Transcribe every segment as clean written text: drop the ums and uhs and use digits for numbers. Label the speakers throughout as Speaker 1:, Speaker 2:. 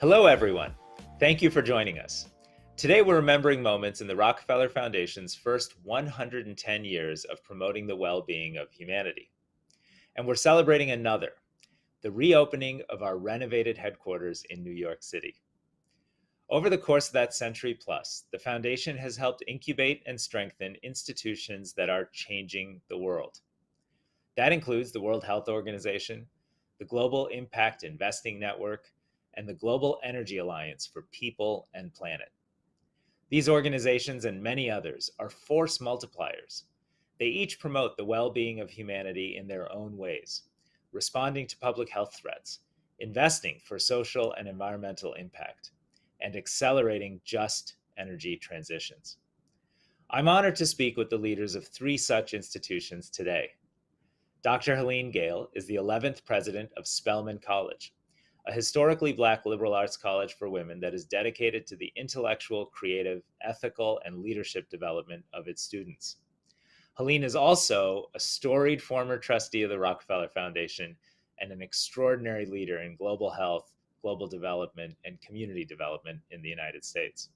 Speaker 1: Hello, everyone. Thank you for joining us. Today, we're remembering moments in the Rockefeller Foundation's first 110 years of promoting the well-being of humanity. And we're celebrating another, the reopening of our renovated headquarters in New York City. Over the course of that century plus, the Foundation has helped incubate and strengthen institutions that are changing the world. That includes the World Health Organization, the Global Impact Investing Network, and the Global Energy Alliance for People and Planet. These organizations and many others are force multipliers. They each promote the well-being of humanity in their own ways, responding to public health threats, investing for social and environmental impact, and accelerating just energy transitions. I'm honored to speak with the leaders of three such institutions today. Dr. Helene Gayle is the 11th president of Spelman College, a historically Black liberal arts college for women that is dedicated to the intellectual, creative, ethical, and leadership development of its students. Helene is also a storied former trustee of the Rockefeller Foundation and an extraordinary leader in global health, global development, and community development in the United States.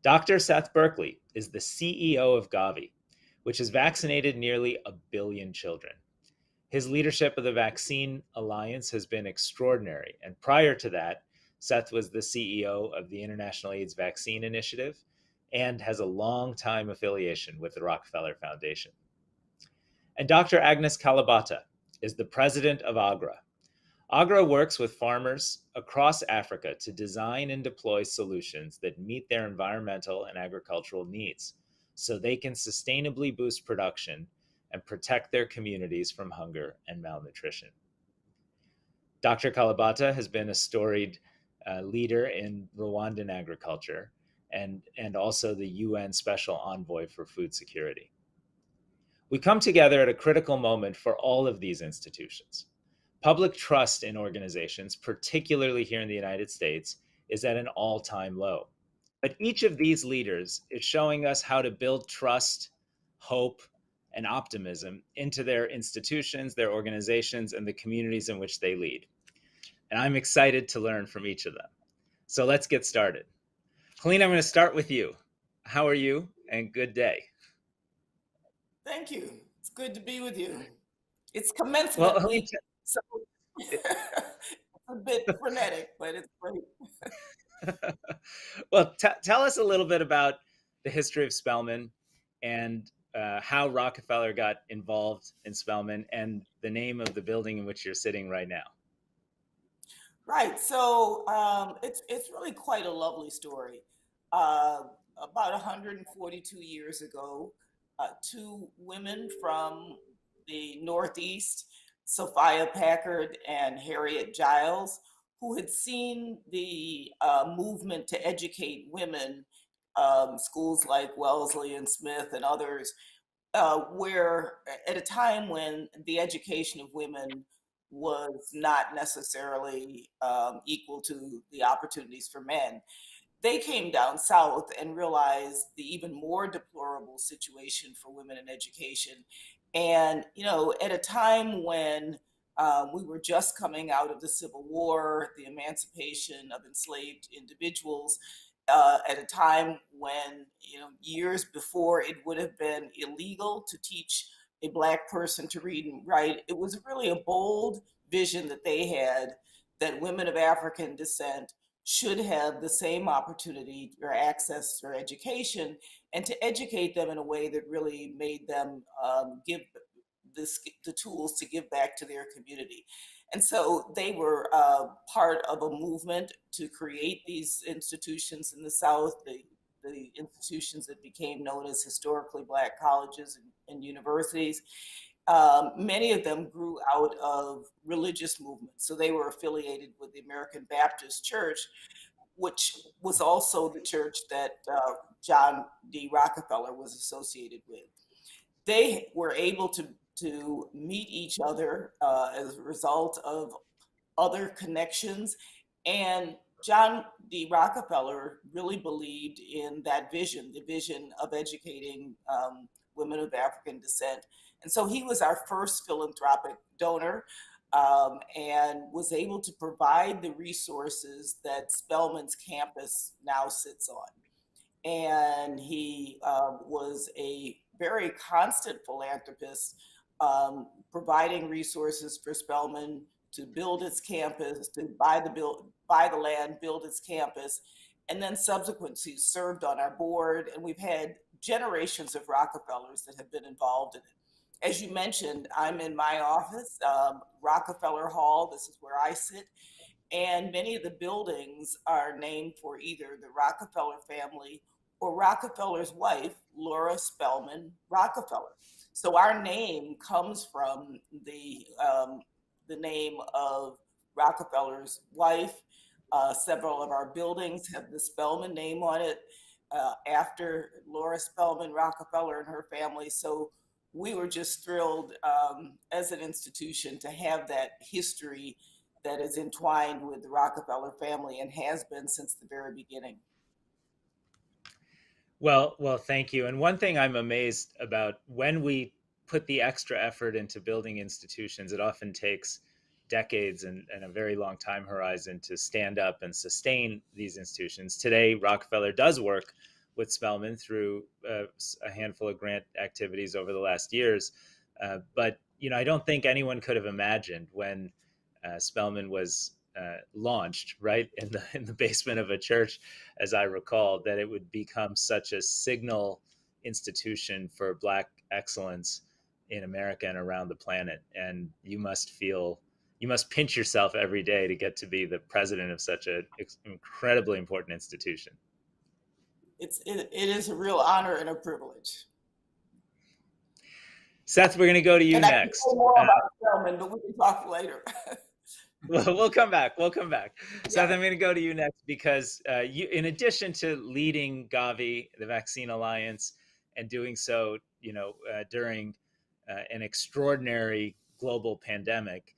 Speaker 1: Dr. Seth Berkley is the CEO of Gavi, which has vaccinated nearly 1 billion children. His leadership of the Vaccine Alliance has been extraordinary, and prior to that, Seth was the CEO of the International AIDS Vaccine Initiative and has a long-time affiliation with the Rockefeller Foundation. And Dr. Agnes Kalibata is the president of Agra. Agra works with farmers across Africa to design and deploy solutions that meet their environmental and agricultural needs so they can sustainably boost production and protect their communities from hunger and malnutrition. Dr. Kalibata has been a storied leader in Rwandan agriculture and also the UN Special Envoy for Food Security. We come together at a critical moment for all of these institutions. Public trust in organizations, particularly here in the United States, is at an all-time low. But each of these leaders is showing us how to build trust, hope, and optimism into their institutions, their organizations, and the communities in which they lead. And I'm excited to learn from each of them. So let's get started. Helene, I'm going to start with you. How are you? And good day.
Speaker 2: Thank you. It's good to be with you. It's commencement
Speaker 1: Well, Helene,
Speaker 2: week, so it's a bit frenetic, but it's great.
Speaker 1: well, tell us a little bit about the history of Spelman and how Rockefeller got involved in Spelman and the name of the building in which you're sitting right now.
Speaker 2: Right. So it's really quite a lovely story. About 142 years ago, two women from the Northeast, Sophia Packard and Harriet Giles, who had seen the movement to educate women, schools like Wellesley and Smith and others, where at a time when the education of women was not necessarily equal to the opportunities for men. They came down south and realized the even more deplorable situation for women in education. And, at a time when we were just coming out of the Civil War, the emancipation of enslaved individuals, at a time when, years before it would have been illegal to teach a Black person to read and write, it was really a bold vision that they had that women of African descent should have the same opportunity or access or education, and to educate them in a way that really made them give the tools to give back to their community. And so they were part of a movement to create these institutions in the South, the institutions that became known as historically Black colleges and universities. Many of them grew out of religious movements. So they were affiliated with the American Baptist Church, which was also the church that John D. Rockefeller was associated with. They were able to meet each other as a result of other connections. And John D. Rockefeller really believed in that vision, the vision of educating women of African descent. And so he was our first philanthropic donor. and was able to provide the resources that Spelman's campus now sits on. And he was a very constant philanthropist, providing resources for Spelman to build its campus, to buy the land, build its campus, and then subsequently served on our board. And we've had generations of Rockefellers that have been involved in it. As you mentioned, I'm in my office, Rockefeller Hall. This is where I sit. And many of the buildings are named for either the Rockefeller family or Rockefeller's wife, Laura Spelman Rockefeller. So our name comes from the name of Rockefeller's wife. Several of our buildings have the Spelman name on it, after Laura Spelman Rockefeller and her family. So we were just thrilled, as an institution, to have that history that is entwined with the Rockefeller family and has been since the very beginning.
Speaker 1: Well, thank you. And one thing I'm amazed about, when we put the extra effort into building institutions, it often takes decades and a very long time horizon to stand up and sustain these institutions. Today, Rockefeller does work with Spelman through a handful of grant activities over the last years. But I don't think anyone could have imagined when Spelman was launched, right, in the basement of a church, as I recall, that it would become such a signal institution for Black excellence in America and around the planet. And you must pinch yourself every day to get to be the president of such an incredibly important institution.
Speaker 2: It is a real honor and a privilege.
Speaker 1: Seth, we're going to go to you
Speaker 2: and
Speaker 1: next.
Speaker 2: I can say more about Spelman, but we can talk later.
Speaker 1: We'll come back.
Speaker 2: Yeah.
Speaker 1: Seth, I'm going to go to you next, because you, in addition to leading Gavi, the Vaccine Alliance, and doing so, during an extraordinary global pandemic,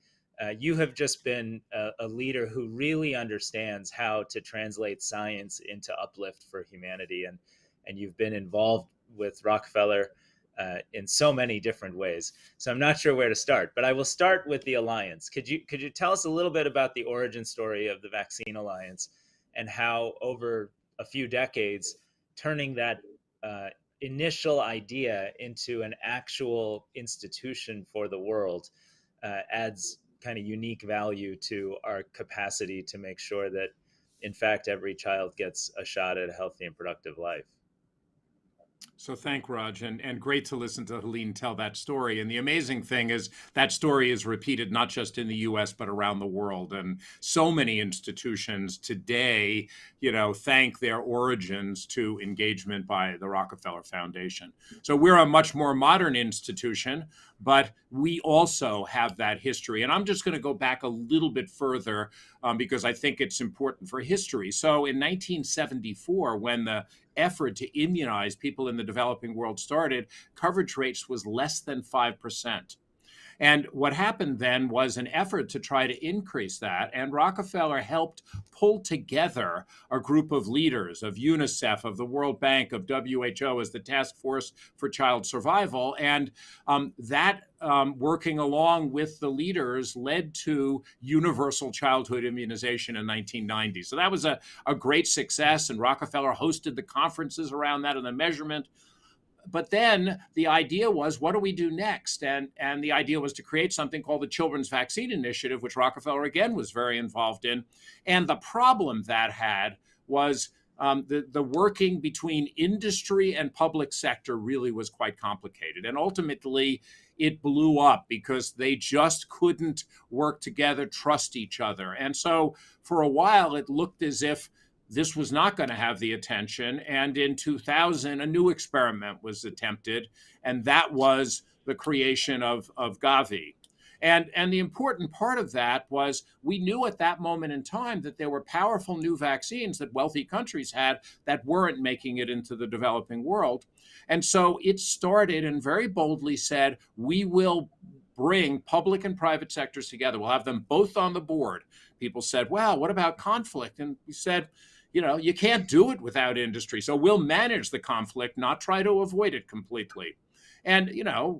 Speaker 1: you have just been a leader who really understands how to translate science into uplift for humanity, and you've been involved with Rockefeller in so many different ways. So I'm not sure where to start, but I will start with the Alliance. Could you tell us a little bit about the origin story of the Vaccine Alliance, and how over a few decades, turning that initial idea into an actual institution for the world adds kind of unique value to our capacity to make sure that, in fact, every child gets a shot at a healthy and productive life?
Speaker 3: So thank Raj, and great to listen to Helene tell that story. And the amazing thing is that story is repeated not just in the US, but around the world. And so many institutions today, thank their origins to engagement by the Rockefeller Foundation. So we're a much more modern institution, but we also have that history. And I'm just going to go back a little bit further because I think it's important for history. So in 1974, when the effort to immunize people in the developing world started, coverage rates was less than 5%. And what happened then was an effort to try to increase that. And Rockefeller helped pull together a group of leaders of UNICEF, of the World Bank, of WHO as the Task Force for Child Survival. And working along with the leaders led to universal childhood immunization in 1990. So that was a great success. And Rockefeller hosted the conferences around that and the measurement. But then the idea was, what do we do next? And the idea was to create something called the Children's Vaccine Initiative, which Rockefeller, again, was very involved in. And the problem that had was the working between industry and public sector really was quite complicated. And ultimately, it blew up because they just couldn't work together, trust each other. And so for a while, it looked as if this was not going to have the attention. And in 2000, a new experiment was attempted, and that was the creation of Gavi. And the important part of that was we knew at that moment in time that there were powerful new vaccines that wealthy countries had that weren't making it into the developing world. And so it started and very boldly said, we will bring public and private sectors together. We'll have them both on the board. People said, well, what about conflict? And we said, you can't do it without industry. So we'll manage the conflict, not try to avoid it completely. And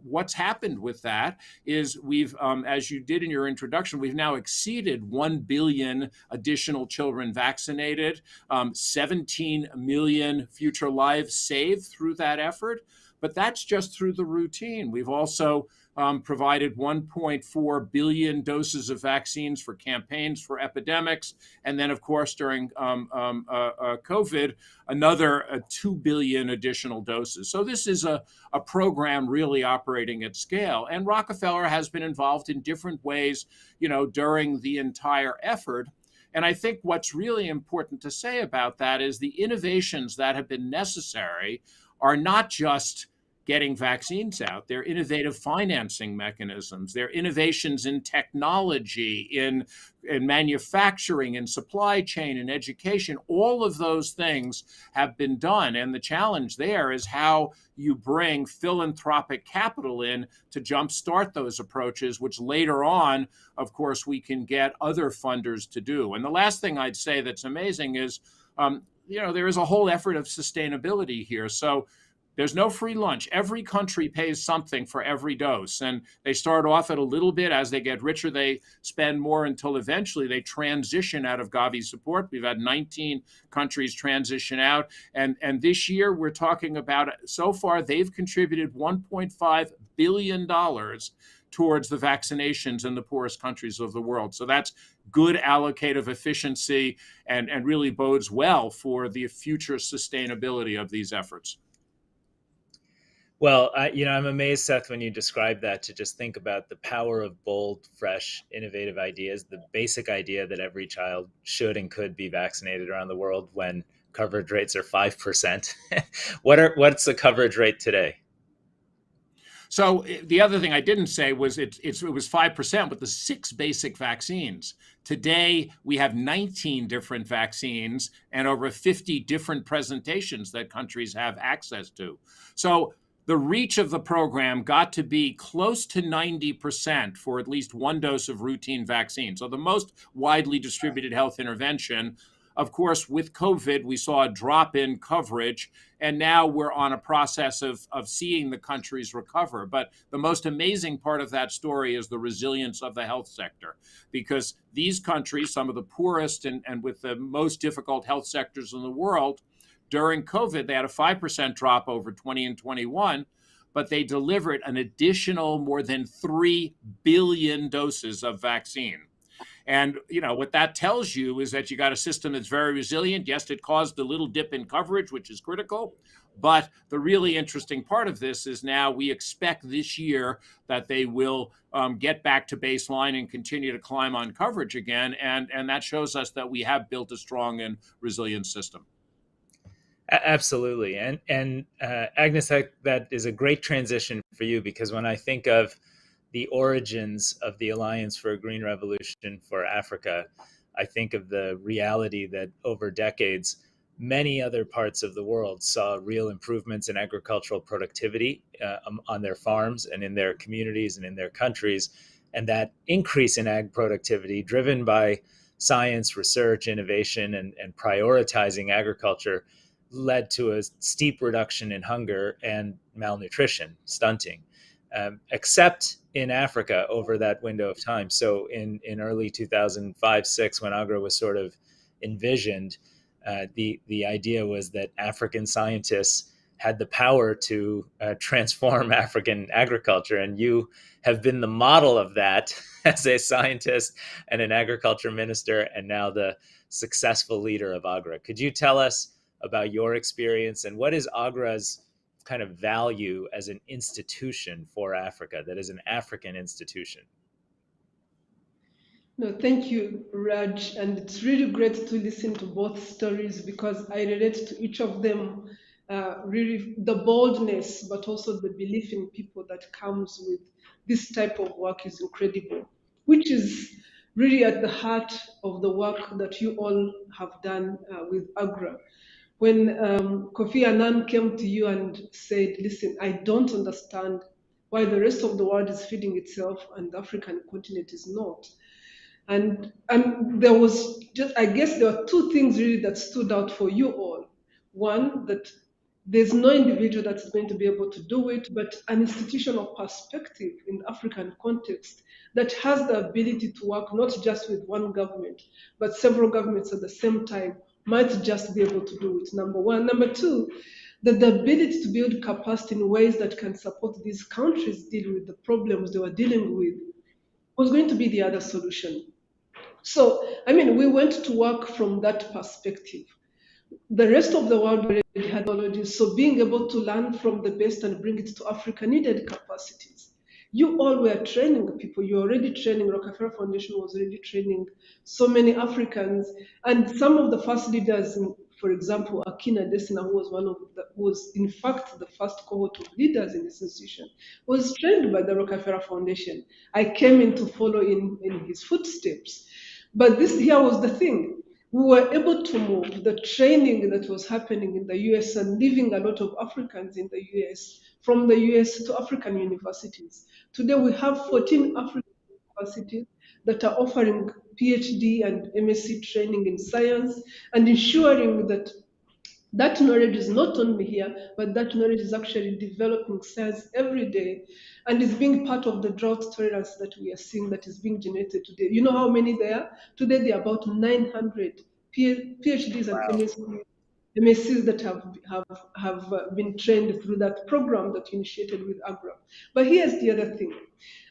Speaker 3: what's happened with that is we've, as you did in your introduction, we've now exceeded 1 billion additional children vaccinated, 17 million future lives saved through that effort. But that's just through the routine. We've also provided 1.4 billion doses of vaccines for campaigns for epidemics. And then, of course, during COVID, another 2 billion additional doses. So this is a program really operating at scale. And Rockefeller has been involved in different ways, during the entire effort. And I think what's really important to say about that is the innovations that have been necessary are not just getting vaccines out. They're innovative financing mechanisms. They're innovations in technology, in manufacturing, in supply chain, in education. All of those things have been done. And the challenge there is how you bring philanthropic capital in to jumpstart those approaches, which later on, of course, we can get other funders to do. And the last thing I'd say that's amazing is, there is a whole effort of sustainability here. So there's no free lunch. Every country pays something for every dose. And they start off at a little bit. As they get richer, they spend more until eventually they transition out of Gavi support. We've had 19 countries transition out. And this year, we're talking about, so far, they've contributed $1.5 billion towards the vaccinations in the poorest countries of the world. So that's good allocative efficiency and really bodes well for the future sustainability of these efforts.
Speaker 1: Well, I'm amazed, Seth, when you describe that, to just think about the power of bold, fresh, innovative ideas, the basic idea that every child should and could be vaccinated around the world when coverage rates are 5%. What's the coverage rate today?
Speaker 3: So the other thing I didn't say was it was 5% with the 6 basic vaccines. Today, we have 19 different vaccines and over 50 different presentations that countries have access to. So the reach of the program got to be close to 90% for at least one dose of routine vaccine. So the most widely distributed health intervention. Of course, with COVID, we saw a drop in coverage, and now we're on a process of seeing the countries recover. But the most amazing part of that story is the resilience of the health sector, because these countries, some of the poorest and with the most difficult health sectors in the world, during COVID, they had a 5% drop over 20 and 21, but they delivered an additional more than 3 billion doses of vaccine. And, what that tells you is that you got a system that's very resilient. Yes, it caused a little dip in coverage, which is critical. But the really interesting part of this is now we expect this year that they will get back to baseline and continue to climb on coverage again. And that shows us that we have built a strong and resilient system.
Speaker 1: Absolutely. And Agnes, that is a great transition for you, because when I think of the origins of the Alliance for a Green Revolution for Africa, I think of the reality that over decades, many other parts of the world saw real improvements in agricultural productivity on their farms and in their communities and in their countries. And that increase in ag productivity, driven by science, research, innovation, and prioritizing agriculture, led to a steep reduction in hunger and malnutrition, stunting, except in Africa over that window of time. So in early 2005-06, when Agra was sort of envisioned, the idea was that African scientists had the power to transform African agriculture. And you have been the model of that as a scientist and an agriculture minister, and now the successful leader of Agra. Could you tell us about your experience and what is Agra's kind of value as an institution for Africa, that is an African institution?
Speaker 4: No, thank you, Raj. And it's really great to listen to both stories because I relate to each of them. Really, the boldness, but also the belief in people that comes with this type of work is incredible, which is really at the heart of the work that you all have done with Agra. When Kofi Annan came to you and said, listen, I don't understand why the rest of the world is feeding itself and the African continent is not. And there was just, I guess there were two things really that stood out for you all. One, that There's no individual that's going to be able to do it, but an institutional perspective in the African context that has the ability to work not just with one government, but several governments at the same time might just be able to do it, number one. Number two, that the ability to build capacity in ways that can support these countries deal with the problems they were dealing with was going to be the other solution. So, I mean, we went to work from that perspective. The rest of the world already had technologies, so being able to learn from the best and bring it to Africa needed capacities. You all were training people. You were already training. Rockefeller Foundation was already training so many Africans, and some of the first leaders, for example, Akina Desina, who was who was in fact the first cohort of leaders in this institution, was trained by the Rockefeller Foundation. I came in to follow in his footsteps. But this here was the thing. We were able to move the training that was happening in the US and leaving a lot of Africans in the US from the US to African universities. Today we have 14 African universities that are offering PhD and MSc training in science and ensuring that that knowledge is not only here, but that knowledge is actually developing science every day and is being part of the drought tolerance that we are seeing that is being generated today. You know how many there are? Today there are about 900 PhDs and
Speaker 1: Wow.
Speaker 4: MSCs that have been trained through that program that you initiated with Agra. But here's the other thing.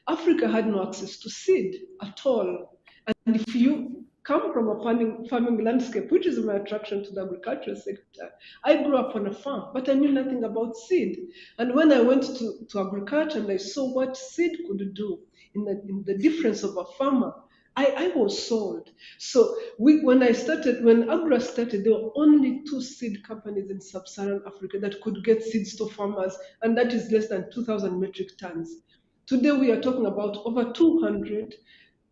Speaker 4: Africa had no access to seed at all. And if you come from a farming landscape, which is my attraction to the agricultural sector, I grew up on a farm, but I knew nothing about seed. And when I went to agriculture and I saw what seed could do in the difference of a farmer, I was sold. So when Agra started, there were only two seed companies in sub-Saharan Africa that could get seeds to farmers, and that is less than 2,000 metric tons. Today, we are talking about over 200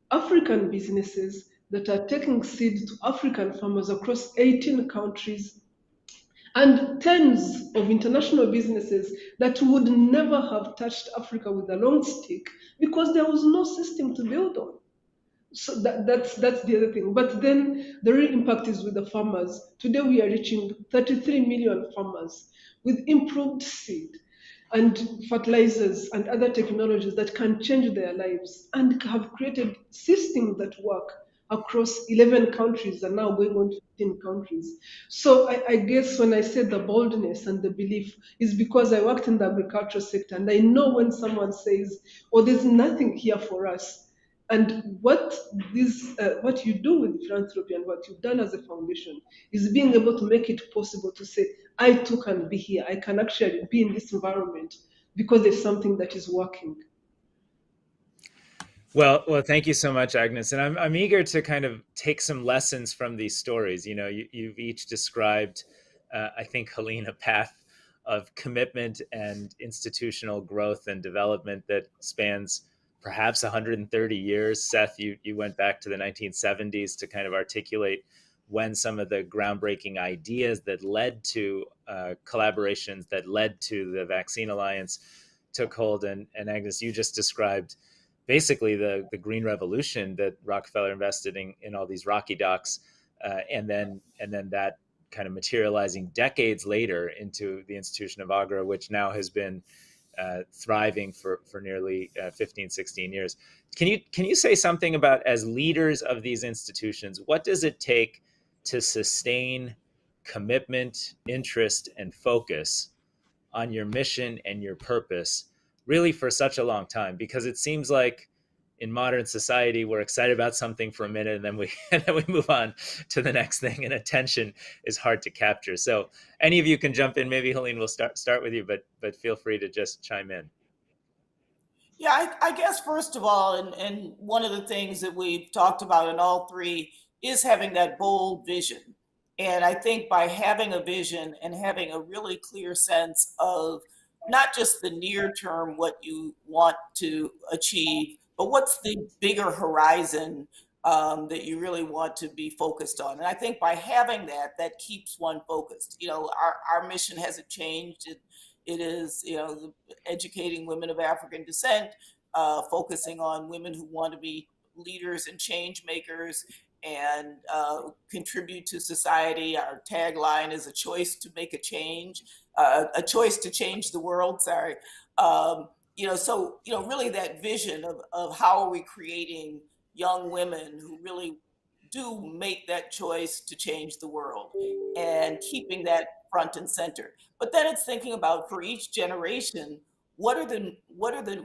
Speaker 4: African businesses that are taking seed to African farmers across 18 countries and tens of international businesses that would never have touched Africa with a long stick because there was no system to build on. So that's the other thing. But then the real impact is with the farmers. Today we are reaching 33 million farmers with improved seed and fertilizers and other technologies that can change their lives and have created systems that work across 11 countries and now going on to 15 countries. So I guess when I said the boldness and the belief is because I worked in the agriculture sector and I know when someone says, oh, there's nothing here for us, and what you do with philanthropy and what you've done as a foundation is being able to make it possible to say, I too can be here. I can actually be in this environment because there's something that is working.
Speaker 1: Well, thank you so much, Agnes. And I'm eager to kind of take some lessons from these stories. You know, you've each described, I think, Helene, a path of commitment and institutional growth and development that spans perhaps 130 years. Seth, you went back to the 1970s to kind of articulate when some of the groundbreaking ideas that led to collaborations that led to the Vaccine Alliance took hold. And Agnes, you just described basically the green revolution that Rockefeller invested in all these rocky docks, and then that kind of materializing decades later into the institution of Agra, which now has been thriving for nearly 15, 16 years. Can you say something about, as leaders of these institutions, what does it take to sustain commitment, interest, and focus on your mission and your purpose really for such a long time? Because it seems like in modern society we're excited about something for a minute and then we move on to the next thing, and attention is hard to capture. So any of you can jump in. Maybe Helene will start with you, but feel free to just chime in.
Speaker 2: Yeah, I guess first of all, and one of the things that we've talked about in all three is having that bold vision. And I think by having a vision and having a really clear sense of not just the near term, what you want to achieve, but what's the bigger horizon that you really want to be focused on. And I think by having that, that keeps one focused. You know, our mission hasn't changed. It is, you know, educating women of African descent, focusing on women who want to be leaders and change makers, and contribute to society. Our tagline is a choice to make a change, a choice to change the world. Sorry. So really that vision of how are we creating young women who really do make that choice to change the world, and keeping that front and center. But then it's thinking about, for each generation, what are the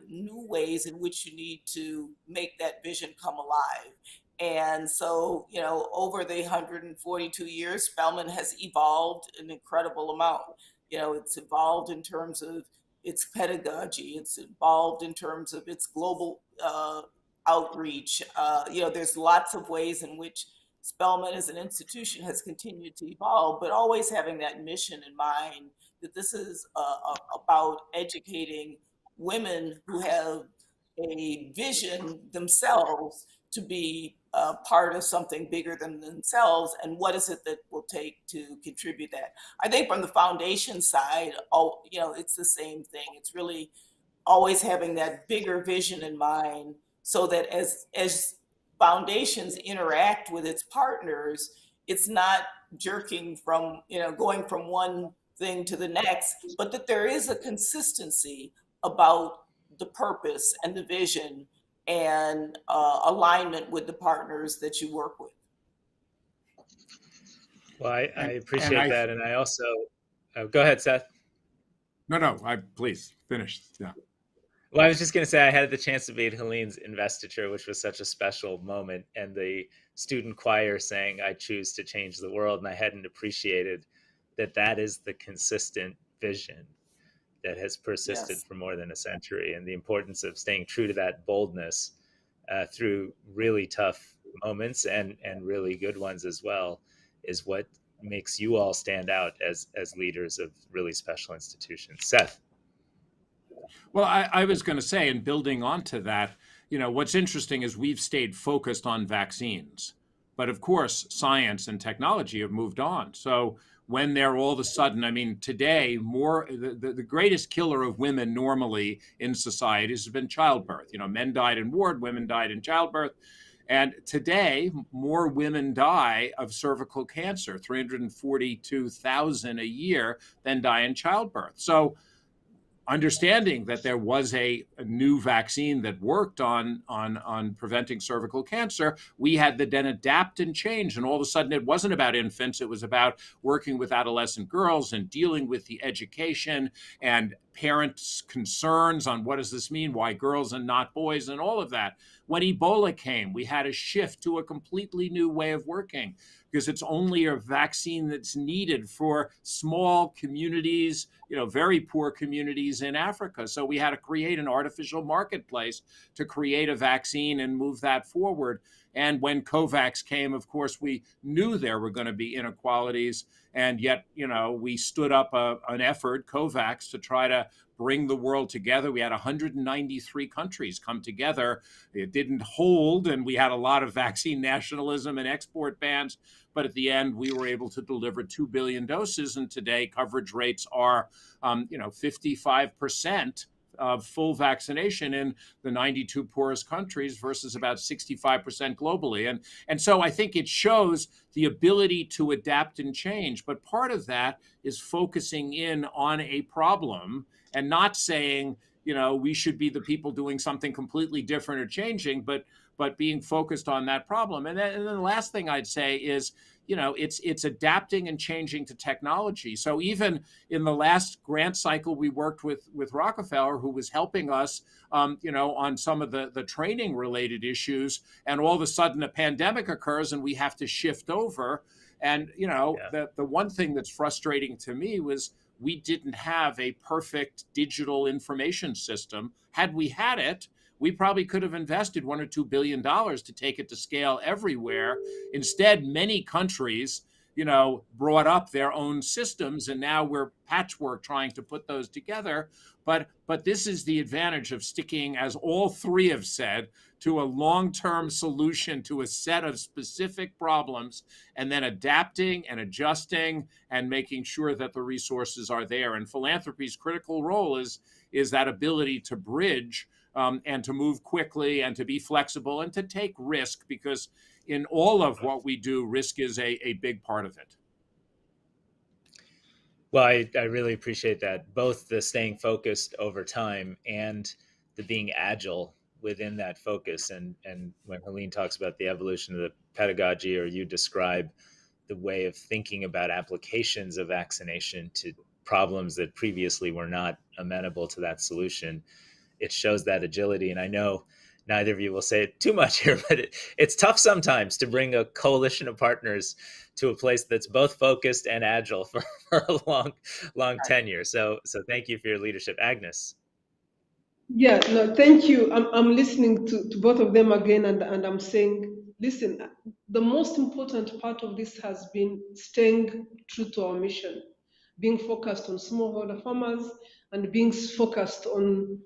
Speaker 2: new ways in which you need to make that vision come alive. And so, over the 142 years, Spelman has evolved an incredible amount. It's evolved in terms of its pedagogy, it's evolved in terms of its global outreach. There's lots of ways in which Spelman as an institution has continued to evolve, but always having that mission in mind, that this is about educating women who have a vision themselves to be part of something bigger than themselves, and what is it that will take to contribute that. I think from the foundation side, it's the same thing. It's really always having that bigger vision in mind, so that as foundations interact with its partners, it's not jerking from, going from one thing to the next, but that there is a consistency about the purpose and the vision, and alignment with the partners that you work with.
Speaker 1: Well, I appreciate that. And I also, go ahead, Seth.
Speaker 3: No, please finish. Yeah.
Speaker 1: Well, I was just going to say, I had the chance to be at Helene's investiture, which was such a special moment, and the student choir saying, "I choose to change the world." And I hadn't appreciated that is the consistent vision that has persisted for more than a century, and the importance of staying true to that boldness through really tough moments and really good ones as well, is what makes you all stand out as leaders of really special institutions. Seth.
Speaker 3: Well, I was going to say, and building onto that, what's interesting is we've stayed focused on vaccines. But of course, science and technology have moved on. So when they're all of a sudden, today, the greatest killer of women normally in societies has been childbirth. Men died in war, women died in childbirth. And today, more women die of cervical cancer, 342,000 a year, than die in childbirth. So understanding that there was a new vaccine that worked on preventing cervical cancer, we had to then adapt and change. And all of a sudden, it wasn't about infants. It was about working with adolescent girls and dealing with the education and parents' concerns on what does this mean, why girls and not boys, and all of that. When Ebola came, we had to shift to a completely new way of working, because it's only a vaccine that's needed for small communities, very poor communities in Africa. So we had to create an artificial marketplace to create a vaccine and move that forward. And when COVAX came, of course, we knew there were going to be inequalities. And yet, we stood up an effort, COVAX, to try to bring the world together. We had 193 countries come together. It didn't hold, and we had a lot of vaccine nationalism and export bans. But at the end, we were able to deliver 2 billion doses. And today, coverage rates are, 55% of full vaccination in the 92 poorest countries versus about 65% globally. And so I think it shows the ability to adapt and change. But part of that is focusing in on a problem and not saying, we should be the people doing something completely different or changing, but being focused on that problem. And then the last thing I'd say is, it's adapting and changing to technology. So even in the last grant cycle, we worked with Rockefeller, who was helping us, on some of the training related issues. And all of a sudden a pandemic occurs and we have to shift over. And, the one thing that's frustrating to me was we didn't have a perfect digital information system. Had we had it, we probably could have invested $1 or $2 billion to take it to scale everywhere. Instead, many countries, brought up their own systems, and now we're patchwork trying to put those together. But this is the advantage of sticking, as all three have said, to a long-term solution to a set of specific problems, and then adapting and adjusting and making sure that the resources are there. And philanthropy's critical role is that ability to bridge and to move quickly and to be flexible and to take risk, because in all of what we do, risk is a big part of it.
Speaker 1: Well, I really appreciate that, both the staying focused over time and the being agile within that focus. And when Helene talks about the evolution of the pedagogy, or you describe the way of thinking about applications of vaccination to problems that previously were not amenable to that solution, it shows that agility. And I know neither of you will say it too much here, but it's tough sometimes to bring a coalition of partners to a place that's both focused and agile for a long tenure. So thank you for your leadership. Agnes.
Speaker 4: Yeah, no, thank you. I'm listening to both of them again, and I'm saying, listen, the most important part of this has been staying true to our mission, being focused on smallholder farmers and being focused on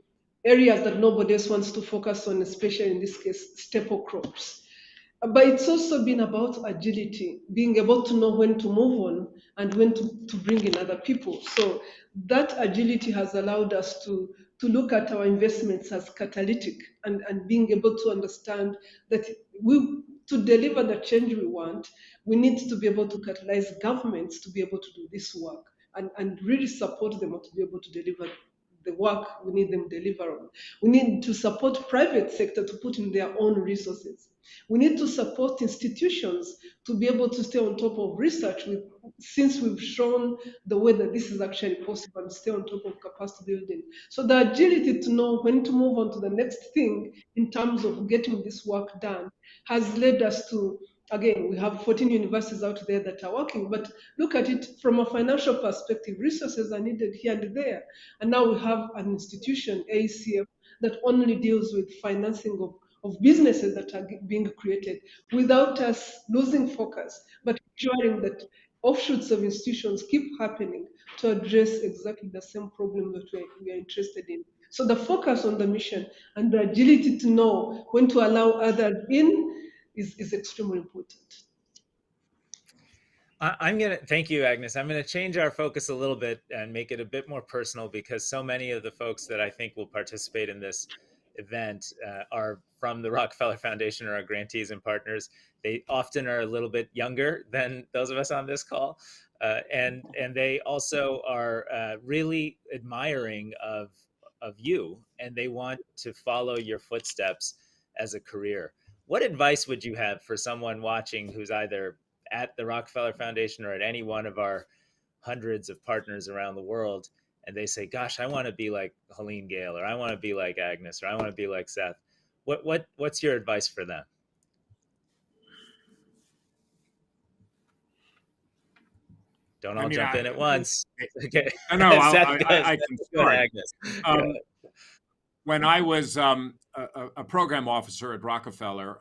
Speaker 4: areas that nobody else wants to focus on, especially in this case, staple crops. But it's also been about agility, being able to know when to move on and when to bring in other people. So that agility has allowed us to look at our investments as catalytic, and being able to understand that to deliver the change we want, we need to be able to catalyze governments to be able to do this work, and really support them to be able to deliver the work we need them to deliver on. We need to support private sector to put in their own resources. We need to support institutions to be able to stay on top of research, since we've shown the way that this is actually possible, and stay on top of capacity building. So the agility to know when to move on to the next thing in terms of getting this work done has led us to, again, we have 14 universities out there that are working, but look at it from a financial perspective. Resources are needed here and there. And now we have an institution, AECF, that only deals with financing of businesses that are being created, without us losing focus, but ensuring that offshoots of institutions keep happening to address exactly the same problem that we are interested in. So the focus on the mission and the agility to know when to allow others in is extremely important.
Speaker 1: I'm going to thank you, Agnes. I'm going to change our focus a little bit and make it a bit more personal, because so many of the folks that I think will participate in this event are from the Rockefeller Foundation, or our grantees and partners. They often are a little bit younger than those of us on this call. And they also are really admiring of you, and they want to follow your footsteps as a career. What advice would you have for someone watching who's either at the Rockefeller Foundation or at any one of our hundreds of partners around the world, and they say, gosh, I want to be like Helene Gale, or I want to be like Agnes, or I want to be like Seth? What's your advice for them? Don't all jump in at once. Okay.
Speaker 3: No,
Speaker 1: I
Speaker 3: can start.
Speaker 1: Agnes.
Speaker 3: When I was a program officer at Rockefeller,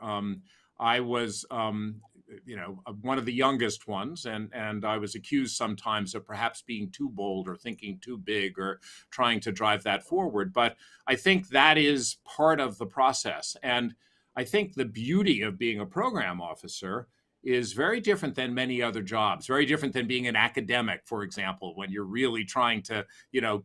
Speaker 3: I was one of the youngest ones, and I was accused sometimes of perhaps being too bold or thinking too big or trying to drive that forward. But I think that is part of the process. And I think the beauty of being a program officer is very different than many other jobs, very different than being an academic, for example, when you're really trying to,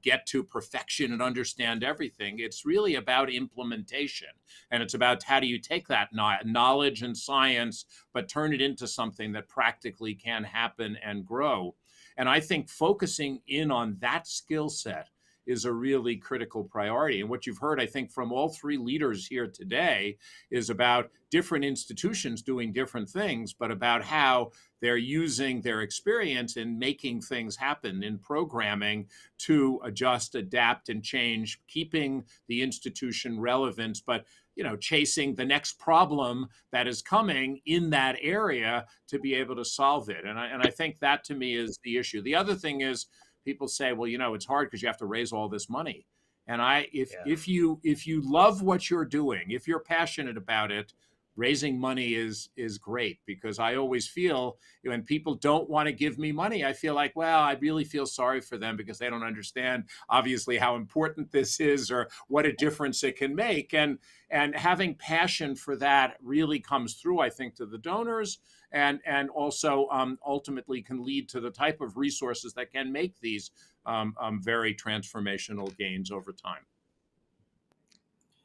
Speaker 3: get to perfection and understand everything. It's really about implementation. And it's about how do you take that knowledge and science, but turn it into something that practically can happen and grow. And I think focusing in on that skill set is a really critical priority. And what you've heard, I think, from all three leaders here today is about different institutions doing different things, but about how they're using their experience in making things happen in programming to adjust, adapt, and change, keeping the institution relevant, but chasing the next problem that is coming in that area to be able to solve it. And I think that, to me, is the issue. The other thing is, people say, well, it's hard because you have to raise all this money. And if you love what you're doing, if you're passionate about it, raising money is great, because I always feel when people don't want to give me money, I feel like, well, I really feel sorry for them because they don't understand obviously how important this is or what a difference it can make. And having passion for that really comes through, I think, to the donors, and also ultimately can lead to the type of resources that can make these very transformational gains over time.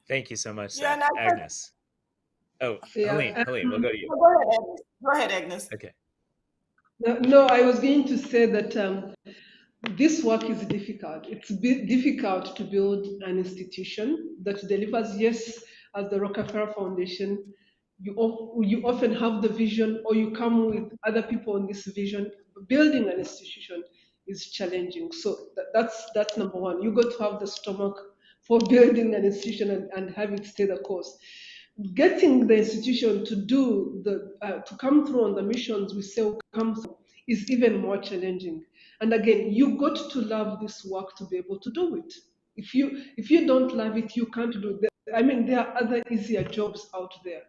Speaker 1: Thank you so much,
Speaker 2: Yeah,
Speaker 1: Agnes. Oh,
Speaker 4: Yeah.
Speaker 1: Helene, we'll go to you.
Speaker 2: Go ahead, Agnes. Go ahead, Agnes.
Speaker 1: Okay.
Speaker 4: No, I was going to say that this work is difficult. It's difficult to build an institution that delivers. Yes, as the Rockefeller Foundation, you often have the vision, or you come with other people on this vision. Building an institution is challenging. So that's number one. You got to have the stomach for building an institution and have it stay the course. Getting the institution to do the to come through on the missions we say will come through is even more challenging. And again, you got to love this work to be able to do it. If you don't love it, you can't do it. I mean, there are other easier jobs out there,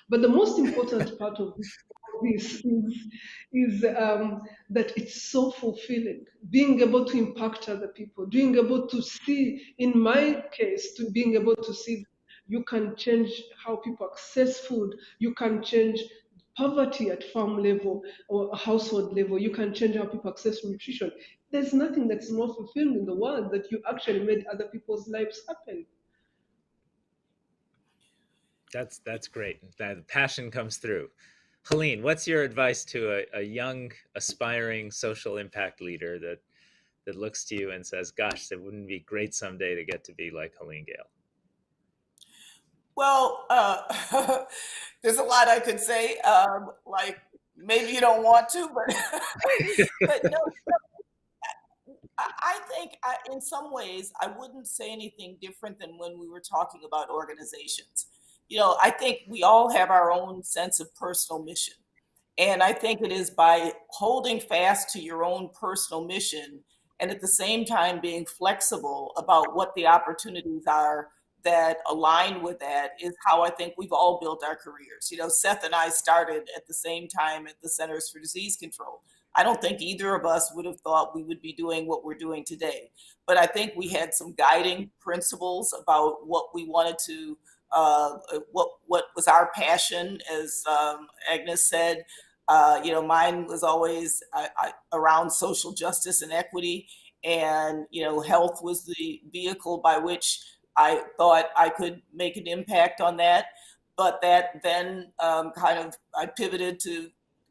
Speaker 4: but the most important part of this is that it's so fulfilling. Being able to impact other people, being able to see, in my case, to being able to see you can change how people access food. You can change poverty at farm level or household level. You can change how people access nutrition. There's nothing that's more fulfilling in the world that you actually made other people's lives happen.
Speaker 1: That's great. That the passion comes through. Helene, what's your advice to a young, aspiring social impact leader that looks to you and says, "Gosh, it wouldn't be great someday to get to be like Helene Gale"?
Speaker 2: Well, there's a lot I could say. Like maybe you don't want to, but but no, I think in some ways I wouldn't say anything different than when we were talking about organizations. I think we all have our own sense of personal mission. And I think it is by holding fast to your own personal mission and at the same time being flexible about what the opportunities are that align with that is how I think we've all built our careers. Seth and I started at the same time at the Centers for Disease Control. I don't think either of us would have thought we would be doing what we're doing today. But I think we had some guiding principles about what we wanted to, what was our passion, as Agnes said. Mine was always around social justice and equity, and health was the vehicle by which I thought I could make an impact on that. But that then I pivoted to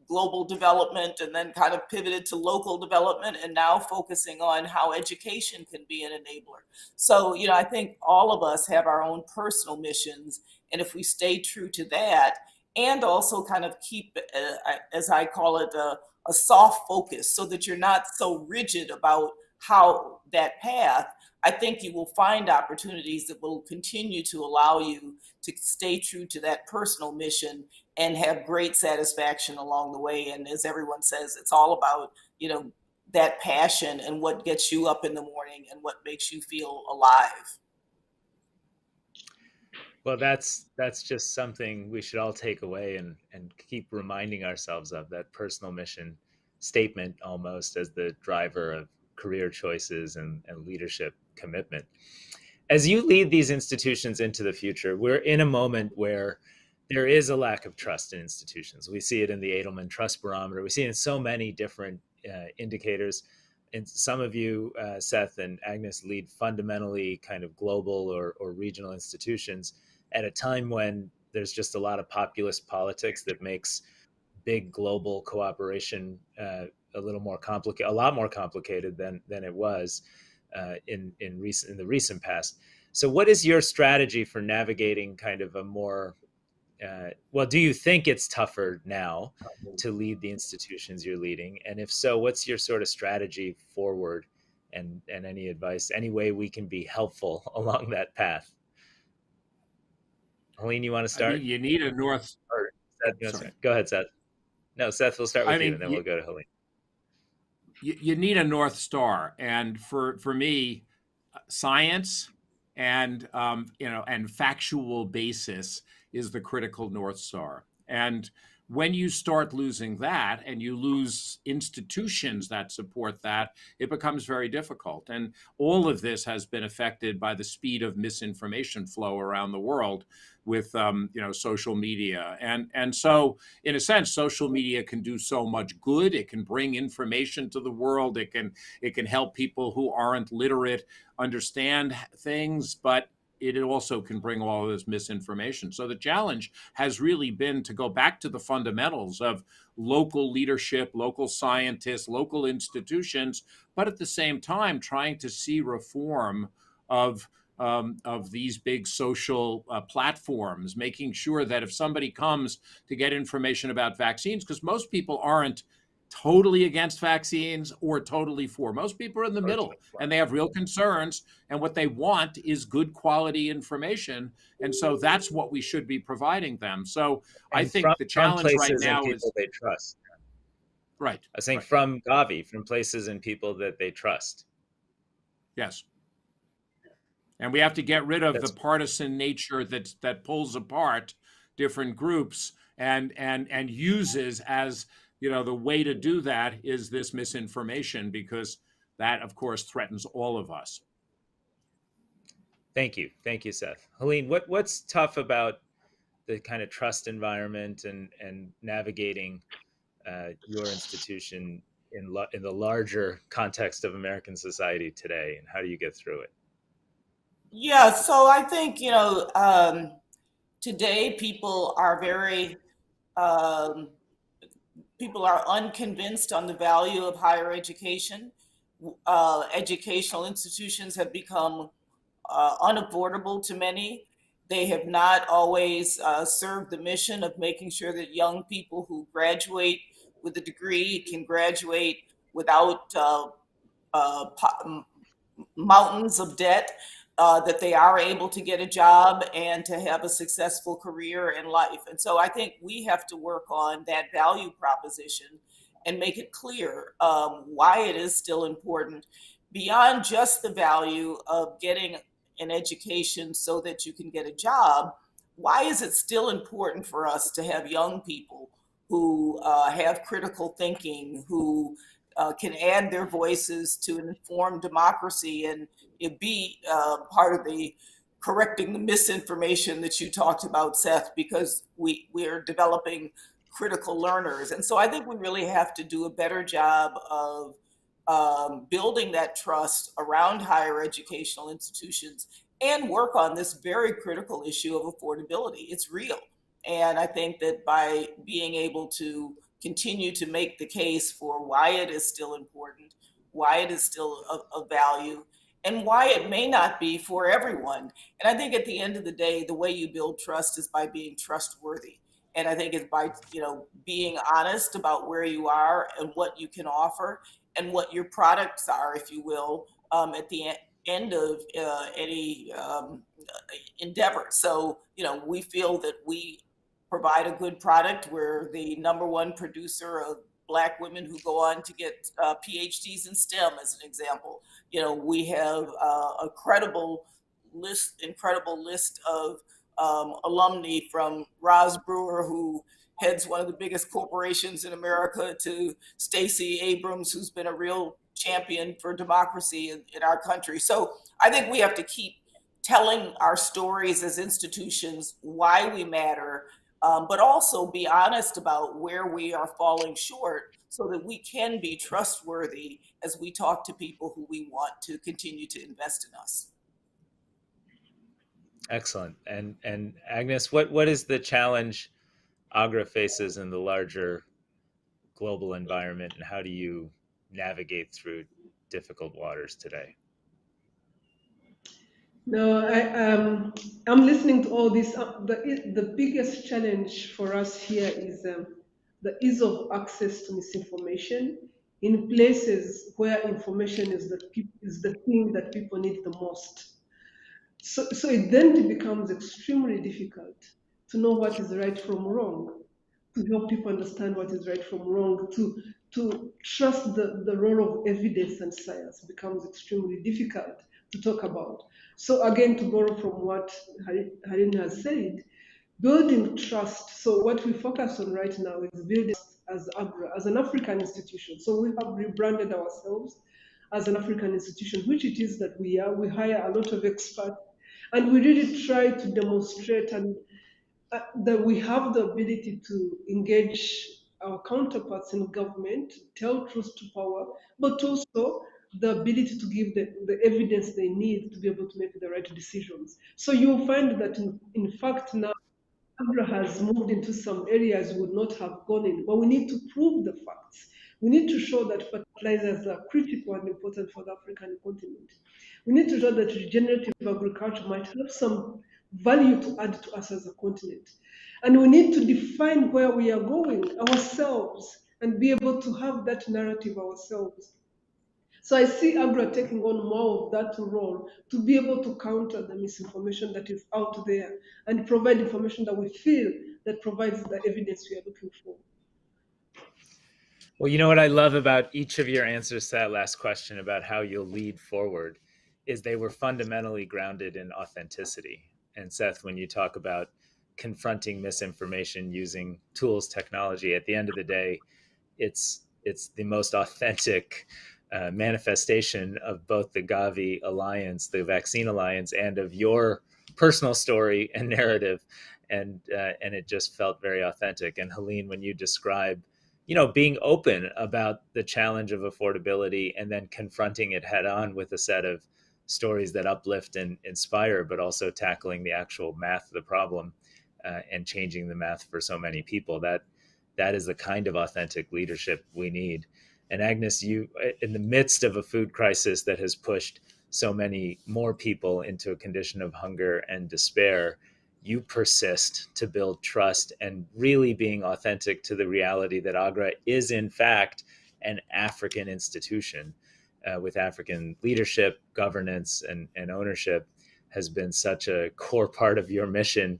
Speaker 2: global development and then kind of pivoted to local development and now focusing on how education can be an enabler. So, I think all of us have our own personal missions. And if we stay true to that and also kind of keep, as I call it, a soft focus so that you're not so rigid about how that path, I think you will find opportunities that will continue to allow you to stay true to that personal mission and have great satisfaction along the way. And as everyone says, it's all about, that passion and what gets you up in the morning and what makes you feel alive.
Speaker 1: Well, that's just something we should all take away and keep reminding ourselves of, that personal mission statement almost as the driver of career choices and leadership commitment. As you lead these institutions into the future, we're in a moment where there is a lack of trust in institutions. We see it in the Edelman Trust Barometer. We see it in so many different indicators. And some of you, Seth and Agnes, lead fundamentally kind of global or regional institutions at a time when there's just a lot of populist politics that makes big global cooperation a lot more complicated than it was in the recent past. So, what is your strategy for navigating kind of a more do you think it's tougher now to lead the institutions you're leading? And if so, what's your sort of strategy forward and any advice, any way we can be helpful along that path? Helene, you want to start?
Speaker 3: You need a north.
Speaker 1: Or Seth, go ahead, Seth. No, Seth, we'll start with you and then we'll go to Helene.
Speaker 3: You need a North Star. And for me, science and factual basis is the critical North Star. And when you start losing that and you lose institutions that support that, it becomes very difficult. And all of this has been affected by the speed of misinformation flow around the world with social media. And so in a sense, social media can do so much good. It can bring information to the world. It can help people who aren't literate understand things, but it also can bring all of this misinformation. So the challenge has really been to go back to the fundamentals of local leadership, local scientists, local institutions, but at the same time trying to see reform of these big social platforms, making sure that if somebody comes to get information about vaccines, because most people aren't totally against vaccines or totally for. Most people are in the middle and they have real concerns. And what they want is good quality information. And so that's what we should be providing them. So I
Speaker 1: And from
Speaker 3: think the
Speaker 1: from
Speaker 3: challenge right
Speaker 1: places and
Speaker 3: now
Speaker 1: people
Speaker 3: is
Speaker 1: they trust.
Speaker 3: right.
Speaker 1: I was saying
Speaker 3: Right.
Speaker 1: from Gavi, from places and people that they trust.
Speaker 3: Yes. And we have to get rid of the
Speaker 1: That's
Speaker 3: partisan nature that pulls apart different groups and uses as the way to do that is this misinformation, because that of course threatens all of us.
Speaker 1: Thank you, Seth. Helene, what's tough about the kind of trust environment and navigating your institution in the larger context of American society today, and how do you get through it?
Speaker 2: Yeah, so I think, today um, people are unconvinced on the value of higher education. Educational institutions have become unaffordable to many. They have not always served the mission of making sure that young people who graduate with a degree can graduate without mountains of debt, that they are able to get a job and to have a successful career in life. And so I think we have to work on that value proposition and make it clear why it is still important beyond just the value of getting an education so that you can get a job. Why is it still important for us to have young people who have critical thinking, who can add their voices to an informed democracy and it be part of the correcting the misinformation that you talked about, Seth, because we are developing critical learners. And so I think we really have to do a better job of building that trust around higher educational institutions and work on this very critical issue of affordability. It's real. And I think that by being able to continue to make the case for why it is still important, why it is still of value, and why it may not be for everyone. And I think at the end of the day, the way you build trust is by being trustworthy. And I think it's by being honest about where you are and what you can offer and what your products are, if you will, at the end of any endeavor. So we feel that we provide a good product. We're the number one producer of Black women who go on to get PhDs in STEM, as an example. We have a incredible list of alumni, from Roz Brewer, who heads one of the biggest corporations in America, to Stacey Abrams, who's been a real champion for democracy in our country. So I think we have to keep telling our stories as institutions, why we matter, but also be honest about where we are falling short so that we can be trustworthy as we talk to people who we want to continue to invest in us.
Speaker 1: Excellent. And Agnes, what is the challenge Agra faces in the larger global environment, and how do you navigate through difficult waters today?
Speaker 4: No, I'm listening to all this. The biggest challenge for us here is the ease of access to misinformation in places where information is the thing that people need the most. So it then becomes extremely difficult to know what is right from wrong, to help people understand what is right from wrong, to trust the role of evidence and science becomes extremely difficult to talk about. So again, to borrow from what Harin has said, building trust. So what we focus on right now is building as Agra, as an African institution. So we have rebranded ourselves as an African institution, which it is that we are. We hire a lot of experts, and we really try to demonstrate that we have the ability to engage our counterparts in government, tell truth to power, but also the ability to give the evidence they need to be able to make the right decisions. So you'll find that in fact now Agra has moved into some areas we would not have gone in, but we need to prove the facts. We need to show that fertilizers are critical and important for the African continent. We need to show that regenerative agriculture might have some value to add to us as a continent. And we need to define where we are going ourselves and be able to have that narrative ourselves. So I see Agra taking on more of that role to be able to counter the misinformation that is out there and provide information that we feel that provides the evidence we are looking for.
Speaker 1: Well, you know what I love about each of your answers to that last question about how you'll lead forward is they were fundamentally grounded in authenticity. And Seth, when you talk about confronting misinformation using tools, technology, at the end of the day, it's the most authentic manifestation of both the Gavi Alliance, the Vaccine Alliance, and of your personal story and narrative. And it just felt very authentic. And Helene, when you describe, being open about the challenge of affordability and then confronting it head on with a set of stories that uplift and inspire, but also tackling the actual math of the problem and changing the math for so many people, that is the kind of authentic leadership we need. And Agnes, you, in the midst of a food crisis that has pushed so many more people into a condition of hunger and despair, you persist to build trust and really being authentic to the reality that Agra is, in fact, an African institution with African leadership, governance, and ownership has been such a core part of your mission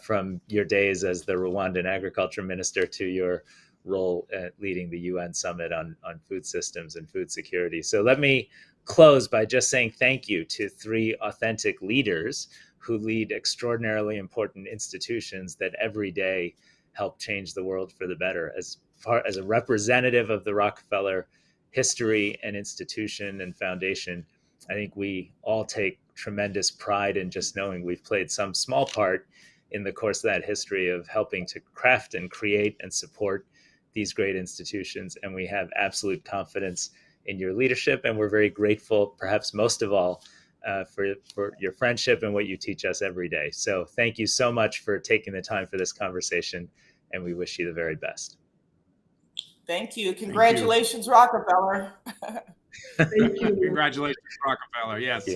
Speaker 1: from your days as the Rwandan agriculture minister to your role at leading the UN summit on food systems and food security. So let me close by just saying thank you to three authentic leaders who lead extraordinarily important institutions that every day help change the world for the better. As far as a representative of the Rockefeller history and institution and foundation, I think we all take tremendous pride in just knowing we've played some small part in the course of that history of helping to craft and create and support these great institutions. And we have absolute confidence in your leadership. And we're very grateful, perhaps most of all, for your friendship and what you teach us every day. So thank you so much for taking the time for this conversation. And we wish you the very best.
Speaker 2: Thank you. Congratulations, Rockefeller.
Speaker 4: Thank you.
Speaker 3: Congratulations, Rockefeller. Yes.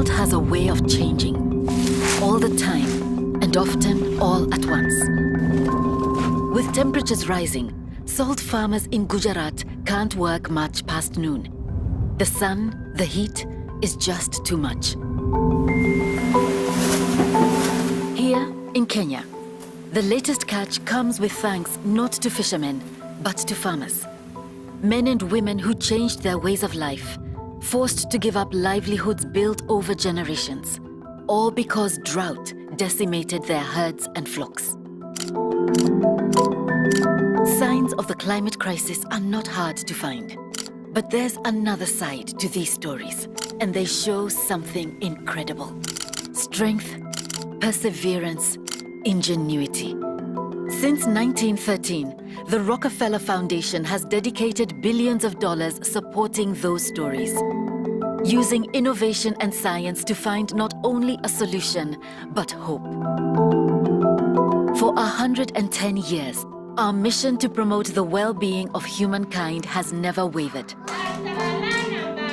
Speaker 5: world has a way of changing, all the time, and often all at once. With temperatures rising, salt farmers in Gujarat can't work much past noon. The sun, the heat, is just too much. Here in Kenya, the latest catch comes with thanks not to fishermen, but to farmers. Men and women who changed their ways of life, forced to give up livelihoods built over generations, all because drought decimated their herds and flocks. Signs of the climate crisis are not hard to find. But there's another side to these stories, and they show something incredible. Strength, perseverance, ingenuity. Since 1913, the Rockefeller Foundation has dedicated billions of dollars supporting those stories, using innovation and science to find not only a solution, but hope. For 110 years, our mission to promote the well-being of humankind has never wavered.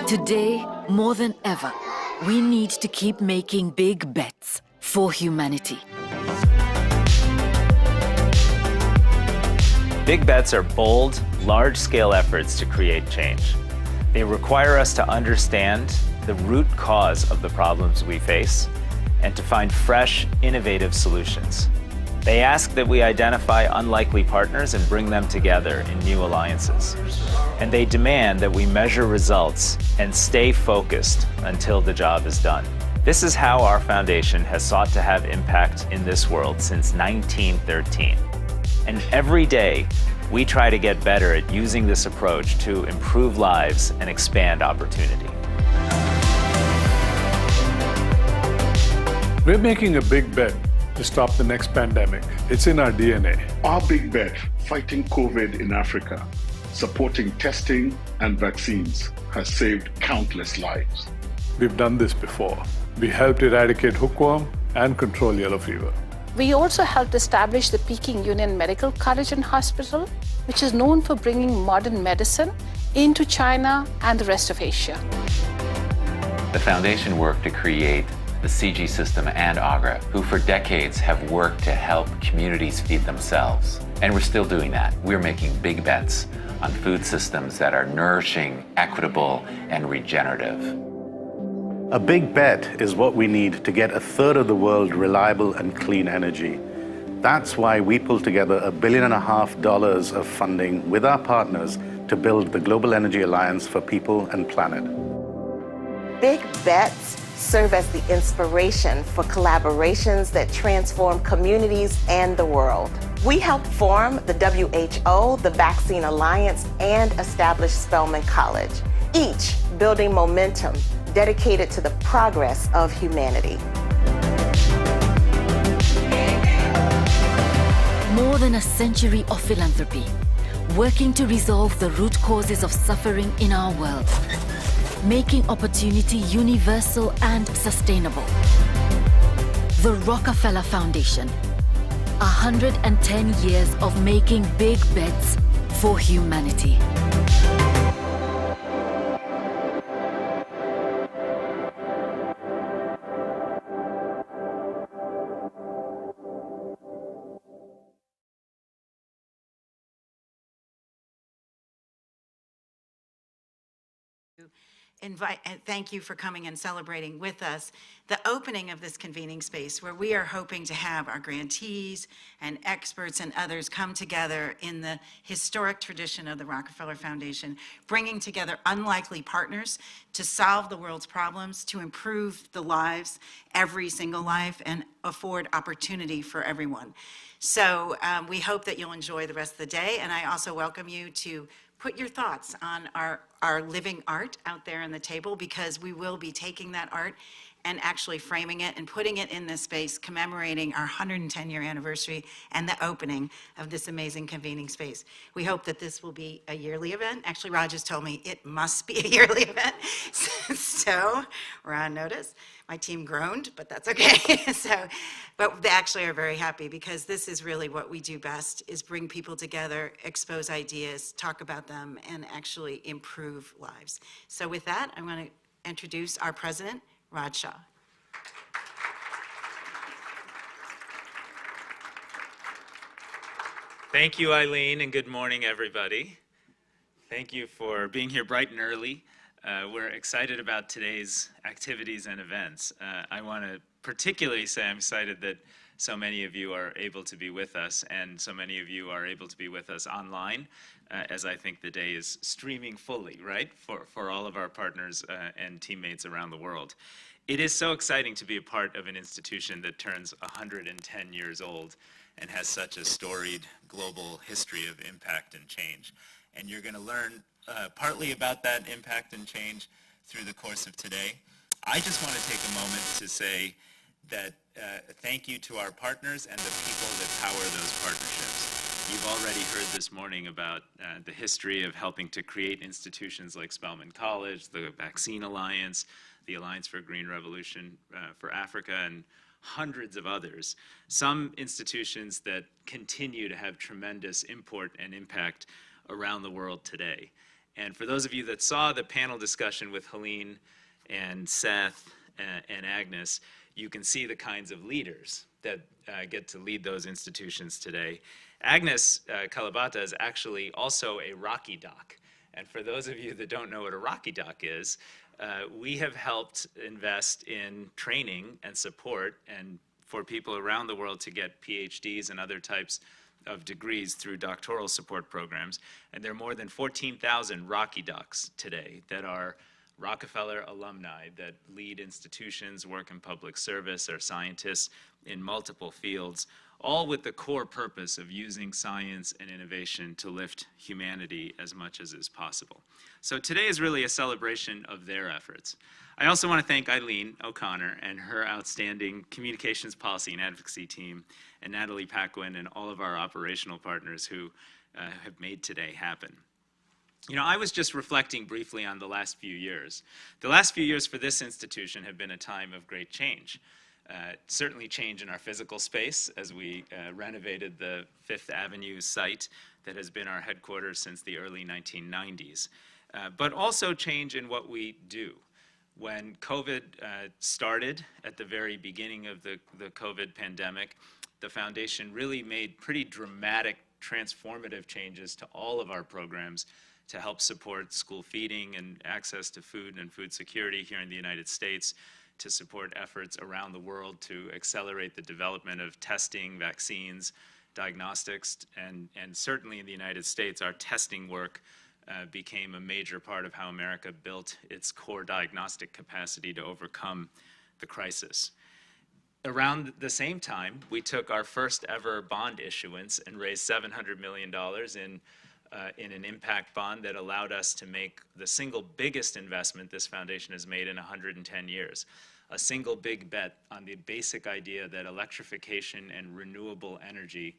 Speaker 5: Today, more than ever, we need to keep making big bets for humanity.
Speaker 1: Big bets are bold, large-scale efforts to create change. They require us to understand the root cause of the problems we face and to find fresh, innovative solutions. They ask that we identify unlikely partners and bring them together in new alliances. And they demand that we measure results and stay focused until the job is done. This is how our foundation has sought to have impact in this world since 1913. And every day, we try to get better at using this approach to improve lives and expand opportunity.
Speaker 6: We're making a big bet to stop the next pandemic. It's in our DNA.
Speaker 7: Our big bet, fighting COVID in Africa, supporting testing and vaccines, has saved countless lives.
Speaker 6: We've done this before. We helped eradicate hookworm and control yellow fever.
Speaker 8: We also helped establish the Peking Union Medical College and Hospital, which is known for bringing modern medicine into China and the rest of Asia.
Speaker 9: The foundation worked to create the CG system and Agra, who for decades have worked to help communities feed themselves. And we're still doing that. We're making big bets on food systems that are nourishing, equitable, and regenerative.
Speaker 10: A big bet is what we need to get a third of the world reliable and clean energy. That's why we pulled together $1.5 billion of funding with our partners to build the Global Energy Alliance for People and Planet.
Speaker 11: Big bets serve as the inspiration for collaborations that transform communities and the world. We helped form the WHO, the Vaccine Alliance, and establish Spelman College, each building momentum dedicated to the progress of humanity.
Speaker 5: More than a century of philanthropy, working to resolve the root causes of suffering in our world, making opportunity universal and sustainable. The Rockefeller Foundation, 110 years of making big bets for humanity.
Speaker 12: Invite and thank you for coming and celebrating with us the opening of this convening space where we are hoping to have our grantees and experts and others come together in the historic tradition of the Rockefeller Foundation, bringing together unlikely partners to solve the world's problems, to improve the lives, every single life, and afford opportunity for everyone. So we hope that you'll enjoy the rest of the day, and I also welcome you to put your thoughts on our living art out there on the table, because we will be taking that art and actually framing it and putting it in this space commemorating our 110-year anniversary and the opening of this amazing convening space. We hope that this will be a yearly event. Actually, Raj has told me it must be a yearly event, so we're on notice. My team groaned, but that's okay. But they actually are very happy, because this is really what we do best, is bring people together, expose ideas, talk about them, and actually improve lives. So with that, I'm going to introduce our president, Raj Shah.
Speaker 1: Thank you, Eileen, and good morning, everybody. Thank you for being here bright and early. We're excited about today's activities and events. I want to particularly say I'm excited that so many of you are able to be with us, and so many of you are able to be with us online, as I think the day is streaming fully, right, for all of our partners and teammates around the world. It is so exciting to be a part of an institution that turns 110 years old and has such a storied global history of impact and change. And you're going to learn partly about that impact and change through the course of today. I just want to take a moment to say that thank you to our partners and the people that power those partnerships. You've already heard this morning about the history of helping to create institutions like Spelman College, the Vaccine Alliance, the Alliance for a Green Revolution for Africa, and hundreds of others. Some institutions that continue to have tremendous import and impact around the world today. And for those of you that saw the panel discussion with Helene and Seth and Agnes, you can see the kinds of leaders that get to lead those institutions today. Agnes Kalibata is actually also a Rocky Doc. And for those of you that don't know what a Rocky Doc is, we have helped invest in training and support and for people around the world to get PhDs and other types of degrees through doctoral support programs. And there are more than 14,000 Rocky Docs today that are Rockefeller alumni that lead institutions, work in public service, are scientists in multiple fields, all with the core purpose of using science and innovation to lift humanity as much as is possible. So today is really a celebration of their efforts. I also want to thank Eileen O'Connor and her outstanding communications policy and advocacy team, and Natalie Paquin and all of our operational partners who have made today happen. You know, I was just reflecting briefly on the last few years. The last few years for this institution have been a time of great change. Certainly change in our physical space as we renovated the Fifth Avenue site that has been our headquarters since the early 1990s. But also change in what we do. When COVID started at the very beginning of the COVID pandemic, the foundation really made pretty dramatic, transformative changes to all of our programs to help support school feeding and access to food and food security here in the United States, to support efforts around the world to accelerate the development of testing, vaccines, diagnostics, and certainly in the United States, our testing work became a major part of how America built its core diagnostic capacity to overcome the crisis. Around the same time, we took our first ever bond issuance and raised $700 million in an impact bond that allowed us to make the single biggest investment this foundation has made in 110 years. A single big bet on the basic idea that electrification and renewable energy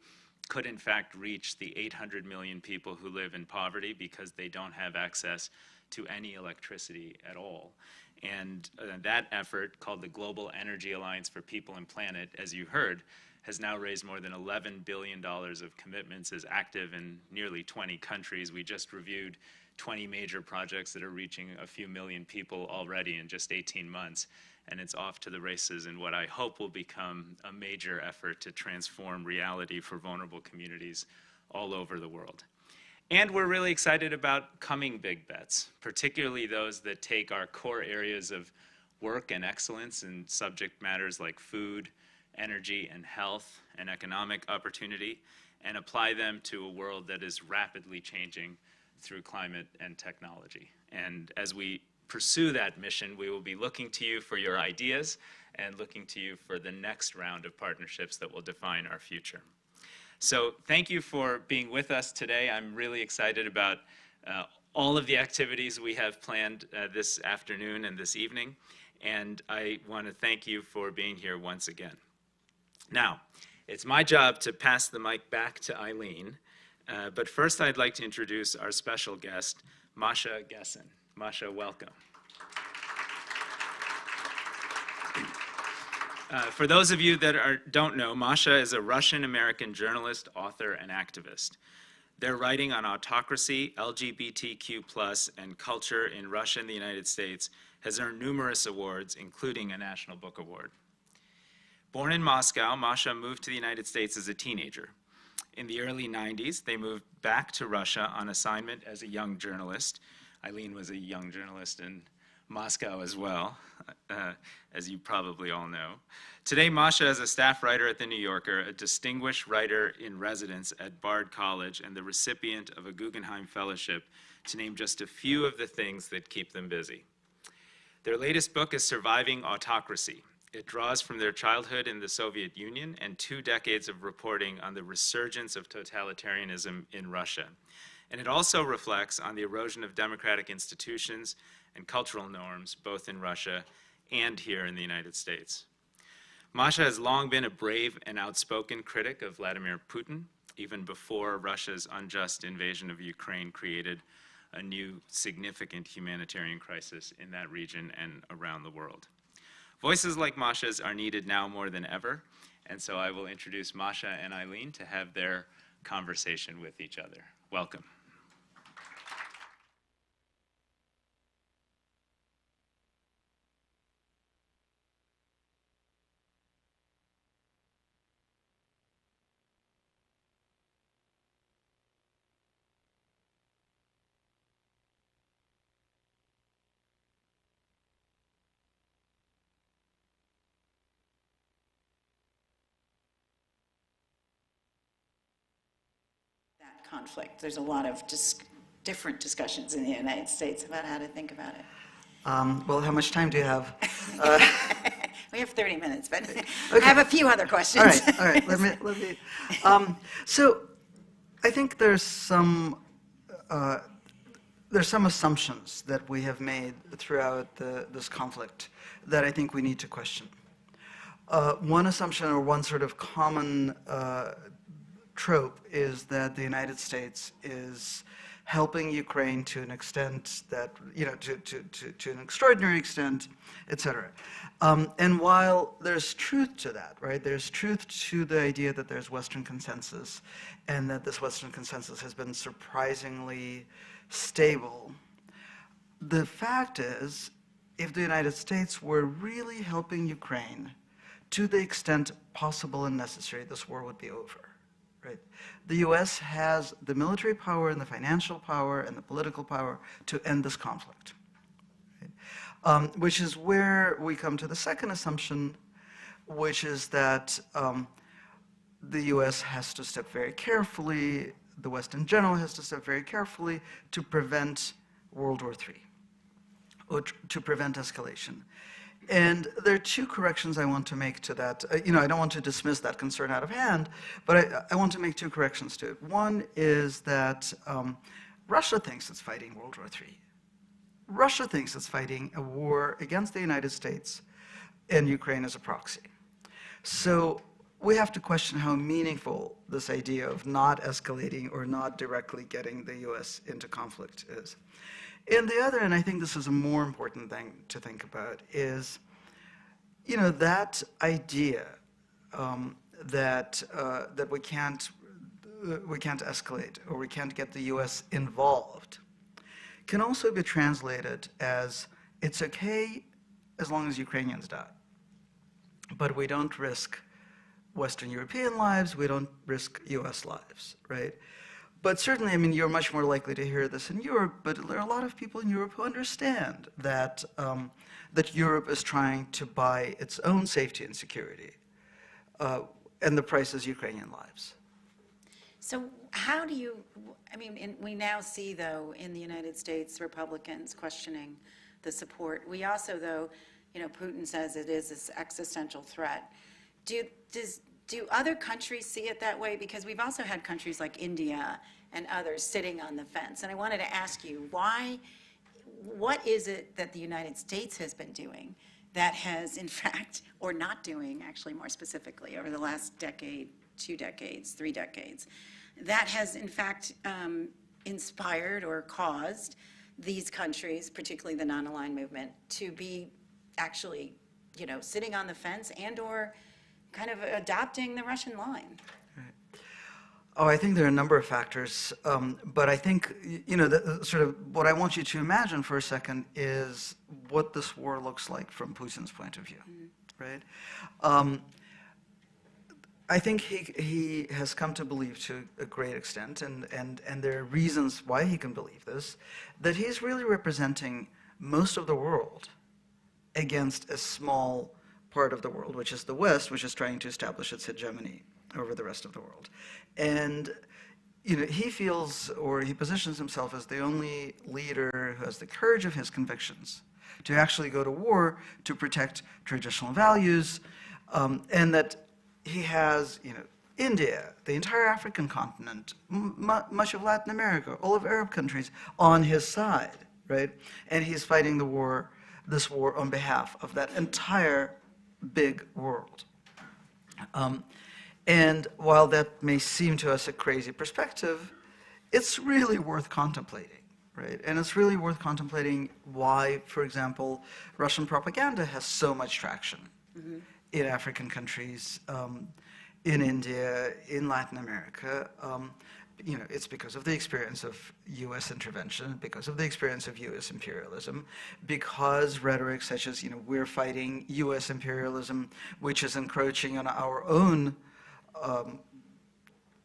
Speaker 1: could in fact reach the 800 million people who live in poverty because they don't have access to any electricity at all. And that effort, called the Global Energy Alliance for People and Planet, as you heard, has now raised more than $11 billion of commitments, is active in nearly 20 countries. We just reviewed 20 major projects that are reaching a few million people already in just 18 months. And it's off to the races in what I hope will become a major effort to transform reality for vulnerable communities all over the world. And we're really excited about coming big bets, particularly those that take our core areas of work and excellence in subject matters like food, energy and health and economic opportunity, and apply them to a world that is rapidly changing through climate and technology. And as we pursue that mission, we will be looking to you for your ideas and looking to you for the next round of partnerships that will define our future. So thank you for being with us today. I'm really excited about all of the activities we have planned this afternoon and this evening, and I want to thank you for being here once again. Now, it's my job to pass the mic back to Eileen, but first I'd like to introduce our special guest, Masha Gessen. Masha, welcome. For those of you that don't know, Masha is a Russian-American journalist, author, and activist. Their writing on autocracy, LGBTQ+, and culture in Russia and the United States has earned numerous awards, including a National Book Award. Born in Moscow, Masha moved to the United States as a teenager. In the early 90s, they moved back to Russia on assignment as a young journalist. Eileen was a young journalist in Moscow as well, as you probably all know. Today, Masha is a staff writer at The New Yorker, a distinguished writer in residence at Bard College, and the recipient of a Guggenheim Fellowship, to name just a few of the things that keep them busy. Their latest book is Surviving Autocracy. It draws from their childhood in the Soviet Union and 2 decades of reporting on the resurgence of totalitarianism in Russia. And it also reflects on the erosion of democratic institutions and cultural norms, both in Russia and here in the United States. Masha has long been a brave and outspoken critic of Vladimir Putin, even before Russia's unjust invasion of Ukraine created a new significant humanitarian crisis in that region and around the world. Voices like Masha's are needed now more than ever, and so I will introduce Masha and Eileen to have their conversation with each other. Welcome.
Speaker 12: Conflict. There's a lot of different discussions in the United States about how to think about it.
Speaker 13: Well, how much time do you have?
Speaker 12: We have 30 minutes, but
Speaker 13: okay.
Speaker 12: I have a few other questions.
Speaker 13: All right. Let me. So, I think there's some assumptions that we have made throughout this conflict that I think we need to question. One assumption, or one sort of common trope, is that the United States is helping Ukraine to an extent that, to an extraordinary extent, et cetera. And while there's truth to that, right, there's truth to the idea that there's Western consensus and that this Western consensus has been surprisingly stable, the fact is, if the United States were really helping Ukraine to the extent possible and necessary, this war would be over. Right. The U.S. has the military power and the financial power and the political power to end this conflict, right? Which is where we come to the second assumption, which is that the U.S. has to step very carefully, the West in general has to step very carefully to prevent World War III, or to prevent escalation. And there are 2 corrections I want to make to that. I don't want to dismiss that concern out of hand, but I want to make 2 corrections to it. One is that Russia thinks it's fighting World War III. Russia thinks it's fighting a war against the United States and Ukraine as a proxy. So we have to question how meaningful this idea of not escalating or not directly getting the U.S. into conflict is. And the other, and I think this is a more important thing to think about, is, that idea that we can't escalate or we can't get the U.S. involved can also be translated as it's okay as long as Ukrainians die, but we don't risk Western European lives, we don't risk U.S. lives, right? But certainly, you're much more likely to hear this in Europe, but there are a lot of people in Europe who understand that, that Europe is trying to buy its own safety and security, and the price is Ukrainian lives.
Speaker 12: So how do you, we now see, though, in the United States, Republicans questioning the support. We also, though, Putin says it is this existential threat. Do other countries see it that way? Because we've also had countries like India and others sitting on the fence. And I wanted to ask you, what is it that the United States has been doing that has, in fact, or not doing, actually more specifically, over the last decade, 2 decades, 3 decades, that has, in fact, inspired or caused these countries, particularly the non-aligned movement, to be actually, sitting on the fence and or kind of adopting the Russian line?
Speaker 13: Oh, I think there are a number of factors, but I think, sort of what I want you to imagine for a second is what this war looks like from Putin's point of view, right? I think he has come to believe to a great extent, and there are reasons why he can believe this, that he's really representing most of the world against a small part of the world, which is the West, which is trying to establish its hegemony over the rest of the world. And he feels, or he positions himself as the only leader who has the courage of his convictions to actually go to war to protect traditional values, and that he has, India, the entire African continent, much of Latin America, all of Arab countries on his side, right? And he's fighting this war on behalf of that entire big world. And while that may seem to us a crazy perspective, it's really worth contemplating, right? And it's really worth contemplating why, for example, Russian propaganda has so much traction in African countries, in India, in Latin America. It's because of the experience of U.S. intervention, because of the experience of U.S. imperialism, because rhetoric such as, we're fighting U.S. imperialism, which is encroaching on our own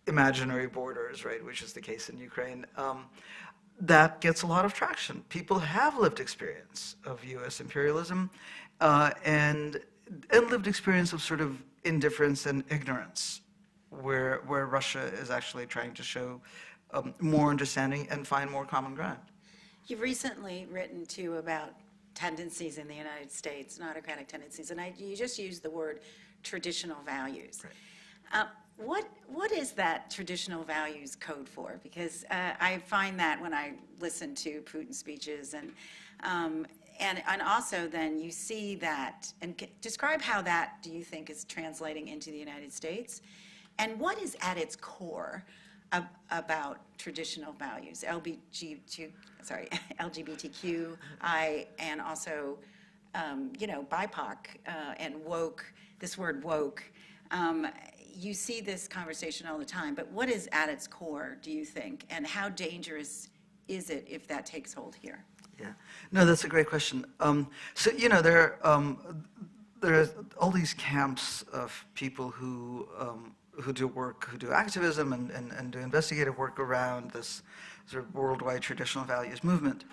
Speaker 13: imaginary borders, right, which is the case in Ukraine, that gets a lot of traction. People have lived experience of U.S. imperialism and lived experience of sort of indifference and ignorance, where Russia is actually trying to show more understanding and find more common ground.
Speaker 12: You've recently written, too, about tendencies in the United States, and autocratic tendencies, and you just used the word traditional values.
Speaker 13: Right.
Speaker 12: What is that traditional values code for? Because I find that when I listen to Putin's speeches, and also then you see that, and describe how that, do you think, is translating into the United States? And what is at its core about traditional values, LGBTQI, and also, BIPOC and woke, this word woke. You see this conversation all the time, but what is at its core, do you think? And how dangerous is it if that takes hold here?
Speaker 13: Yeah, no, that's a great question. So, there are all these camps of people who do work, who do activism and do investigative work around this sort of worldwide traditional values movement.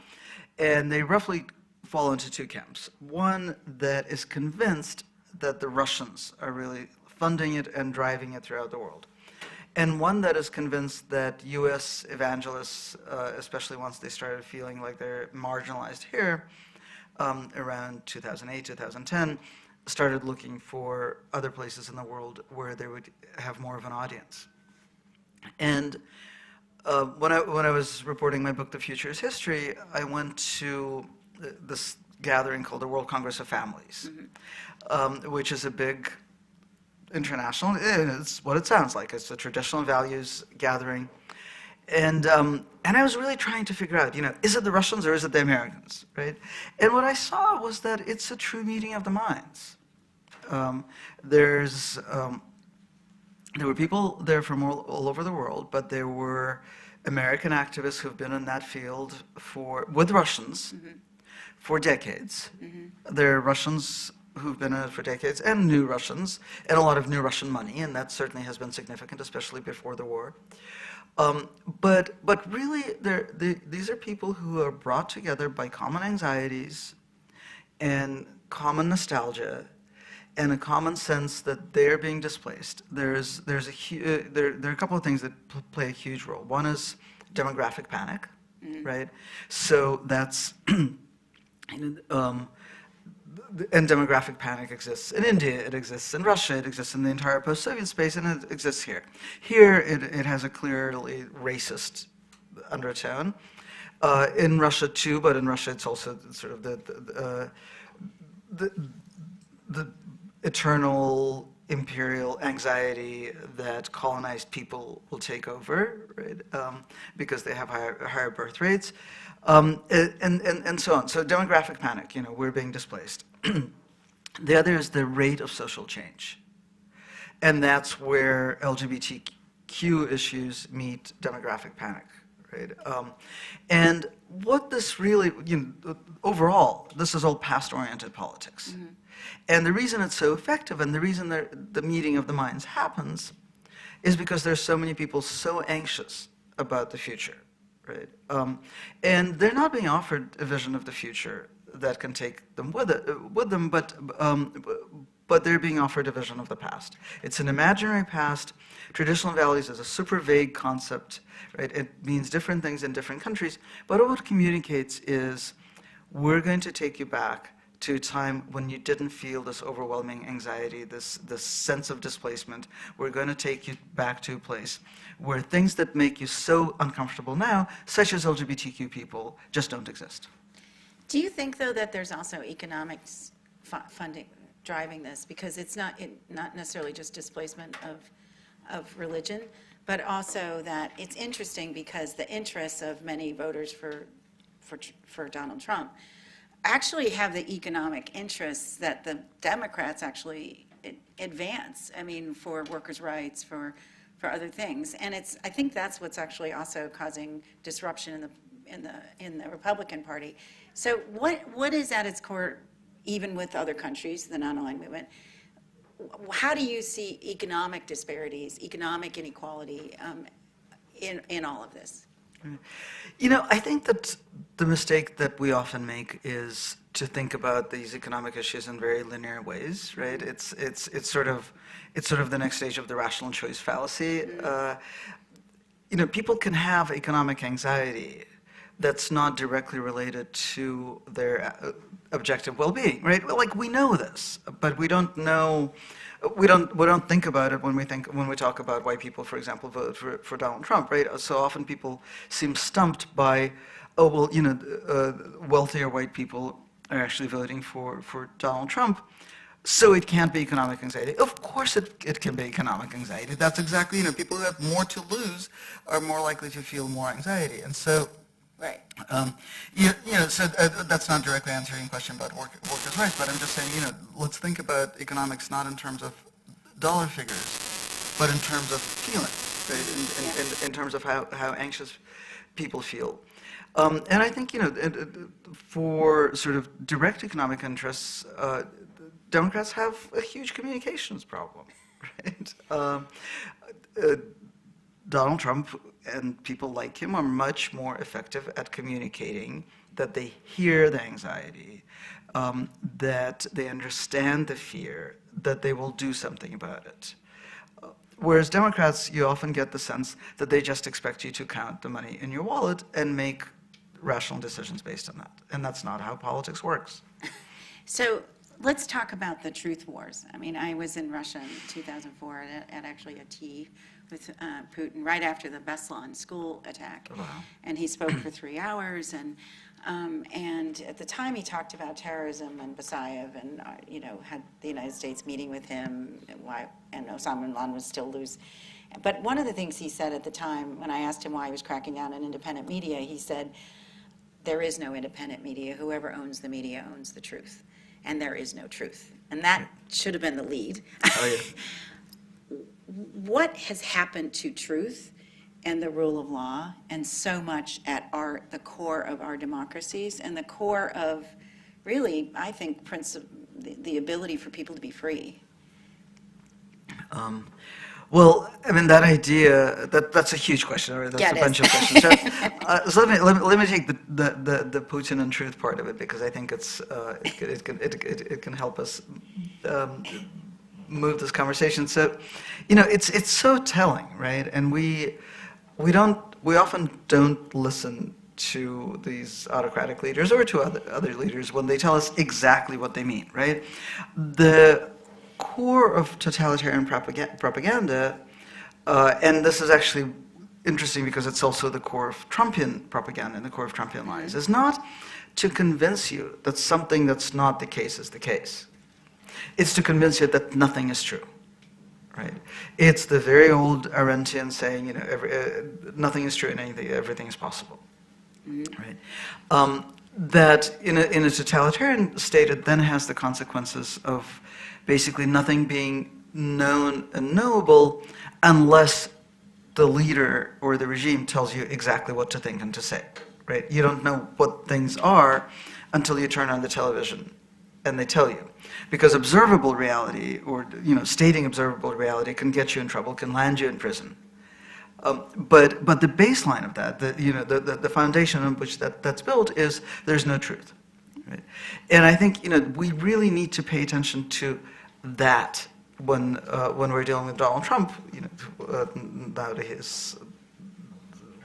Speaker 13: And they roughly fall into two camps. One that is convinced that the Russians are really funding it and driving it throughout the world. And one that is convinced that U.S. evangelists, especially once they started feeling like they're marginalized here, around 2008, 2010, started looking for other places in the world where they would have more of an audience. And when I was reporting my book, The Future is History, I went to this gathering called the World Congress of Families, which is a big international, it's what it sounds like. It's a traditional values gathering. And I was really trying to figure out, is it the Russians or is it the Americans, right? And what I saw was that it's a true meeting of the minds. There were people there from all over the world, but there were American activists who've been in that field with Russians for decades. There are Russians who've been in it for decades, and new Russians, and a lot of new Russian money, and that certainly has been significant, especially before the war. But really, these are people who are brought together by common anxieties and common nostalgia and a common sense that they're being displaced. There are a couple of things that play a huge role. One is demographic panic, right? So that's and demographic panic exists in India, it exists in Russia, it exists in the entire post-Soviet space, and it exists here. Here, it has a clearly racist undertone. In Russia too, but in Russia it's also sort of the eternal imperial anxiety that colonized people will take over, right? Because they have higher birth rates. And so on. So demographic panic, we're being displaced. The other is the rate of social change. And that's where LGBT Q issues meet demographic panic, right? And what this really, overall, this is all past-oriented politics. Mm-hmm. And the reason it's so effective and the reason the meeting of the minds happens is because there's so many people so anxious about the future, right? And they're not being offered a vision of the future that can take them with them, but they're being offered a vision of the past. It's an imaginary past. Traditional values is a super vague concept, right? It means different things in different countries, but what it communicates is we're going to take you back to a time when you didn't feel this overwhelming anxiety, this sense of displacement. We're going to take you back to a place where things that make you so uncomfortable now, such as LGBTQ people, just don't exist.
Speaker 12: Do you think, though, that there's also economics funding driving this? Because it's not necessarily just displacement of religion, but also that it's interesting because the interests of many voters for Donald Trump actually have the economic interests that the Democrats actually advance. I mean, for workers' rights, for other things, and I think that's what's actually also causing disruption in the Republican Party. So what is at its core, even with other countries, the non-aligned movement? How do you see economic disparities, economic inequality in all of this?
Speaker 13: I think that the mistake that we often make is to think about these economic issues in very linear ways, right? It's sort of the next stage of the rational choice fallacy. People can have economic anxiety that's not directly related to their objective well-being, right? Well, we know this, but we don't know. We don't think about it when we talk about why people, for example, vote for Donald Trump, right? So often people seem stumped by, wealthier white people are actually voting for Donald Trump, so it can't be economic anxiety. Of course it can be economic anxiety. That's exactly, people who have more to lose are more likely to feel more anxiety. And so,
Speaker 12: right.
Speaker 13: So that's not directly answering your question about workers' rights, but I'm just saying, let's think about economics not in terms of dollar figures, but in terms of feeling, right? In terms of how anxious people feel. And I think, for sort of direct economic interests, Democrats have a huge communications problem, right? Donald Trump and people like him are much more effective at communicating that they hear the anxiety, that they understand the fear, that they will do something about it. Whereas Democrats, you often get the sense that they just expect you to count the money in your wallet and make rational decisions based on that. And that's not how politics works.
Speaker 12: So let's talk about the truth wars. I mean, I was in Russia in 2004 at actually a tea with Putin right after the Beslan school attack. Wow. And he spoke for 3 hours. And at the time he talked about terrorism and Basayev and, had the United States meeting with him and Osama bin Laden was still loose. But one of the things he said at the time, when I asked him why he was cracking down on independent media, he said, there is no independent media. Whoever owns the media owns the truth. And there is no truth. And that should have been the lead. Oh, yeah. What has happened to truth and the rule of law and so much at the core of our democracies and the core of really, I think, the ability for people to be free?
Speaker 13: Well, I mean, that idea, that's a huge question, right? That's a bunch of questions. So let me take the Putin and truth part of it, because I think it can help us move this conversation. So, it's so telling, right? And we often don't listen to these autocratic leaders or to other leaders when they tell us exactly what they mean, right? The core of totalitarian propaganda, and this is actually interesting because it's also the core of Trumpian propaganda and the core of Trumpian lies, is not to convince you that something that's not the case is the case. It's to convince you that nothing is true, right? It's the very old Arendtian saying, nothing is true and everything is possible, right? That in a totalitarian state, it then has the consequences of basically nothing being known and knowable unless the leader or the regime tells you exactly what to think and to say, right? You don't know what things are until you turn on the television and they tell you. Because observable reality, or stating observable reality, can get you in trouble, can land you in prison. But the baseline of that, the foundation on which that's built is there's no truth. Right? And I think we really need to pay attention to that when we're dealing with Donald Trump. Nowadays,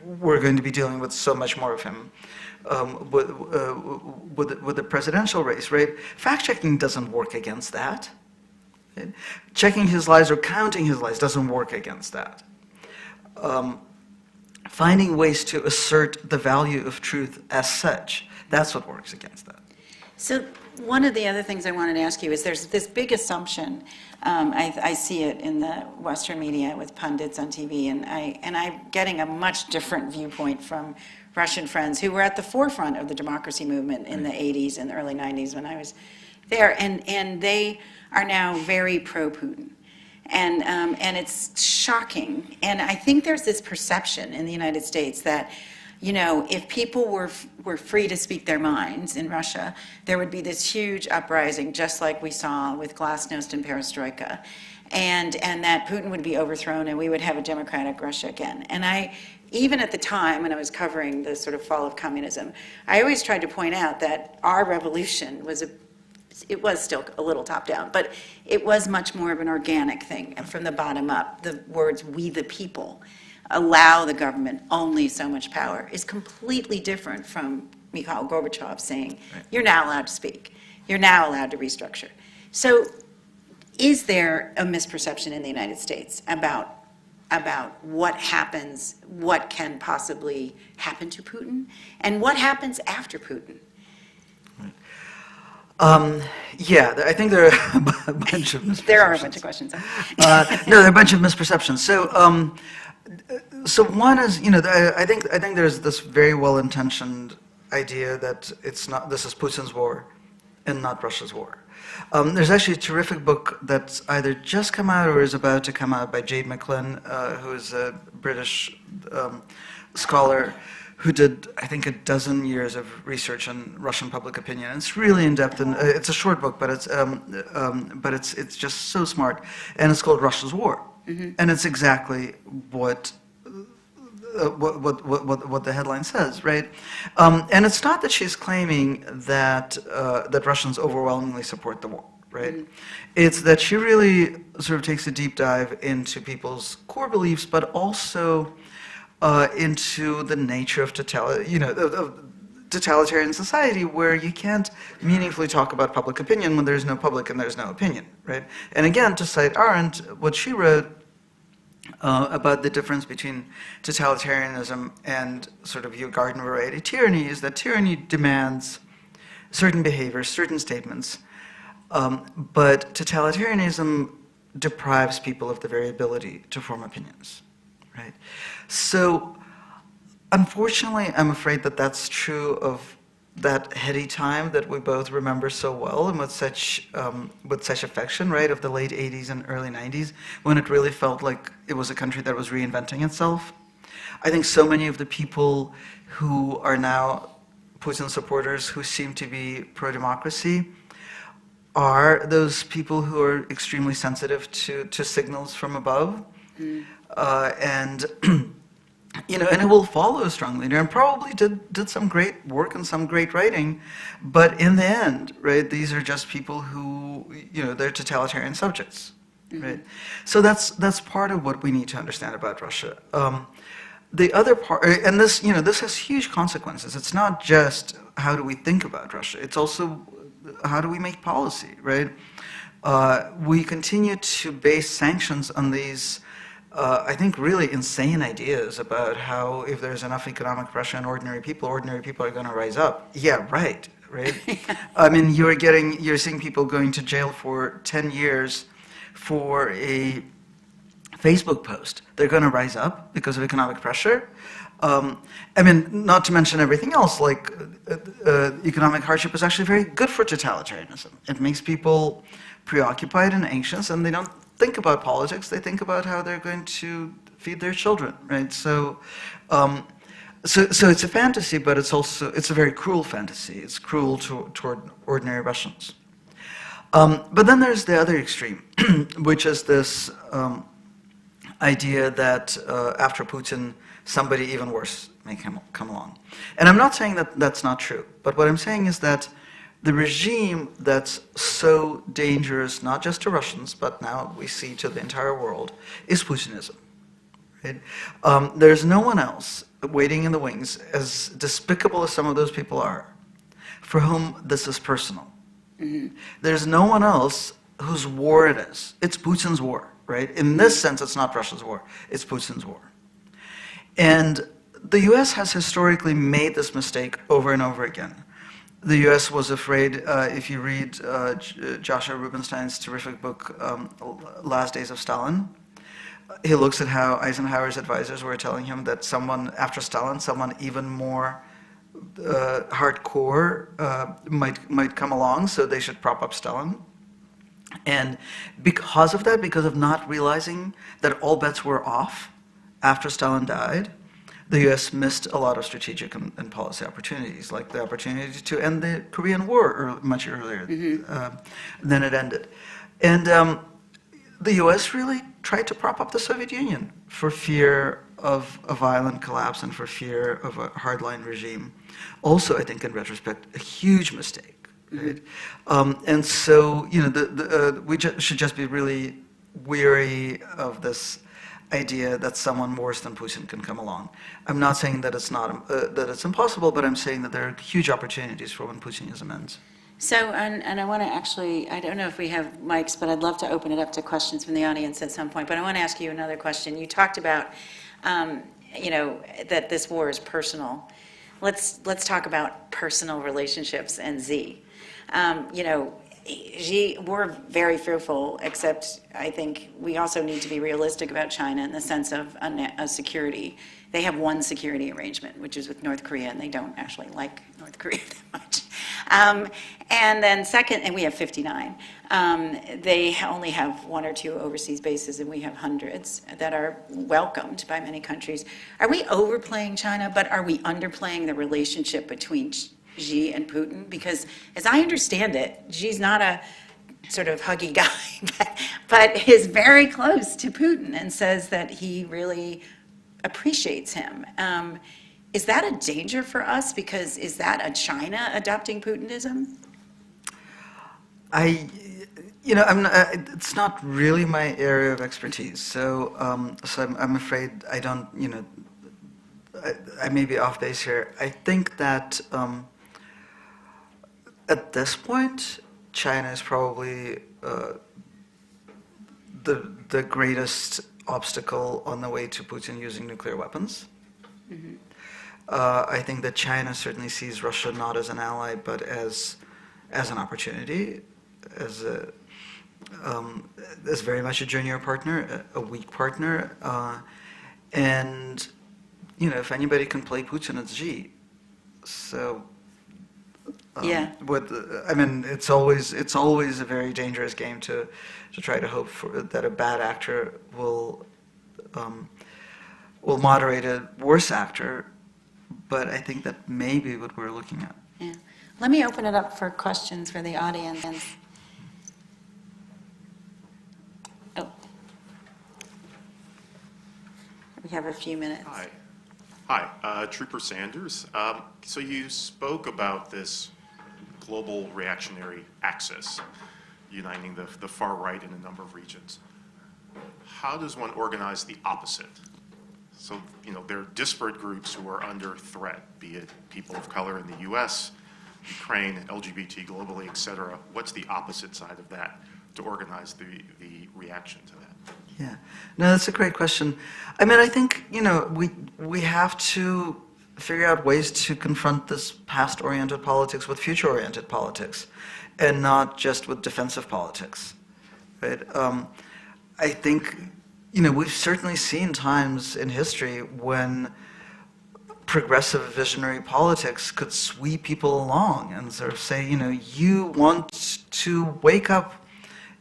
Speaker 13: we're going to be dealing with so much more of him with the presidential race, right? Fact-checking doesn't work against that. Right? Checking his lies or counting his lies doesn't work against that. Finding ways to assert the value of truth as such, that's what works against that.
Speaker 12: So one of the other things I wanted to ask you is there's this big assumption, I see it in the Western media with pundits on TV, and I'm getting a much different viewpoint from Russian friends who were at the forefront of the democracy movement in the 80s and the early 90s when I was there, and they are now very pro-Putin. And it's shocking. And I think there's this perception in the United States that, if people were free to speak their minds in Russia, there would be this huge uprising, just like we saw with Glasnost and Perestroika, and that Putin would be overthrown and we would have a democratic Russia again. And even at the time when I was covering the sort of fall of communism, I always tried to point out that our revolution was it was still a little top-down, but it was much more of an organic thing, and from the bottom up. The words, we the people, allow the government only so much power, is completely different from Mikhail Gorbachev saying, you're now allowed to speak, you're now allowed to restructure. So is there a misperception in the United States about what happens, what can possibly happen to Putin, and what happens after Putin?
Speaker 13: Yeah, I think there are a bunch of misperceptions.
Speaker 12: There are a bunch of questions.
Speaker 13: No, there are a bunch of misperceptions. So one is, I think there's this very well-intentioned idea that this is Putin's war and not Russia's war. There's actually a terrific book that's either just come out or is about to come out by Jade McLean, who is a British scholar who did, I think, 12 years of research on Russian public opinion. And it's really in-depth, and it's a short book, but it's just so smart. And it's called Russia's War. Mm-hmm. And it's exactly what the headline says, right? And it's not that she's claiming that Russians overwhelmingly support the war, right? Mm-hmm. It's that she really sort of takes a deep dive into people's core beliefs, but also into the nature of totalitarian society, where you can't meaningfully talk about public opinion when there's no public and there's no opinion, right? And again, to cite Arendt, what she wrote about the difference between totalitarianism and sort of your garden variety tyranny is that tyranny demands certain behaviors, certain statements, but totalitarianism deprives people of the very ability to form opinions, right? So, unfortunately, I'm afraid that that's true of that heady time that we both remember so well and with such affection, right, of the late 80s and early 90s, when it really felt like it was a country that was reinventing itself. I think so many of the people who are now Putin supporters who seem to be pro-democracy are those people who are extremely sensitive to signals from above. Mm. And it will follow a strong leader, and probably did some great work and some great writing, but in the end, right, these are just people who, they're totalitarian subjects, mm-hmm. right? So that's part of what we need to understand about Russia. The other part, and this has huge consequences. It's not just how do we think about Russia, it's also how do we make policy, right? We continue to base sanctions on these I think really insane ideas about how if there's enough economic pressure on ordinary people are going to rise up. Yeah, right? I mean, you're seeing people going to jail for 10 years for a Facebook post. They're going to rise up because of economic pressure. I mean, not to mention everything else, like economic hardship is actually very good for totalitarianism. It makes people preoccupied and anxious, and they don't think about politics, they think about how they're going to feed their children, right? So it's a fantasy, but it's a very cruel fantasy. It's cruel toward ordinary Russians. But then there's the other extreme, which is this idea that after Putin, somebody even worse may come along. And I'm not saying that that's not true, but what I'm saying is that the regime that's so dangerous, not just to Russians, but now we see to the entire world, is Putinism. Right? There's no one else waiting in the wings, as despicable as some of those people are, for whom this is personal. Mm-hmm. There's no one else whose war it is. It's Putin's war, right? In this sense, it's not Russia's war. It's Putin's war. And the US has historically made this mistake over and over again. The US was afraid, if you read Joshua Rubinstein's terrific book, Last Days of Stalin, he looks at how Eisenhower's advisors were telling him that someone, after Stalin, someone even more hardcore might come along, so they should prop up Stalin. And because of that, because of not realizing that all bets were off after Stalin died, the US missed a lot of strategic and policy opportunities, like the opportunity to end the Korean War much earlier than it ended. And the US really tried to prop up the Soviet Union for fear of a violent collapse and for fear of a hardline regime. Also, I think in retrospect, a huge mistake. Right? And so, we should just be really weary of this idea that someone worse than Putin can come along. I'm not saying that it's not that it's impossible, but I'm saying that there are huge opportunities for when Putinism ends.
Speaker 12: So, and I want to actually, I don't know if we have mics, but I'd love to open it up to questions from the audience at some point. But I want to ask you another question. You talked about, that this war is personal. Let's talk about personal relationships and Z. Xi, we're very fearful, except I think we also need to be realistic about China in the sense of a security. They have one security arrangement, which is with North Korea, and they don't actually like North Korea that much. And then second, and we have 59. They only have 1 or 2 overseas bases, and we have hundreds that are welcomed by many countries. Are we overplaying China, but are we underplaying the relationship between Xi and Putin? Because as I understand it, Xi's not a sort of huggy guy, but is very close to Putin and says that he really appreciates him. Is that a danger for us? Because is that a China adopting Putinism?
Speaker 13: I'm not, it's not really my area of expertise. So, I'm afraid I don't. I may be off base here. I think that at this point, China is probably the greatest obstacle on the way to Putin using nuclear weapons. Mm-hmm. I think that China certainly sees Russia not as an ally, but as an opportunity, as very much a junior partner, a weak partner, and if anybody can play Putin, it's Xi. So.
Speaker 12: Yeah.
Speaker 13: It's always a very dangerous game to try to hope that a bad actor will moderate a worse actor, but I think that may be what we're looking at.
Speaker 12: Yeah. Let me open it up for questions for the audience. Oh. We have a few minutes.
Speaker 14: Hi, Trooper Sanders. So you spoke about this global reactionary axis uniting the far right in a number of regions. How does one organize the opposite? So, there are disparate groups who are under threat, be it people of color in the US, Ukraine, LGBT globally, et cetera. What's the opposite side of that to organize the reaction to that?
Speaker 13: Yeah, no, that's a great question. I think, we have to figure out ways to confront this past-oriented politics with future-oriented politics, and not just with defensive politics, right? I think, we've certainly seen times in history when progressive visionary politics could sweep people along and sort of say, you want to wake up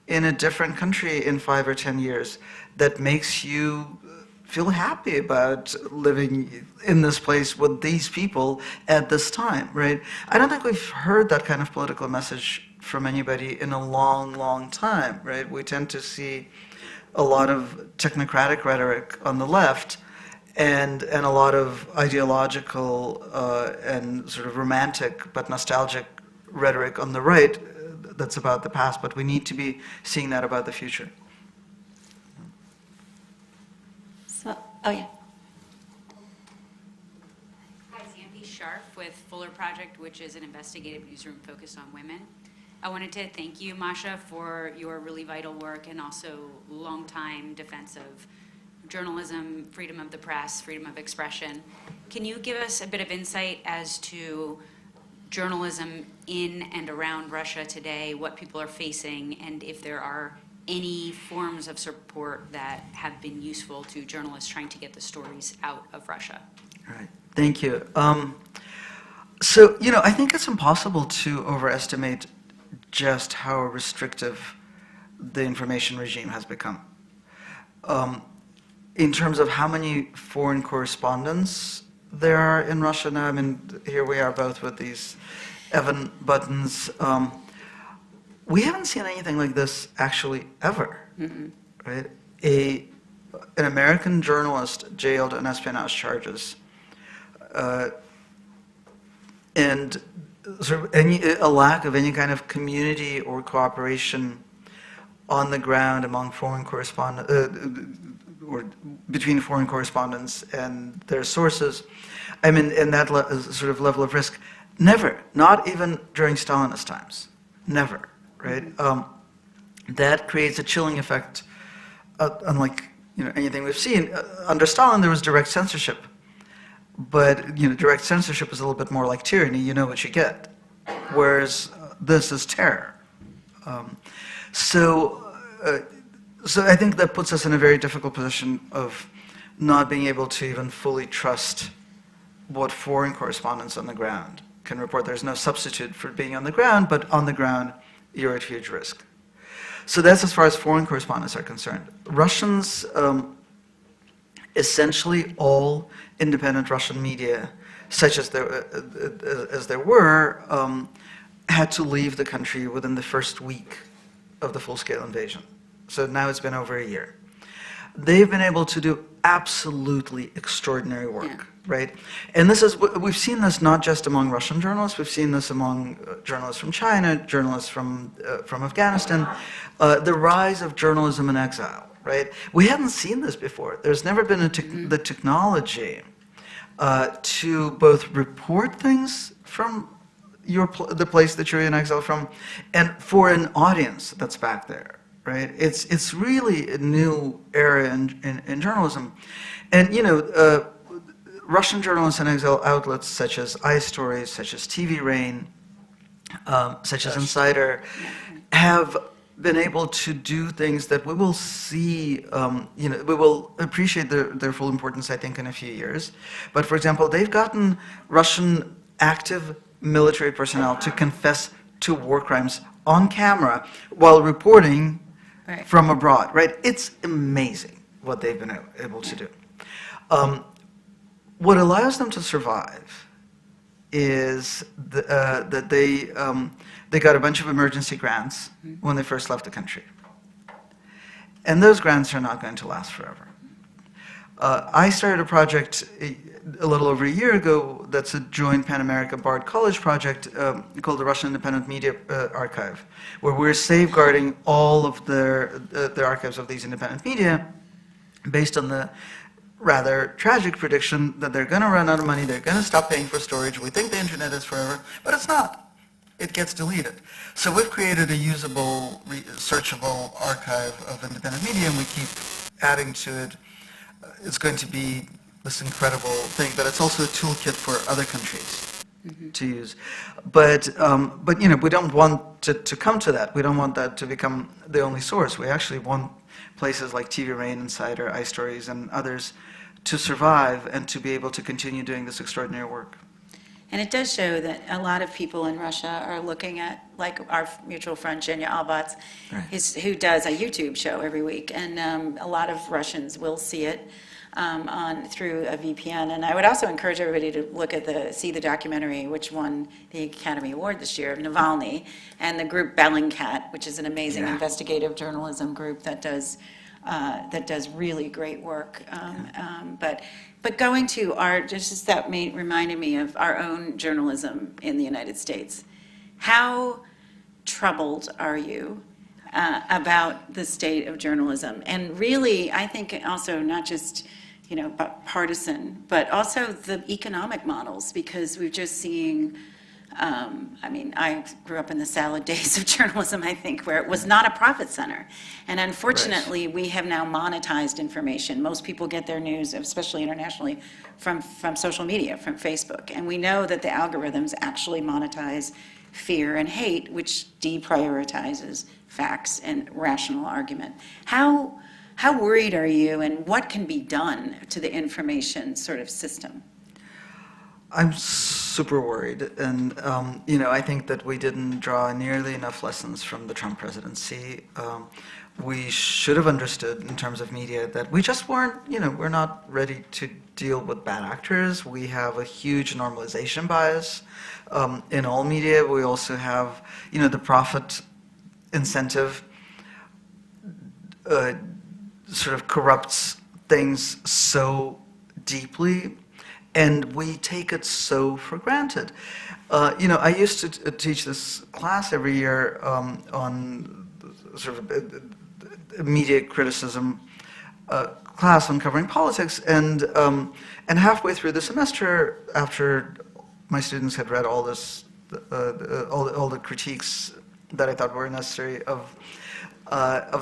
Speaker 13: in a different country in 5 or 10 years that makes you feel happy about living in this place with these people at this time, right? I don't think we've heard that kind of political message from anybody in a long, long time, right? We tend to see a lot of technocratic rhetoric on the left and a lot of ideological and sort of romantic but nostalgic rhetoric on the right that's about the past, but we need to be seeing that about the future.
Speaker 15: So, oh yeah. Hi, Zambi Sharf with Fuller Project, which is an investigative newsroom focused on women. I wanted to thank you, Masha, for your really vital work and also longtime defense of journalism, freedom of the press, freedom of expression. Can you give us a bit of insight as to journalism in and around Russia today, what people are facing, and if there are any forms of support that have been useful to journalists trying to get the stories out of Russia?
Speaker 13: All right, thank you. So, I think it's impossible to overestimate just how restrictive the information regime has become. In terms of how many foreign correspondents there are in Russia now, I mean, here we are both with these Evan buttons. We haven't seen anything like this actually ever, right? An American journalist jailed on espionage charges, and sort of a lack of any kind of community or cooperation on the ground among foreign correspondents, or between foreign correspondents and their sources. I mean, in that sort of level of risk, never, not even during Stalinist times, never, right? That creates a chilling effect, unlike anything we've seen. Under Stalin, there was direct censorship, but direct censorship is a little bit more like tyranny. You know what you get, whereas this is terror. So I think that puts us in a very difficult position of not being able to even fully trust what foreign correspondents on the ground can report. There's no substitute for being on the ground, but on the ground, you're at huge risk. So that's as far as foreign correspondents are concerned. Russians, essentially all independent Russian media, such as there were, had to leave the country within the first week of the full-scale invasion. So now it's been over a year. They've been able to do absolutely extraordinary work, right? And we've seen this not just among Russian journalists, we've seen this among journalists from China, journalists from Afghanistan, the rise of journalism in exile, right? We hadn't seen this before. There's never been the technology to both report things from the place that you're in exile from, and for an audience that's back there. Right? It's really a new era in journalism. And, Russian journalists in exile outlets such as iStories, such as TV Rain, such as Insider, have been able to do things that we will see, we will appreciate their full importance, I think, in a few years. But, for example, they've gotten Russian active military personnel to confess to war crimes on camera while reporting from abroad, right? It's amazing what they've been able to do. What allows them to survive is that they got a bunch of emergency grants when they first left the country. And those grants are not going to last forever. I started a project a little over a year ago that's a joint Pan-America Bard College project called the Russian Independent Media Archive, where we're safeguarding all of the archives of these independent media based on the rather tragic prediction that they're going to run out of money, they're going to stop paying for storage, we think the internet is forever, but it's not. It gets deleted. So we've created a usable, searchable archive of independent media, and we keep adding to it. It's going to be this incredible thing, but it's also a toolkit for other countries to use. But we don't want to come to that. We don't want that to become the only source. We actually want places like TV Rain, Insider, iStories, and others to survive and to be able to continue doing this extraordinary work.
Speaker 12: And it does show that a lot of people in Russia are looking at, like our mutual friend Zhenya Albatz, who does a YouTube show every week, and a lot of Russians will see it. through a VPN. And I would also encourage everybody to see the documentary, which won the Academy Award this year, Navalny, and the group Bellingcat, which is an amazing investigative journalism group that does really great work. But going to just that reminded me of our own journalism in the United States. How troubled are you about the state of journalism? And really, I think also not just partisan, but also the economic models, because we're just seeing, I grew up in the salad days of journalism, I think, where it was not a profit center. And unfortunately, we have now monetized information. Most people get their news, especially internationally, from social media, from Facebook. And we know that the algorithms actually monetize fear and hate, which deprioritizes facts and rational argument. How worried are you, and what can be done to the information sort of system?
Speaker 13: I'm super worried, and I think that we didn't draw nearly enough lessons from the Trump presidency. We should have understood in terms of media that we just weren't, we're not ready to deal with bad actors. We have a huge normalization bias in all media. We also have, the profit incentive sort of corrupts things so deeply, and we take it so for granted. I used to teach this class every year on sort of media criticism class on covering politics, and halfway through the semester, after my students had read all the critiques that I thought were necessary of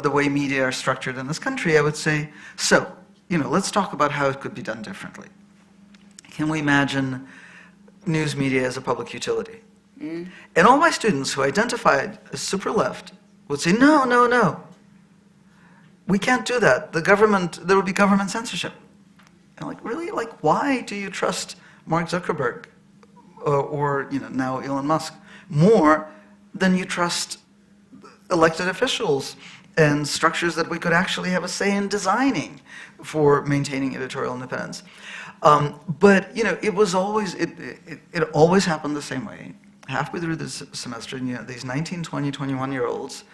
Speaker 13: the way media are structured in this country, I would say, so, let's talk about how it could be done differently. Can we imagine news media as a public utility? And all my students who identified as super left would say, no. We can't do that. There would be government censorship. And I'm like, really? Like, why do you trust Mark Zuckerberg or now Elon Musk more than you trust elected officials and structures that we could actually have a say in designing for maintaining editorial independence? But it was always it always happened the same way. Halfway through this semester, these 19, 20, 21-year-olds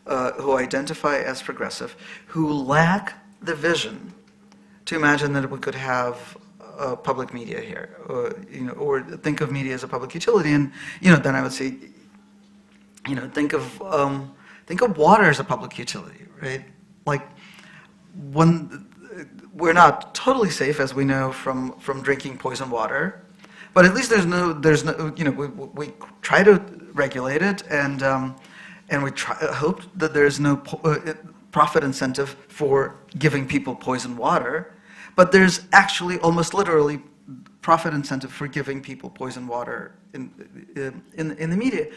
Speaker 13: who identify as progressive, who lack the vision to imagine that we could have public media here, or think of media as a public utility, and then I would say, think of water as a public utility, right? Like, when we're not totally safe, as we know, from drinking poison water, but at least there's no we try to regulate it, and we hope that there's no profit incentive for giving people poison water, but there's actually almost literally profit incentive for giving people poison water in the media.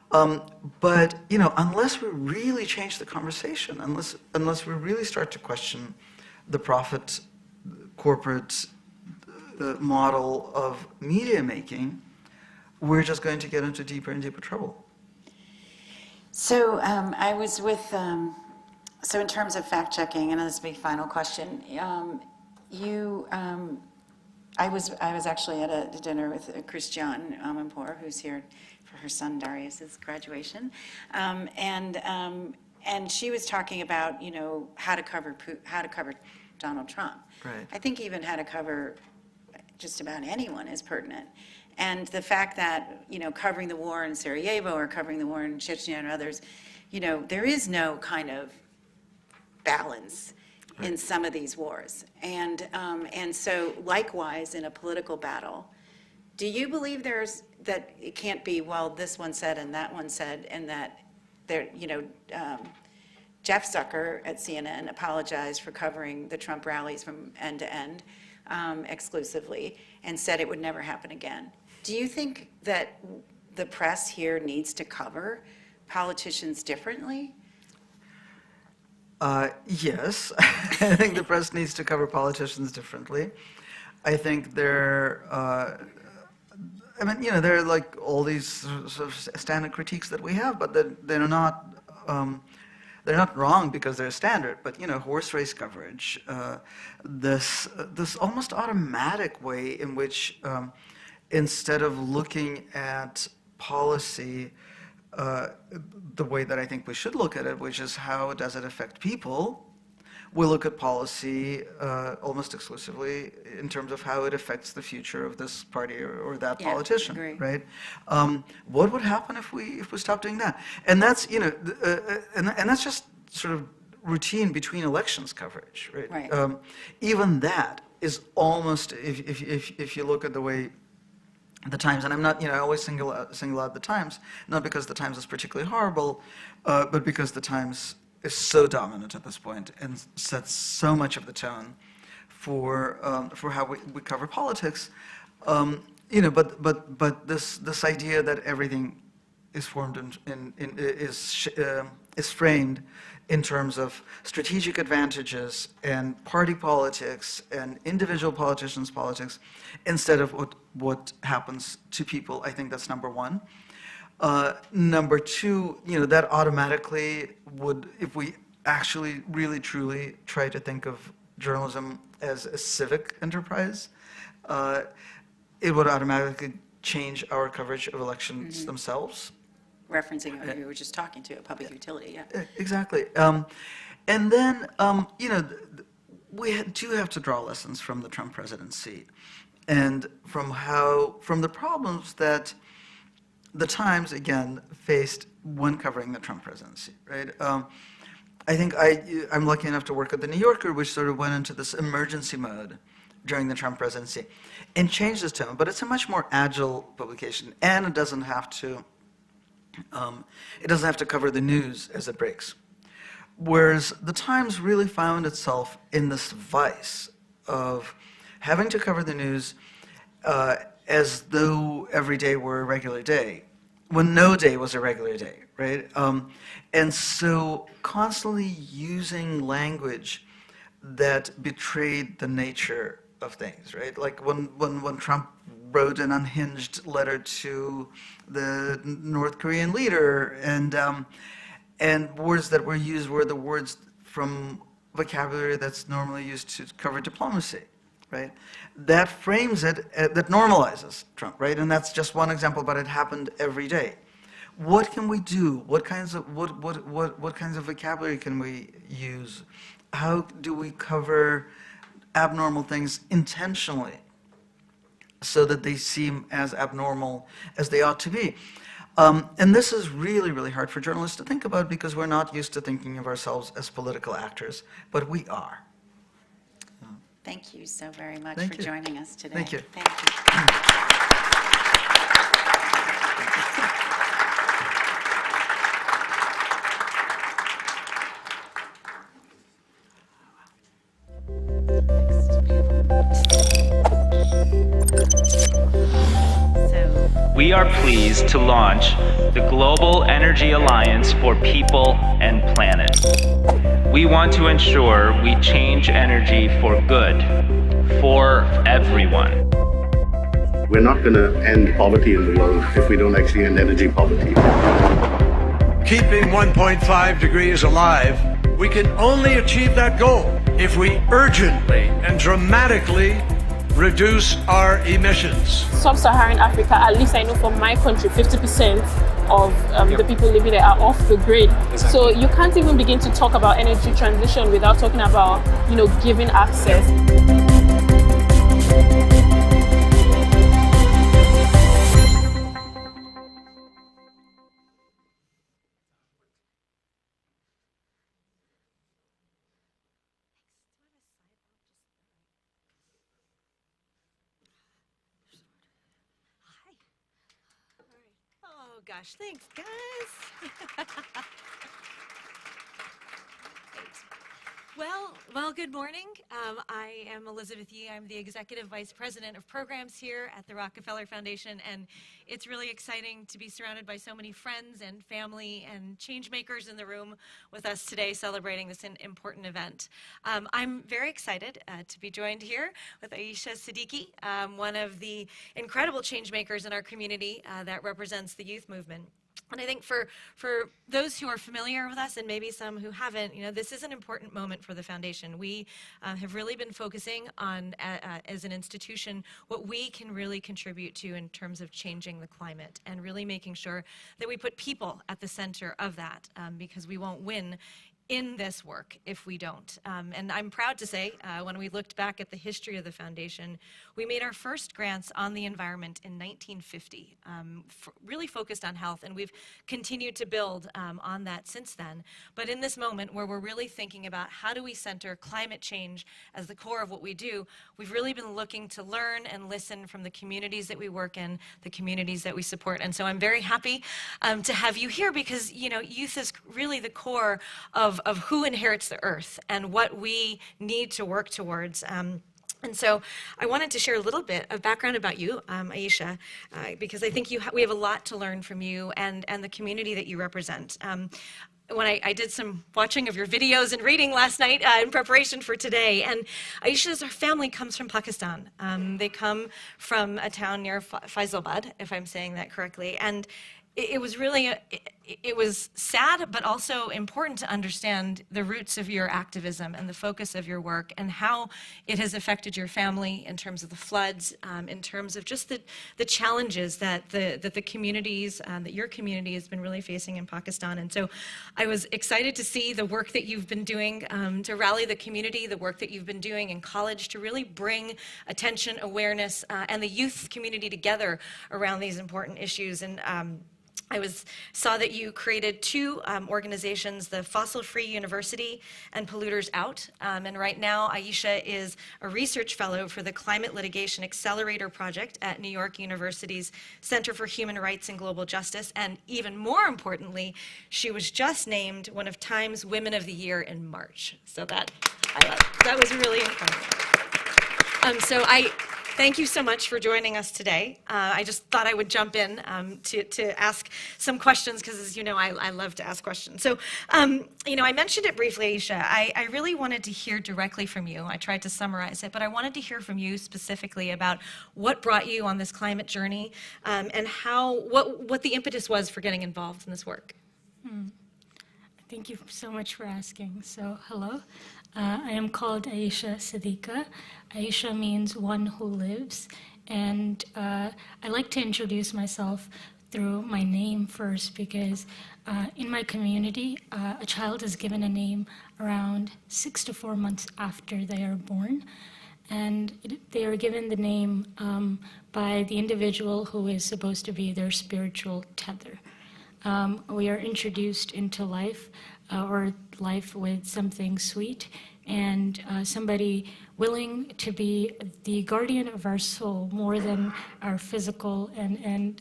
Speaker 13: But unless we really change the conversation, unless we really start to question the profit corporate model of media making, we're just going to get into deeper and deeper trouble.
Speaker 12: So I was with, so in terms of fact checking, and this is my final question, I was actually at a dinner with Christiane Amanpour, who's here for her son Darius's graduation, and she was talking about how to cover Donald Trump.
Speaker 13: Right.
Speaker 12: I think even how to cover just about anyone is pertinent. And the fact that, covering the war in Sarajevo or covering the war in Chechnya and others, there is no kind of balance in some of these wars. And so likewise in a political battle, do you believe that it can't be, well, this one said and that one said, and that there, Jeff Zucker at CNN apologized for covering the Trump rallies from end to end exclusively and said it would never happen again. Do you think that the press here needs to cover politicians differently?
Speaker 13: Yes, I think the press needs to cover politicians differently. I think there are like all these sort of standard critiques that we have, but they're not they're not wrong because they're standard, but horse race coverage, this almost automatic way in which instead of looking at policy the way that I think we should look at it, which is how does it affect people, we look at policy almost exclusively in terms of how it affects the future of this party or that politician, right? What would happen if we stopped doing that? And that's and that's just sort of routine between elections coverage, right? Even that is almost, if you look at the way the Times, and I'm not, I always single out the Times, not because the Times is particularly horrible, but because the Times is so dominant at this point and sets so much of the tone for how we cover politics. But this idea that everything is formed is framed in terms of strategic advantages and party politics and individual politicians' politics, instead of what happens to people. I think that's number one. Number two, that automatically would, if we actually really truly try to think of journalism as a civic enterprise, it would automatically change our coverage of elections themselves.
Speaker 16: Referencing what we were just talking to, a public utility,
Speaker 13: Exactly. And then, we do have to draw lessons from the Trump presidency and from the problems that the Times, again, faced when covering the Trump presidency, right? I think I'm lucky enough to work at The New Yorker, which sort of went into this emergency mode during the Trump presidency and changed its tone. But it's a much more agile publication, and it doesn't have to cover the news as it breaks. Whereas the Times really found itself in this vice of having to cover the news as though every day were a regular day, when no day was a regular day, right? And so constantly using language that betrayed the nature of things, right? Like when Trump wrote an unhinged letter to the North Korean leader, and words that were used were the words from vocabulary that's normally used to cover diplomacy, right? That frames it, that normalizes Trump, right? And that's just one example, but it happened every day. What can we do? What kinds of vocabulary can we use? How do we cover abnormal things intentionally so that they seem as abnormal as they ought to be? And this is really, really hard for journalists to think about because we're not used to thinking of ourselves as political actors, but we are.
Speaker 16: Thank you so very much
Speaker 13: Thank
Speaker 16: for
Speaker 13: you.
Speaker 16: joining us today.
Speaker 13: Thank you.
Speaker 16: Thank you.
Speaker 17: We are pleased to launch the Global Energy Alliance for People and Planet. We want to ensure we change energy for good, for everyone.
Speaker 10: We're not going to end poverty in the world if we don't actually end energy poverty.
Speaker 18: Keeping 1.5 degrees alive, we can only achieve that goal if we urgently and dramatically reduce our emissions.
Speaker 19: Sub-Saharan Africa, at least I know from my country, 50% of the people living there are off the grid. Exactly. So you can't even begin to talk about energy transition without talking about, giving access.
Speaker 20: Gosh, thanks, guys. Well, good morning. I am Elizabeth Yee. I'm the Executive Vice President of Programs here at the Rockefeller Foundation, and it's really exciting to be surrounded by so many friends and family and change makers in the room with us today celebrating this important event. I'm very excited to be joined here with Aisha Siddiqui, one of the incredible change makers in our community that represents the youth movement. And I think for those who are familiar with us and maybe some who haven't, this is an important moment for the foundation. We have really been focusing on, as an institution, what we can really contribute to in terms of changing the climate and really making sure that we put people at the center of that, because we won't win in this work if we don't. And I'm proud to say, when we looked back at the history of the foundation, we made our first grants on the environment in 1950, really focused on health, and we've continued to build on that since then. But in this moment where we're really thinking about how do we center climate change as the core of what we do, we've really been looking to learn and listen from the communities that we work in, the communities that we support. And so I'm very happy to have you here, because youth is really the core of who inherits the earth and what we need to work towards. And so I wanted to share a little bit of background about you, Aisha, because I think we have a lot to learn from you and the community that you represent. When I did some watching of your videos and reading last night in preparation for today, and Aisha's family comes from Pakistan. They come from a town near Faisalabad, if I'm saying that correctly, and it was really, it was sad, but also important to understand the roots of your activism and the focus of your work and how it has affected your family in terms of the floods, in terms of just the challenges that the communities, that your community has been really facing in Pakistan. And so I was excited to see the work that you've been doing to rally the community, the work that you've been doing in college to really bring attention, awareness, and the youth community together around these important issues. And I saw that you created two organizations, the Fossil Free University and Polluters Out. And right now, Aisha is a research fellow for the Climate Litigation Accelerator Project at New York University's Center for Human Rights and Global Justice. And even more importantly, she was just named one of Time's Women of the Year in March. So that was really incredible. So thank you so much for joining us today. I just thought I would jump in to ask some questions, because as you know, I love to ask questions. So, I mentioned it briefly, Aisha. I really wanted to hear directly from you. I tried to summarize it, but I wanted to hear from you specifically about what brought you on this climate journey, and what the impetus was for getting involved in this work.
Speaker 21: Thank you so much for asking. So, hello. I am called Aisha Siddiqa. Aisha means one who lives, and I like to introduce myself through my name first, because in my community, a child is given a name around 6 to 4 months after they are born, and they are given the name by the individual who is supposed to be their spiritual tether. We are introduced into life, or life with something sweet, and somebody willing to be the guardian of our soul more than our physical and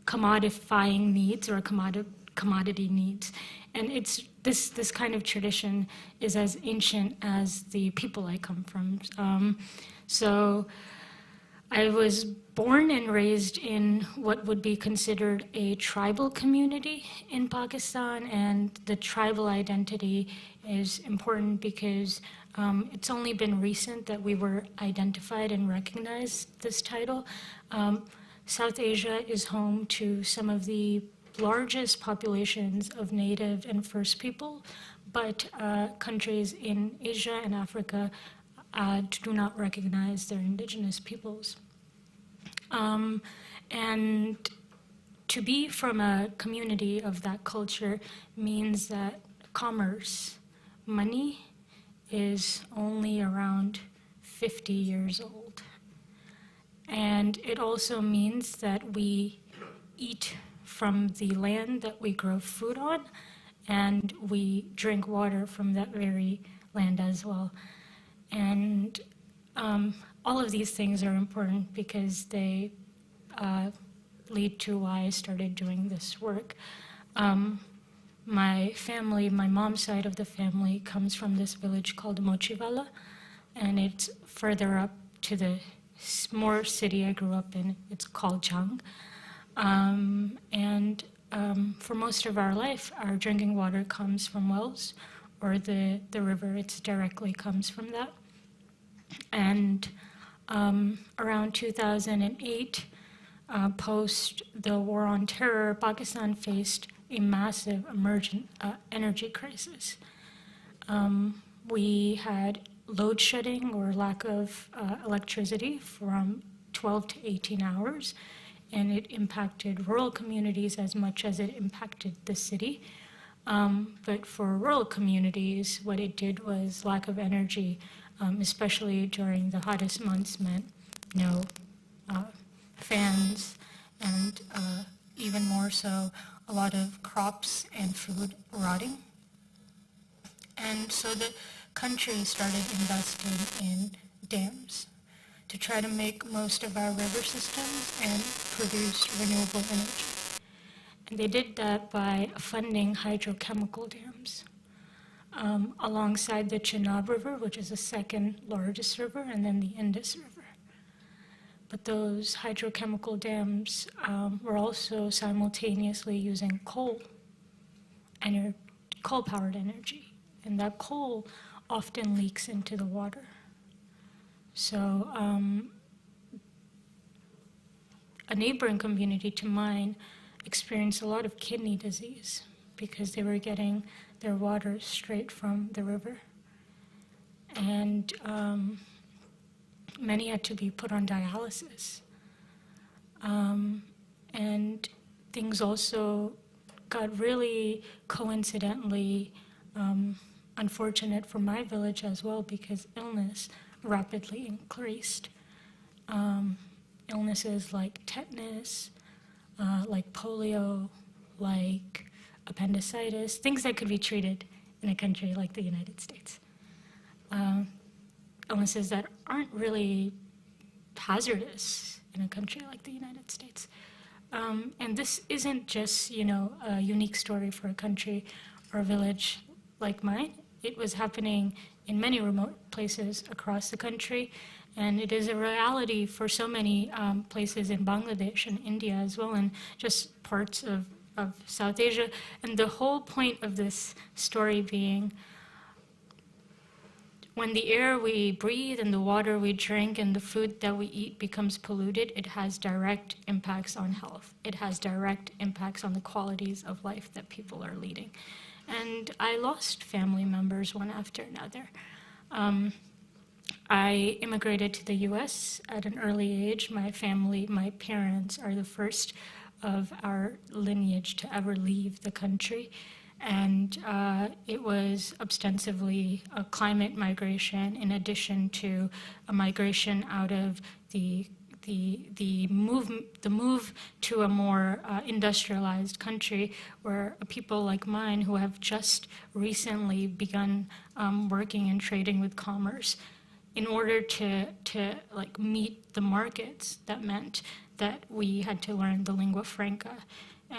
Speaker 21: commodifying needs or commodity needs. And it's this kind of tradition is as ancient as the people I come from. So I was born and raised in what would be considered a tribal community in Pakistan, and the tribal identity is important because it's only been recent that we were identified and recognized this title. South Asia is home to some of the largest populations of native and first people, but countries in Asia and Africa do not recognize their indigenous peoples. And to be from a community of that culture means that commerce, money, is only around 50 years old. And it also means that we eat from the land that we grow food on, and we drink water from that very land as well. And all of these things are important because they lead to why I started doing this work. My family, my mom's side of the family, comes from this village called Mochiwala, and it's further up to the more city I grew up in. It's called Jang. For most of our life, our drinking water comes from wells, or the river, it directly comes from that. And around 2008, post the war on terror, Pakistan faced a massive emergent energy crisis. We had load shedding or lack of electricity from 12 to 18 hours, and it impacted rural communities as much as it impacted the city. But for rural communities, what it did was lack of energy, especially during the hottest months, meant no fans, and even more so, a lot of crops and food rotting. And so the country started investing in dams to try to make most of our river systems and produce renewable energy. And they did that by funding hydrochemical dams alongside the Chenab River, which is the second largest river, and then the Indus River. But those hydrochemical dams were also simultaneously using coal-powered energy. And that coal often leaks into the water. So a neighboring community to mine experienced a lot of kidney disease because they were getting their water straight from the river. And many had to be put on dialysis. And things also got really coincidentally unfortunate for my village as well, because illness rapidly increased. Illnesses like tetanus, like polio, like appendicitis, things that could be treated in a country like the United States. Illnesses that aren't really hazardous in a country like the United States. And this isn't just, a unique story for a country or a village like mine. It was happening in many remote places across the country, and it is a reality for so many places in Bangladesh and India as well, and just parts of South Asia. And the whole point of this story being, when the air we breathe and the water we drink and the food that we eat becomes polluted, it has direct impacts on health. It has direct impacts on the qualities of life that people are leading. And I lost family members one after another. I immigrated to the US at an early age. My family, my parents are the first of our lineage to ever leave the country. And it was ostensibly a climate migration in addition to a migration out of the move to a more industrialized country, where people like mine who have just recently begun working and trading with commerce, in order to meet the markets, that meant that we had to learn the lingua franca.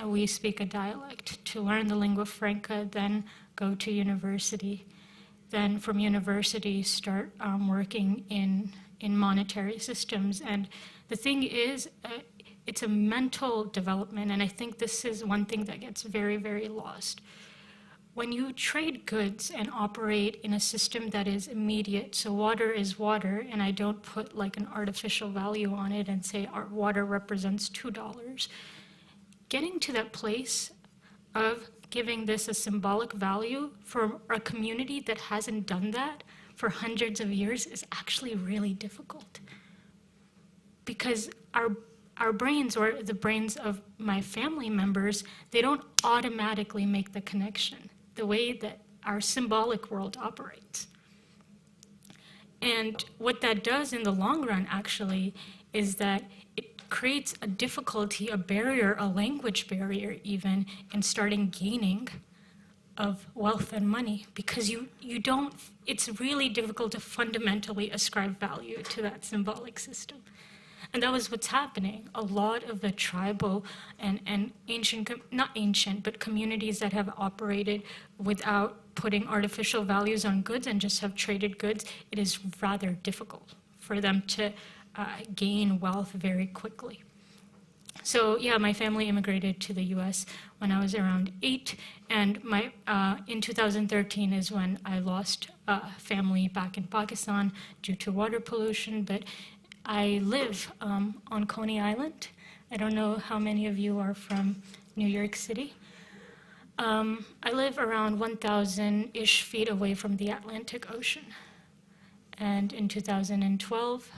Speaker 21: We speak a dialect. To learn the lingua franca, then go to university. Then from university, start working in monetary systems. And the thing is, it's a mental development, and I think this is one thing that gets very, very lost. When you trade goods and operate in a system that is immediate, so water is water, and I don't put like an artificial value on it and say our water represents $2, getting to that place of giving this a symbolic value for a community that hasn't done that for hundreds of years is actually really difficult. Because our brains, or the brains of my family members, they don't automatically make the connection the way that our symbolic world operates. And what that does in the long run, actually, is that it creates a difficulty, a barrier, a language barrier even, in starting gaining of wealth and money, because you don't, it's really difficult to fundamentally ascribe value to that symbolic system. And that was what's happening. A lot of the tribal and ancient, not ancient, but communities that have operated without putting artificial values on goods and just have traded goods, it is rather difficult for them to gain wealth very quickly. So yeah, my family immigrated to the US when I was around 8, and in 2013 is when I lost family back in Pakistan due to water pollution. But I live on Coney Island, I don't know how many of you are from New York City. I live around 1,000-ish feet away from the Atlantic Ocean. And in 2012,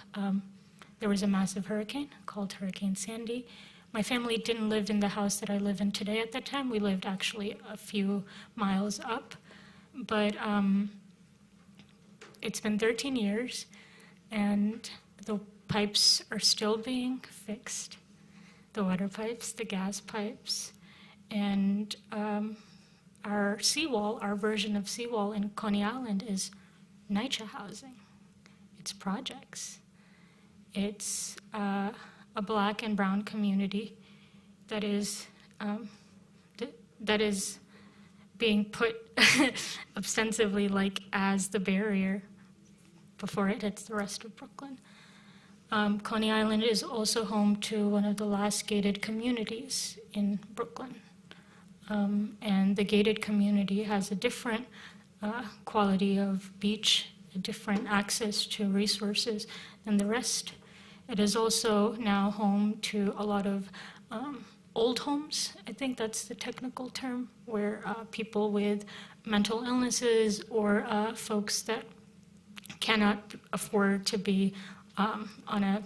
Speaker 21: there was a massive hurricane called Hurricane Sandy. My family didn't live in the house that I live in today at that time. We lived actually a few miles up. But it's been 13 years, and the pipes are still being fixed. The water pipes, the gas pipes, and our seawall, our version of seawall in Coney Island is NYCHA housing. It's projects. It's a black and brown community that is being put ostensibly like as the barrier before it hits the rest of Brooklyn. Coney Island is also home to one of the last gated communities in Brooklyn. And the gated community has a different quality of beach, a different access to resources than the rest. It is also now home to a lot of old homes, I think that's the technical term, where people with mental illnesses or folks that cannot afford to be on a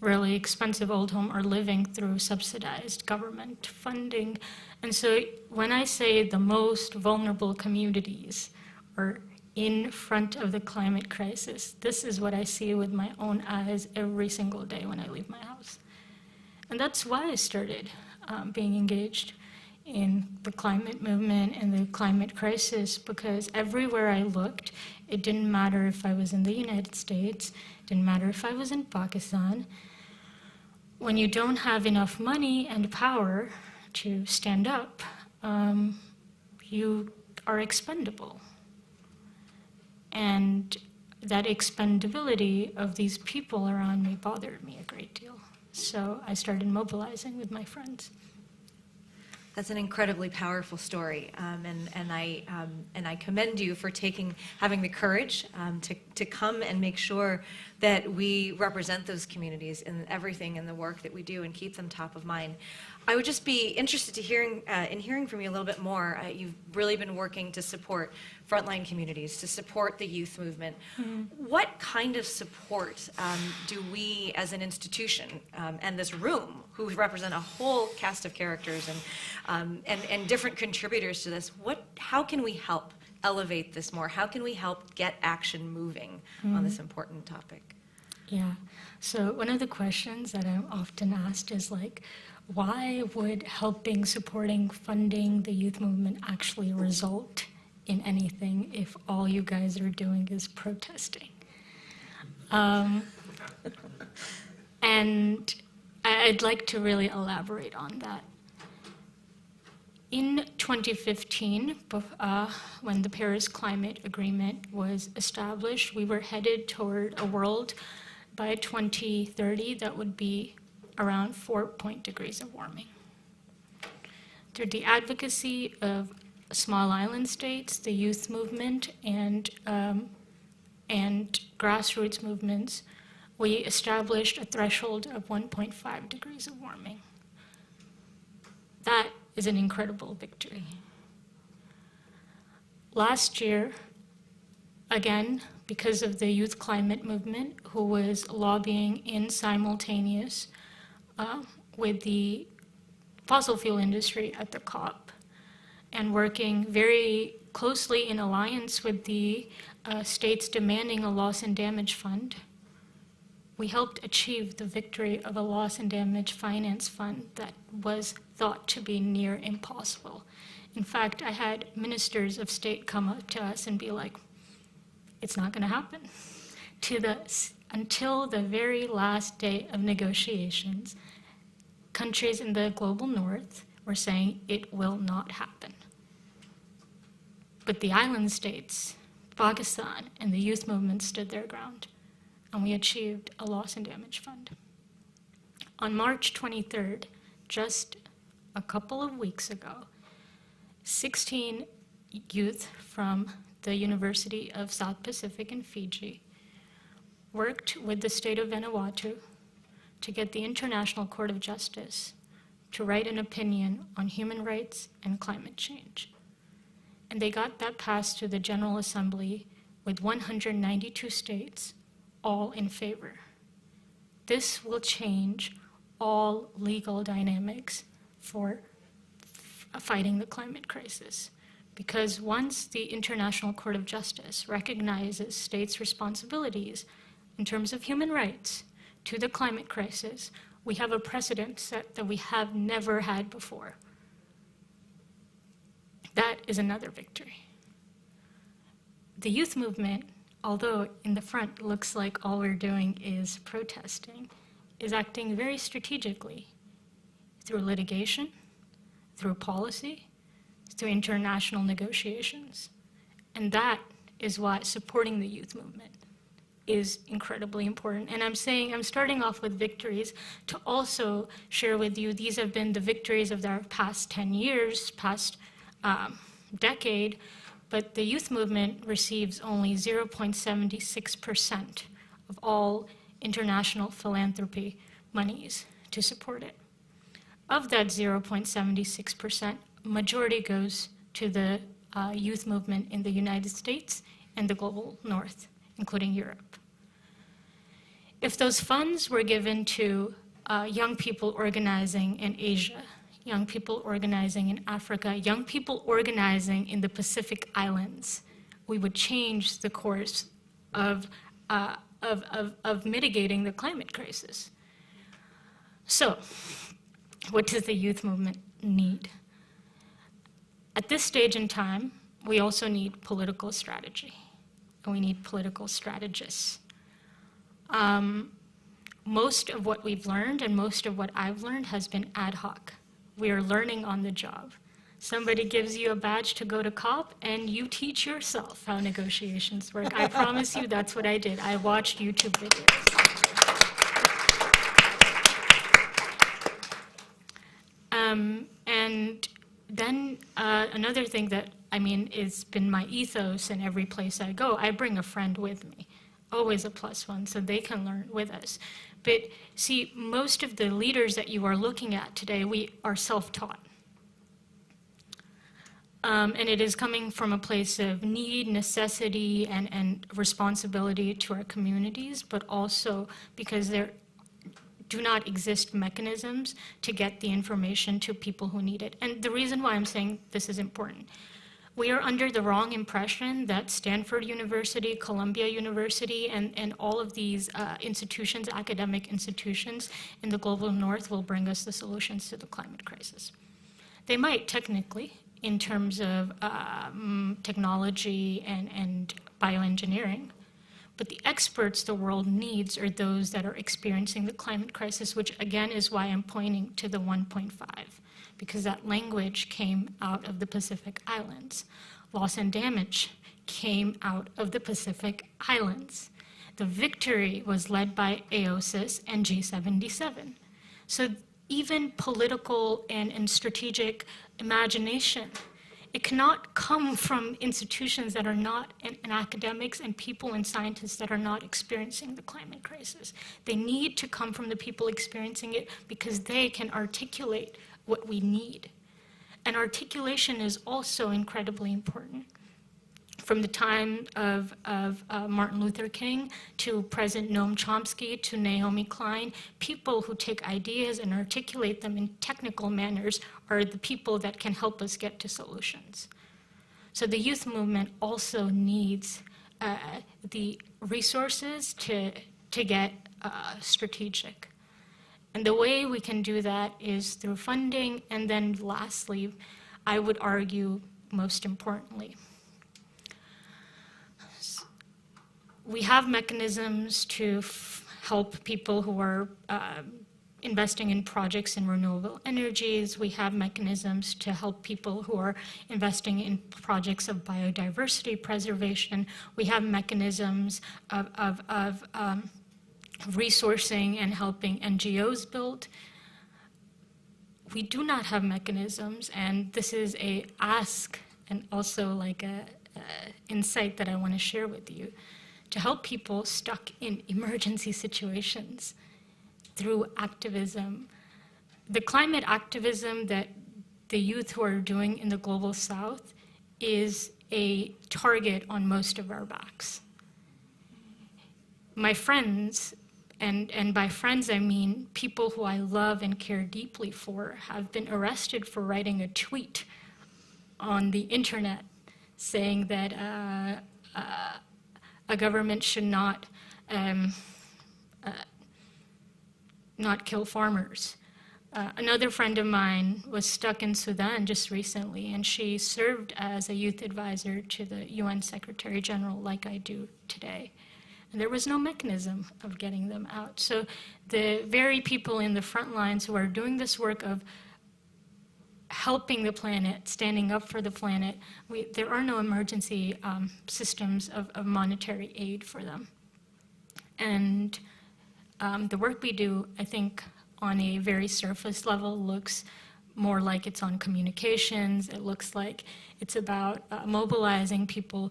Speaker 21: really expensive old home are living through subsidized government funding. And so when I say the most vulnerable communities are in front of the climate crisis, this is what I see with my own eyes every single day when I leave my house. And that's why I started being engaged in the climate movement and the climate crisis, because everywhere I looked, it didn't matter if I was in the United States, it didn't matter if I was in Pakistan. When you don't have enough money and power to stand up, you are expendable. And that expendability of these people around me bothered me a great deal. So I started mobilizing with my friends.
Speaker 20: That's an incredibly powerful story, and I commend you for having the courage to come and make sure that we represent those communities in everything in the work that we do and keep them top of mind. I would just be interested to hearing from you a little bit more. You've really been working to support frontline communities, to support the youth movement. Mm-hmm. What kind of support do we as an institution and this room, who represent a whole cast of characters and different contributors to this, how can we help elevate this more? How can we help get action moving on this important topic?
Speaker 21: Yeah, so one of the questions that I'm often asked is like, why would supporting, funding the youth movement actually result in anything if all you guys are doing is protesting? And I'd like to really elaborate on that. In 2015, when the Paris Climate Agreement was established, we were headed toward a world by 2030 that would be around 4 degrees of warming. Through the advocacy of small island states, the youth movement, and grassroots movements, we established a threshold of 1.5 degrees of warming. That is an incredible victory. Last year, again, because of the youth climate movement, who was lobbying in simultaneous with the fossil fuel industry at the COP, and working very closely in alliance with the states demanding a loss and damage fund, we helped achieve the victory of a loss and damage finance fund that was thought to be near impossible. In fact, I had ministers of state come up to us and be like, it's not going to happen. Until the very last day of negotiations, countries in the global north were saying it will not happen. But the island states, Pakistan, and the youth movement stood their ground, and we achieved a loss and damage fund. On March 23rd, just a couple of weeks ago, 16 youth from the University of South Pacific in Fiji worked with the state of Vanuatu to get the International Court of Justice to write an opinion on human rights and climate change. And they got that passed to the General Assembly with 192 states, all in favor. This will change all legal dynamics for fighting the climate crisis. Because once the International Court of Justice recognizes states' responsibilities in terms of human rights to the climate crisis, we have a precedent set that we have never had before. That is another victory. The youth movement, although in the front looks like all we're doing is protesting, is acting very strategically through litigation, through policy, through international negotiations. And that is why supporting the youth movement is incredibly important. And I'm starting off with victories to also share with you, these have been the victories of our past 10 years, past decade, but the youth movement receives only 0.76% of all international philanthropy monies to support it. Of that 0.76%, majority goes to the youth movement in the United States and the global north, including Europe. If those funds were given to young people organizing in Asia, young people organizing in Africa, young people organizing in the Pacific Islands, we would change the course of mitigating the climate crisis. So, what does the youth movement need? At this stage in time, we also need political strategy, and we need political strategists. Most of what we've learned and most of what I've learned has been ad hoc. We are learning on the job. Somebody gives you a badge to go to COP, and you teach yourself how negotiations work. I promise you that's what I did. I watched YouTube videos. And then another thing that, it's been my ethos in every place I go, I bring a friend with me, always a plus one, so they can learn with us. But see, most of the leaders that you are looking at today, we are self-taught. And it is coming from a place of need, necessity, and responsibility to our communities, but also because there do not exist mechanisms to get the information to people who need it. And the reason why I'm saying this is important, we are under the wrong impression that Stanford University, Columbia University, and all of these institutions, academic institutions in the global north will bring us the solutions to the climate crisis. They might technically, in terms of technology and bioengineering, but the experts the world needs are those that are experiencing the climate crisis, which again is why I'm pointing to the 1.5, because that language came out of the Pacific Islands. Loss and damage came out of the Pacific Islands. The victory was led by AOSIS and G77. So even political and strategic imagination, it cannot come from institutions that are not, and academics and people and scientists that are not experiencing the climate crisis. They need to come from the people experiencing it because they can articulate what we need. And articulation is also incredibly important. From the time of Martin Luther King to President Noam Chomsky to Naomi Klein, people who take ideas and articulate them in technical manners are the people that can help us get to solutions. So the youth movement also needs the resources to get strategic. And the way we can do that is through funding, and then lastly, I would argue most importantly, we have mechanisms to help people who are investing in projects in renewable energies. We have mechanisms to help people who are investing in projects of biodiversity preservation. We have mechanisms of resourcing and helping NGOs build. We do not have mechanisms, and this is a ask and also like a insight that I want to share with you, to help people stuck in emergency situations through activism. The climate activism that the youth who are doing in the Global South is a target on most of our backs. My friends, and by friends I mean people who I love and care deeply for, have been arrested for writing a tweet on the internet saying that a government should not kill farmers. Another friend of mine was stuck in Sudan just recently, and she served as a youth advisor to the UN Secretary General like I do today. And there was no mechanism of getting them out. So the very people in the front lines who are doing this work of helping the planet, standing up for the planet, there are no emergency systems of monetary aid for them. And the work we do, I think, on a very surface level looks more like it's on communications. It looks like it's about mobilizing people.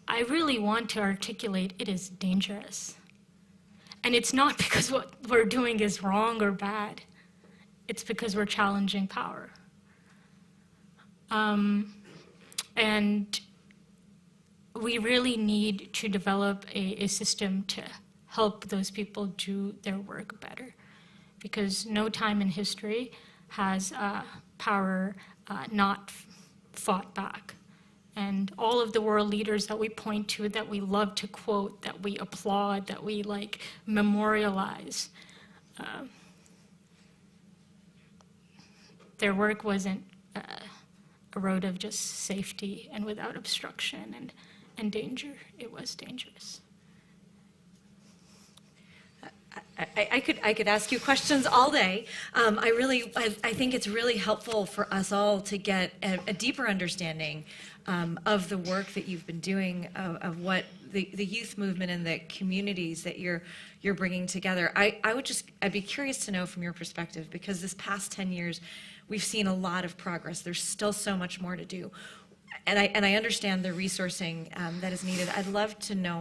Speaker 21: I really want to articulate it is dangerous. And it's not because what we're doing is wrong or bad. It's because we're challenging power. And we really need to develop a system to help those people do their work better. Because no time in history has power not fought back. And all of the world leaders that we point to, that we love to quote, that we applaud, that we like memorialize, their work wasn't a road of just safety and without obstruction and danger. It was dangerous.
Speaker 20: I could ask you questions all day. I think it's really helpful for us all to get a deeper understanding of the work that you've been doing, of what the youth movement and the communities that you're bringing together. I'd be curious to know from your perspective, because this past 10 years, we've seen a lot of progress. There's still so much more to do. And I understand the resourcing that is needed. I'd love to know,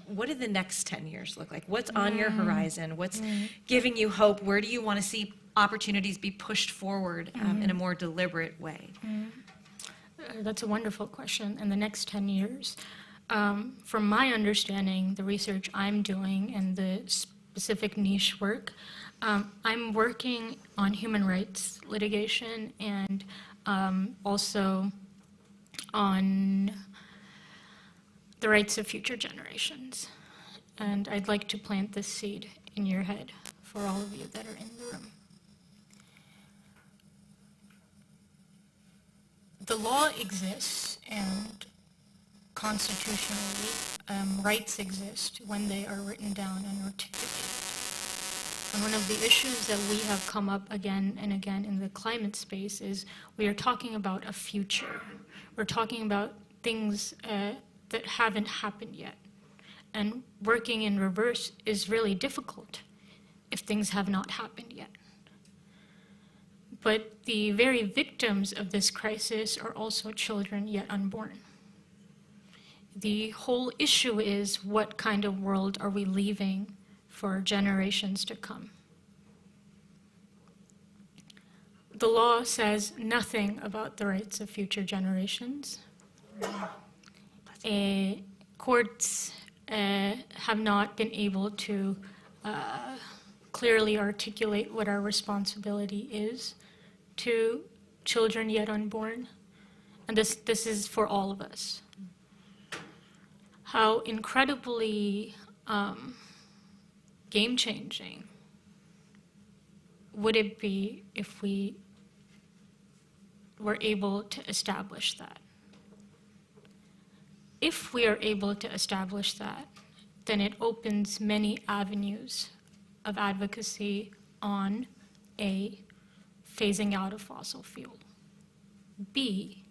Speaker 20: what do the next 10 years look like? What's on your horizon? What's giving you hope? Where do you want to see opportunities be pushed forward in a more deliberate way?
Speaker 21: That's a wonderful question. In the next 10 years, from my understanding, the research I'm doing and the specific niche work, I'm working on human rights litigation and also on the rights of future generations. And I'd like to plant this seed in your head for all of you that are in the room. The law exists, and constitutionally, rights exist when they are written down and articulated. And one of the issues that we have come up again and again in the climate space is we are talking about a future. We're talking about things that haven't happened yet. And working in reverse is really difficult if things have not happened yet. But the very victims of this crisis are also children yet unborn. The whole issue is, what kind of world are we leaving for generations to come? The law says nothing about the rights of future generations. Courts have not been able to clearly articulate what our responsibility is to children yet unborn. And this is for all of us. How incredibly game-changing would it be if we were able to establish that? If we are able to establish that, then it opens many avenues of advocacy on A, phasing out of fossil fuel, B,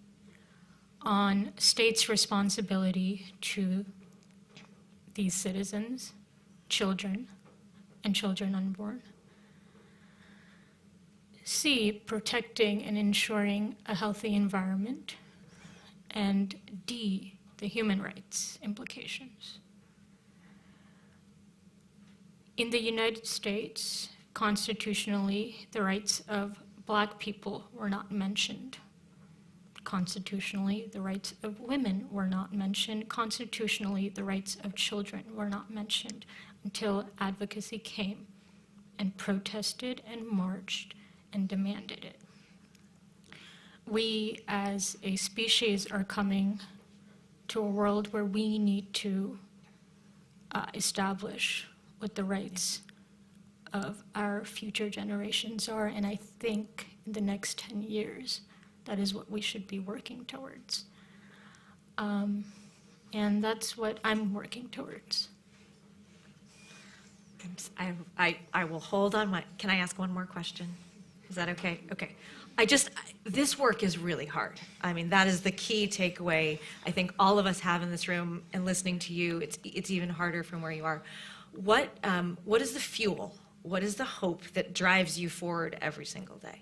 Speaker 21: on states' responsibility to these citizens, children, and children unborn, C, protecting and ensuring a healthy environment, and D, the human rights implications. In the United States, Constitutionally, the rights of Black people were not mentioned. Constitutionally, the rights of women were not mentioned. Constitutionally, the rights of children were not mentioned until advocacy came and protested and marched and demanded it. We as a species are coming to a world where we need to establish what the rights of our future generations are, and I think in the next 10 years, that is what we should be working towards. And that's what I'm working towards.
Speaker 20: I will hold on my, can I ask one more question? Is that okay? Okay. This work is really hard. I mean, that is the key takeaway I think all of us have in this room, and listening to you, it's even harder from where you are. What is the fuel? What is the hope that drives you forward every single day?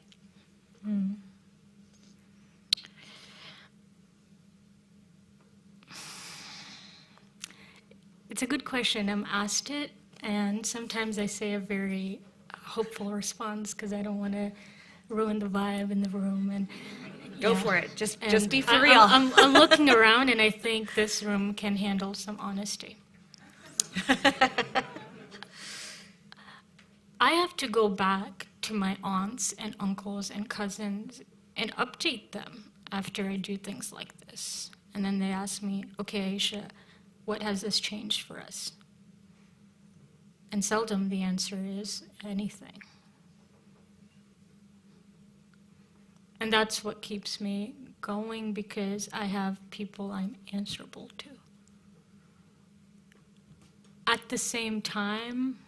Speaker 21: It's a good question. I'm asked it, and sometimes I say a very hopeful response because I don't want to ruin the vibe in the room. And
Speaker 20: Go for it. Just be for real.
Speaker 21: I'm looking around, and I think this room can handle some honesty. I have to go back to my aunts and uncles and cousins and update them after I do things like this. And then they ask me, okay, Aisha, what has this changed for us? And seldom the answer is anything. And that's what keeps me going, because I have people I'm answerable to. At the same time,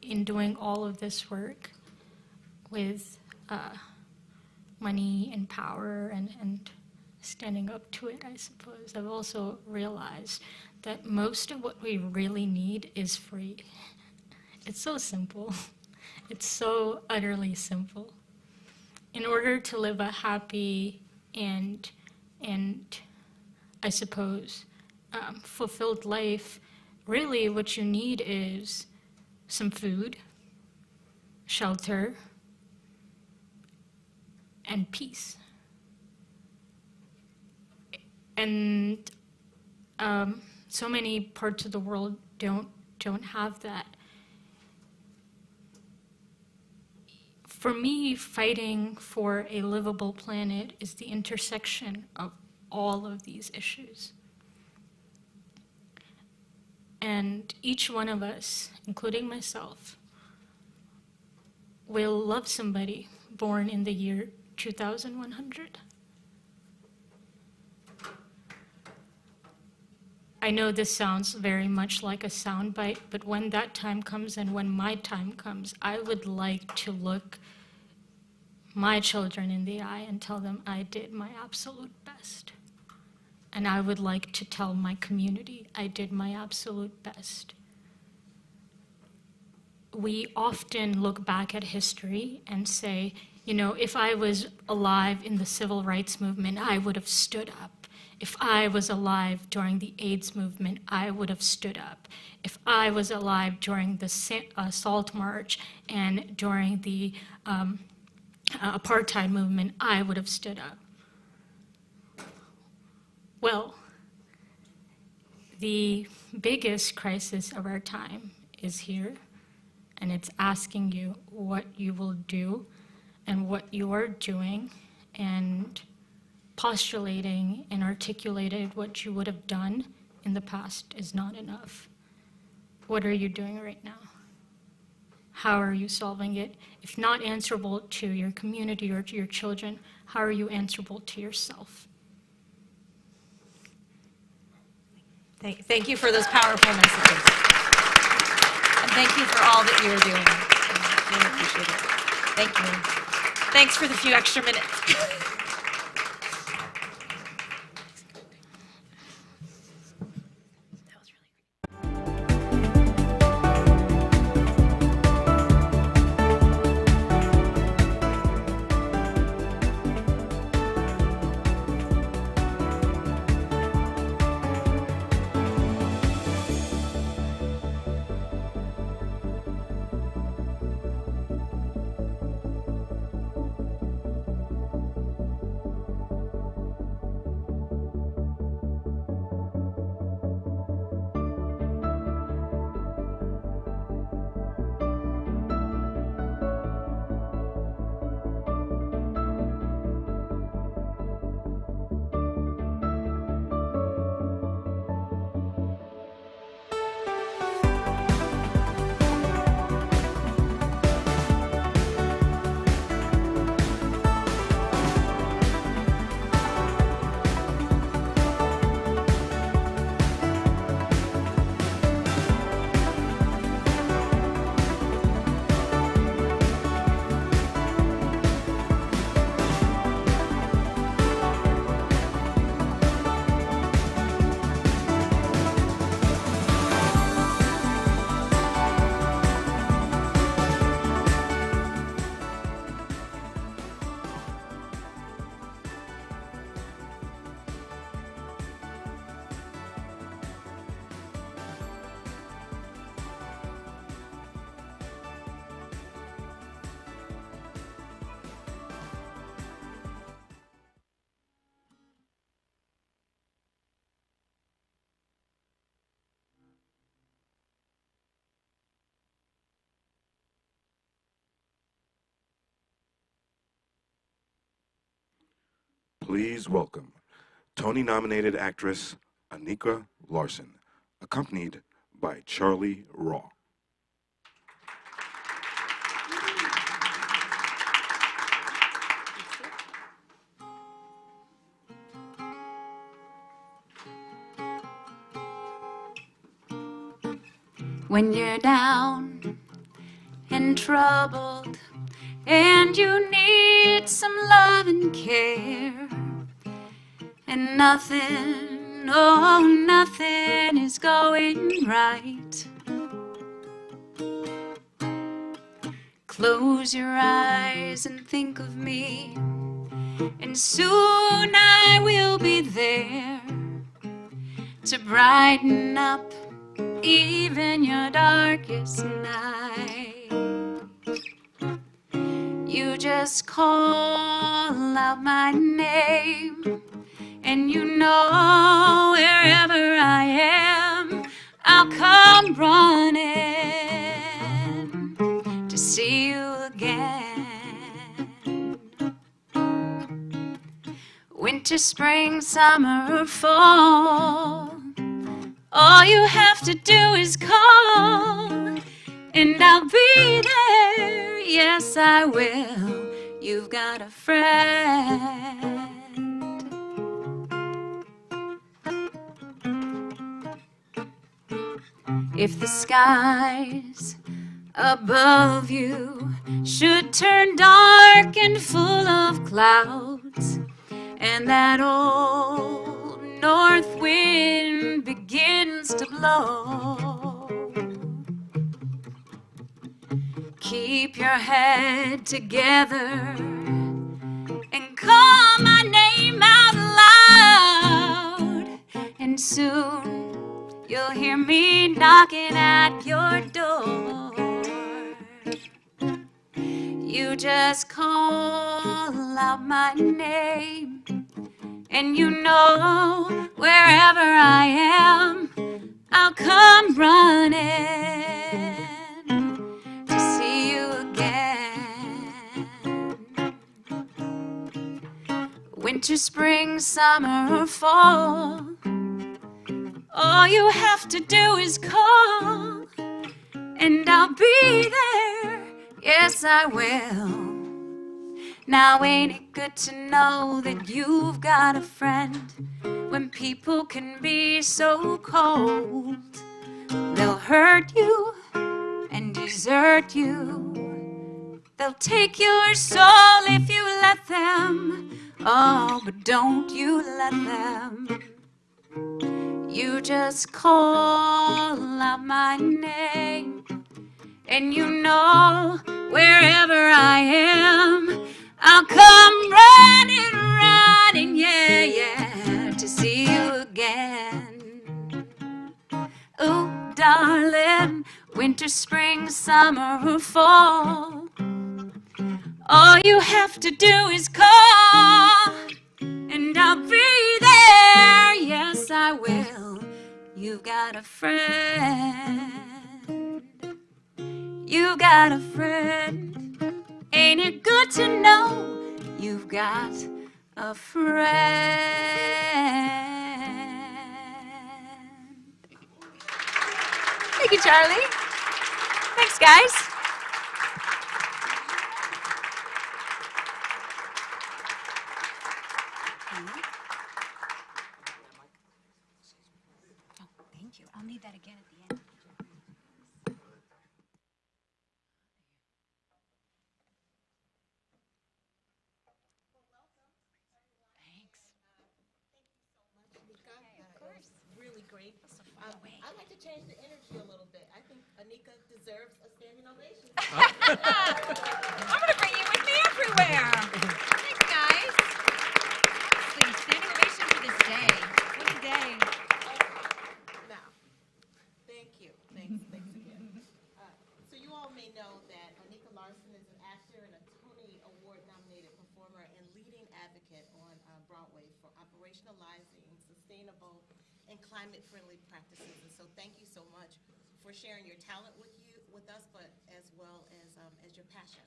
Speaker 21: in doing all of this work with money and power and standing up to it, I suppose, I've also realized that most of what we really need is free. It's so simple. It's so utterly simple. In order to live a happy and I suppose, fulfilled life, really what you need is some food, shelter, and peace. And so many parts of the world don't have that. For me, fighting for a livable planet is the intersection of all of these issues. And each one of us, including myself, will love somebody born in the year 2100. I know this sounds very much like a soundbite, but when that time comes and when my time comes, I would like to look my children in the eye and tell them I did my absolute best. And I would like to tell my community I did my absolute best. We often look back at history and say, you know, if I was alive in the civil rights movement, I would have stood up. If I was alive during the AIDS movement, I would have stood up. If I was alive during the Salt March and during the apartheid movement, I would have stood up. Well, the biggest crisis of our time is here, and it's asking you what you will do and what you are doing, and postulating and articulating what you would have done in the past is not enough. What are you doing right now? How are you solving it? If not answerable to your community or to your children, how are you answerable to yourself?
Speaker 20: Thank you for those powerful messages. And thank you for all that you are doing. I really appreciate it. Thank you. Thanks for the few extra minutes.
Speaker 2: Please welcome Tony-nominated actress Anika Larson, accompanied by Charlie Raw.
Speaker 22: When you're down and troubled and you need some love and care, and nothing, oh, nothing is going right, close your eyes and think of me, and soon I will be there to brighten up even your darkest night. You just call out my name, and you know wherever I am, I'll come running to see you again. Winter, spring, summer, or fall, all you have to do is call, and I'll be there. Yes, I will. You've got a friend. If the skies above you should turn dark and full of clouds, and that old north wind begins to blow, keep your head together and call my name out loud, and soon you'll hear me knocking at your door. You just call out my name, and you know wherever I am, I'll come running to see you again. Winter, spring, summer, or fall, all you have to do is call, and I'll be there. Yes, I will. Now ain't it good to know that you've got a friend when people can be so cold? They'll hurt you and desert you. They'll take your soul if you let them. Oh, but don't you let them. You just call out my name, and you know wherever I am, I'll come running, running, yeah, yeah, to see you again. Oh, darling, winter, spring, summer, or fall, all you have to do is call, and I'll be there. Yes, I will. You've got a friend. You got a friend. Ain't it good to know you've got a friend? Thank you, Charlie. Thanks, guys.
Speaker 15: Oh, thank you. I'll need that again at the end.
Speaker 23: Really great. I'd like to change the energy a little bit. I think Anika deserves a standing ovation.
Speaker 20: I'm going to bring you with me everywhere. Thanks, guys. Honestly, standing ovation for this day. What a day.
Speaker 23: Now, thank you. Thanks again. So you all may know that Anika Larson is an actor and a Tony Award-nominated performer and leading advocate on Broadway for operationalizing sustainable and climate-friendly practices. And so thank you so much for sharing your talent with us, but as well as your passion.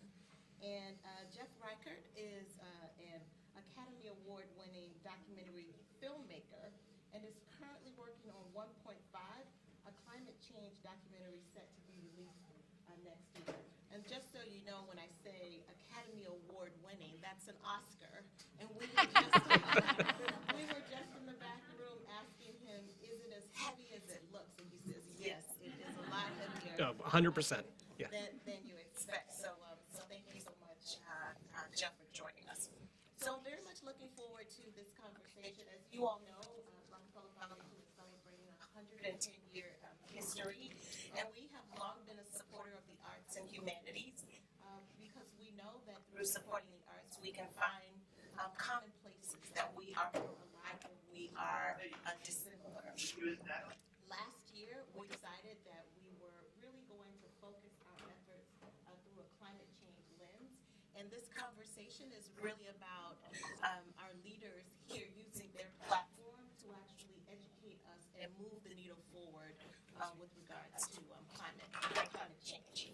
Speaker 23: And Jeff Reichert is a Academy Award-winning documentary filmmaker and is currently working on 1.5, a climate change documentary set to be released next year. And just so you know, when I say Academy Award-winning, that's an Oscar. And we were just in the back room asking him, is it as heavy as it looks? And he says, yes, it is a lot heavier.
Speaker 3: 100%. Yeah.
Speaker 23: Than you expect. So thank you so much, Jeff, for joining us. So very much looking forward to this conversation. As you all know, Rockefeller Foundation is celebrating a 110-year history, and we have long been a supporter of the arts and humanities because we know that through supporting the arts, we can find common places that we are alike and we are dissimilar. Last year, we decided that we were really going to focus our efforts through a climate change lens. And this conversation is really about our leaders here using their platform to actually educate us and move the needle forward with regards to climate change.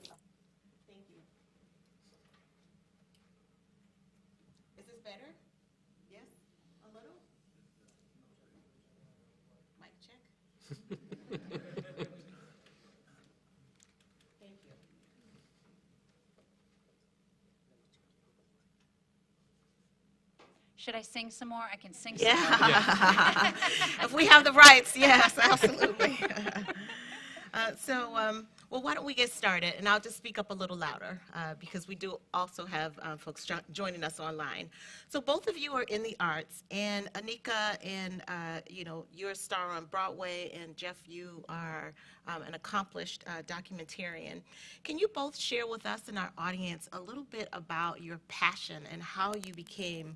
Speaker 23: Thank you. Is this better? Yes? A little? Mic check? Thank you.
Speaker 16: Should I sing some more? I can sing
Speaker 23: Yeah.
Speaker 16: some more.
Speaker 23: Yeah. If we have the rights, yes, absolutely. Well, why don't we get started? And I'll just speak up a little louder because we do also have folks joining us online. So both of you are in the arts, and Anika, and you're a star on Broadway, and Jeff, you are an accomplished documentarian. Can you both share with us and our audience a little bit about your passion and how you became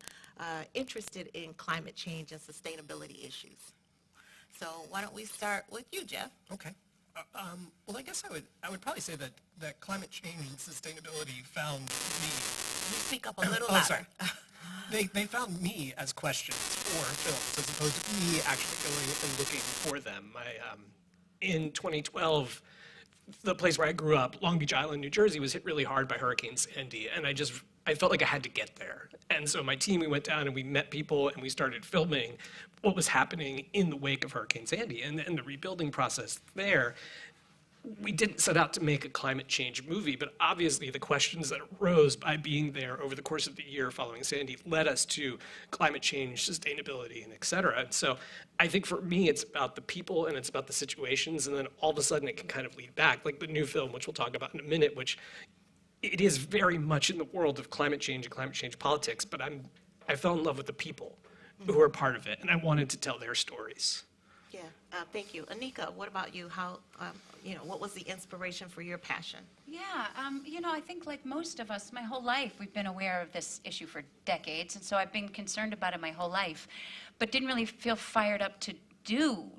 Speaker 23: interested in climate change and sustainability issues? So why don't we start with you, Jeff?
Speaker 3: Okay. Well, I guess I would probably say that climate change and sustainability found me.
Speaker 23: You speak up a little
Speaker 3: louder.
Speaker 23: Sorry.
Speaker 3: They found me as questions for films as opposed to me actually going and looking for them. In 2012, the place where I grew up, Long Beach Island, New Jersey, was hit really hard by Hurricane Sandy, and I felt like I had to get there. And so my team, we went down and we met people and we started filming what was happening in the wake of Hurricane Sandy and the rebuilding process there. We didn't set out to make a climate change movie, but obviously the questions that arose by being there over the course of the year following Sandy led us to climate change, sustainability, and et cetera. And so I think for me, it's about the people and it's about the situations, and then all of a sudden it can kind of lead back, like the new film, which we'll talk about in a minute, which it is very much in the world of climate change and climate change politics, but I fell in love with the people who are part of it, and I wanted to tell their stories.
Speaker 23: Yeah, thank you. Anika, what about you? How, what was the inspiration for your passion?
Speaker 16: Yeah, I think like most of us, my whole life, we've been aware of this issue for decades, and so I've been concerned about it my whole life, but didn't really feel fired up to do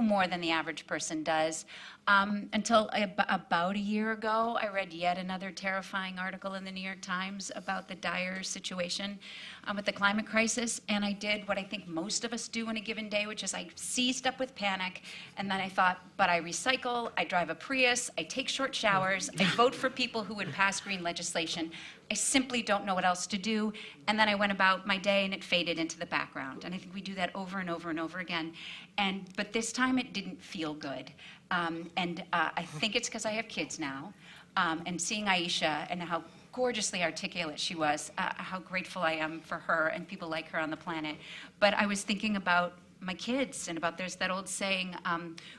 Speaker 16: more than the average person does until about a year ago. I read yet another terrifying article in the New York Times about the dire situation with the climate crisis, and I did what I think most of us do in a given day, which is I seized up with panic, and then I thought, but I recycle, I drive a Prius, I take short showers, I vote for people who would pass green legislation. I simply don't know what else to do. And then I went about my day and it faded into the background. And I think we do that over and over and over again. But this time it didn't feel good. I think it's because I have kids now. And seeing Aisha and how gorgeously articulate she was, how grateful I am for her and people like her on the planet. But I was thinking about my kids and about there's that old saying,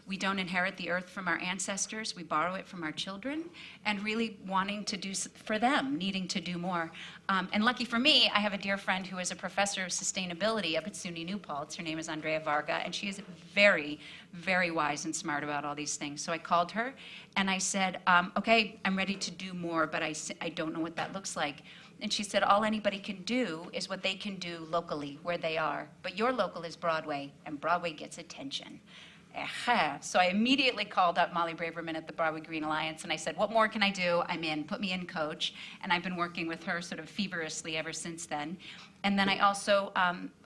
Speaker 16: we don't inherit the earth from our ancestors, we borrow it from our children, and really wanting to do for them, needing to do more. And lucky for me, I have a dear friend who is a professor of sustainability up at SUNY New Paltz. Her name is Andrea Varga, and she is very, very wise and smart about all these things. So I called her and I said, okay, I'm ready to do more, but I don't know what that looks like. And she said, all anybody can do is what they can do locally, where they are. But your local is Broadway, and Broadway gets attention. So I immediately called up Molly Braverman at the Broadway Green Alliance, and I said, what more can I do? I'm in. Put me in, coach. And I've been working with her sort of feverishly ever since then. And then I also,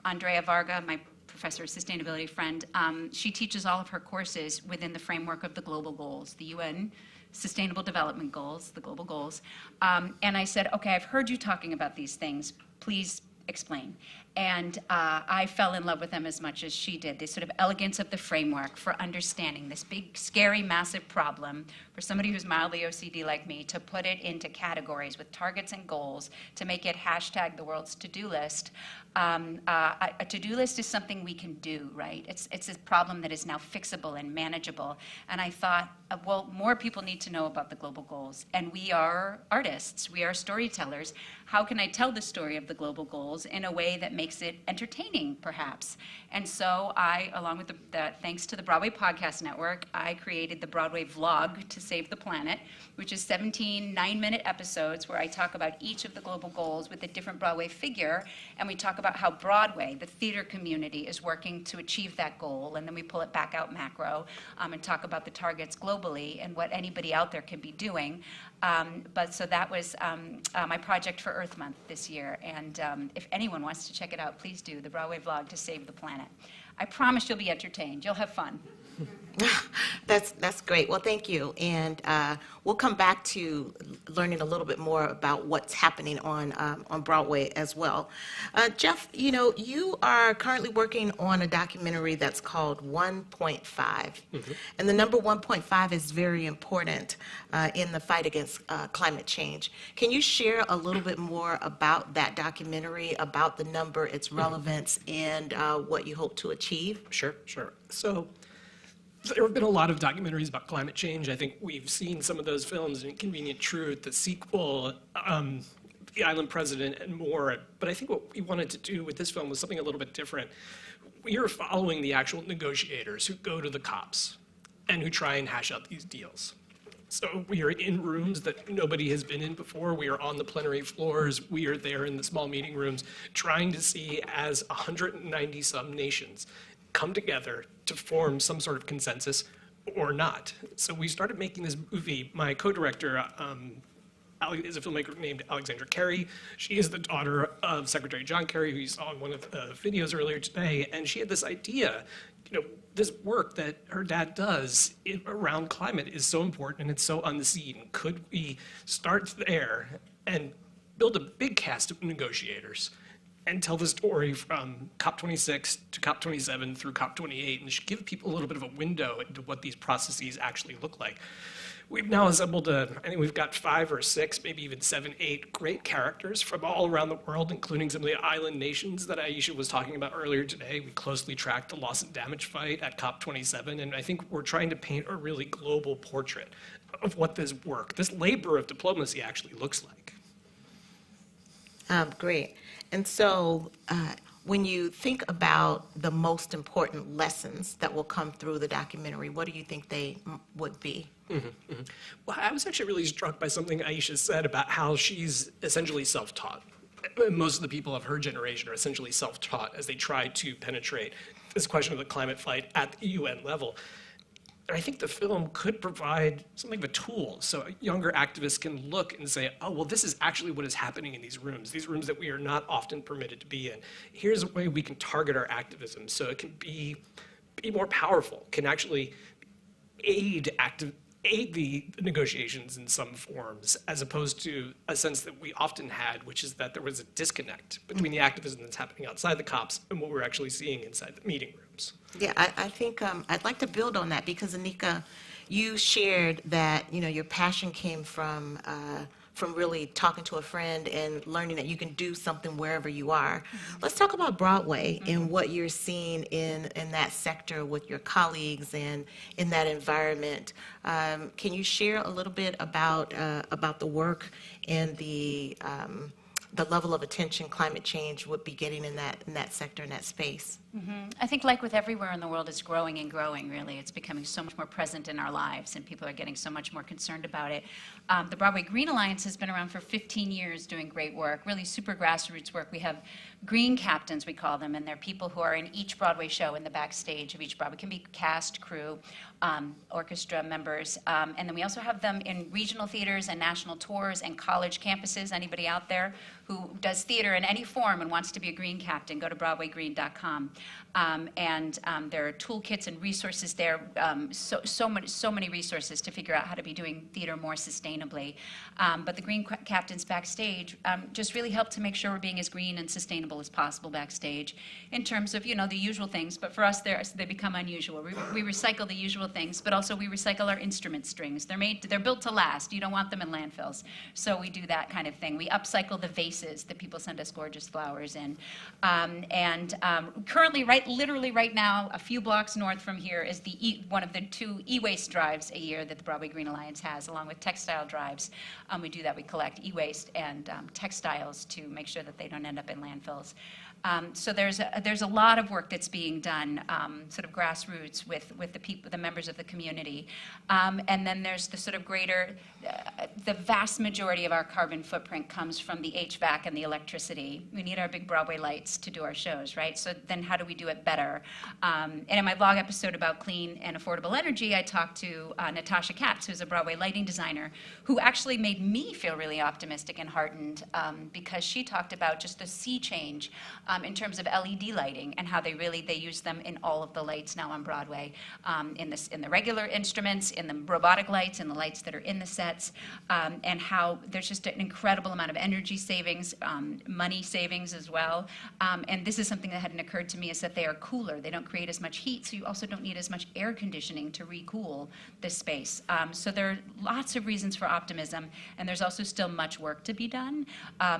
Speaker 16: Andrea Varga, my professor of sustainability friend, she teaches all of her courses within the framework of the global goals, the UN Sustainable Development Goals, the global goals. And I said, okay, I've heard you talking about these things. Please explain. And I fell in love with them as much as she did. The sort of elegance of the framework for understanding this big, scary, massive problem for somebody who's mildly OCD like me to put it into categories with targets and goals to make it hashtag the world's to-do list. A to-do list is something we can do, right? It's a problem that is now fixable and manageable. And I thought, well, more people need to know about the global goals. And we are artists, we are storytellers. How can I tell the story of the global goals in a way that makes it entertaining, perhaps? And so I, along with thanks to the Broadway Podcast Network, I created the Broadway Vlog to Save the Planet, which is 17 9-minute episodes where I talk about each of the global goals with a different Broadway figure, and we talk about how Broadway, the theater community, is working to achieve that goal, and then we pull it back out macro and talk about the targets globally and what anybody out there can be doing. But so that was my project for Earth Month this year, and if anyone wants to check it out, please do, the Broadway Vlog to Save the Planet. I promise you'll be entertained. You'll have fun.
Speaker 23: That's great. Well, thank you. And we'll come back to learning a little bit more about what's happening on Broadway as well. Jeff, you are currently working on a documentary that's called 1.5. Mm-hmm. And the number 1.5 is very important in the fight against climate change. Can you share a little bit more about that documentary, about the number, its relevance, and what you hope to achieve?
Speaker 3: Sure. So there have been a lot of documentaries about climate change. I think we've seen some of those films, Inconvenient Truth, the sequel, The Island President, and more. But I think what we wanted to do with this film was something a little bit different. We are following the actual negotiators who go to the COPs and who try and hash out these deals. So we are in rooms that nobody has been in before. We are on the plenary floors. We are there in the small meeting rooms trying to see as 190-some nations come together to form some sort of consensus or not. So we started making this movie. My co-director is a filmmaker named Alexandra Kerry. She is the daughter of Secretary John Kerry, who you saw in one of the videos earlier today, and she had this idea, this work that her dad does around climate is so important and it's so unseen. Could we start there and build a big cast of negotiators and tell the story from COP26 to COP27 through COP28, and give people a little bit of a window into what these processes actually look like. We've now assembled I think we've got 5 or 6, maybe even 7, 8 great characters from all around the world, including some of the island nations that Aisha was talking about earlier today. We closely tracked the loss and damage fight at COP27, and I think we're trying to paint a really global portrait of what this work, this labor of diplomacy actually looks like.
Speaker 23: Great. And so when you think about the most important lessons that will come through the documentary, what do you think they would be?
Speaker 3: Mm-hmm, mm-hmm. Well, I was actually really struck by something Aisha said about how she's essentially self-taught. Most of the people of her generation are essentially self-taught as they try to penetrate this question of the climate fight at the UN level. And I think the film could provide something of a tool so younger activists can look and say, oh, well, this is actually what is happening in these rooms that we are not often permitted to be in. Here's a way we can target our activism so it can be more powerful, can actually aid the negotiations in some forms, as opposed to a sense that we often had, which is that there was a disconnect between the activism that's happening outside the COPs and what we're actually seeing inside the meeting rooms.
Speaker 23: Yeah, I think I'd like to build on that because, Anika, you shared that, your passion came from really talking to a friend and learning that you can do something wherever you are. Mm-hmm. Let's talk about Broadway and what you're seeing in that sector with your colleagues and in that environment. Can you share a little bit about the work and the level of attention climate change would be getting in that sector, in that space?
Speaker 16: Mm-hmm. I think like with everywhere in the world, it's growing and growing, really. It's becoming so much more present in our lives, and people are getting so much more concerned about it. The Broadway Green Alliance has been around for 15 years doing great work, really super grassroots work. We have green captains, we call them, and they're people who are in each Broadway show in the backstage of each Broadway. It can be cast, crew, orchestra members. And then we also have them in regional theaters and national tours and college campuses. Anybody out there who does theater in any form and wants to be a green captain, go to BroadwayGreen.com. There are toolkits and resources there, so many resources to figure out how to be doing theater more sustainably. But the Green Captains backstage just really help to make sure we're being as green and sustainable comfortable as possible backstage in terms of, the usual things. But for us, they become unusual. We recycle the usual things, but also we recycle our instrument strings. They're built to last. You don't want them in landfills. So we do that kind of thing. We upcycle the vases that people send us gorgeous flowers in. Currently, literally right now, a few blocks north from here is one of the 2 e-waste drives a year that the Broadway Green Alliance has, along with textile drives. We do that. We collect e-waste and textiles to make sure that they don't end up in landfills. So there's a lot of work that's being done, sort of grassroots with the members of the community, and then there's the sort of greater, the vast majority of our carbon footprint comes from the HVAC and the electricity. We need our big Broadway lights to do our shows, right? So then how do we do it better? And in my blog episode about clean and affordable energy, I talked to Natasha Katz, who's a Broadway lighting designer, who actually made me feel really optimistic and heartened because she talked about just the sea change in terms of LED lighting and how they use them in all of the lights now on Broadway, in the regular instruments, in the robotic lights, in the lights that are in the sets, and how there's just an incredible amount of energy savings, money savings as well. And this is something that hadn't occurred to me, is that they are cooler. They don't create as much heat, so you also don't need as much air conditioning to recool this space. So there are lots of reasons for optimism, and there's also still much work to be done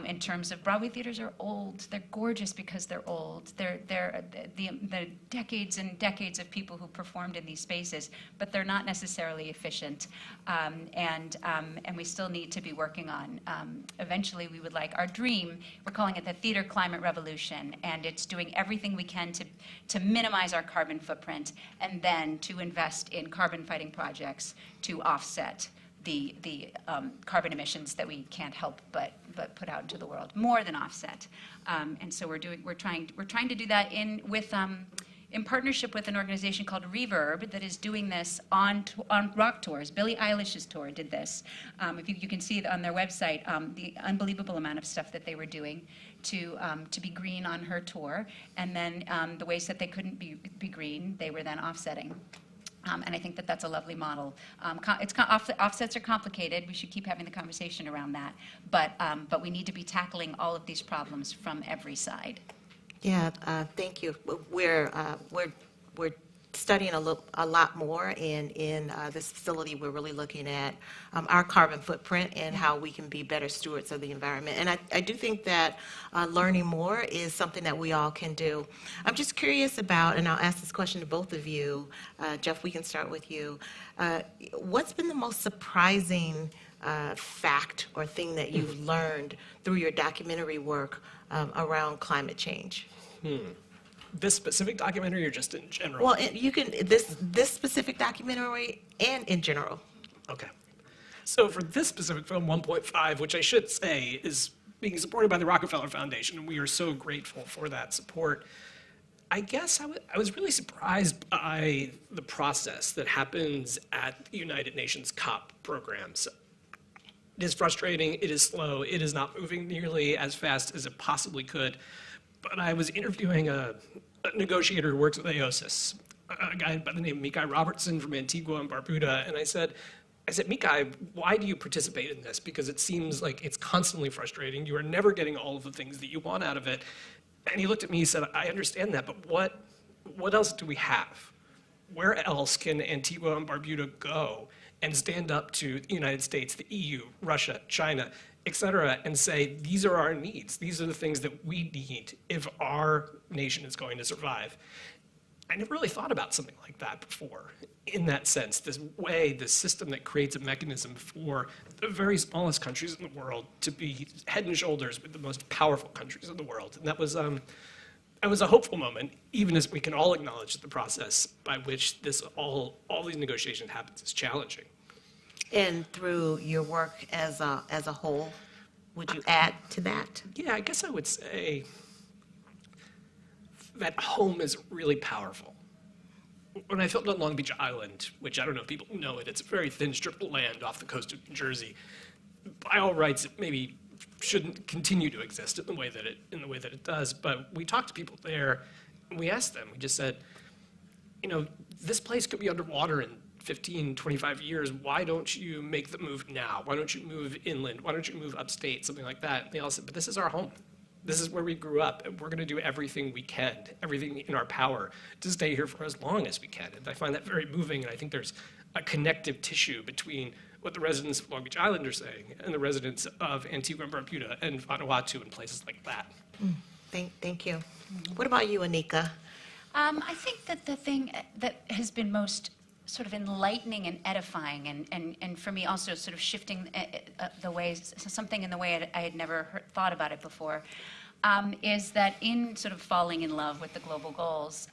Speaker 16: in terms of Broadway theaters are old. They're gorgeous because they're old. They're the decades and decades of people who performed in these spaces, but they're not necessarily efficient. And we still need to be working on. Eventually, we would like our dream. We're calling it the Theater Climate Revolution, and it's doing everything we can to minimize our carbon footprint, and then to invest in carbon-fighting projects to offset the carbon emissions that we can't help but put out into the world, more than offset. And so we're trying to do that in partnership with an organization called Reverb that is doing this on rock tours. Billie Eilish's tour did this. If you can see on their website the unbelievable amount of stuff that they were doing to be green on her tour, and then the ways that they couldn't be green, they were then offsetting. And I think that that's a lovely model. Offsets are complicated. We should keep having the conversation around that. But we need to be tackling all of these problems from every side.
Speaker 23: Yeah, thank you. We're studying a lot more, and in this facility, we're really looking at our carbon footprint and how we can be better stewards of the environment. And I do think that learning more is something that we all can do. I'm just curious about, and I'll ask this question to both of you. Jeff, we can start with you. What's been the most surprising fact or thing that you've learned through your documentary work around climate change?
Speaker 3: This specific documentary, or just in general?
Speaker 23: Well, you can this specific documentary and in general.
Speaker 3: Okay. So for this specific film, 1.5, which I should say is being supported by the Rockefeller Foundation, and we are so grateful for that support. I guess I was really surprised by the process that happens at the United Nations COP programs. It is frustrating, it is slow, it is not moving nearly as fast as it possibly could. But I was interviewing a negotiator who works with AOSIS, a guy by the name of Mikai Robertson from Antigua and Barbuda, and I said, Mikai, why do you participate in this? Because it seems like it's constantly frustrating. You are never getting all of the things that you want out of it. And he looked at me and said, I understand that, but what else do we have? Where else can Antigua and Barbuda go and stand up to the United States, the EU, Russia, China, et cetera, and say, these are our needs. These are the things that we need if our nation is going to survive. I never really thought about something like that before, in that sense, this system that creates a mechanism for the very smallest countries in the world to be head and shoulders with the most powerful countries in the world. And that was a hopeful moment, even as we can all acknowledge that the process by which all these negotiations happens is challenging.
Speaker 23: And through your work as a whole, would you add to that?
Speaker 3: Yeah, I guess I would say that home is really powerful. When I filmed on Long Beach Island, which I don't know if people know it, it's a very thin strip of land off the coast of New Jersey. By all rights, it maybe shouldn't continue to exist in the way that it does. But we talked to people there, and we asked them. We just said, this place could be underwater in 15, 25 years. Why don't you make the move now? Why don't you move inland? Why don't you move upstate? Something like that. And they all said, but this is our home. This is where we grew up, and we're going to do everything we can, everything in our power, to stay here for as long as we can. And I find that very moving, and I think there's a connective tissue between what the residents of Long Beach Island are saying and the residents of Antigua and Barbuda and Vanuatu and places like that.
Speaker 23: Thank you. What about you, Anika?
Speaker 16: I think that the thing that has been most sort of enlightening and edifying, and for me also sort of shifting the ways, something in the way I had never thought about it before, is that in sort of falling in love with the global goals,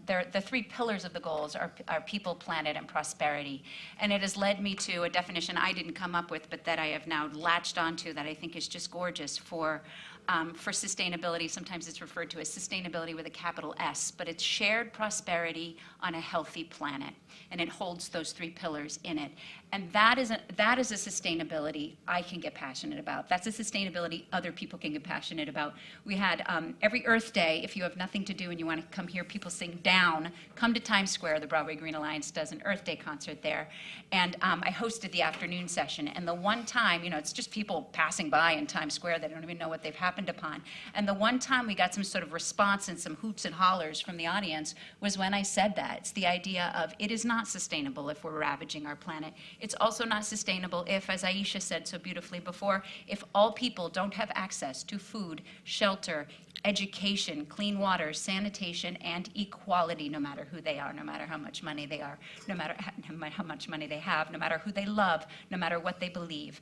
Speaker 16: the three pillars of the goals are people, planet, and prosperity. And it has led me to a definition I didn't come up with, but that I have now latched onto that I think is just gorgeous for sustainability. Sometimes it's referred to as sustainability with a capital S, but it's shared prosperity on a healthy planet. And it holds those three pillars in it. And that is a sustainability I can get passionate about. That's a sustainability other people can get passionate about. We had every Earth Day, if you have nothing to do and you want to come hear people sing Down, come to Times Square. The Broadway Green Alliance does an Earth Day concert there. And I hosted the afternoon session. And the one time, it's just people passing by in Times Square. They don't even know what they've happened upon. And the one time we got some sort of response and some hoots and hollers from the audience was when I said that. It's the idea of it is not sustainable if we're ravaging our planet. It's also not sustainable if, as Aisha said so beautifully before, if all people don't have access to food, shelter, education, clean water, sanitation, and equality, no matter who they are, no matter how much money they are, no matter how much money they have, no matter who they love, no matter what they believe.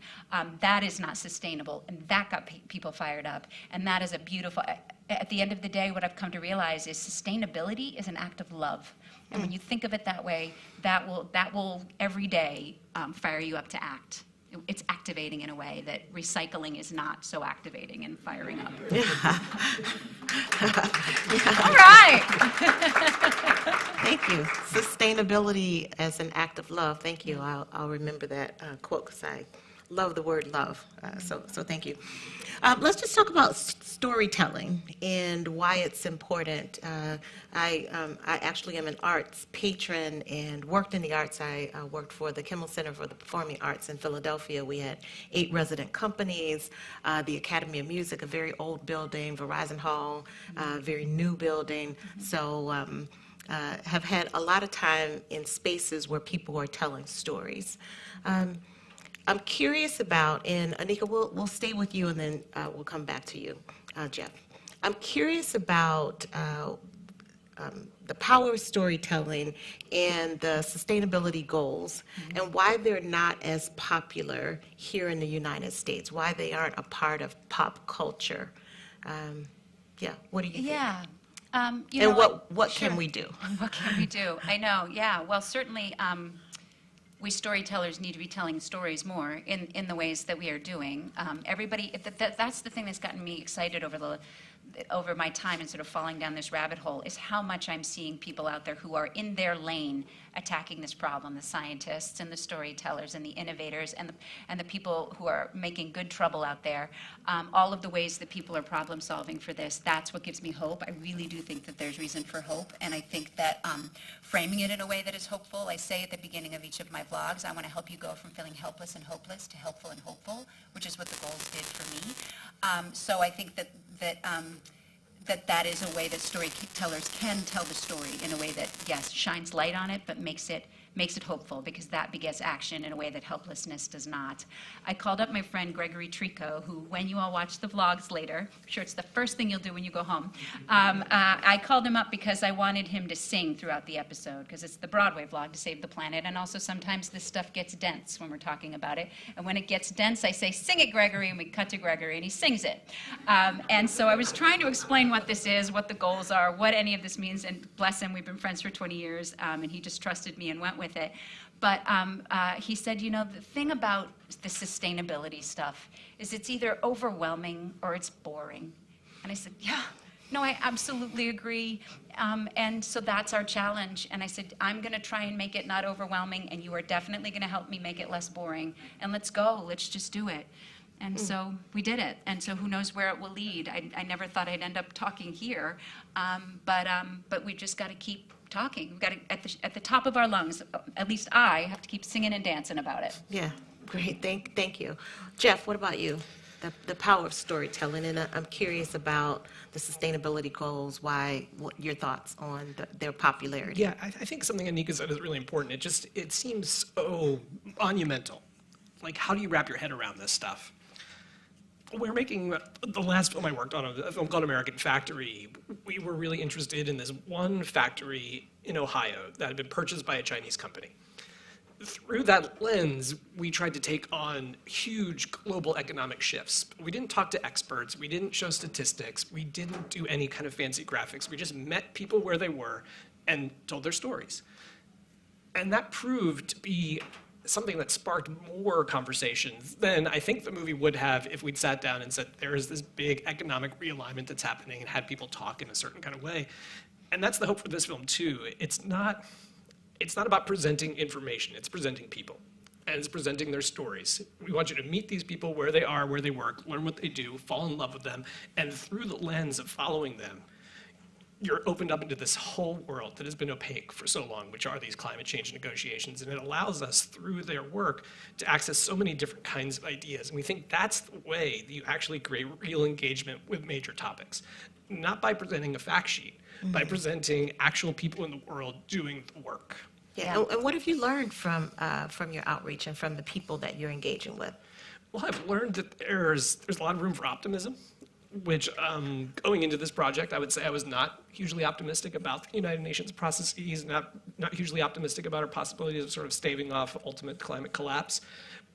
Speaker 16: That is not sustainable, and that got people fired up. And that is a beautiful, at the end of the day, what I've come to realize is sustainability is an act of love. And when you think of it that way, that will every day fire you up to act. It's activating in a way that recycling is not so activating and firing up. All right.
Speaker 23: Thank you. Sustainability as an act of love. Thank you. I'll remember that quote because I love the word love. So thank you. Let's just talk about storytelling and why it's important. I actually am an arts patron and worked in the arts. I worked for the Kimmel Center for the Performing Arts in Philadelphia. We had 8 resident companies, the Academy of Music, a very old building, Verizon Hall, very new building. So have had a lot of time in spaces where people are telling stories. I'm curious about, and Anika, we'll stay with you and then we'll come back to you, Jeff. I'm curious about the power of storytelling and the sustainability goals and why they're not as popular here in the United States, why they aren't a part of pop culture. What do you think?
Speaker 16: Yeah.
Speaker 23: And what
Speaker 16: sure.
Speaker 23: can we do?
Speaker 16: What can we do? I know, yeah. Well, certainly we storytellers need to be telling stories more in the ways that we are doing. That's the thing that's gotten me excited over my time and sort of falling down this rabbit hole is how much I'm seeing people out there who are in their lane attacking this problem, the scientists and the storytellers and the innovators and the people who are making good trouble out there. All of the ways that people are problem solving for this, that's what gives me hope. I really do think that there's reason for hope, and I think that framing it in a way that is hopeful, I say at the beginning of each of my vlogs, I want to help you go from feeling helpless and hopeless to helpful and hopeful, which is what the goals did for me. So I think that is a way that storytellers can tell the story in a way that, yes, shines light on it, but makes it hopeful, because that begets action in a way that helplessness does not. I called up my friend Gregory Trico, who, when you all watch the vlogs later, I'm sure it's the first thing you'll do when you go home. I called him up because I wanted him to sing throughout the episode, because it's the Broadway vlog to save the planet, and also sometimes this stuff gets dense when we're talking about it. And when it gets dense, I say, "Sing it, Gregory," and we cut to Gregory, and he sings it. And so I was trying to explain what this is, what the goals are, what any of this means, and bless him, we've been friends for 20 years, and he just trusted me and went with it. But he said, the thing about the sustainability stuff is it's either overwhelming or it's boring. And I said, yeah, no, I absolutely agree. And so that's our challenge. And I said, I'm going to try and make it not overwhelming, and you are definitely going to help me make it less boring. And let's go. Let's just do it. And so we did it. And so who knows where it will lead. I never thought I'd end up talking here. But we've just got to keep talking. We've got to, at the top of our lungs, at least I have to keep singing and dancing about it.
Speaker 23: Yeah, great. Thank you. Jeff, what about you? the power of storytelling, and I'm curious about the sustainability goals. What your thoughts on their popularity?
Speaker 3: Yeah, I think something Anika said is really important. It seems so monumental. Like, how do you wrap your head around this stuff? We're making the last film I worked on, a film called American Factory. We were really interested in this one factory in Ohio that had been purchased by a Chinese company. Through that lens, we tried to take on huge global economic shifts. We didn't talk to experts. We didn't show statistics. We didn't do any kind of fancy graphics. We just met people where they were and told their stories. And that proved to be something that sparked more conversations than I think the movie would have if we'd sat down and said, there is this big economic realignment that's happening, and had people talk in a certain kind of way. And that's the hope for this film too. It's not about presenting information, it's presenting people. And it's presenting their stories. We want you to meet these people where they are, where they work, learn what they do, fall in love with them, and through the lens of following them, you're opened up into this whole world that has been opaque for so long, which are these climate change negotiations. And it allows us, through their work, to access so many different kinds of ideas. And we think that's the way that you actually create real engagement with major topics. Not by presenting a fact sheet, by presenting actual people in the world doing the work.
Speaker 23: Yeah. And what have you learned from your outreach and from the people that you're engaging with?
Speaker 3: Well, I've learned that there's a lot of room for optimism, which going into this project, I would say I was not hugely optimistic about the United Nations processes, not hugely optimistic about our possibilities of sort of staving off ultimate climate collapse.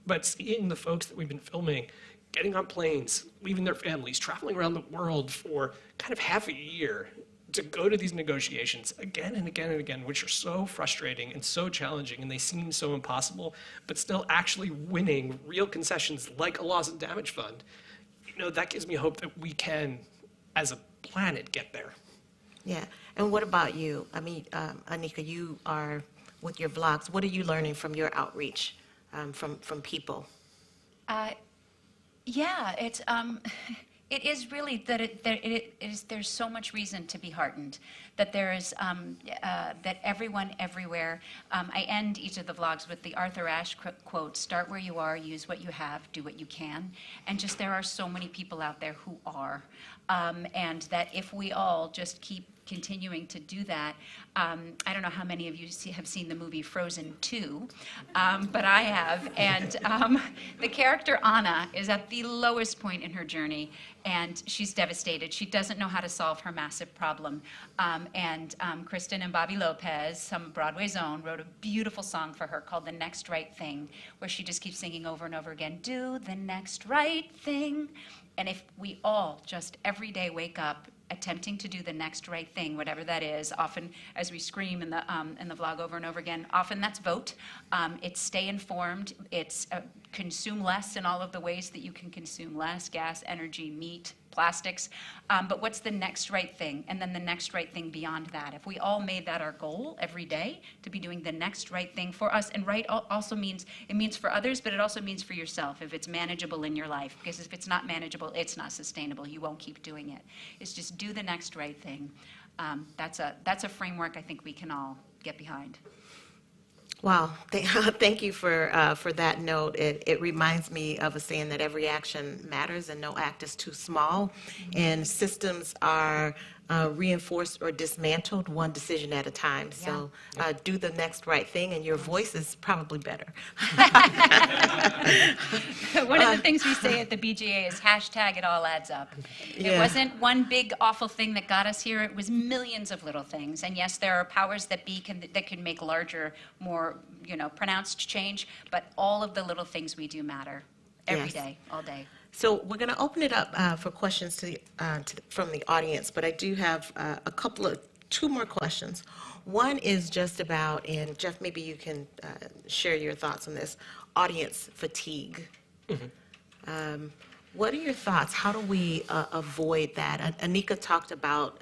Speaker 3: But seeing the folks that we've been filming, getting on planes, leaving their families, traveling around the world for kind of half a year to go to these negotiations again and again and again, which are so frustrating and so challenging, and they seem so impossible, but still actually winning real concessions like a loss and damage fund, that gives me hope that we can, as a planet, get there.
Speaker 23: Yeah. And what about you? I mean, Anika, you are, with your vlogs, what are you learning from your outreach, from people?
Speaker 16: Yeah, it is really that there's so much reason to be heartened, that there is that everyone everywhere. I end each of the vlogs with the Arthur Ashe quote: "Start where you are, use what you have, do what you can." And just there are so many people out there who are, and that if we all just keep continuing to do that. I don't know how many of you have seen the movie Frozen 2, but I have. And the character Anna is at the lowest point in her journey, and she's devastated. She doesn't know how to solve her massive problem. And Kristen and Bobby Lopez, some Broadway's own, wrote a beautiful song for her called The Next Right Thing, where she just keeps singing over and over again, do the next right thing. And if we all just every day wake up attempting to do the next right thing, whatever that is, often as we scream in the vlog over and over again, often that's vote. It's stay informed. It's consume less in all of the ways that you can consume less: gas, energy, meat, plastics. But what's the next right thing? And then the next right thing beyond that. If we all made that our goal every day, to be doing the next right thing for us, and right also means, it means for others, but it also means for yourself, if it's manageable in your life. Because if it's not manageable, it's not sustainable. You won't keep doing it. It's just do the next right thing. That's a framework I think we can all get behind.
Speaker 23: Wow, thank you for that note. It reminds me of a saying that every action matters and no act is too small, and systems are reinforced or dismantled one decision at a time. So do the next right thing, and your voice is probably better.
Speaker 16: One of the things we say at the BGA is hashtag it all adds up. It wasn't one big awful thing that got us here. It was millions of little things. And yes, there are powers that be that can make larger, more pronounced change. But all of the little things we do matter every day, all day.
Speaker 23: So we're going to open it up for questions from the audience, but I do have two more questions. One is just about, and Jeff, maybe you can share your thoughts on this, audience fatigue. Mm-hmm. What are your thoughts? How do we avoid that? Anika talked about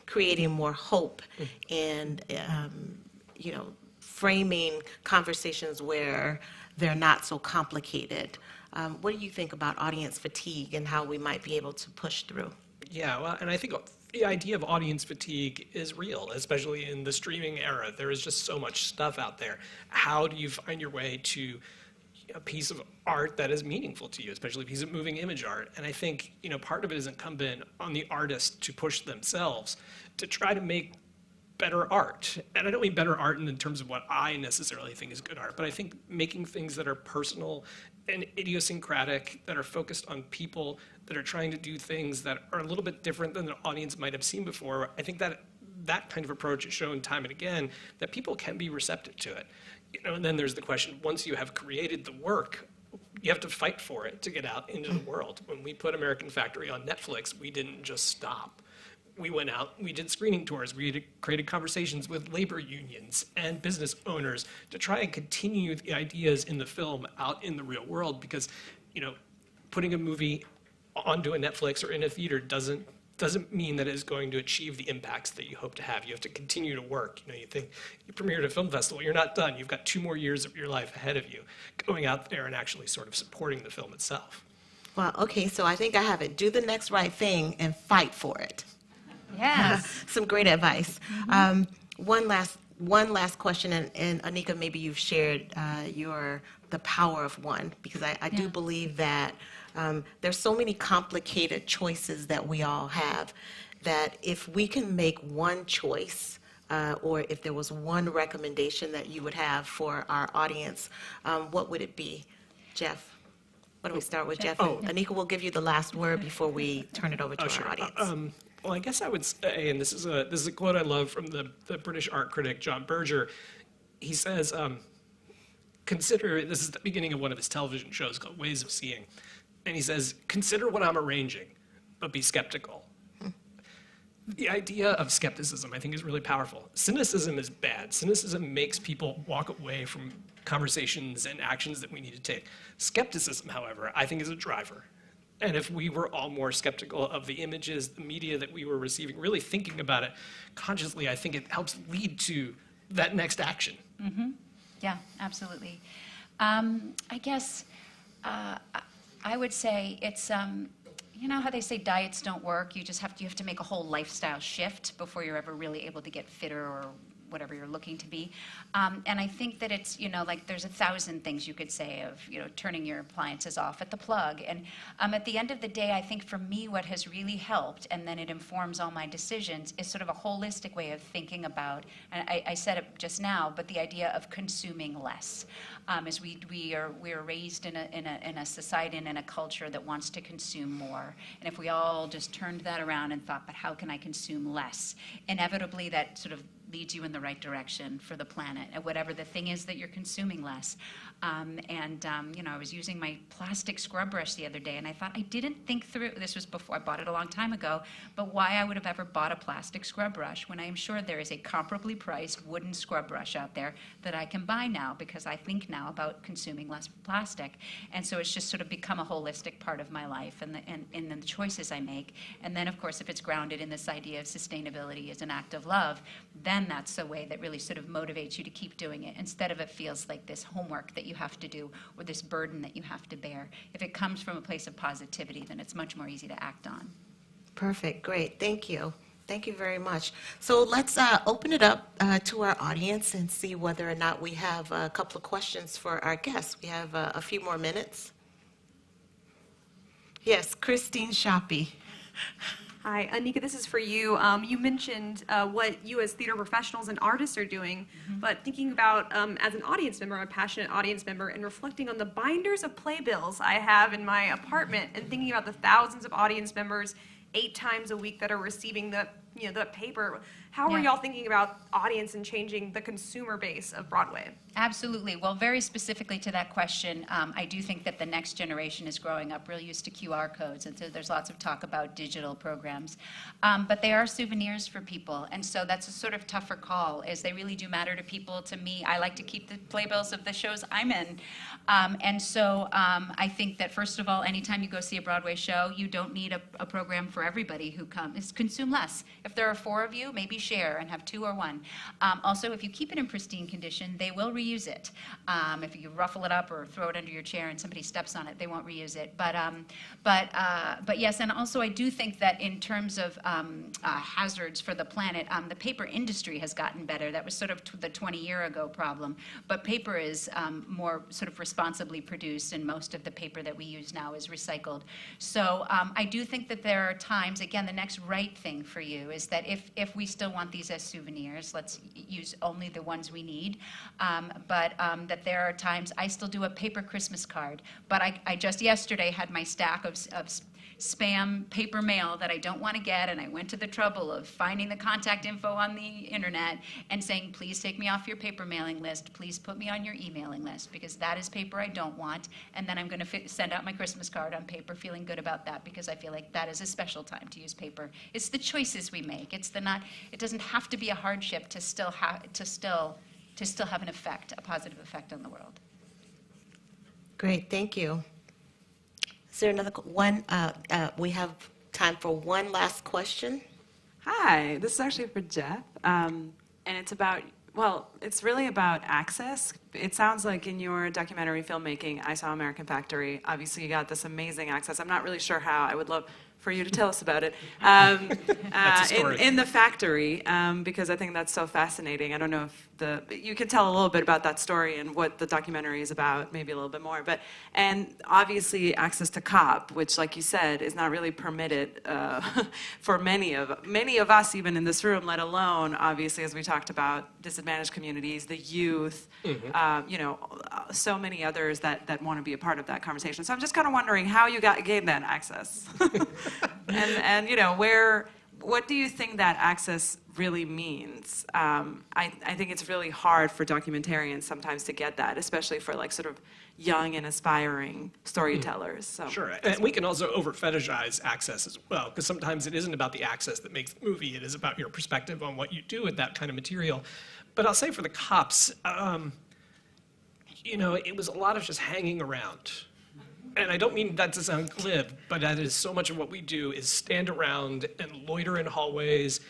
Speaker 23: creating more hope and, framing conversations where they're not so complicated. What do you think about audience fatigue and how we might be able to push through?
Speaker 3: Yeah, well, and I think the idea of audience fatigue is real, especially in the streaming era. There is just so much stuff out there. How do you find your way to a piece of art that is meaningful to you, especially a piece of moving image art. And I think, part of it is incumbent on the artist to push themselves to try to make better art. And I don't mean better art in terms of what I necessarily think is good art, but I think making things that are personal and idiosyncratic, that are focused on people, that are trying to do things that are a little bit different than the audience might have seen before. I think that kind of approach is shown time and again that people can be receptive to it. And then there's the question, once you have created the work, you have to fight for it to get out into the world. When we put American Factory on Netflix, we didn't just stop. We went out, we did screening tours, we created conversations with labor unions and business owners to try and continue the ideas in the film out in the real world, because, putting a movie onto a Netflix or in a theater doesn't mean that it is going to achieve the impacts that you hope to have. You have to continue to work. You think you premiered at a film festival, you're not done. You've got 2 more years of your life ahead of you, going out there and actually sort of supporting the film itself.
Speaker 23: Well, okay, so I think I have it. Do the next right thing and fight for it.
Speaker 16: Yes.
Speaker 23: Some great advice. One last question, and Anika, maybe you've shared the power of one, because I do believe that there's so many complicated choices that we all have, that if we can make one choice, or if there was one recommendation that you would have for our audience, what would it be? Jeff, why don't we start with Jeff? Anika will give you the last word before we turn it over to our audience.
Speaker 3: Well, I guess I would say, and this is a quote I love from the British art critic John Berger. He says, consider, this is the beginning of one of his television shows called Ways of Seeing, and he says, consider what I'm arranging, but be skeptical. The idea of skepticism, I think, is really powerful. Cynicism is bad. Cynicism makes people walk away from conversations and actions that we need to take. Skepticism, however, I think is a driver. And if we were all more skeptical of the images, the media that we were receiving, really thinking about it consciously, I think it helps lead to that next action.
Speaker 16: Mm-hmm. Yeah, absolutely. I guess I would say it's, you know how they say diets don't work? You have to make a whole lifestyle shift before you're ever really able to get fitter or whatever you're looking to be. And I think that it's, like there's 1,000 things you could say of, turning your appliances off at the plug. And at the end of the day, I think for me, what has really helped, and then it informs all my decisions, is sort of a holistic way of thinking about, and I said it just now, but the idea of consuming less. As we are raised in a society and in a culture that wants to consume more. And if we all just turned that around and thought, but how can I consume less? Inevitably, that sort of leads you in the right direction for the planet, and whatever the thing is that you're consuming less. I was using my plastic scrub brush the other day, and I thought, I didn't think through, this was before, I bought it a long time ago, but why I would have ever bought a plastic scrub brush when I am sure there is a comparably priced wooden scrub brush out there that I can buy now, because I think now about consuming less plastic. And so it's just sort of become a holistic part of my life and the choices I make. And then, of course, if it's grounded in this idea of sustainability as an act of love, then that's the way that really sort of motivates you to keep doing it, instead of it feels like this homework that you have to do or this burden that you have to bear. If it comes from a place of positivity, then it's much more easy to act on.
Speaker 23: Perfect, great, thank you. Thank you very much. So let's open it up to our audience and see whether or not we have a couple of questions for our guests. We have a few more minutes. Yes, Christine Shoppy.
Speaker 4: Hi, Anika, this is for you. You mentioned what you as theater professionals and artists are doing, but thinking about as an audience member, I'm a passionate audience member, and reflecting on the binders of playbills I have in my apartment, and thinking about the thousands of audience members 8 times a week that are receiving the paper. How are y'all thinking about audience and changing the consumer base of Broadway?
Speaker 16: Absolutely. Well, very specifically to that question, I do think that the next generation is growing up really used to QR codes, and so there's lots of talk about digital programs. But they are souvenirs for people, and so that's a sort of tougher call, as they really do matter to people. To me, I like to keep the playbills of the shows I'm in. And so I think that, first of all, anytime you go see a Broadway show, you don't need a program for everybody who comes. Consume less. If there are 4 of you, maybe share and have 2 or 1. Also, if you keep it in pristine condition, they will reuse it. If you ruffle it up or throw it under your chair and somebody steps on it, they won't reuse it. But yes, and also I do think that in terms of hazards for the planet, the paper industry has gotten better. That was sort of the 20-year ago problem. But paper is more sort of responsibly produced, and most of the paper that we use now is recycled. So I do think that there are times, again, the next right thing for you is that if we still want these as souvenirs, let's use only the ones we need. But that there are times, I still do a paper Christmas card, but I just yesterday had my stack of spam paper mail that I don't want to get, and I went to the trouble of finding the contact info on the internet and saying, please take me off your paper mailing list, please put me on your emailing list, because that is paper I don't want, and then I'm going to send out my Christmas card on paper feeling good about that, because I feel like that is a special time to use paper. It's the choices we make. It doesn't have to be a hardship to still have an effect, a positive effect on the world.
Speaker 23: Great, thank you. Is there another one? We have time for one last question.
Speaker 6: Hi, this is actually for Jeff, and it's about, well, it's really about access. It sounds like in your documentary filmmaking, I Saw American Factory, obviously you got this amazing access. I'm not really sure how. I would love for you to tell us about it. In the factory, because I think that's so fascinating. I don't know if you can tell a little bit about that story and what the documentary is about, maybe a little bit more. And obviously access to COP, which, like you said, is not really permitted for many of us, even in this room, let alone, obviously, as we talked about, disadvantaged communities, the youth, you know, so many others that want to be a part of that conversation. So I'm just kind of wondering how you gained that access. And you know, what do you think that access really means? I think it's really hard for documentarians sometimes to get that, especially for like sort of young and aspiring storytellers. So.
Speaker 3: Sure, and we can also over-fetishize access as well, because sometimes it isn't about the access that makes the movie, it is about your perspective on what you do with that kind of material. But I'll say for the cops, you know, it was a lot of just hanging around. And I don't mean that to sound glib, but that is so much of what we do is stand around and loiter in hallways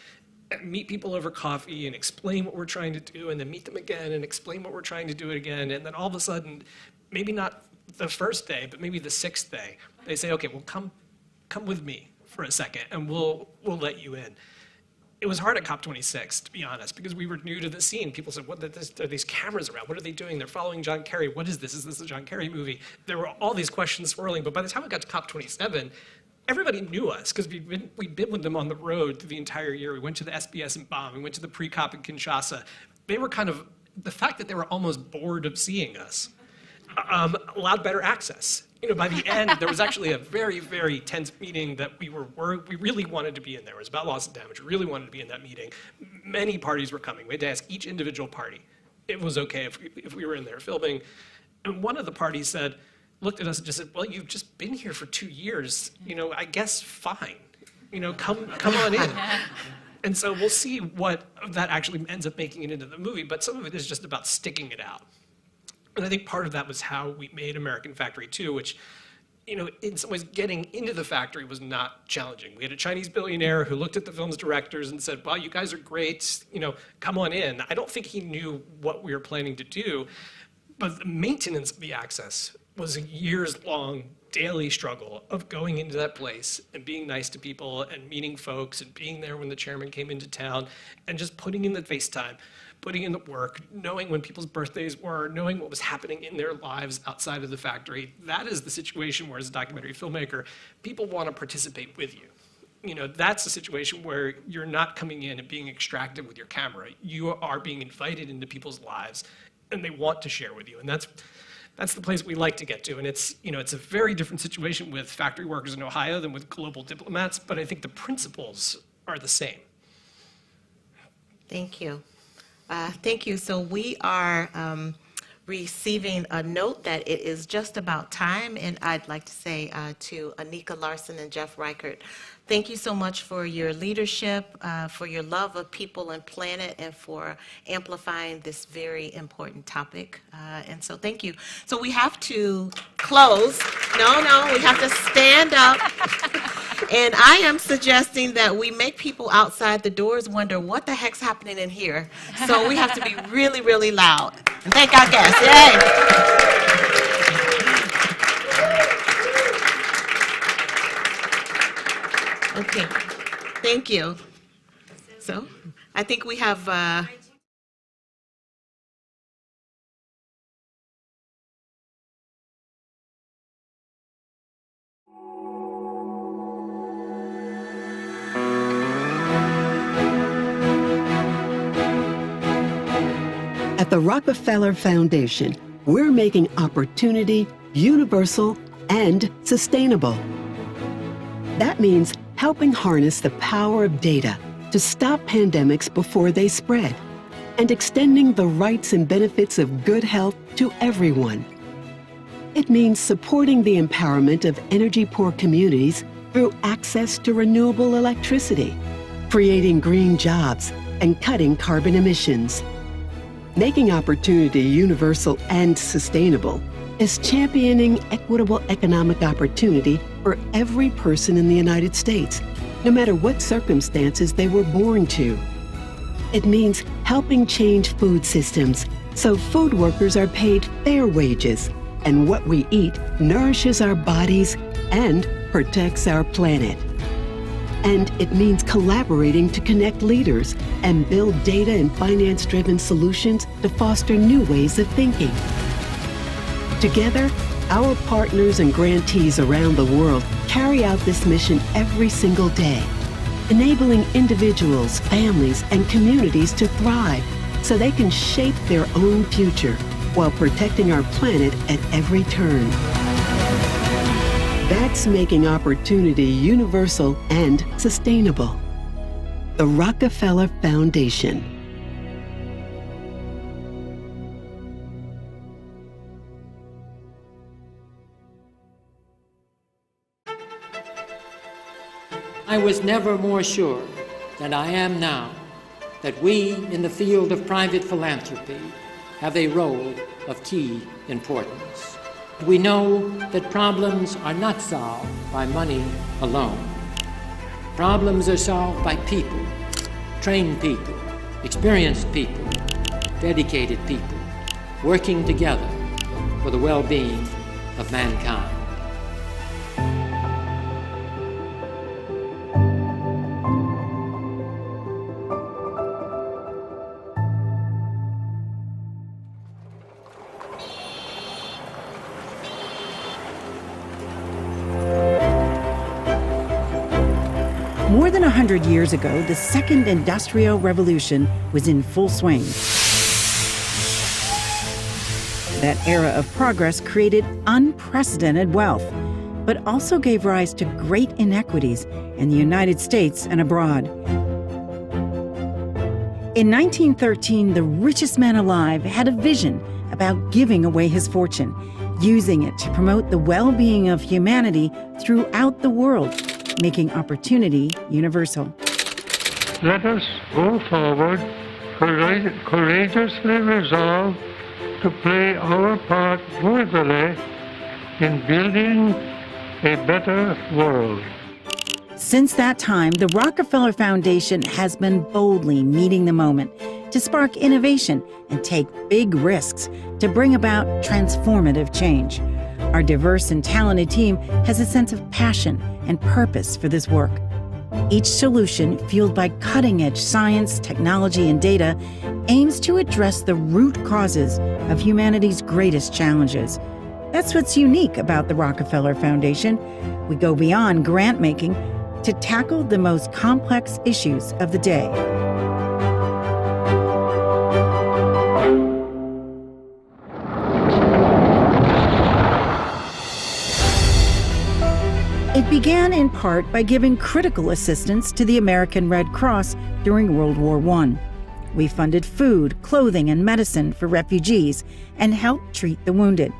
Speaker 3: and meet people over coffee and explain what we're trying to do, and then meet them again and explain what we're trying to do again. And then all of a sudden, maybe not the first day, but maybe the 6th day, they say, okay, well, come with me for a second and we'll let you in. It was hard at COP26, to be honest, because we were new to the scene. People said, what are these cameras around? What are they doing? They're following John Kerry. What is this? Is this a John Kerry movie? There were all these questions swirling, but by the time we got to COP27, everybody knew us, because we'd been with them on the road through the entire year. We went to the SBS in Bonn. We went to the pre-COP in Kinshasa. They were kind of, the fact that they were almost bored of seeing us allowed better access. You know, by the end, there was actually a very, very tense meeting that we really wanted to be in there. It was about loss and damage. We really wanted to be in that meeting. Many parties were coming. We had to ask each individual party it was okay if we were in there filming. And one of the parties looked at us and just said, well, you've just been here for 2 years. You know, I guess fine. You know, come on in. And so we'll see what that actually ends up making it into the movie, but some of it is just about sticking it out. And I think part of that was how we made American Factory 2, which, you know, in some ways getting into the factory was not challenging. We had a Chinese billionaire who looked at the film's directors and said, well, you guys are great, you know, come on in. I don't think he knew what we were planning to do, but the maintenance of the access was a years-long daily struggle of going into that place and being nice to people and meeting folks and being there when the chairman came into town and just putting in the FaceTime, putting in the work, knowing when people's birthdays were, knowing what was happening in their lives outside of the factory. That is the situation where, as a documentary filmmaker, people want to participate with you. You know, that's a situation where you're not coming in and being extracted with your camera. You are being invited into people's lives and they want to share with you. And that's the place we like to get to. And it's, you know, it's a very different situation with factory workers in Ohio than with global diplomats, but I think the principles are the same.
Speaker 23: Thank you. Thank you. So we are receiving a note that it is just about time, and I'd like to say to Anika Larson and Jeff Reichert, thank you so much for your leadership, for your love of people and planet, and for amplifying this very important topic. And so thank you. So we have to close. No, we have to stand up. And I am suggesting that we make people outside the doors wonder what the heck's happening in here. So we have to be really, really loud. And thank our guests. Yay! Okay, thank you. So I think we have
Speaker 7: At the Rockefeller Foundation, we're making opportunity universal and sustainable. That means helping harness the power of data to stop pandemics before they spread, and extending the rights and benefits of good health to everyone. It means supporting the empowerment of energy-poor communities through access to renewable electricity, creating green jobs, and cutting carbon emissions. Making opportunity universal and sustainable is championing equitable economic opportunity for every person in the United States, no matter what circumstances they were born to. It means helping change food systems so food workers are paid fair wages and what we eat nourishes our bodies and protects our planet. And it means collaborating to connect leaders and build data and finance-driven solutions to foster new ways of thinking. Together, our partners and grantees around the world carry out this mission every single day, enabling individuals, families, and communities to thrive so they can shape their own future while protecting our planet at every turn. That's making opportunity universal and sustainable. The Rockefeller Foundation.
Speaker 8: I was never more sure than I am now that we in the field of private philanthropy have a role of key importance. We know that problems are not solved by money alone. Problems are solved by people, trained people, experienced people, dedicated people, working together for the well-being of mankind.
Speaker 9: More than 100 years ago, the Second Industrial Revolution was in full swing. That era of progress created unprecedented wealth, but also gave rise to great inequities in the United States and abroad. In 1913, the richest man alive had a vision about giving away his fortune, using it to promote the well-being of humanity throughout the world, making opportunity universal.
Speaker 24: Let us go forward, courageously resolved to play our part worthily in building a better world.
Speaker 9: Since that time, the Rockefeller Foundation has been boldly meeting the moment to spark innovation and take big risks to bring about transformative change. Our diverse and talented team has a sense of passion and purpose for this work. Each solution, fueled by cutting-edge science, technology, and data, aims to address the root causes of humanity's greatest challenges. That's what's unique about the Rockefeller Foundation. We go beyond grant-making to tackle the most complex issues of the day. It began in part by giving critical assistance to the American Red Cross during World War I. We funded food, clothing, and medicine for refugees and helped treat the wounded.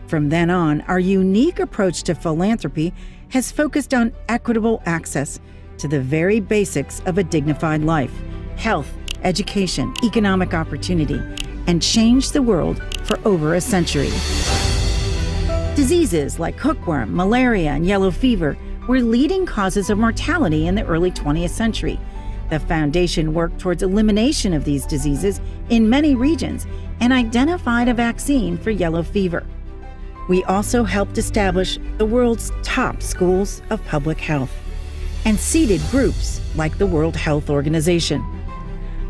Speaker 9: From then on, our unique approach to philanthropy has focused on equitable access to the very basics of a dignified life, health, education, economic opportunity, and changed the world for over a century. Diseases like hookworm, malaria, and yellow fever were leading causes of mortality in the early 20th century. The foundation worked towards elimination of these diseases in many regions and identified a vaccine for yellow fever. We also helped establish the world's top schools of public health and seeded groups like the World Health Organization.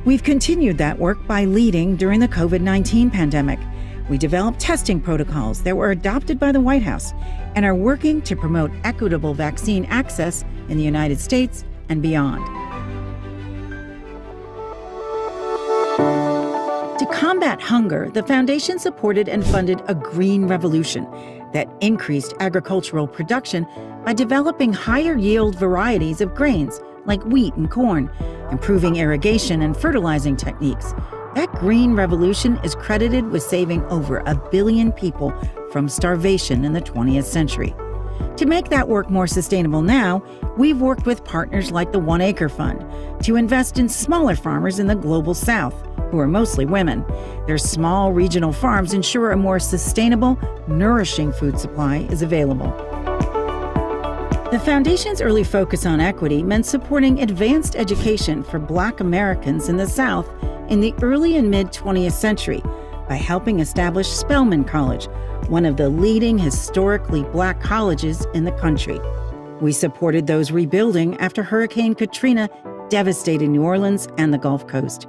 Speaker 9: We've continued that work by leading during the COVID-19 pandemic. We developed testing protocols that were adopted by the White House and are working to promote equitable vaccine access in the United States and beyond. To combat hunger, the foundation supported and funded a green revolution that increased agricultural production by developing higher yield varieties of grains like wheat and corn, improving irrigation and fertilizing techniques. That green revolution is credited with saving over 1 billion people from starvation in the 20th century. To make that work more sustainable now, we've worked with partners like the 1 Acre Fund to invest in smaller farmers in the Global South, who are mostly women. Their small regional farms ensure a more sustainable, nourishing food supply is available. The foundation's early focus on equity meant supporting advanced education for Black Americans in the South in the early and mid-20th century by helping establish Spelman College, one of the leading historically Black colleges in the country. We supported those rebuilding after Hurricane Katrina devastated New Orleans and the Gulf Coast.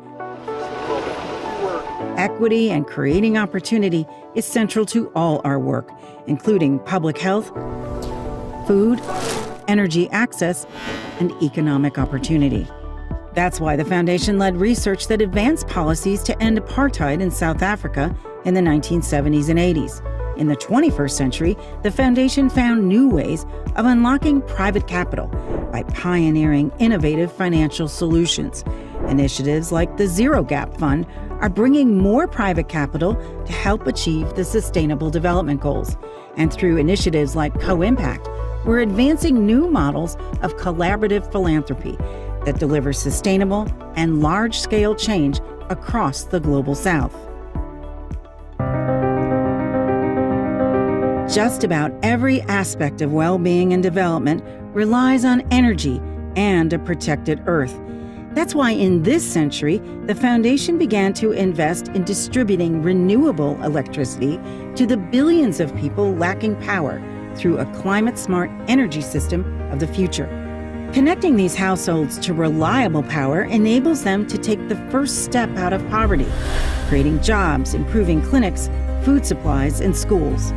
Speaker 9: Equity and creating opportunity is central to all our work, including public health, food, energy access, and economic opportunity. That's why the foundation led research that advanced policies to end apartheid in South Africa in the 1970s and 80s. In the 21st century, the foundation found new ways of unlocking private capital by pioneering innovative financial solutions. Initiatives like the Zero Gap Fund are bringing more private capital to help achieve the Sustainable Development Goals. And through initiatives like Co-Impact, we're advancing new models of collaborative philanthropy that deliver sustainable and large-scale change across the Global South. Just about every aspect of well-being and development relies on energy and a protected Earth. That's why in this century, the foundation began to invest in distributing renewable electricity to the billions of people lacking power through a climate-smart energy system of the future. Connecting these households to reliable power enables them to take the first step out of poverty, creating jobs, improving clinics, food supplies, and schools.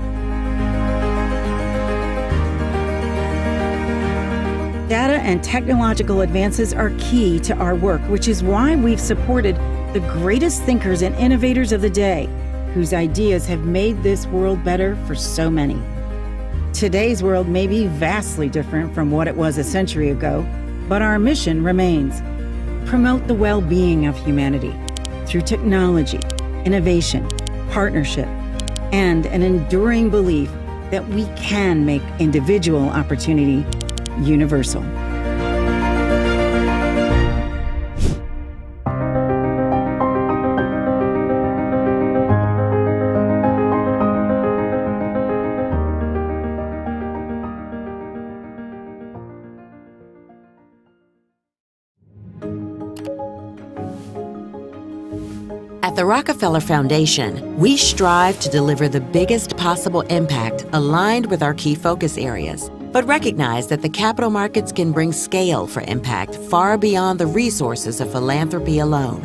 Speaker 9: Data and technological advances are key to our work, which is why we've supported the greatest thinkers and innovators of the day, whose ideas have made this world better for so many. Today's world may be vastly different from what it was a century ago, but our mission remains: promote the well-being of humanity through technology, innovation, partnership, and an enduring belief that we can make individual opportunity universal.
Speaker 1: At the Rockefeller Foundation, we strive to deliver the biggest possible impact aligned with our key focus areas, but recognize that the capital markets can bring scale for impact far beyond the resources of philanthropy alone.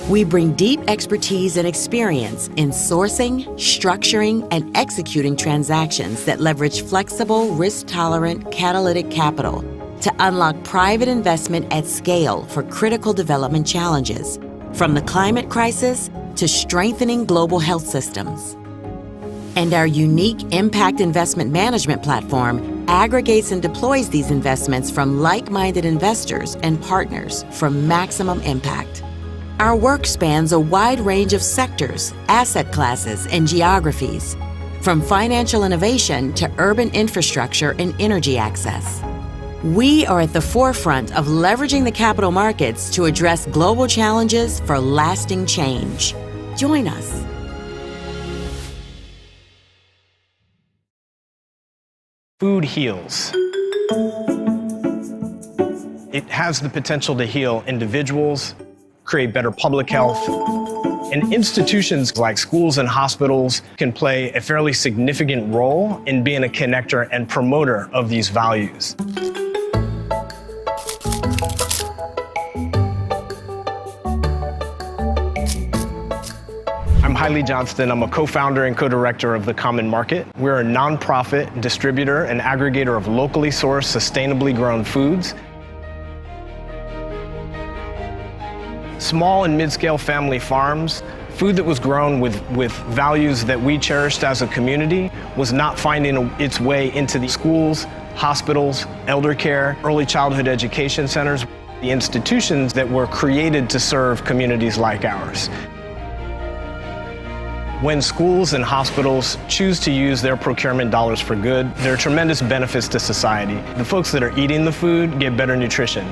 Speaker 1: We bring deep expertise and experience in sourcing, structuring, and executing transactions that leverage flexible, risk-tolerant, catalytic capital to unlock private investment at scale for critical development challenges, from the climate crisis to strengthening global health systems. And our unique impact investment management platform aggregates and deploys these investments from like-minded investors and partners for maximum impact. Our work spans a wide range of sectors, asset classes, and geographies, from financial innovation to urban infrastructure and energy access. We are at the forefront of leveraging the capital markets to address global challenges for lasting change. Join us.
Speaker 5: Food heals. It has the potential to heal individuals, create better public health, and institutions like schools and hospitals can play a fairly significant role in being a connector and promoter of these values. I'm Hailey Johnston. I'm a co-founder and co-director of The Common Market. We're a nonprofit distributor and aggregator of locally sourced, sustainably grown foods. Small and mid-scale family farms, food that was grown with values that we cherished as a community, was not finding its way into the schools, hospitals, elder care, early childhood education centers, the institutions that were created to serve communities like ours. When schools and hospitals choose to use their procurement dollars for good, there are tremendous benefits to society. The folks that are eating the food get better nutrition.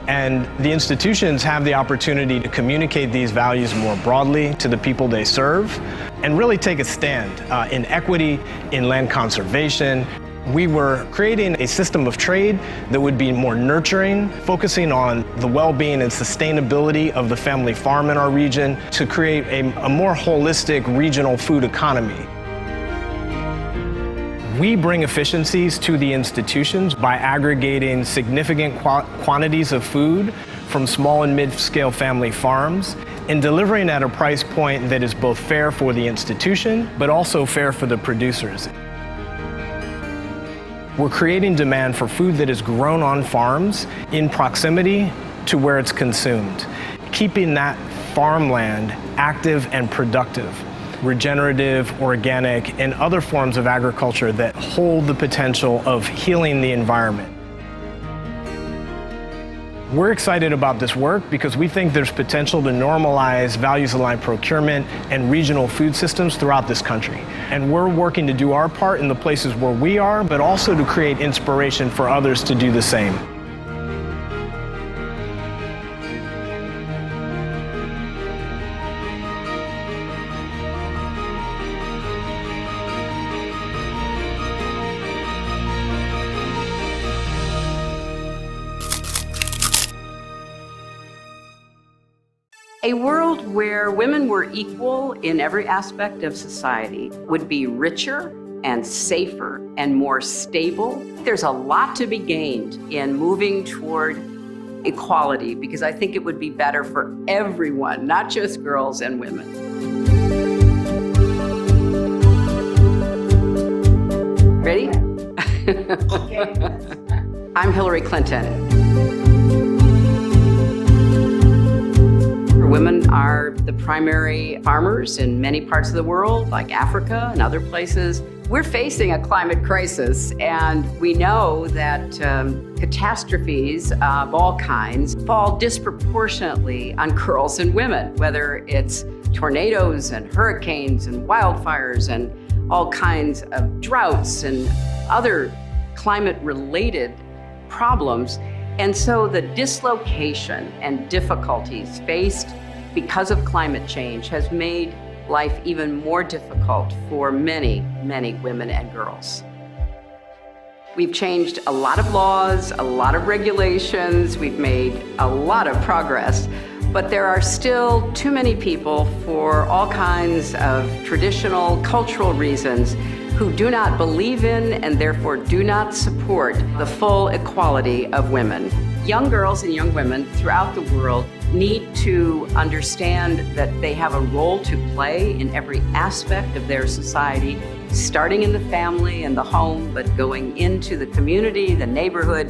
Speaker 5: And the institutions have the opportunity to communicate these values more broadly to the people they serve and really take a stand in equity, in land conservation. We were creating a system of trade that would be more nurturing, focusing on the well-being and sustainability of the family farm in our region to create a more holistic regional food economy. We bring efficiencies to the institutions by aggregating significant quantities of food from small and mid-scale family farms and delivering at a price point that is both fair for the institution, but also fair for the producers. We're creating demand for food that is grown on farms in proximity to where it's consumed, keeping that farmland active and productive. Regenerative, organic, and other forms of agriculture that hold the potential of healing the environment. We're excited about this work because we think there's potential to normalize values-aligned procurement and regional food systems throughout this country. And we're working to do our part in the places where we are, but also to create inspiration for others to do the same.
Speaker 11: A world where women were equal in every aspect of society would be richer and safer and more stable. There's a lot to be gained in moving toward equality because I think it would be better for everyone, not just girls and women. Ready? I'm Hillary Clinton. Women are the primary farmers in many parts of the world, like Africa and other places. We're facing a climate crisis, and we know that catastrophes of all kinds fall disproportionately on girls and women, whether it's tornadoes and hurricanes and wildfires and all kinds of droughts and other climate-related problems. And so the dislocation and difficulties faced because of climate change has made life even more difficult for many, many women and girls. We've changed a lot of laws, a lot of regulations, we've made a lot of progress, but there are still too many people for all kinds of traditional, cultural reasons who do not believe in and therefore do not support the full equality of women. Young girls and young women throughout the world need to understand that they have a role to play in every aspect of their society, starting in the family and the home, but going into the community, the neighborhood,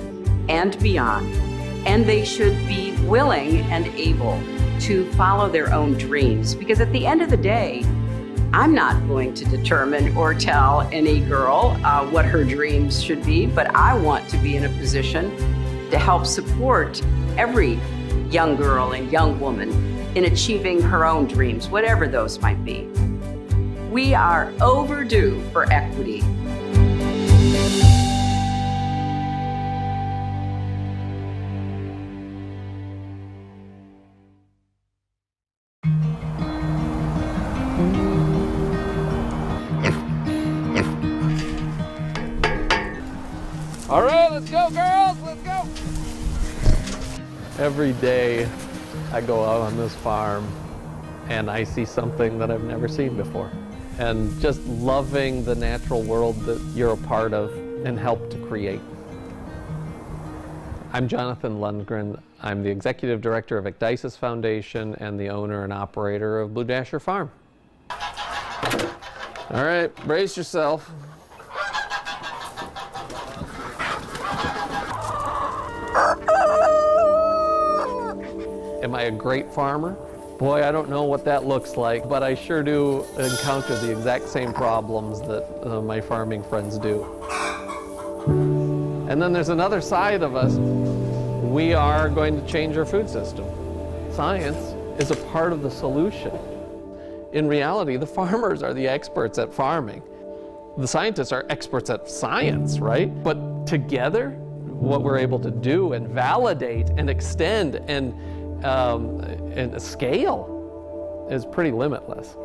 Speaker 11: and beyond. And they should be willing and able to follow their own dreams, because at the end of the day, I'm not going to determine or tell any girl what her dreams should be, but I want to be in a position to help support every young girl and young woman in achieving her own dreams, whatever those might be. We are overdue for equity.
Speaker 12: All right, let's go, girls. Every day I go out on this farm and I see something that I've never seen before. And just loving the natural world that you're a part of and help to create. I'm Jonathan Lundgren. I'm the Executive Director of Ecdysis Foundation and the owner and operator of Blue Dasher Farm. All right, brace yourself. Am I a great farmer? Boy, I don't know what that looks like, but I sure do encounter the exact same problems that my farming friends do. And then there's another side of us. We are going to change our food system. Science is a part of the solution. In reality, the farmers are the experts at farming. The scientists are experts at science, right? But together, what we're able to do and validate and extend and scale is pretty limitless.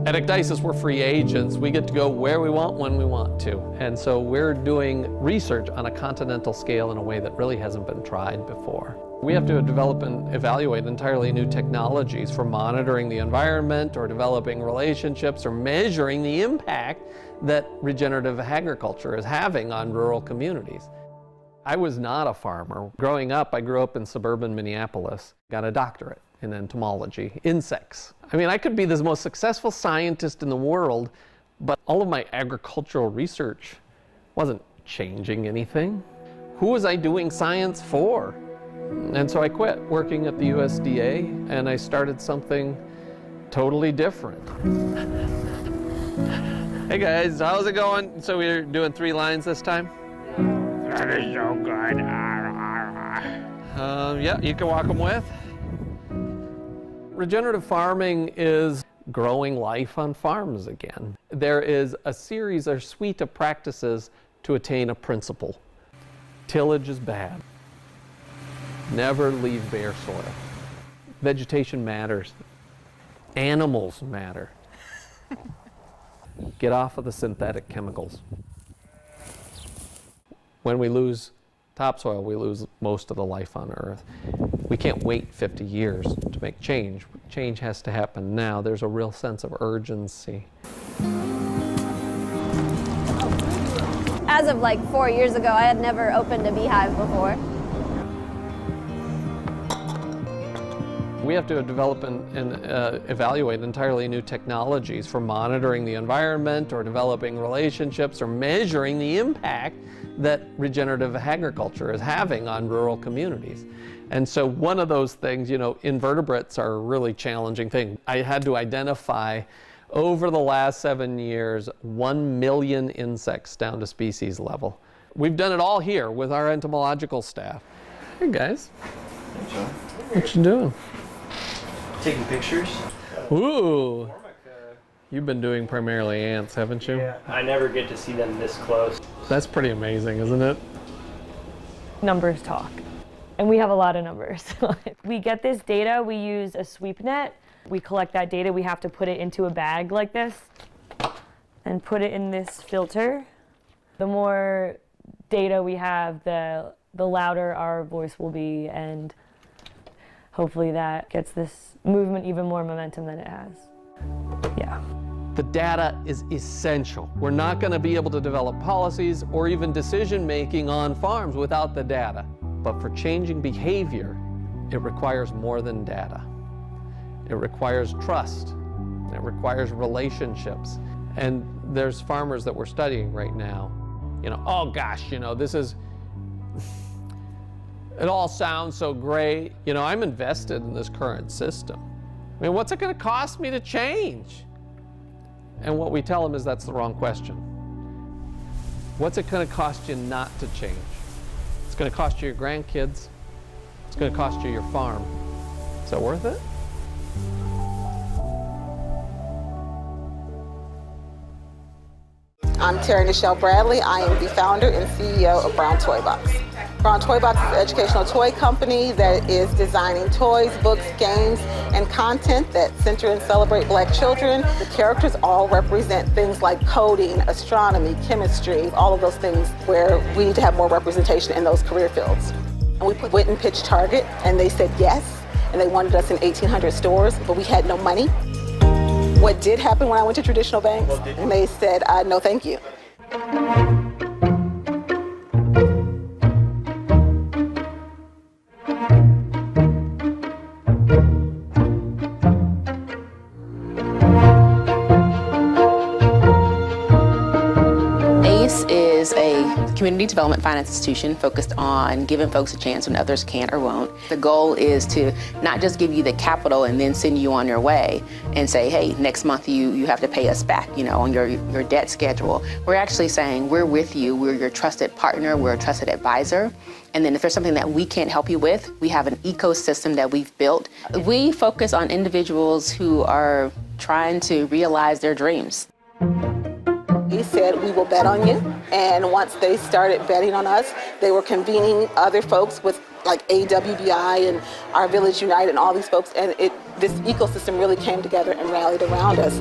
Speaker 12: At Ecdysis, we're free agents. We get to go where we want, when we want to. And so we're doing research on a continental scale in a way that really hasn't been tried before. We have to develop and evaluate entirely new technologies for monitoring the environment or developing relationships or measuring the impact that regenerative agriculture is having on rural communities. I was not a farmer. Growing up, I grew up in suburban Minneapolis, got a doctorate in entomology, insects. I mean, I could be the most successful scientist in the world, but all of my agricultural research wasn't changing anything. Who was I doing science for? And so I quit working at the USDA and I started something totally different. Hey guys, how's it going? So we're doing 3 lines this time? That is so good. Yeah, you can walk them with. Regenerative farming is growing life on farms again. There is a series or suite of practices to attain a principle. Tillage is bad. Never leave bare soil. Vegetation matters. Animals matter. Get off of the synthetic chemicals. When we lose topsoil, we lose most of the life on Earth. We can't wait 50 years to make change. Change has to happen now. There's a real sense of urgency.
Speaker 13: As of like 4 years ago, I had never opened a beehive before.
Speaker 12: We have to develop and evaluate entirely new technologies for monitoring the environment or developing relationships or measuring the impact that regenerative agriculture is having on rural communities. And so one of those things, you know, invertebrates are a really challenging thing. I had to identify over the last 7 years 1 million insects down to species level. We've done it all here with our entomological staff. Hey guys.
Speaker 14: Hey John.
Speaker 12: What you doing?
Speaker 14: Taking pictures.
Speaker 12: Ooh. You've been doing primarily ants, haven't you?
Speaker 14: Yeah, I never get to see them this close.
Speaker 12: That's pretty amazing, isn't it?
Speaker 17: Numbers talk, and we have a lot of numbers. We get this data, we use a sweep net. We collect that data, we have to put it into a bag like this and put it in this filter. The more data we have, the louder our voice will be, and hopefully that gets this movement even more momentum than it has. Yeah.
Speaker 12: The data is essential. We're not going to be able to develop policies or even decision-making on farms without the data. But for changing behavior, it requires more than data. It requires trust. It requires relationships. And there's farmers that we're studying right now. You know, oh gosh, you know, this is, it all sounds so great. You know, I'm invested in this current system. I mean, what's it going to cost me to change? And what we tell them is that's the wrong question. What's it going to cost you not to change? It's going to cost you your grandkids. It's going to cost you your farm. Is that worth it?
Speaker 25: I'm Terry Nichelle Bradley. I am the founder and CEO of Brown Toy Box. Brown Toy Box is an educational toy company that is designing toys, books, games, and content that center and celebrate Black children. The characters all represent things like coding, astronomy, chemistry, all of those things where we need to have more representation in those career fields. And we went and pitched Target, and they said yes, and they wanted us in 1,800 stores, but we had no money. What did happen when I went to traditional banks? And they said, no, thank you.
Speaker 2: Is a community development finance institution focused on giving folks a chance when others can't or won't. The goal is to not just give you the capital and then send you on your way and say, hey, next month you have to pay us back, on your debt schedule. We're actually saying we're with you, we're your trusted partner, we're a trusted advisor. And then if there's something that we can't help you with, we have an ecosystem that we've built. We focus on individuals who are trying to realize their dreams.
Speaker 25: He said, we will bet on you. And once they started betting on us, they were convening other folks with like AWBI and Our Village United and all these folks. And this ecosystem really came together and rallied around us.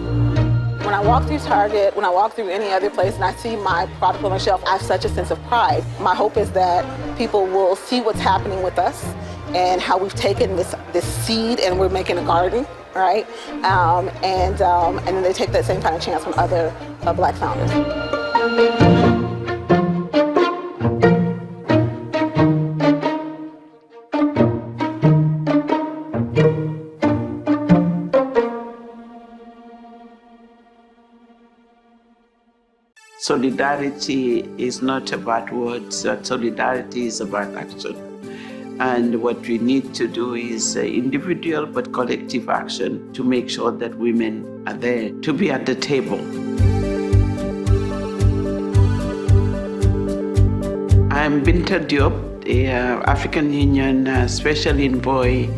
Speaker 25: When I walk through Target, when I walk through any other place and I see my product on the shelf, I have such a sense of pride. My hope is that people will see what's happening with us and how we've taken this seed and we're making a garden, right? And then they take that same kind of chance from other Black founders.
Speaker 10: Solidarity is not about words, solidarity is about action. And what we need to do is individual but collective action to make sure that women are there to be at the table. I'm Binta Diop, the African Union Special Envoy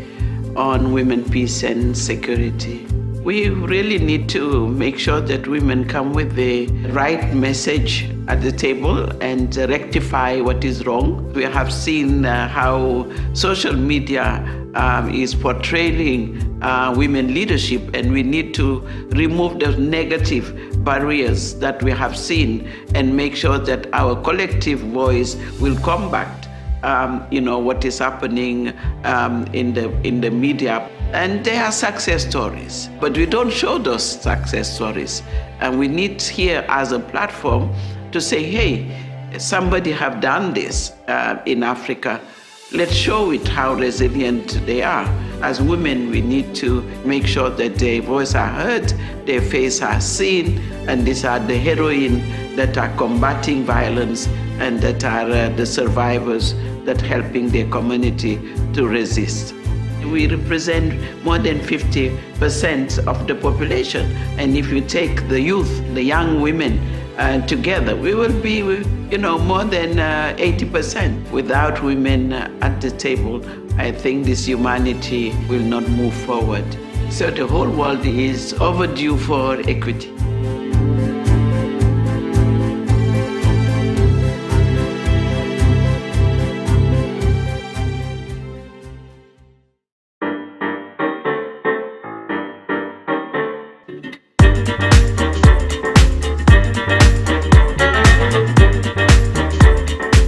Speaker 10: on Women, Peace and Security. We really need to make sure that women come with the right message at the table and rectify what is wrong. We have seen how social media is portraying women leadership, and we need to remove those negative barriers that we have seen and make sure that our collective voice will combat what is happening in the media. And there are success stories, but we don't show those success stories. And we need here as a platform to say, hey, somebody have done this in Africa. Let's show it how resilient they are. As women, we need to make sure that their voice are heard, their face are seen, and these are the heroines that are combating violence and that are the survivors that are helping their community to resist. We represent more than 50% of the population. And if you take the youth, the young women together, we will be, more than 80%. Without women at the table, I think this humanity will not move forward. So the whole world is overdue for equity.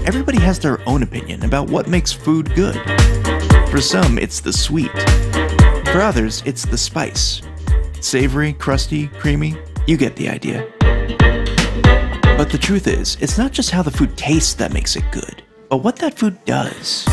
Speaker 18: Everybody has their own opinion about what makes food good. For some, it's the sweet. For others, it's the spice. Savory, crusty, creamy, you get the idea. But the truth is, it's not just how the food tastes that makes it good, but what that food does.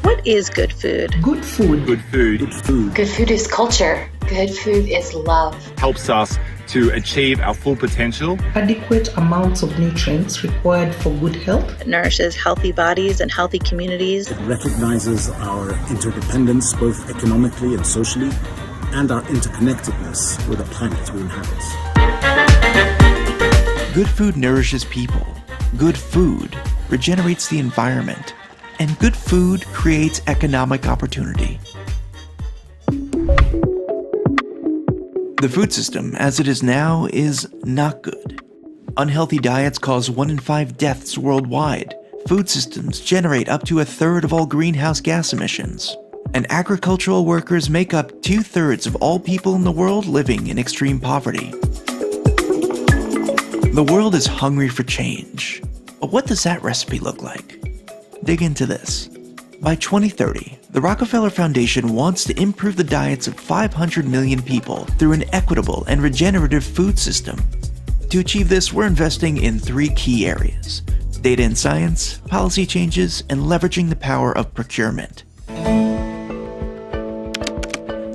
Speaker 19: What is good food?
Speaker 21: Good food. Good food. Good food.
Speaker 19: Good food is culture. Good food is love.
Speaker 21: Helps us to achieve our full potential.
Speaker 26: Adequate amounts of nutrients required for good health.
Speaker 19: It nourishes healthy bodies and healthy communities.
Speaker 27: It recognizes our interdependence, both economically and socially, and our interconnectedness with the planet we inhabit.
Speaker 18: Good food nourishes people. Good food regenerates the environment. And good food creates economic opportunity. The food system, as it is now, is not good. Unhealthy diets cause 1 in 5 deaths worldwide. Food systems generate up to 1/3 of all greenhouse gas emissions. And agricultural workers make up 2/3 of all people in the world living in extreme poverty. The world is hungry for change. But what does that recipe look like? dig into this. By 2030, the Rockefeller Foundation wants to improve the diets of 500 million people through an equitable and regenerative food system. To achieve this, we're investing in 3 key areas: data and science, policy changes, and leveraging the power of procurement.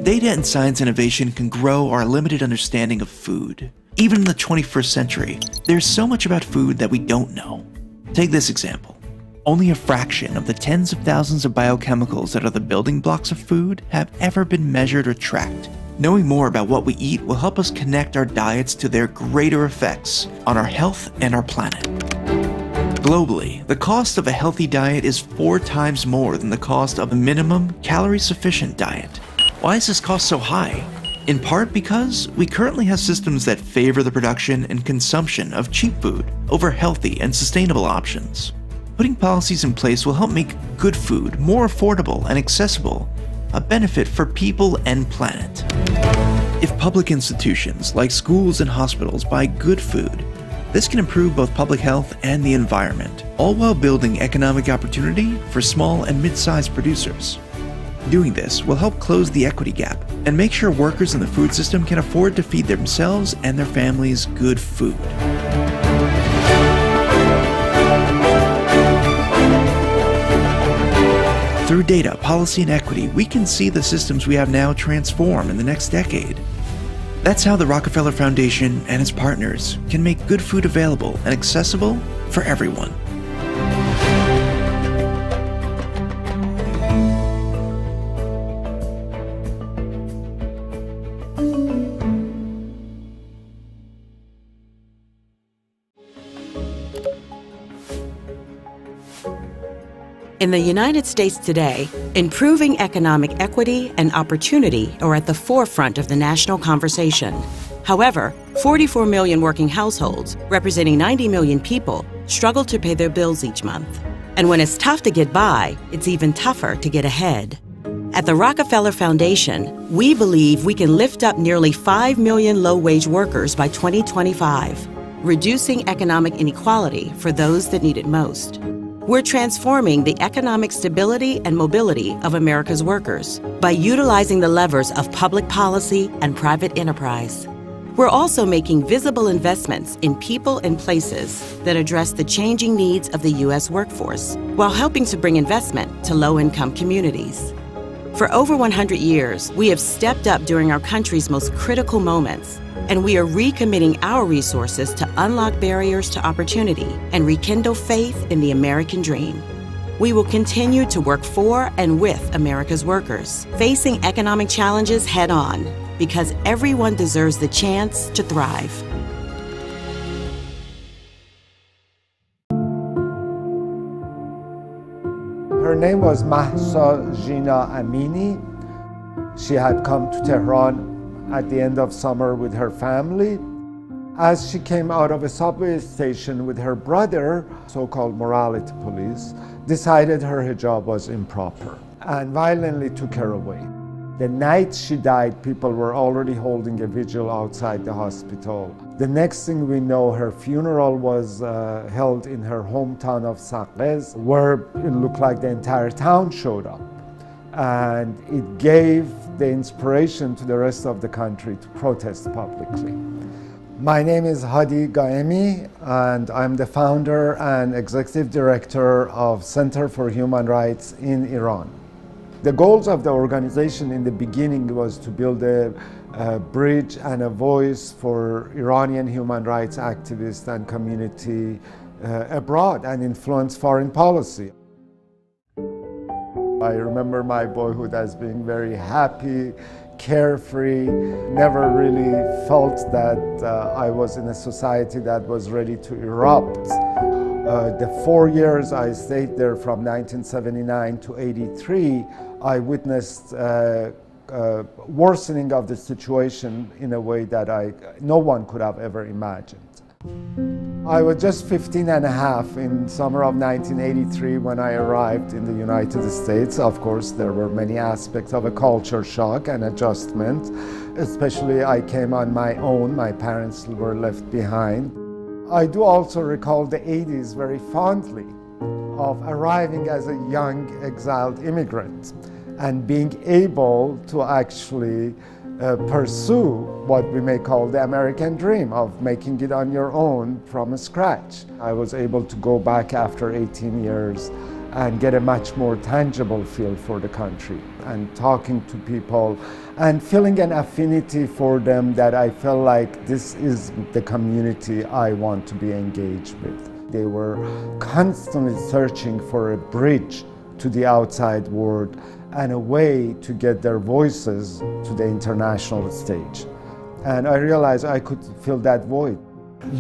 Speaker 18: Data and science innovation can grow our limited understanding of food. Even in the 21st century, there's so much about food that we don't know. Take this example. Only a fraction of the tens of thousands of biochemicals that are the building blocks of food have ever been measured or tracked. Knowing more about what we eat will help us connect our diets to their greater effects on our health and our planet. Globally, the cost of a healthy diet is 4 times more than the cost of a minimum calorie-sufficient diet. Why is this cost so high? In part because we currently have systems that favor the production and consumption of cheap food over healthy and sustainable options. Putting policies in place will help make good food more affordable and accessible, a benefit for people and planet. If public institutions like schools and hospitals buy good food, this can improve both public health and the environment, all while building economic opportunity for small and mid-sized producers. Doing this will help close the equity gap and make sure workers in the food system can afford to feed themselves and their families good food. Through data, policy, and equity, we can see the systems we have now transform in the next decade. That's how the Rockefeller Foundation and its partners can make good food available and accessible for everyone.
Speaker 1: In the United States today, improving economic equity and opportunity are at the forefront of the national conversation. However, 44 million working households, representing 90 million people, struggle to pay their bills each month. And when it's tough to get by, it's even tougher to get ahead. At the Rockefeller Foundation, we believe we can lift up nearly 5 million low-wage workers by 2025, reducing economic inequality for those that need it most. We're transforming the economic stability and mobility of America's workers by utilizing the levers of public policy and private enterprise. We're also making visible investments in people and places that address the changing needs of the U.S. workforce, while helping to bring investment to low-income communities. For over 100 years, we have stepped up during our country's most critical moments, and we are recommitting our resources to unlock barriers to opportunity and rekindle faith in the American dream. We will continue to work for and with America's workers, facing economic challenges head-on, because everyone deserves the chance to thrive.
Speaker 3: Her name was Mahsa Jina Amini. She had come to Tehran at the end of summer with her family. As she came out of a subway station with her brother, so-called morality police, decided her hijab was improper and violently took her away. The night she died, people were already holding a vigil outside the hospital. The next thing we know, her funeral was held in her hometown of Saqqez, where it looked like the entire town showed up. And it gave the inspiration to the rest of the country to protest publicly. My name is Hadi Gaemi, and I'm the founder and executive director of Center for Human Rights in Iran. The goals of the organization in the beginning was to build a bridge and a voice for Iranian human rights activists and community abroad and influence foreign policy. I remember my boyhood as being very happy, carefree, never really felt that I was in a society that was ready to erupt. The 4 years I stayed there from 1979 to 83, I witnessed worsening of the situation in a way that no one could have ever imagined. I was just 15 and a half in summer of 1983 when I arrived in the United States. Of course, there were many aspects of a culture shock and adjustment. Especially I came on my own, my parents were left behind. I do also recall the 80s very fondly. of arriving as a young exiled immigrant and being able to actually pursue what we may call the American dream of making it on your own from scratch. I was able to go back after 18 years and get a much more tangible feel for the country and talking to people and feeling an affinity for them that I felt like this is the community I want to be engaged with. They were constantly searching for a bridge to the outside world and a way to get their voices to the international stage. And I realized I could fill that void.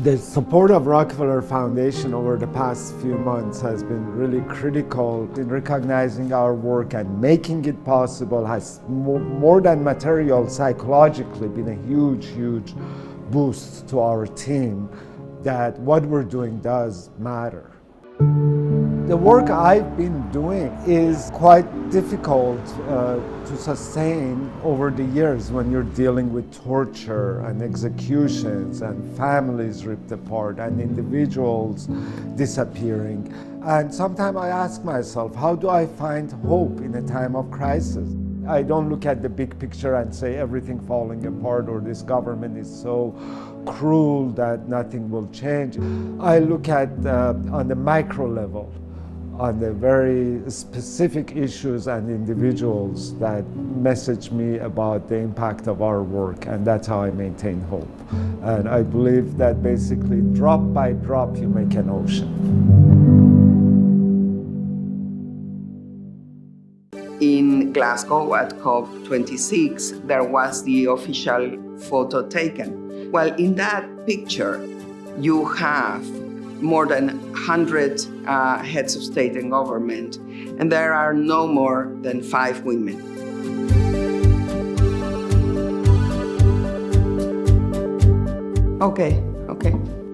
Speaker 3: The support of Rockefeller Foundation over the past few months has been really critical in recognizing our work and making it possible, has more than material, psychologically been a huge, huge boost to our team that what we're doing does matter. The work I've been doing is quite difficult to sustain over the years when you're dealing with torture and executions and families ripped apart and individuals disappearing. And sometimes I ask myself, how do I find hope in a time of crisis? I don't look at the big picture and say everything falling apart or this government is so cruel that nothing will change. I look at on the micro level, on the very specific issues and individuals that message me about the impact of our work, and that's how I maintain hope. And I believe that basically drop by drop you make an ocean.
Speaker 4: In Glasgow at COP26, there was the official photo taken. Well, in that picture, you have more than 100 heads of state and government, and there are no more than 5 women. Okay.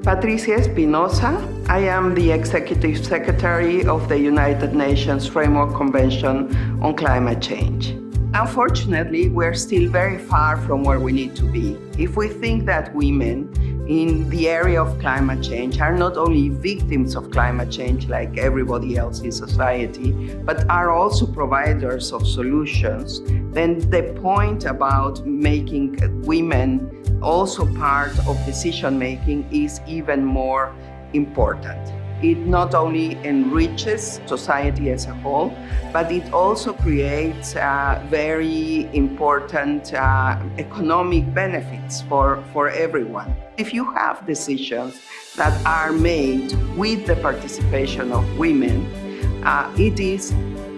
Speaker 4: Patricia Espinosa. I am the Executive Secretary of the United Nations Framework Convention on Climate Change. Unfortunately, we're still very far from where we need to be. If we think that women in the area of climate change are not only victims of climate change like everybody else in society, but are also providers of solutions, then the point about making women also part of decision-making is even more important. It not only enriches society as a whole, but it also creates very important economic benefits for everyone. If you have decisions that are made with the participation of women, it is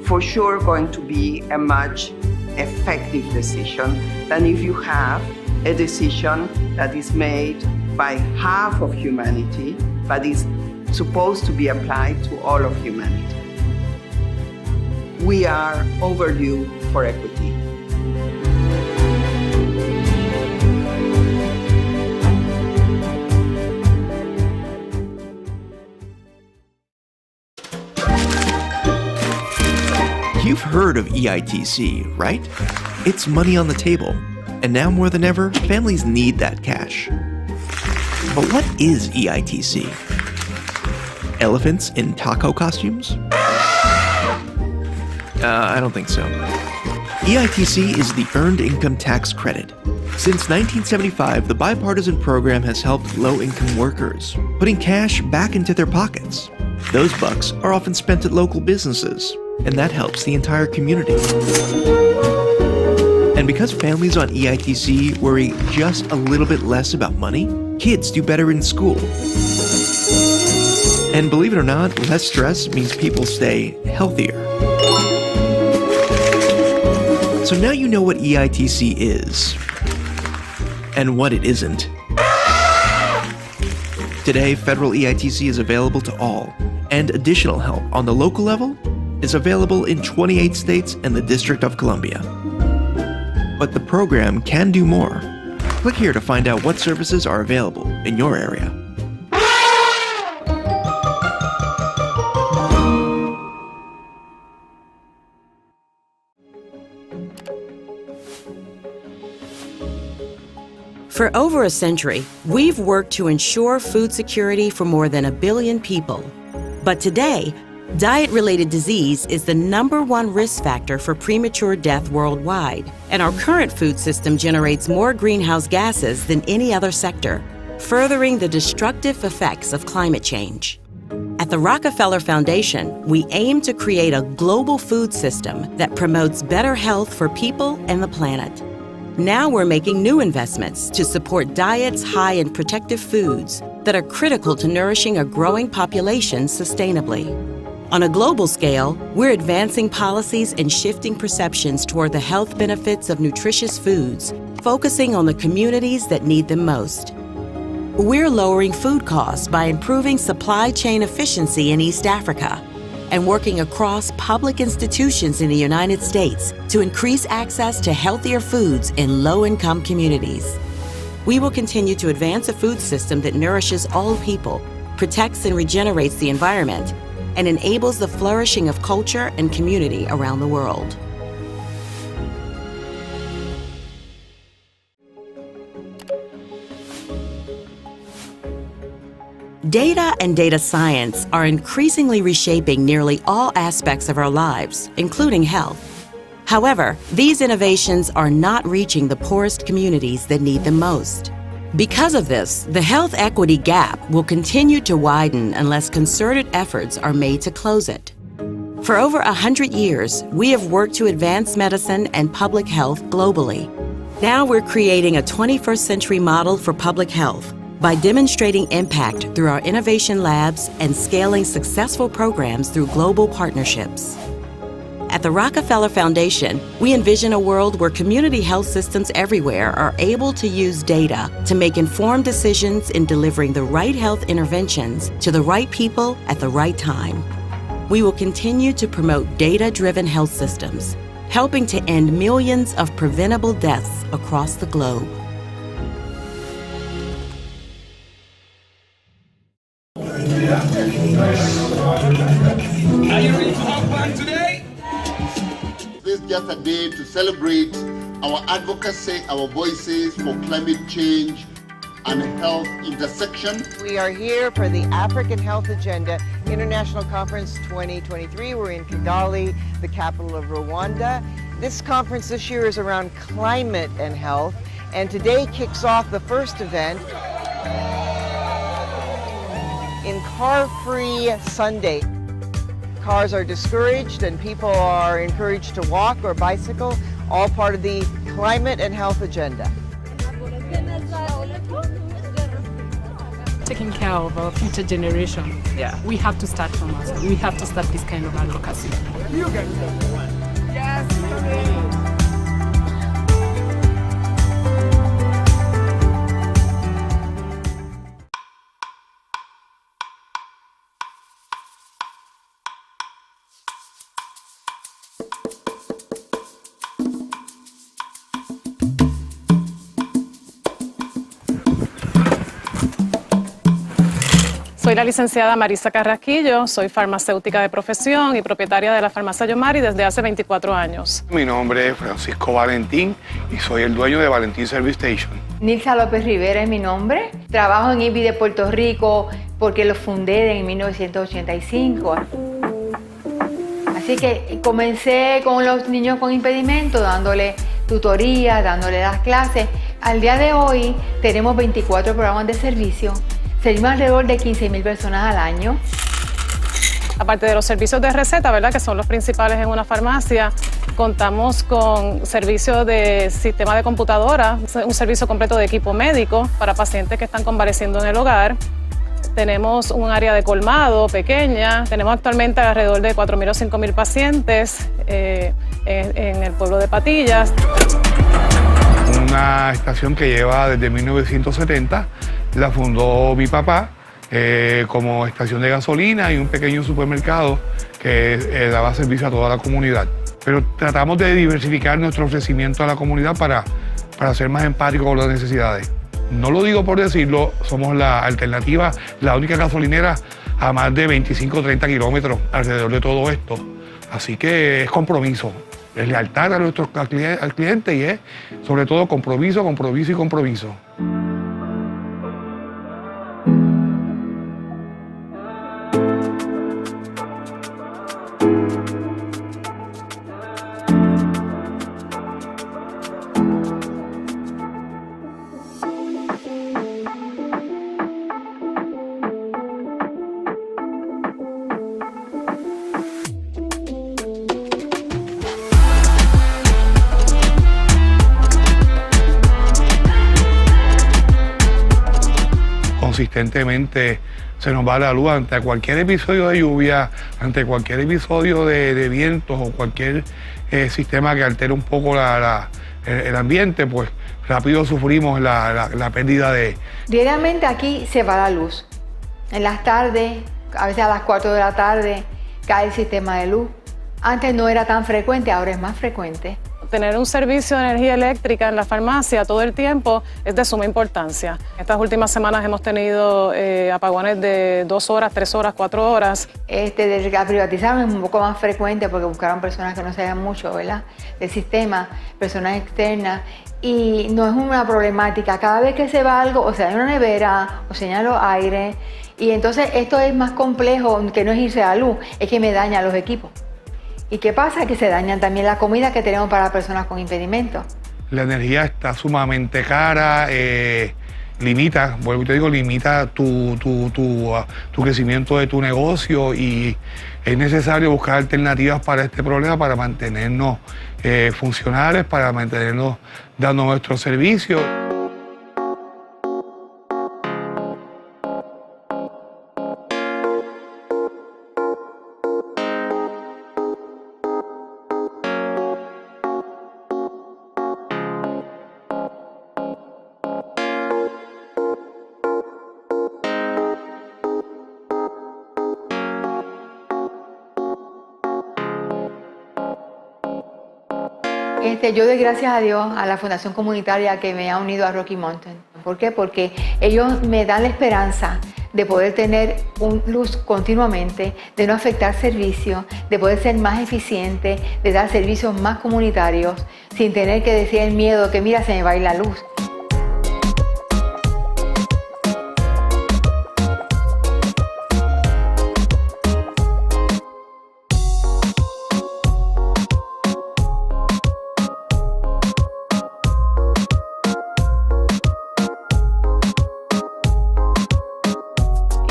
Speaker 4: for sure going to be a much effective decision than if you have a decision that is made by half of humanity, but is supposed to be applied to all of humanity. We are overdue for equity.
Speaker 18: You've heard of EITC, right? It's money on the table. And now more than ever, families need that cash. But what is EITC? Elephants in taco costumes? I don't think so. EITC is the Earned Income Tax Credit. Since 1975, the bipartisan program has helped low-income workers, putting cash back into their pockets. Those bucks are often spent at local businesses, and that helps the entire community. And because families on EITC worry just a little bit less about money, kids do better in school. And believe it or not, less stress means people stay healthier. So now you know what EITC is, and what it isn't. Today, federal EITC is available to all, and additional help on the local level is available in 28 states and the District of Columbia. But the program can do more. Click here to find out what services are available in your area.
Speaker 1: For over a century, we've worked to ensure food security for more than 1 billion people. But today, Diet-related disease is the #1 risk factor for premature death worldwide, and our current food system generates more greenhouse gases than any other sector, furthering the destructive effects of climate change. At the Rockefeller Foundation, we aim to create a global food system that promotes better health for people and the planet. Now we're making new investments to support diets high in protective foods that are critical to nourishing a growing population sustainably. On a global scale, we're advancing policies and shifting perceptions toward the health benefits of nutritious foods, focusing on the communities that need them most. We're lowering food costs by improving supply chain efficiency in East Africa and working across public institutions in the United States to increase access to healthier foods in low-income communities. We will continue to advance a food system that nourishes all people, protects and regenerates the environment, and enables the flourishing of culture and community around the world. Data and data science are increasingly reshaping nearly all aspects of our lives, including health. However, these innovations are not reaching the poorest communities that need them most. Because of this, the health equity gap will continue to widen unless concerted efforts are made to close it. For over 100 years, we have worked to advance medicine and public health globally. Now we're creating a 21st century model for public health by demonstrating impact through our innovation labs and scaling successful programs through global partnerships. At the Rockefeller Foundation, we envision a world where community health systems everywhere are able to use data to make informed decisions in delivering the right health interventions to the right people at the right time. We will continue to promote data-driven health systems, helping to end millions of preventable deaths across the globe.
Speaker 6: Are you ready to have fun today? This is just a day to celebrate our advocacy, our voices for climate change and health intersection.
Speaker 7: We are here for the African Health Agenda International Conference 2023. We're in Kigali, the capital of Rwanda. This conference this year is around climate and health, and today kicks off the first event in Car-Free Sunday. Cars are discouraged and people are encouraged to walk or bicycle, all part of the climate and health agenda.
Speaker 15: Taking care of our future generation. Yeah. We have to start from us. We have to start this kind of advocacy. You guys. Yes.
Speaker 16: Soy la licenciada Marisa Carrasquillo, soy farmacéutica de profesión y propietaria de la farmacia Yomari desde hace 24 años.
Speaker 20: Mi nombre es Francisco Valentín y soy el dueño de Valentín Service Station.
Speaker 22: Nilsa López Rivera es mi nombre. Trabajo en IBI de Puerto Rico porque lo fundé en 1985. Así que comencé con los niños con impedimentos, dándole tutoría, dándole las clases. Al día de hoy tenemos 24 programas de servicio. Servimos alrededor de 15.000 personas al año.
Speaker 16: Aparte de los servicios de receta, ¿verdad?, que son los principales en una farmacia, contamos con servicios de sistema de computadora, un servicio completo de equipo médico para pacientes que están convaleciendo en el hogar. Tenemos un área de colmado pequeña. Tenemos actualmente alrededor de 4.000 o 5.000 pacientes en el pueblo de Patillas.
Speaker 20: Una estación que lleva desde 1970, la fundó mi papá como estación de gasolina y un pequeño supermercado que daba servicio a toda la comunidad. Pero tratamos de diversificar nuestro ofrecimiento a la comunidad para ser más empáticos con las necesidades. No lo digo por decirlo, somos la alternativa, la única gasolinera a más de 25 o 30 kilómetros alrededor de todo esto. Así que es compromiso, es lealtad al cliente y es sobre todo compromiso, compromiso y compromiso. consistentemente se nos va la luz ante cualquier episodio de lluvia, ante cualquier episodio de vientos o cualquier sistema que altere un poco el ambiente, pues rápido sufrimos la pérdida de...
Speaker 22: Diariamente aquí se va la luz. En las tardes, a veces a las 4 de la tarde, cae el sistema de luz. Antes no era tan frecuente, ahora es más frecuente.
Speaker 16: Tener un servicio de energía eléctrica en la farmacia todo el tiempo es de suma importancia. Estas últimas semanas hemos tenido apagones de 2 horas, 3 horas, 4 horas.
Speaker 22: Desde que la privatizaron es un poco más frecuente porque buscaron personas que no sabían mucho, ¿verdad?, del sistema, personas externas. Y no es una problemática. Cada vez que se va algo, o se daña una nevera, o se dañan los aires. Y entonces esto es más complejo, que no es irse a la luz, es que me daña los equipos. ¿Y qué pasa? Que se dañan también la comida que tenemos para personas con impedimentos.
Speaker 20: La energía está sumamente cara, limita, vuelvo y te digo, limita tu crecimiento de tu negocio y es necesario buscar alternativas para este problema, para mantenernos funcionales, para mantenernos dando nuestros servicios.
Speaker 22: Yo doy gracias a Dios, a la Fundación Comunitaria que me ha unido a Rocky Mountain. ¿Por qué? Porque ellos me dan la esperanza de poder tener luz continuamente, de no afectar servicios, de poder ser más eficiente, de dar servicios más comunitarios, sin tener que decir el miedo que mira, se me va a ir la luz.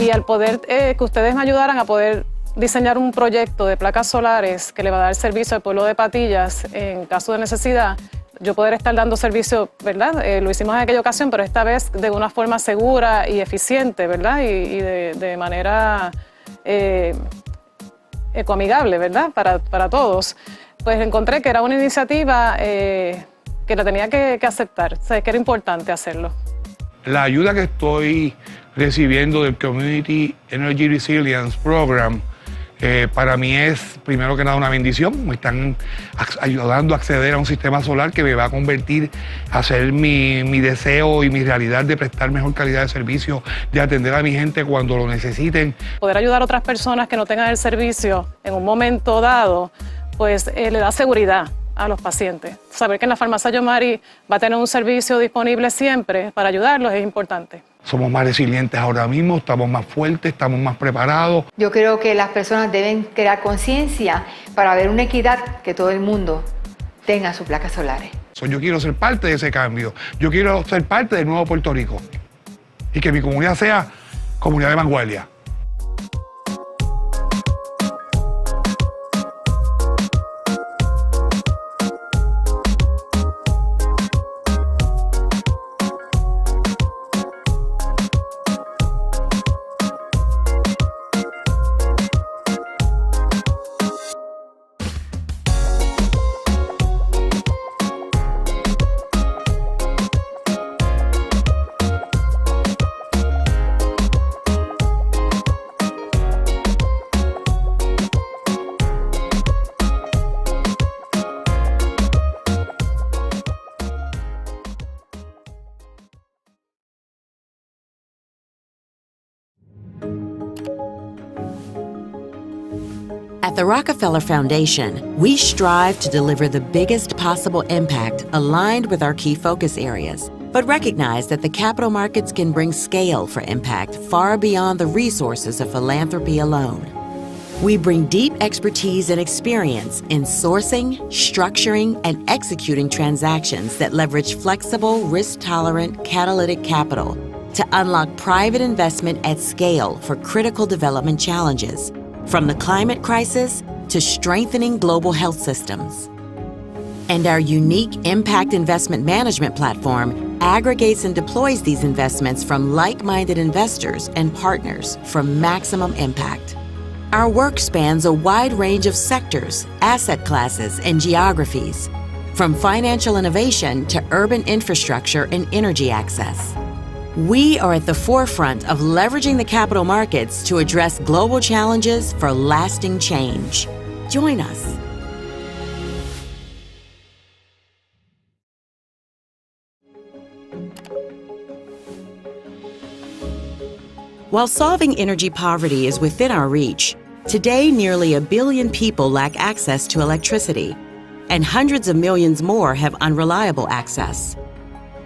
Speaker 16: Y al poder que ustedes me ayudaran a poder diseñar un proyecto de placas solares que le va a dar servicio al pueblo de Patillas en caso de necesidad, yo poder estar dando servicio, ¿verdad? Lo hicimos en aquella ocasión, pero esta vez de una forma segura y eficiente, ¿verdad? Y de manera ecoamigable, ¿verdad? Para todos. Pues encontré que era una iniciativa que la tenía que aceptar, o sea, que era importante hacerlo.
Speaker 20: La ayuda que estoy recibiendo del Community Energy Resilience Program para mí es, primero que nada, una bendición. Me están ayudando a acceder a un sistema solar que me va a convertir a hacer mi deseo y mi realidad de prestar mejor calidad de servicio, de atender a mi gente cuando lo necesiten.
Speaker 16: Poder ayudar a otras personas que no tengan el servicio en un momento dado, pues le da seguridad a los pacientes. Saber que en la farmacia Yomari va a tener un servicio disponible siempre para ayudarlos es importante.
Speaker 20: Somos más resilientes ahora mismo, estamos más fuertes, estamos más preparados.
Speaker 22: Yo creo que las personas deben crear conciencia para ver una equidad, que todo el mundo tenga sus placas solares.
Speaker 20: Yo quiero ser parte de ese cambio, yo quiero ser parte del nuevo Puerto Rico y que mi comunidad sea comunidad de vanguardia.
Speaker 1: At the Rockefeller Foundation, we strive to deliver the biggest possible impact aligned with our key focus areas, but recognize that the capital markets can bring scale for impact far beyond the resources of philanthropy alone. We bring deep expertise and experience in sourcing, structuring, and executing transactions that leverage flexible, risk-tolerant, catalytic capital to unlock private investment at scale for critical development challenges, from the climate crisis to strengthening global health systems. And our unique impact investment management platform aggregates and deploys these investments from like-minded investors and partners for maximum impact. Our work spans a wide range of sectors, asset classes, and geographies, from financial innovation to urban infrastructure and energy access. We are at the forefront of leveraging the capital markets to address global challenges for lasting change. Join us. While solving energy poverty is within our reach, today nearly 1 billion people lack access to electricity, and hundreds of millions more have unreliable access.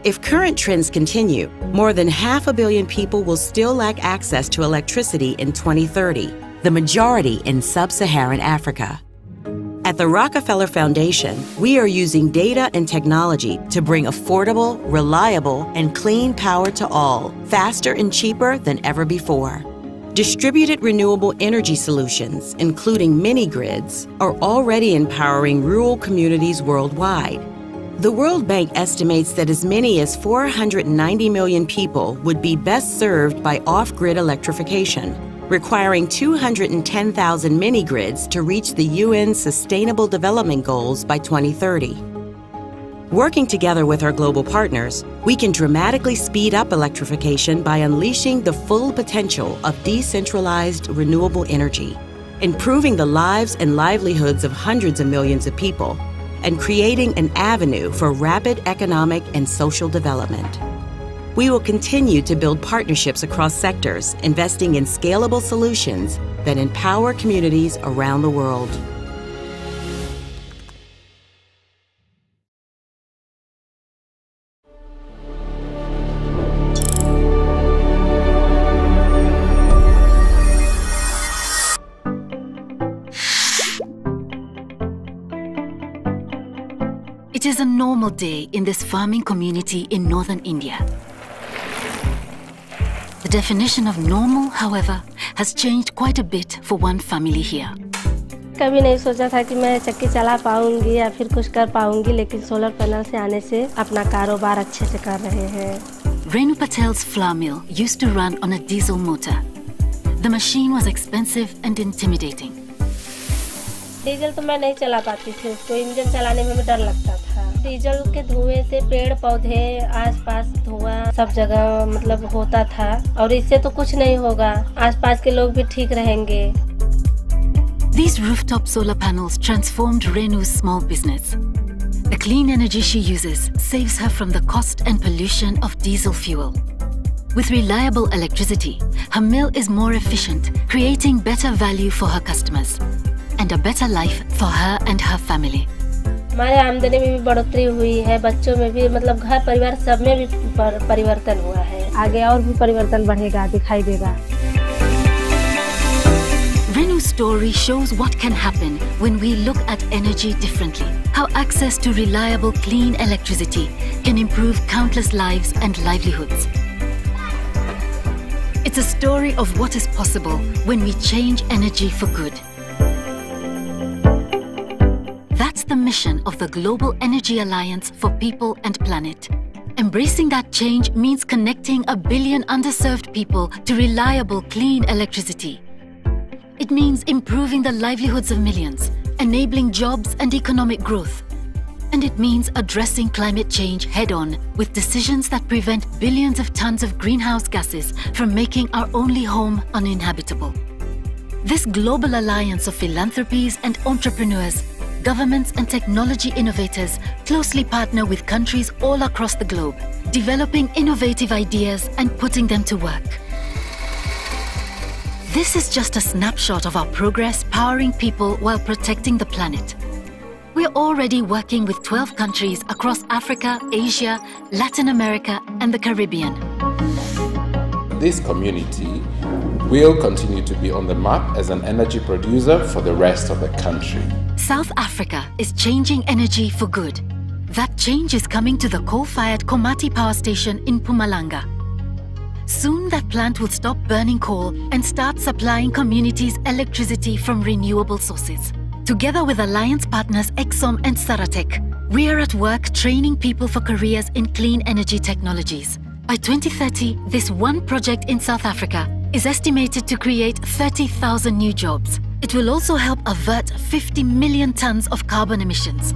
Speaker 1: If current trends continue, more than 500 million people will still lack access to electricity in 2030, the majority in sub-Saharan Africa. At the Rockefeller Foundation, we are using data and technology to bring affordable, reliable, and clean power to all, faster and cheaper than ever before. Distributed renewable energy solutions, including mini-grids, are already empowering rural communities worldwide. The World Bank estimates that as many as 490 million people would be best served by off-grid electrification, requiring 210,000 mini-grids to reach the UN's Sustainable Development Goals by 2030. Working together with our global partners, we can dramatically speed up electrification by unleashing the full potential of decentralized renewable energy, improving the lives and livelihoods of hundreds of millions of people, and creating an avenue for rapid economic and social development. We will continue to build partnerships across sectors, investing in scalable solutions that empower communities around the world.
Speaker 5: It is a normal day in this farming community in northern India. The definition of normal, however, has changed quite a bit for one family here.
Speaker 8: कभी नहीं सोचा था कि मैं चक्की चला पाऊंगी या फिर कुछ कर पाऊंगी, लेकिन सोलर पैनल से आने से अपना कारोबार अच्छे से कर रहे हैं।
Speaker 5: Renu Patel's flour mill used to run on a diesel motor. The machine was expensive and intimidating.
Speaker 8: Diesel तो मैं नहीं चला पाती थी, उसको इंजन चलाने में डर लगता था। डीजल के धुएं से पेड़ पौधे आसपास धुआं सब जगह मतलब होता था, और इससे तो कुछ नहीं होगा, आसपास के लोग भी ठीक रहेंगे।
Speaker 5: These rooftop solar panels transformed Renu's small business. The clean energy she uses saves her from the cost and pollution of diesel fuel. With reliable electricity, her mill is more efficient, creating better value for her customers and a better life for her and her family.
Speaker 8: हमारे आमदनी में भी बढ़ोतरी हुई है, बच्चों में भी मतलब घर परिवार सब में भी परिवर्तन हुआ है। आगे और भी परिवर्तन बढ़ेगा, दिखाई देगा।
Speaker 5: Renu's story shows what can happen when we look at energy differently. How access to reliable, clean electricity can improve countless lives and livelihoods. It's a story of what is possible when we change energy for good. That's the mission of the Global Energy Alliance for People and Planet. Embracing that change means connecting 1 billion underserved people to reliable, clean electricity. It means improving the livelihoods of millions, enabling jobs and economic growth. And it means addressing climate change head-on with decisions that prevent billions of tons of greenhouse gases from making our only home uninhabitable. This global alliance of philanthropies and entrepreneurs, governments and technology innovators closely partner with countries all across the globe, developing innovative ideas and putting them to work. This is just a snapshot of our progress powering people while protecting the planet. We're already working with 12 countries across Africa, Asia, Latin America, and the Caribbean.
Speaker 9: This community will continue to be on the map as an energy producer for the rest of the country.
Speaker 5: South Africa is changing energy for good. That change is coming to the coal-fired Komati power station in Mpumalanga. Soon that plant will stop burning coal and start supplying communities electricity from renewable sources. Together with alliance partners Exxon and Saratec, we are at work training people for careers in clean energy technologies. By 2030, this one project in South Africa is estimated to create 30,000 new jobs. It will also help avert 50 million tons of carbon emissions.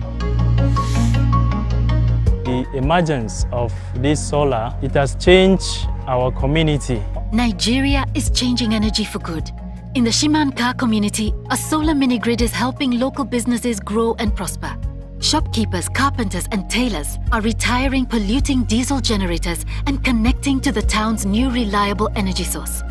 Speaker 11: The emergence of this solar, it has changed our community.
Speaker 5: Nigeria is changing energy for good. In the Shimanka community, a solar mini-grid is helping local businesses grow and prosper. Shopkeepers, carpenters and tailors are retiring polluting diesel generators and connecting to the town's new reliable energy source.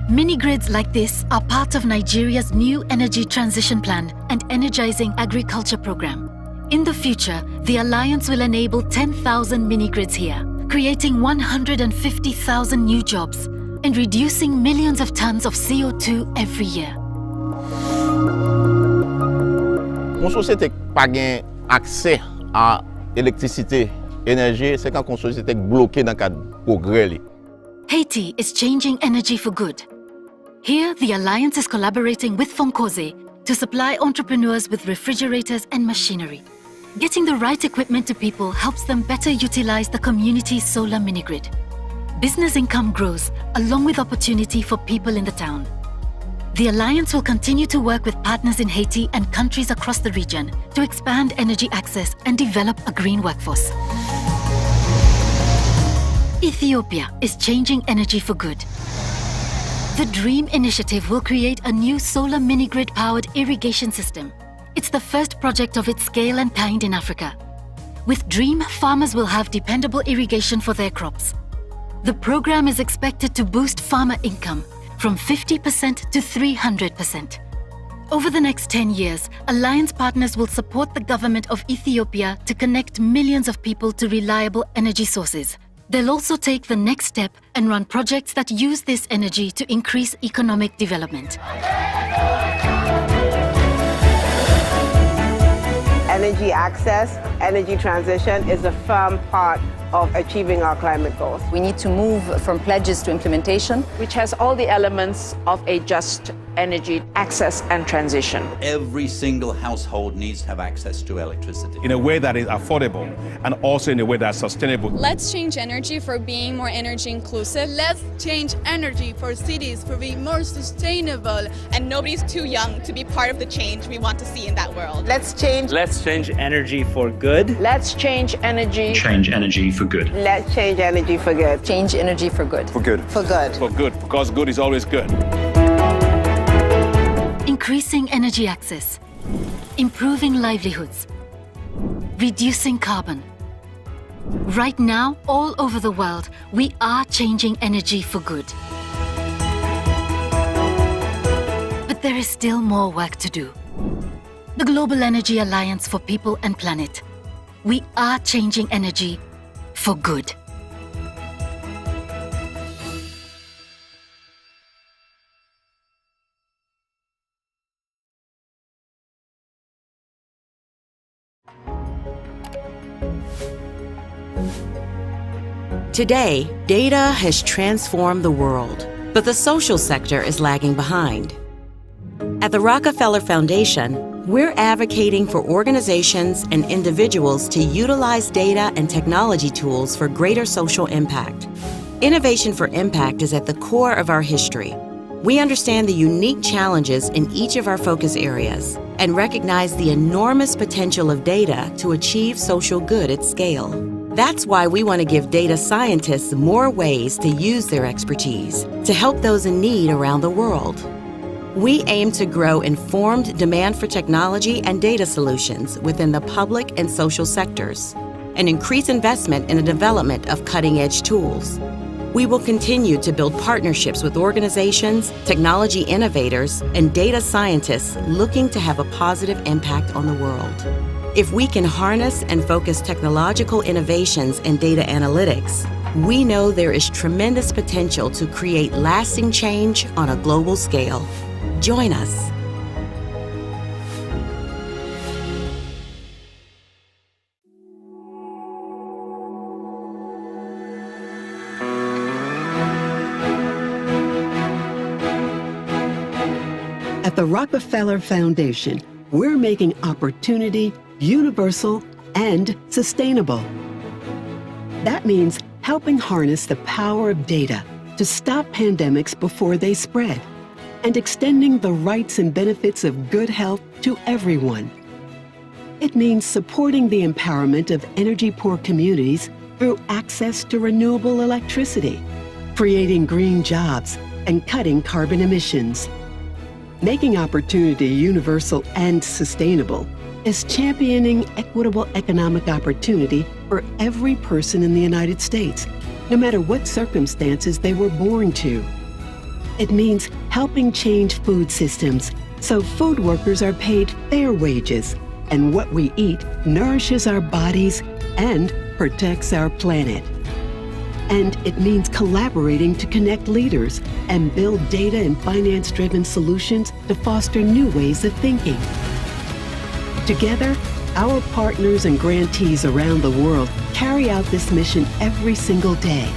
Speaker 5: Mini-grids like this are part of Nigeria's new energy transition plan and energizing agriculture program. In the future, the Alliance will enable 10,000 mini-grids here, creating 150,000 new jobs and reducing millions of tons of CO2 every year.
Speaker 12: Une société qui n'a pas accès à l'électricité, énergie, c'est quand une société bloquée dans le cadre progrès.
Speaker 5: Haiti is changing energy for good. Here, the Alliance is collaborating with Fonkoze to supply entrepreneurs with refrigerators and machinery. Getting the right equipment to people helps them better utilize the community's solar mini-grid. Business income grows, along with opportunity for people in the town. The Alliance will continue to work with partners in Haiti and countries across the region to expand energy access and develop a green workforce. Ethiopia is changing energy for good. The DREAM initiative will create a new solar mini-grid powered irrigation system. It's the first project of its scale and kind in Africa. With DREAM, farmers will have dependable irrigation for their crops. The program is expected to boost farmer income from 50% to 300%. Over the next 10 years, Alliance partners will support the government of Ethiopia to connect millions of people to reliable energy sources. They'll also take the next step and run projects that use this energy to increase economic development.
Speaker 13: Energy access, energy transition is a firm part of achieving our climate goals.
Speaker 14: We need to move from pledges to implementation,
Speaker 17: which has all the elements of a just energy access and transition.
Speaker 23: Every single household needs to have access to electricity.
Speaker 24: In a way that is affordable and also in a way that's sustainable.
Speaker 28: Let's change energy for being more energy inclusive.
Speaker 29: Let's change energy for cities for being more sustainable.
Speaker 30: And nobody's too young to be part of the change we want to see in that world.
Speaker 13: Let's change
Speaker 31: energy for good.
Speaker 17: Let's change energy.
Speaker 21: Change energy for good.
Speaker 13: Let's change energy for good.
Speaker 14: Change energy for good.
Speaker 21: For good.
Speaker 13: For good.
Speaker 24: For good, because good is always good.
Speaker 5: Increasing energy access, improving livelihoods, reducing carbon. Right now, all over the world, we are changing energy for good. But there is still more work to do. The Global Energy Alliance for People and Planet. We are changing energy for good.
Speaker 1: Today, data has transformed the world, but the social sector is lagging behind. At the Rockefeller Foundation, we're advocating for organizations and individuals to utilize data and technology tools for greater social impact. Innovation for impact is at the core of our history. We understand the unique challenges in each of our focus areas and recognize the enormous potential of data to achieve social good at scale. That's why we want to give data scientists more ways to use their expertise to help those in need around the world. We aim to grow informed demand for technology and data solutions within the public and social sectors and increase investment in the development of cutting-edge tools. We will continue to build partnerships with organizations, technology innovators, and data scientists looking to have a positive impact on the world. If we can harness and focus technological innovations in data analytics, we know there is tremendous potential to create lasting change on a global scale. Join us.
Speaker 32: At the Rockefeller Foundation,
Speaker 2: we're making opportunity universal and sustainable. That means helping harness the power of data to stop pandemics before they spread, and extending the rights and benefits of good health to everyone. It means supporting the empowerment of energy-poor communities through access to renewable electricity, creating green jobs, and cutting carbon emissions. Making opportunity universal and sustainable is championing equitable economic opportunity for every person in the United States, no matter what circumstances they were born to. It means helping change food systems so food workers are paid fair wages and what we eat nourishes our bodies and protects our planet. And it means collaborating to connect leaders and build data and finance-driven solutions to foster new ways of thinking. Together, our partners and grantees around the world carry out this mission every single day,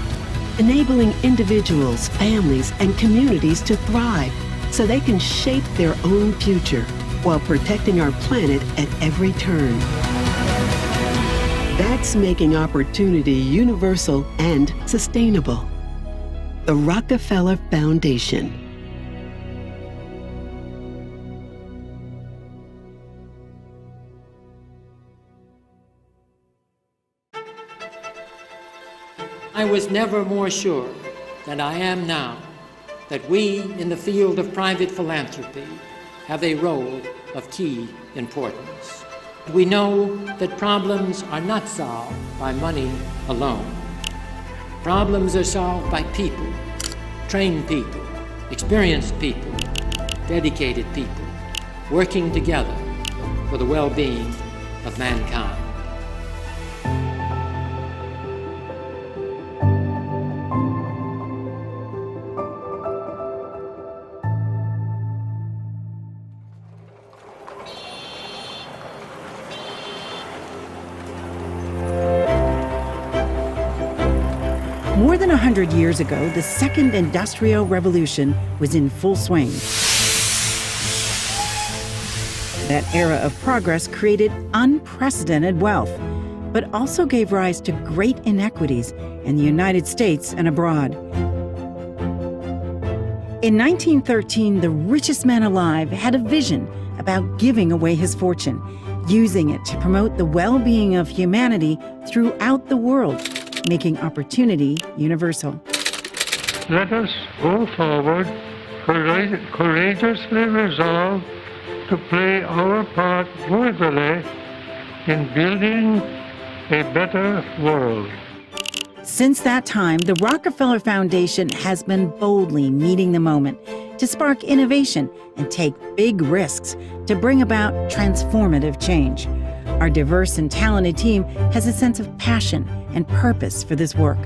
Speaker 2: enabling individuals, families, and communities to thrive so they can shape their own future while protecting our planet at every turn. That's making opportunity universal and sustainable. The Rockefeller Foundation.
Speaker 3: I was never more sure than I am now that we in the field of private philanthropy have a role of key importance. We know that problems are not solved by money alone. Problems are solved by people, trained people, experienced people, dedicated people, working together for the well-being of mankind.
Speaker 4: More than 100 years ago, the Second Industrial Revolution was in full swing. That era of progress created unprecedented wealth, but also gave rise to great inequities in the United States and abroad. In 1913, the richest man alive had a vision about giving away his fortune, using it to promote the well-being of humanity throughout the world, making opportunity universal.
Speaker 6: Let us go forward, courageously resolved to play our part worthily in building a better world.
Speaker 4: Since that time, the Rockefeller Foundation has been boldly meeting the moment to spark innovation and take big risks to bring about transformative change. Our diverse and talented team has a sense of passion and purpose for this work.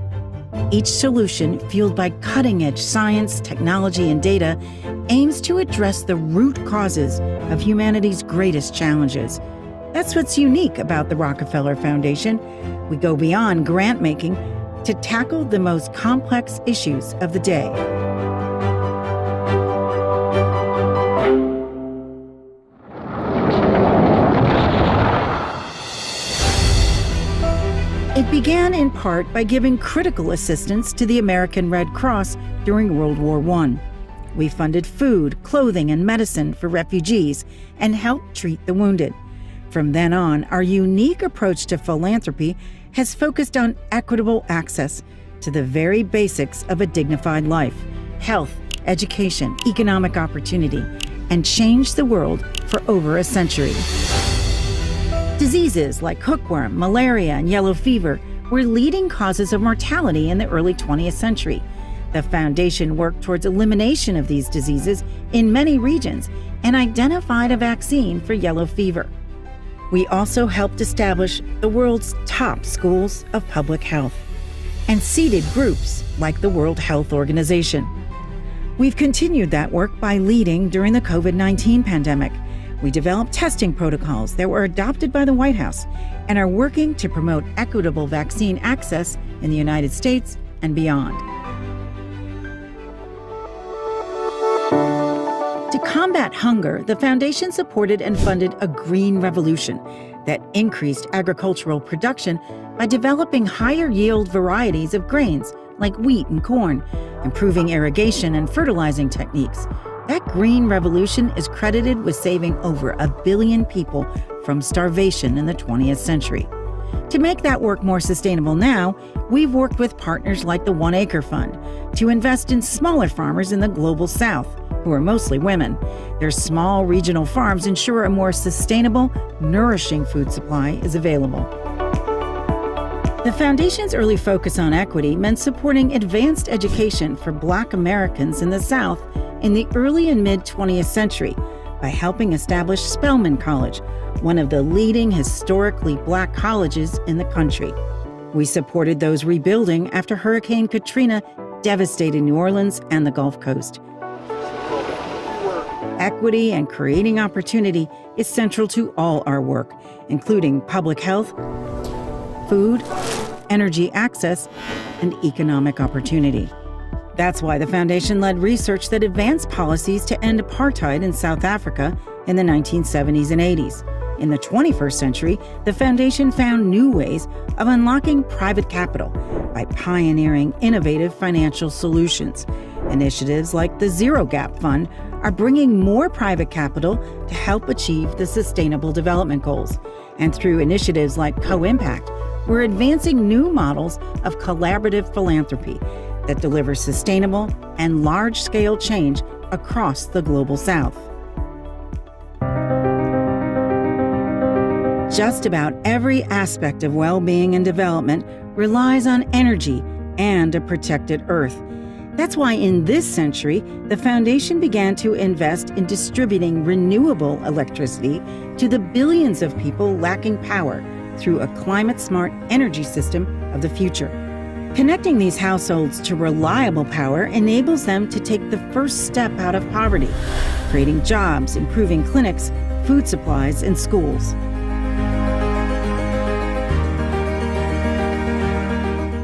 Speaker 4: Each solution, fueled by cutting-edge science, technology, and data, aims to address the root causes of humanity's greatest challenges. That's what's unique about the Rockefeller Foundation. We go beyond grant-making to tackle the most complex issues of the day. It began in part by giving critical assistance to the American Red Cross during World War I. We funded food, clothing, and medicine for refugees and helped treat the wounded. From then on, our unique approach to philanthropy has focused on equitable access to the very basics of a dignified life, health, education, economic opportunity, and changed the world for over a century. Diseases like hookworm, malaria, and yellow fever were leading causes of mortality in the early 20th century. The foundation worked towards elimination of these diseases in many regions and identified a vaccine for yellow fever. We also helped establish the world's top schools of public health and seeded groups like the World Health Organization. We've continued that work by leading during the COVID-19 pandemic. We developed testing protocols that were adopted by the White House and are working to promote equitable vaccine access in the United States and beyond. To combat hunger, the foundation supported and funded a green revolution that increased agricultural production by developing higher yield varieties of grains like wheat and corn, improving irrigation and fertilizing techniques. That green revolution is credited with saving over 1 billion people from starvation in the 20th century. To make that work more sustainable now, we've worked with partners like the 1 Acre Fund to invest in smaller farmers in the Global South, who are mostly women. Their small regional farms ensure a more sustainable, nourishing food supply is available. The Foundation's early focus on equity meant supporting advanced education for Black Americans in the South in the early and mid-20th century by helping establish Spelman College, one of the leading historically Black colleges in the country. We supported those rebuilding after Hurricane Katrina devastated New Orleans and the Gulf Coast. Equity and creating opportunity is central to all our work, including public health, food, energy access, and economic opportunity. That's why the Foundation led research that advanced policies to end apartheid in South Africa in the 1970s and 80s. In the 21st century, the Foundation found new ways of unlocking private capital by pioneering innovative financial solutions. Initiatives like the Zero Gap Fund are bringing more private capital to help achieve the Sustainable Development Goals. And through initiatives like Co-Impact, we're advancing new models of collaborative philanthropy that deliver sustainable and large-scale change across the Global South. Just about every aspect of well-being and development relies on energy and a protected Earth. That's why in this century, the Foundation began to invest in distributing renewable electricity to the billions of people lacking power through a climate-smart energy system of the future. Connecting these households to reliable power enables them to take the first step out of poverty, creating jobs, improving clinics, food supplies, and schools.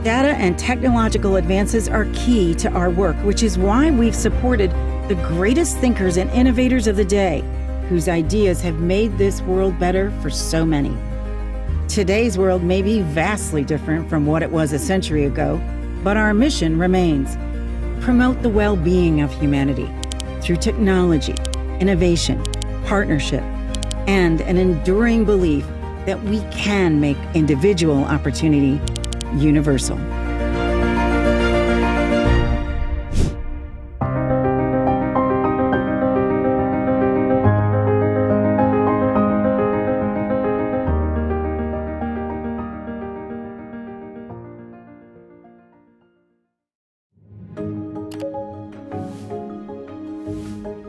Speaker 4: Data and technological advances are key to our work, which is why we've supported the greatest thinkers and innovators of the day, whose ideas have made this world better for so many. Today's world may be vastly different from what it was a century ago, but our mission remains: promote the well-being of humanity through technology, innovation, partnership, and an enduring belief that we can make individual opportunity universal.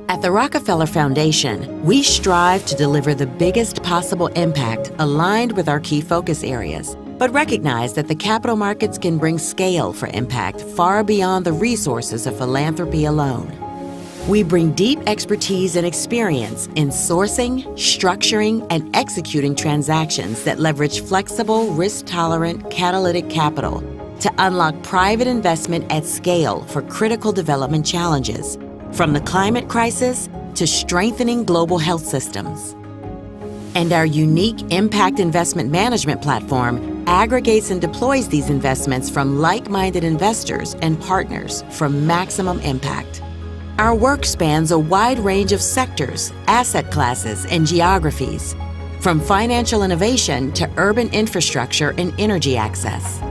Speaker 1: At the Rockefeller Foundation, we strive to deliver the biggest possible impact aligned with our key focus areas, but recognize that the capital markets can bring scale for impact far beyond the resources of philanthropy alone. We bring deep expertise and experience in sourcing, structuring, and executing transactions that leverage flexible, risk-tolerant, catalytic capital to unlock private investment at scale for critical development challenges, from the climate crisis to strengthening global health systems. And our unique impact investment management platform aggregates and deploys these investments from like-minded investors and partners for maximum impact. Our work spans a wide range of sectors, asset classes, and geographies, from financial innovation to urban infrastructure and energy access.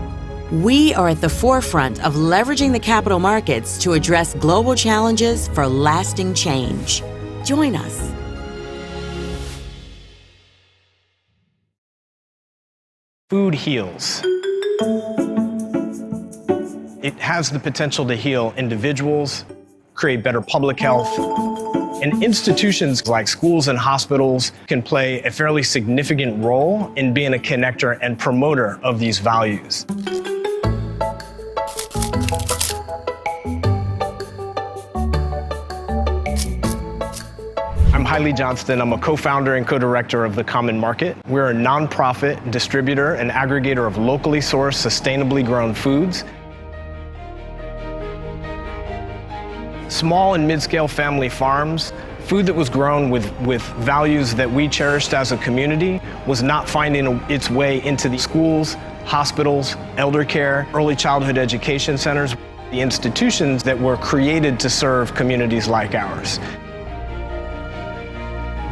Speaker 1: We are at the forefront of leveraging the capital markets to address global challenges for lasting change. Join us.
Speaker 7: Food heals. It has the potential to heal individuals, create better public health, and institutions like schools and hospitals can play a fairly significant role in being a connector and promoter of these values. I'm Hailey Johnston. I'm a co-founder and co-director of The Common Market. We're a nonprofit distributor and aggregator of locally sourced, sustainably grown foods. Small and mid-scale family farms Food that was grown with values that we cherished as a community was not finding its way into the schools, hospitals, elder care, early childhood education centers, the institutions that were created to serve communities like ours.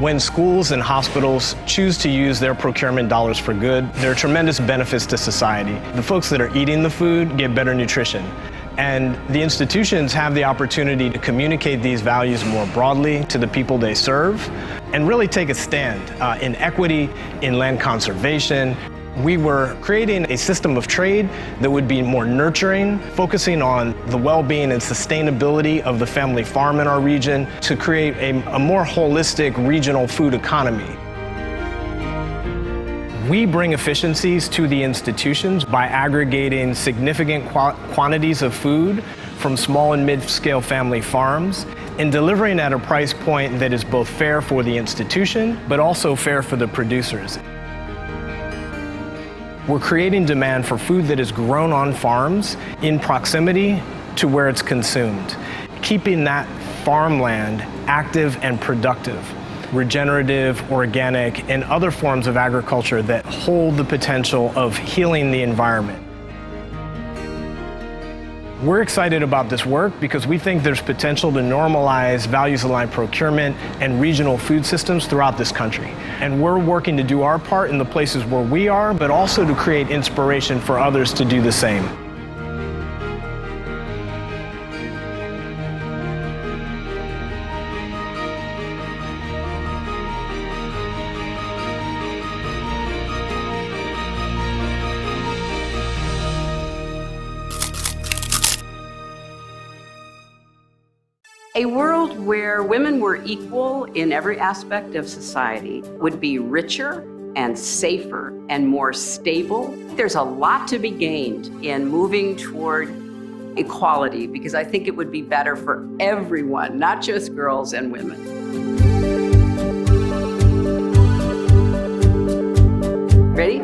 Speaker 7: When schools and hospitals choose to use their procurement dollars for good, there are tremendous benefits to society. The folks that are eating the food get better nutrition. And the institutions have the opportunity to communicate these values more broadly to the people they serve and really take a stand in equity, in land conservation. We were creating a system of trade that would be more nurturing, focusing on the well-being and sustainability of the family farm in our region to create a more holistic regional food economy. We bring efficiencies to the institutions by aggregating significant quantities of food from small and mid-scale family farms and delivering at a price point that is both fair for the institution, but also fair for the producers. We're creating demand for food that is grown on farms in proximity to where it's consumed, keeping that farmland active and productive. Regenerative, organic, and other forms of agriculture that hold the potential of healing the environment. We're excited about this work because we think there's potential to normalize values-aligned procurement and regional food systems throughout this country. And we're working to do our part in the places where we are, but also to create inspiration for others to do the same.
Speaker 8: A world where women were equal in every aspect of society would be richer and safer and more stable. There's a lot to be gained in moving toward equality because I think it would be better for everyone, not just girls and women. Ready?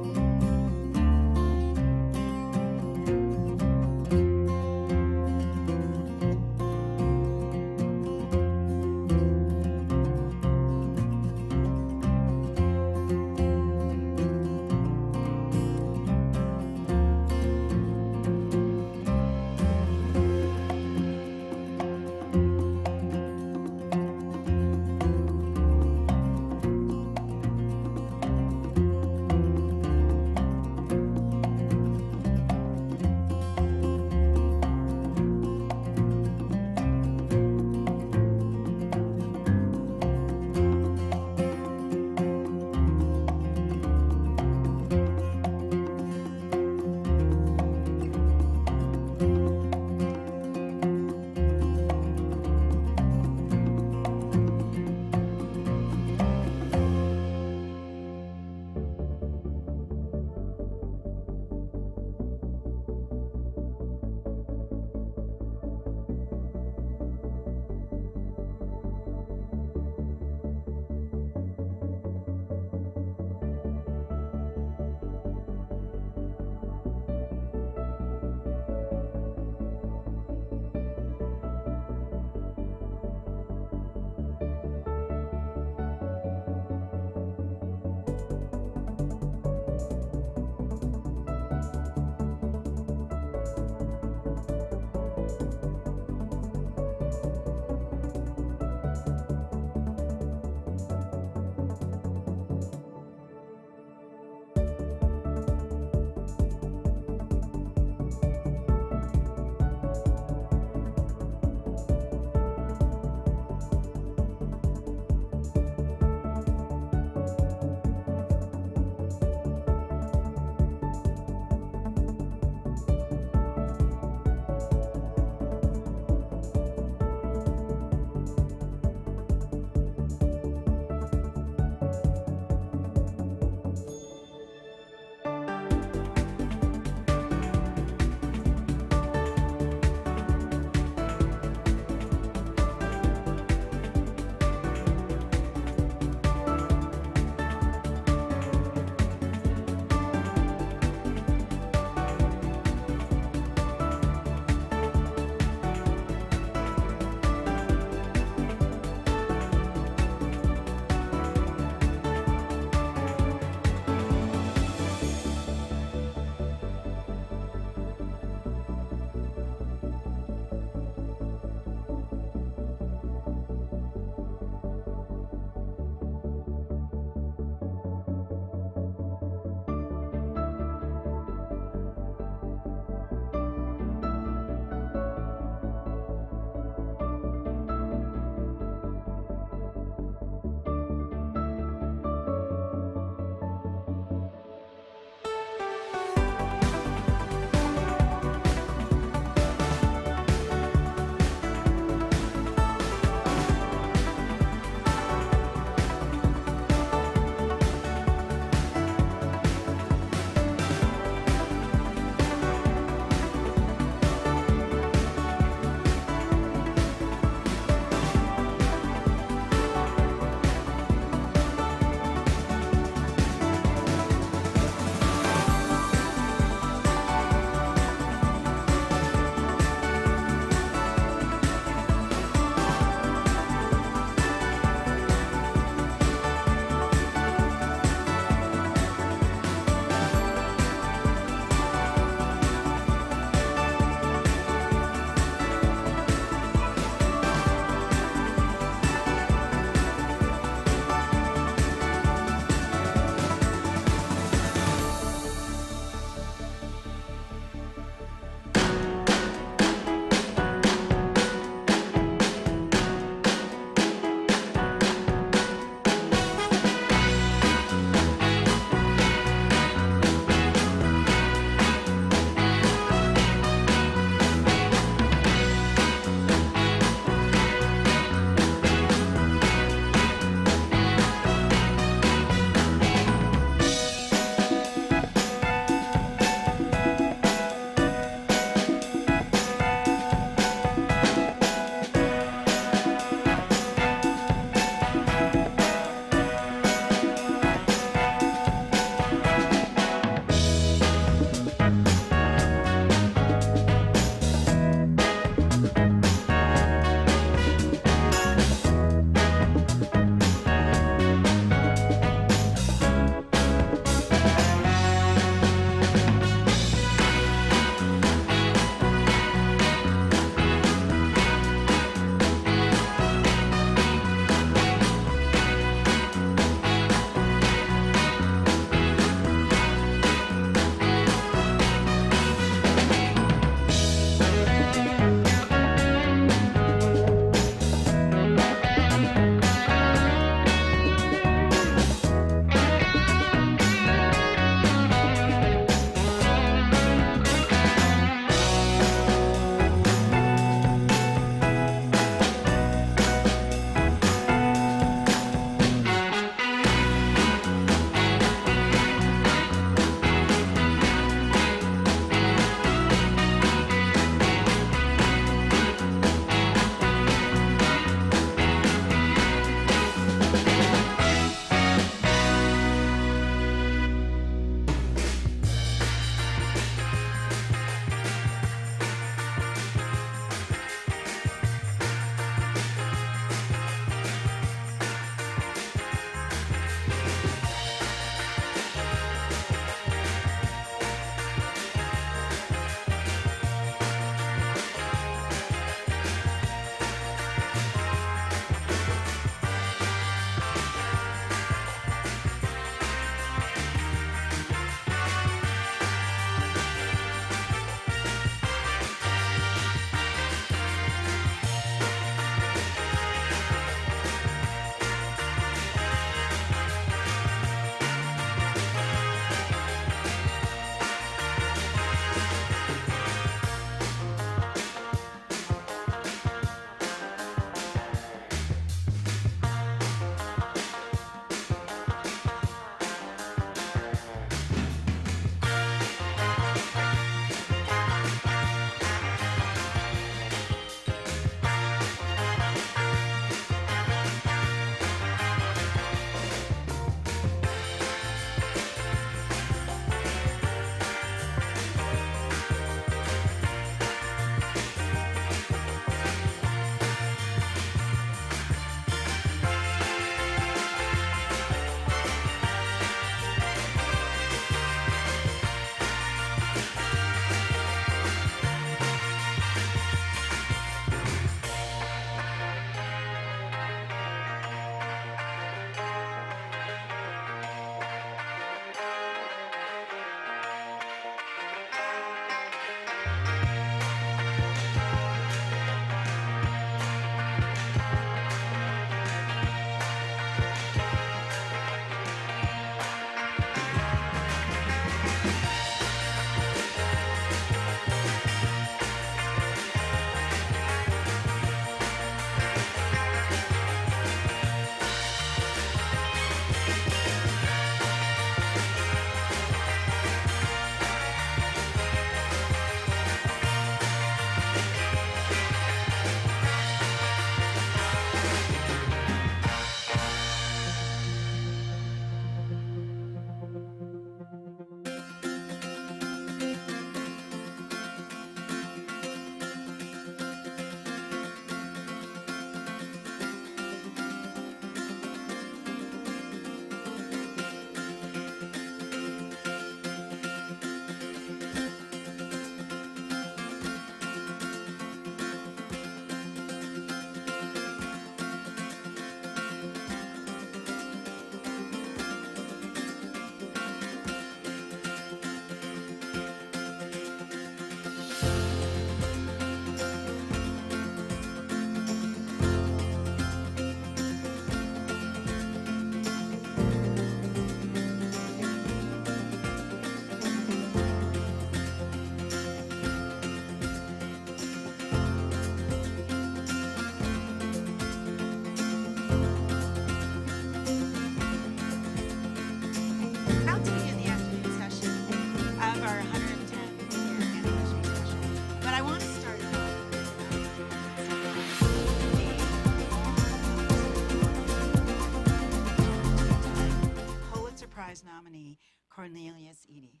Speaker 4: Prize nominee, Cornelius Eady.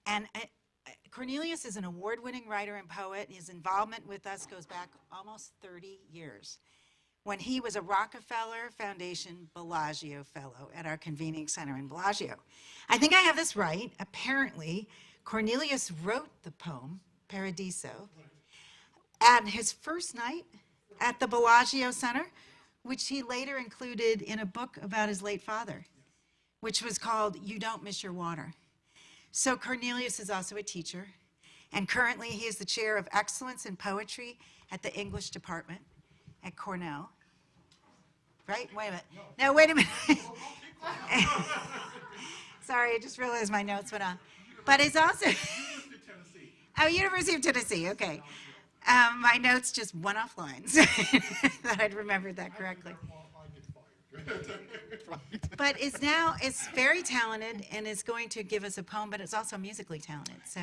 Speaker 4: And Cornelius is an award-winning writer and poet. His involvement with us goes back almost 30 years, when he was a Rockefeller Foundation Bellagio Fellow at our convening center in Bellagio. I think I have this right. Apparently, Cornelius wrote the poem, Paradiso, at his first night at the Bellagio Center, which he later included in a book about his late father, which was called You Don't Miss Your Water. So Cornelius is also a teacher, and currently he is the chair of excellence in poetry at the English department at Cornell. Right? Wait a minute. No, wait a minute. Sorry, I just realized my notes went on. But it's also... Oh, University of Tennessee, okay. My notes just went off lines. Thought I'd remembered that correctly. But it's very talented and is going to give us a poem, but it's also musically talented. So,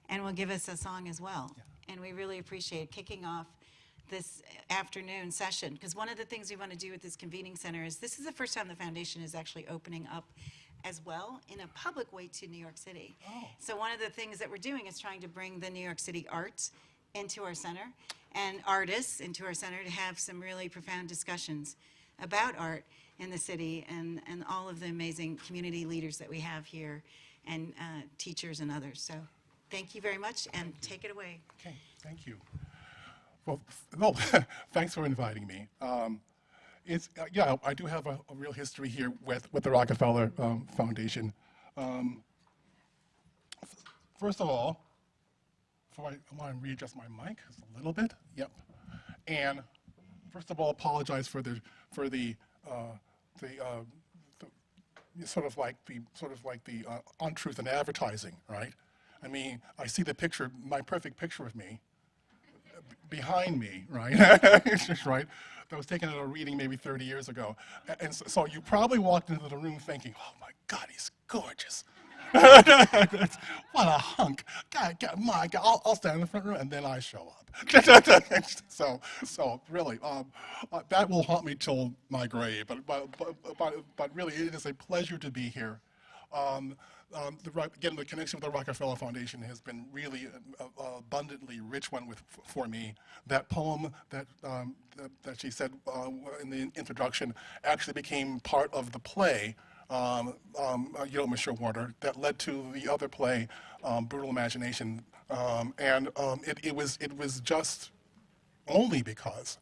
Speaker 4: and will give us a song as well. And we really appreciate kicking off this afternoon session, because one of the things we want to do at this convening center is this is the first time the foundation is actually opening up as well in a public way to New York City. So one of the things that we're doing is trying to bring the New York City arts into our center and artists into our center to have some really profound discussions about art in the city and all of the amazing community leaders that we have here and teachers and others. So thank you very much, and take it away.
Speaker 9: Okay, thank you. Well, thanks for inviting me. Yeah, I do have a real history here with the Rockefeller Foundation. First of all, I want to readjust my mic just a little bit. Yep. And first of all, apologize for the sort of like the untruth in advertising, right? I mean, I see the picture, my perfect picture of me behind me, right? Right? That was taken at a reading maybe 30 years ago. And so you probably walked into the room thinking, oh my God, he's gorgeous. What a hunk. God, my God, I'll stand in the front row, and then I show up. So really, that will haunt me till my grave, but really, it is a pleasure to be here. Again, the connection with the Rockefeller Foundation has been really abundantly rich one for me. That poem that she said in the introduction actually became part of the play, You Don't Miss Your Water, that led to the other play, Brutal Imagination, and it was just only because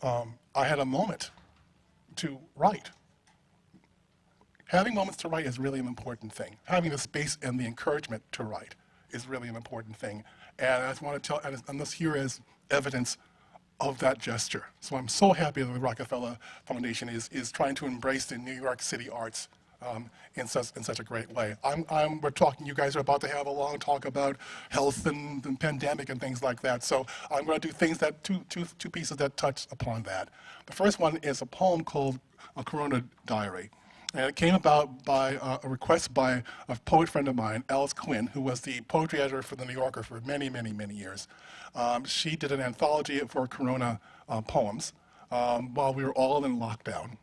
Speaker 9: I had a moment to write. Having moments to write is really an important thing. Having the space and the encouragement to write is really an important thing. And I just want to tell, and this here is evidence of that gesture. So I'm so happy that the Rockefeller Foundation is trying to embrace the New York City arts in such a great way. We're talking, you guys are about to have a long talk about health and pandemic and things like that. So I'm going to do things that, two pieces that touch upon that. The first one is a poem called A Corona Diary. And it came about by a request by a poet friend of mine, Alice Quinn, who was the poetry editor for The New Yorker for many, many, many years. She did an anthology for Corona poems while we were all in lockdown.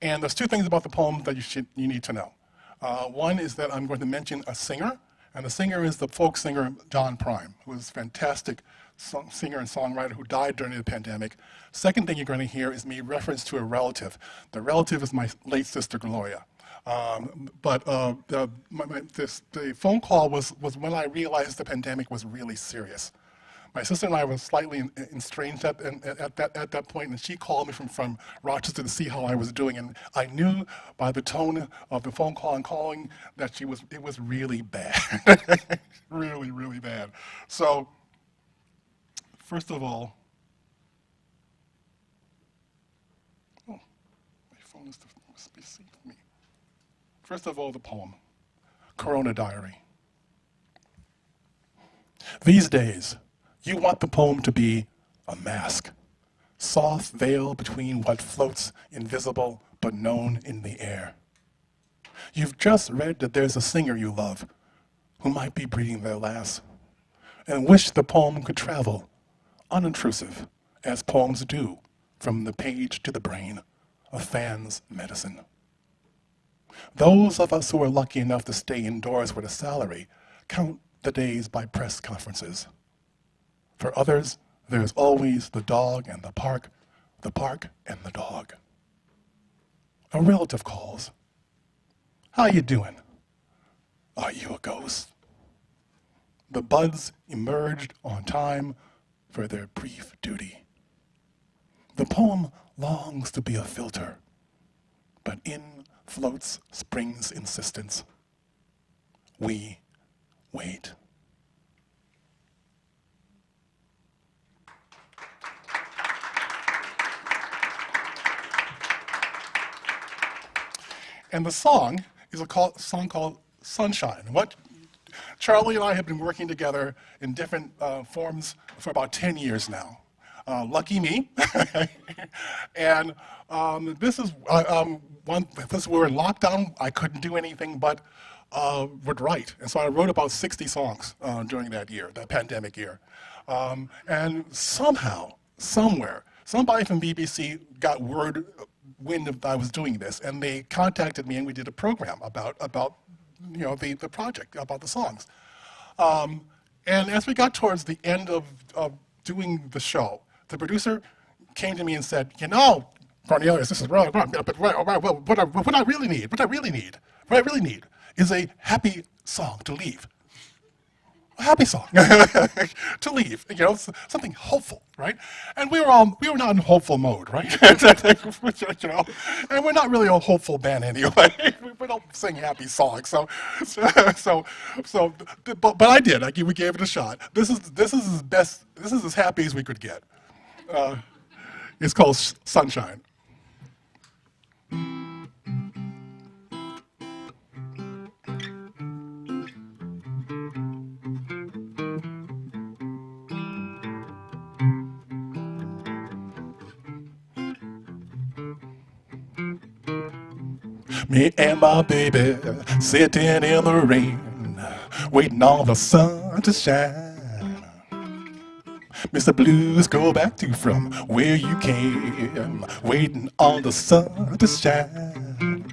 Speaker 9: And there's two things about the poem that you need to know. One is that I'm going to mention a singer, and the singer is the folk singer John Prime, who is a fantastic singer and songwriter who died during the pandemic. Second thing you're going to hear is me reference to a relative. The relative is my late sister Gloria. The phone call was when I realized the pandemic was really serious. My sister and I were slightly estranged at that point, and she called me from Rochester to see how I was doing, and I knew by the tone of the phone call and calling that it was really bad, really, really bad. So, first of all, my phone is deceived me. First of all, the poem, Corona Diary. These days, you want the poem to be a mask, soft veil between what floats invisible but known in the air. You've just read that there's a singer you love who might be breathing their last, and wish the poem could travel, unintrusive, as poems do, from the page to the brain, a fan's medicine. Those of us who are lucky enough to stay indoors with a salary count the days by press conferences. For others, there's always the dog and the park and the dog. A relative calls. How you doing? Are you a ghost? The buds emerged on time for their brief duty. The poem longs to be a filter, but in floats spring's insistence. We wait. And the song is a song called Sunshine. What Charlie and I have been working together in different forms for about 10 years now. Lucky me. And this is we were in lockdown. I couldn't do anything but would write. And so I wrote about 60 songs during that year, that pandemic year. And somehow, somewhere, somebody from BBC got wind of I was doing this, and they contacted me, and we did a program about the project, about the songs. And as we got towards the end of doing the show, the producer came to me and said, Cornelius, this is wrong, but what I really need is a happy song to leave. A happy song to leave, something hopeful, right? And we were not in hopeful mode, right? And we're not really a hopeful band anyway. We don't sing happy songs, but I did. We gave it a shot. This is as happy as we could get. It's called Sunshine. Me and my baby sitting in the rain, waiting on the sun to shine. Mr. Blues, go back to from where you came, waiting on the sun to shine.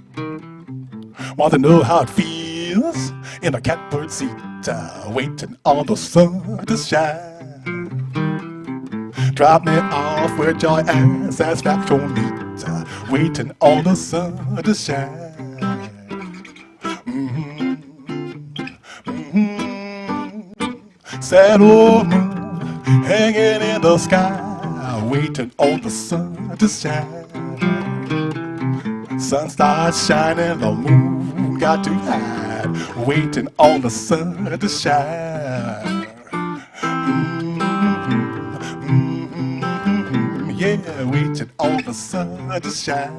Speaker 9: Want to know how it feels in a catbird seat, waiting on the sun to shine. Drop me off with your ass as Factor meet, waiting on the sun to shine. Sad old moon hanging in the sky, waiting on the sun to shine. Sun starts shining, the moon got to hide, waiting on the sun to shine. Yeah, waiting on the sun to shine.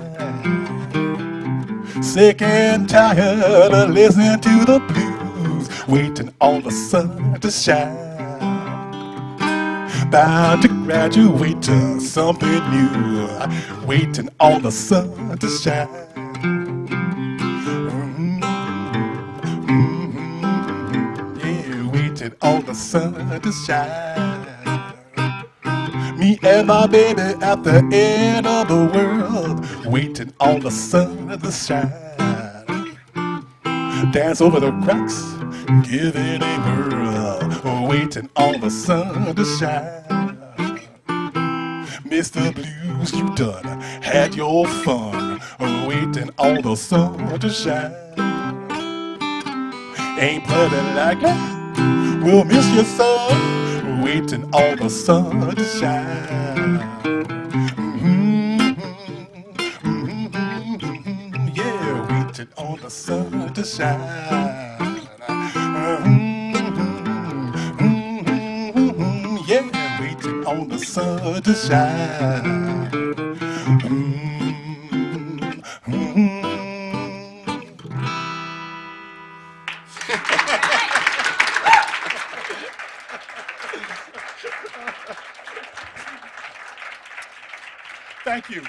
Speaker 9: Sick and tired of listening to the blues, waiting on the sun to shine. Bound to graduate to something new, waiting on the sun to shine. Yeah, waiting on the sun to shine. Me and my baby at the end of the world, waiting on the sun to shine. Dance over the cracks, give it a whirl, waiting on the sun to shine. Mr. Blues, you done had your fun, waiting on the sun to shine. Ain't playing like that, we'll miss your son, waiting on the sun to shine. Yeah, waiting on the sun to shine. Yeah, waiting on the sun to shine.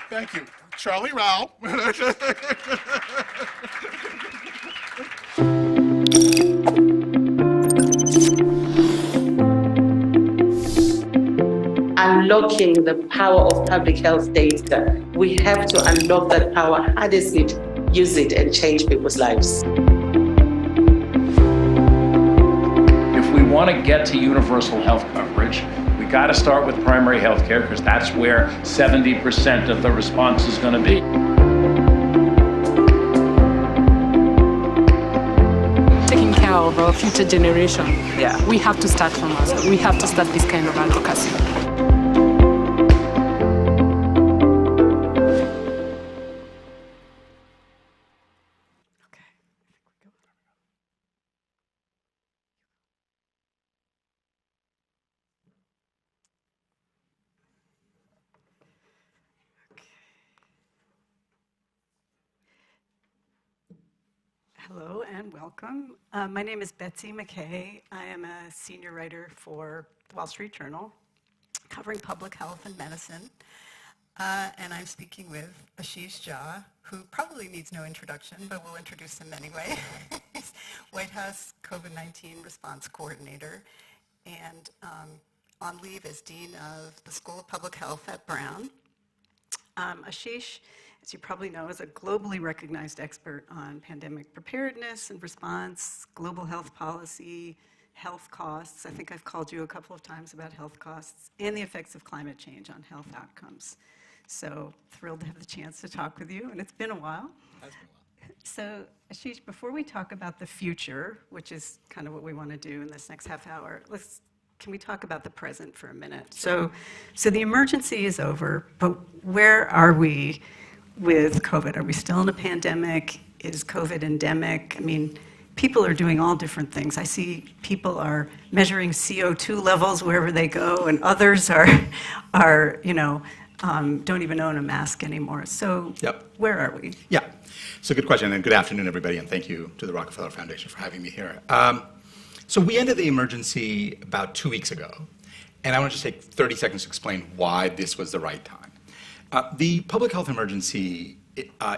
Speaker 9: Thank you. Charlie Rao.
Speaker 10: Unlocking the power of public health data. We have to unlock that power, harness it use it and change people's lives.
Speaker 11: If we want to get to universal health coverage, we got to start with primary health care because that's where 70% of the response is going to be.
Speaker 15: Taking care of our future generation, we have to start from us. We have to start this kind of advocacy.
Speaker 16: Hello and welcome. My name is Betsy McKay. I am a senior writer for the Wall Street Journal, covering public health and medicine. And I'm speaking with Ashish Jha, who probably needs no introduction, but we'll introduce him anyway. He's White House COVID-19 Response Coordinator and on leave as Dean of the School of Public Health at Brown. Ashish, as you probably know, is a globally recognized expert on pandemic preparedness and response, global health policy, health costs. I think I've called you a couple of times about health costs and the effects of climate change on health outcomes. So thrilled to have the chance to talk with you, and it's been a while. So Ashish, before we talk about the future, which is kind of what we want to do in this next half hour, can we talk about the present for a minute? So the emergency is over, but where are we with COVID? Are we still in a pandemic? Is COVID endemic? I mean, people are doing all different things. I see people are measuring CO2 levels wherever they go, and others are don't even own a mask anymore. So where are we?
Speaker 18: Yeah, so good question, and good afternoon, everybody, and thank you to the Rockefeller Foundation for having me here. So we ended the emergency about 2 weeks ago, and I want to just take 30 seconds to explain why this was the right time. The public health emergency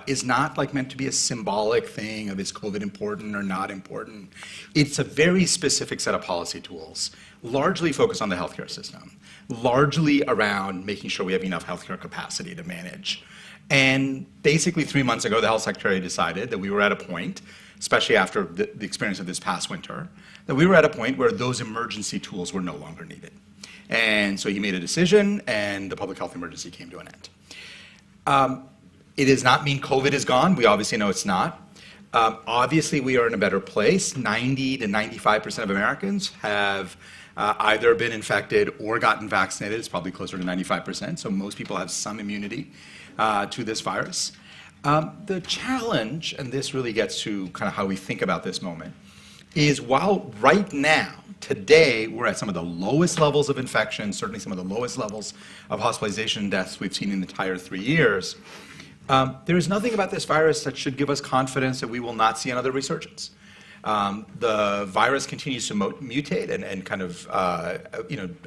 Speaker 18: is not meant to be a symbolic thing of is COVID important or not important. It's a very specific set of policy tools, largely focused on the healthcare system, largely around making sure we have enough healthcare capacity to manage. And basically 3 months ago, the health secretary decided that we were at a point, especially after the experience of this past winter, that we were at a point where those emergency tools were no longer needed. And so he made a decision, and the public health emergency came to an end. It does not mean COVID is gone. We obviously know it's not. Obviously, we are in a better place. 90 to 95% of Americans have either been infected or gotten vaccinated. It's probably closer to 95%, so most people have some immunity to this virus. The challenge, and this really gets to kind of how we think about this moment, is while right now, today, we're at some of the lowest levels of infection, certainly some of the lowest levels of hospitalization and deaths we've seen in the entire 3 years, there is nothing about this virus that should give us confidence that we will not see another resurgence. The virus continues to mutate and kind of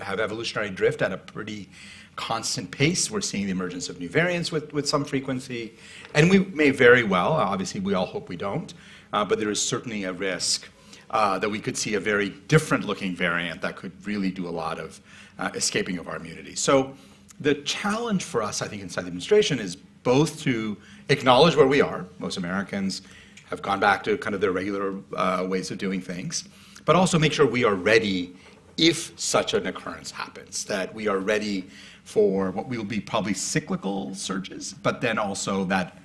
Speaker 18: have evolutionary drift at a pretty constant pace. We're seeing the emergence of new variants with some frequency, and we may very well, obviously we all hope we don't, but there is certainly a risk that we could see a very different looking variant that could really do a lot of escaping of our immunity. So the challenge for us, I think, inside the administration is both to acknowledge where we are. Most Americans have gone back to kind of their regular ways of doing things, but also make sure we are ready if such an occurrence happens, that we are ready for what will be probably cyclical surges, but then also that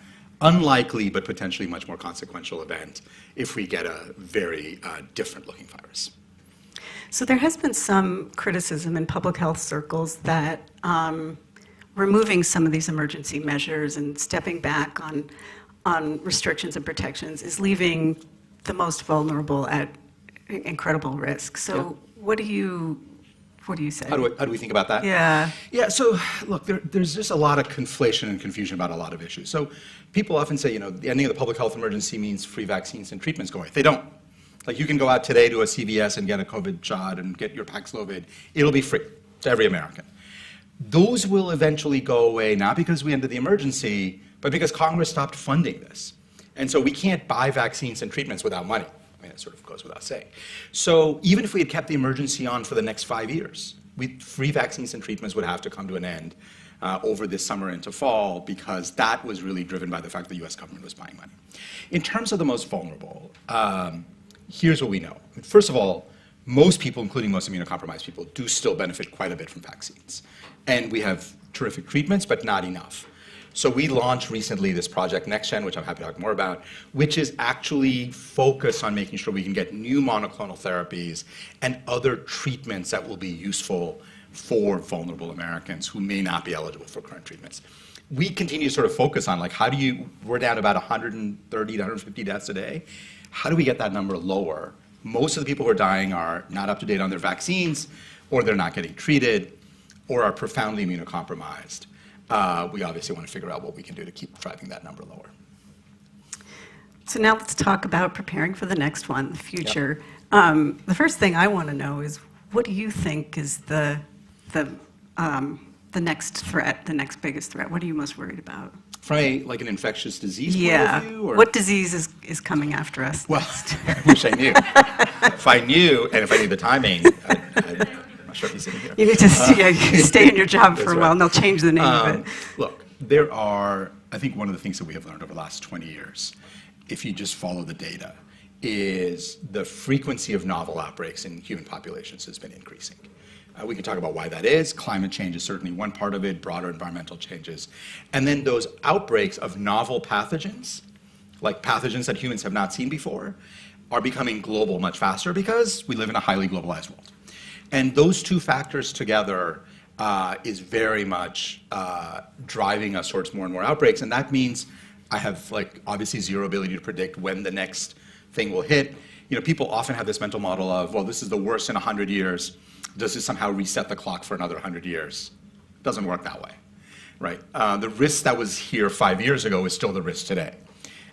Speaker 18: unlikely but potentially much more consequential event if we get a very different looking virus.
Speaker 16: So there has been some criticism in public health circles that removing some of these emergency measures and stepping back on restrictions and protections is leaving the most vulnerable at incredible risk. So what do you say?
Speaker 18: How do we think about that? Yeah, so look, there's just a lot of conflation and confusion about a lot of issues. So people often say, the ending of the public health emergency means free vaccines and treatments go away. They don't. Like, you can go out today to a CVS and get a COVID shot and get your Paxlovid. It'll be free to every American. Those will eventually go away, not because we ended the emergency, but because Congress stopped funding this. And so we can't buy vaccines and treatments without money. I mean, it sort of goes without saying. So even if we had kept the emergency on for the next 5 years, free vaccines and treatments would have to come to an end over this summer into fall, because that was really driven by the fact the US government was buying money. In terms of the most vulnerable, here's what we know. First of all, most people, including most immunocompromised people, do still benefit quite a bit from vaccines. And we have terrific treatments, but not enough. So we launched recently this project NextGen, which I'm happy to talk more about, which is actually focused on making sure we can get new monoclonal therapies and other treatments that will be useful for vulnerable Americans who may not be eligible for current treatments. We continue to sort of focus on, like, we're down about 130 to 150 deaths a day. How do we get that number lower? Most of the people who are dying are not up to date on their vaccines, or they're not getting treated, or are profoundly immunocompromised. We obviously want to figure out what we can do to keep driving that number lower.
Speaker 16: So now let's talk about preparing for the next one, the future. Yep. The first thing I want to know is, what do you think is the next threat, the next biggest threat? What are you most worried about?
Speaker 18: From an infectious disease point of view? Or?
Speaker 16: What disease is coming after us next?
Speaker 18: I wish I knew. If I knew, and if I knew the timing, I'm not sure if he's sitting here.
Speaker 16: You need to stay in your job for a while, and they'll change the name of it.
Speaker 18: Look, I think one of the things that we have learned over the last 20 years, if you just follow the data, is the frequency of novel outbreaks in human populations has been increasing. We can talk about why that is. Climate change is certainly one part of it, broader environmental changes. And then those outbreaks of novel pathogens, like pathogens that humans have not seen before, are becoming global much faster because we live in a highly globalized world. And those two factors together is very much driving us towards more and more outbreaks. And that means I have, obviously zero ability to predict when the next thing will hit. People often have this mental model of, well, this is the worst in 100 years. Does this somehow reset the clock for another 100 years? It doesn't work that way, right? The risk that was here 5 years ago is still the risk today.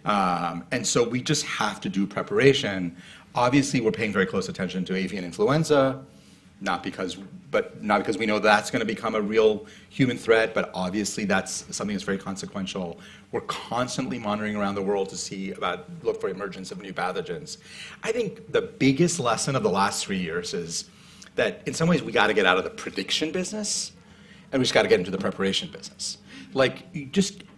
Speaker 18: And so we just have to do preparation. Obviously, we're paying very close attention to avian influenza, not because we know that's going to become a real human threat, but obviously that's something that's very consequential. We're constantly monitoring around the world to look for emergence of new pathogens. I think the biggest lesson of the last 3 years is that in some ways we got to get out of the prediction business, and we just got to get into the preparation business.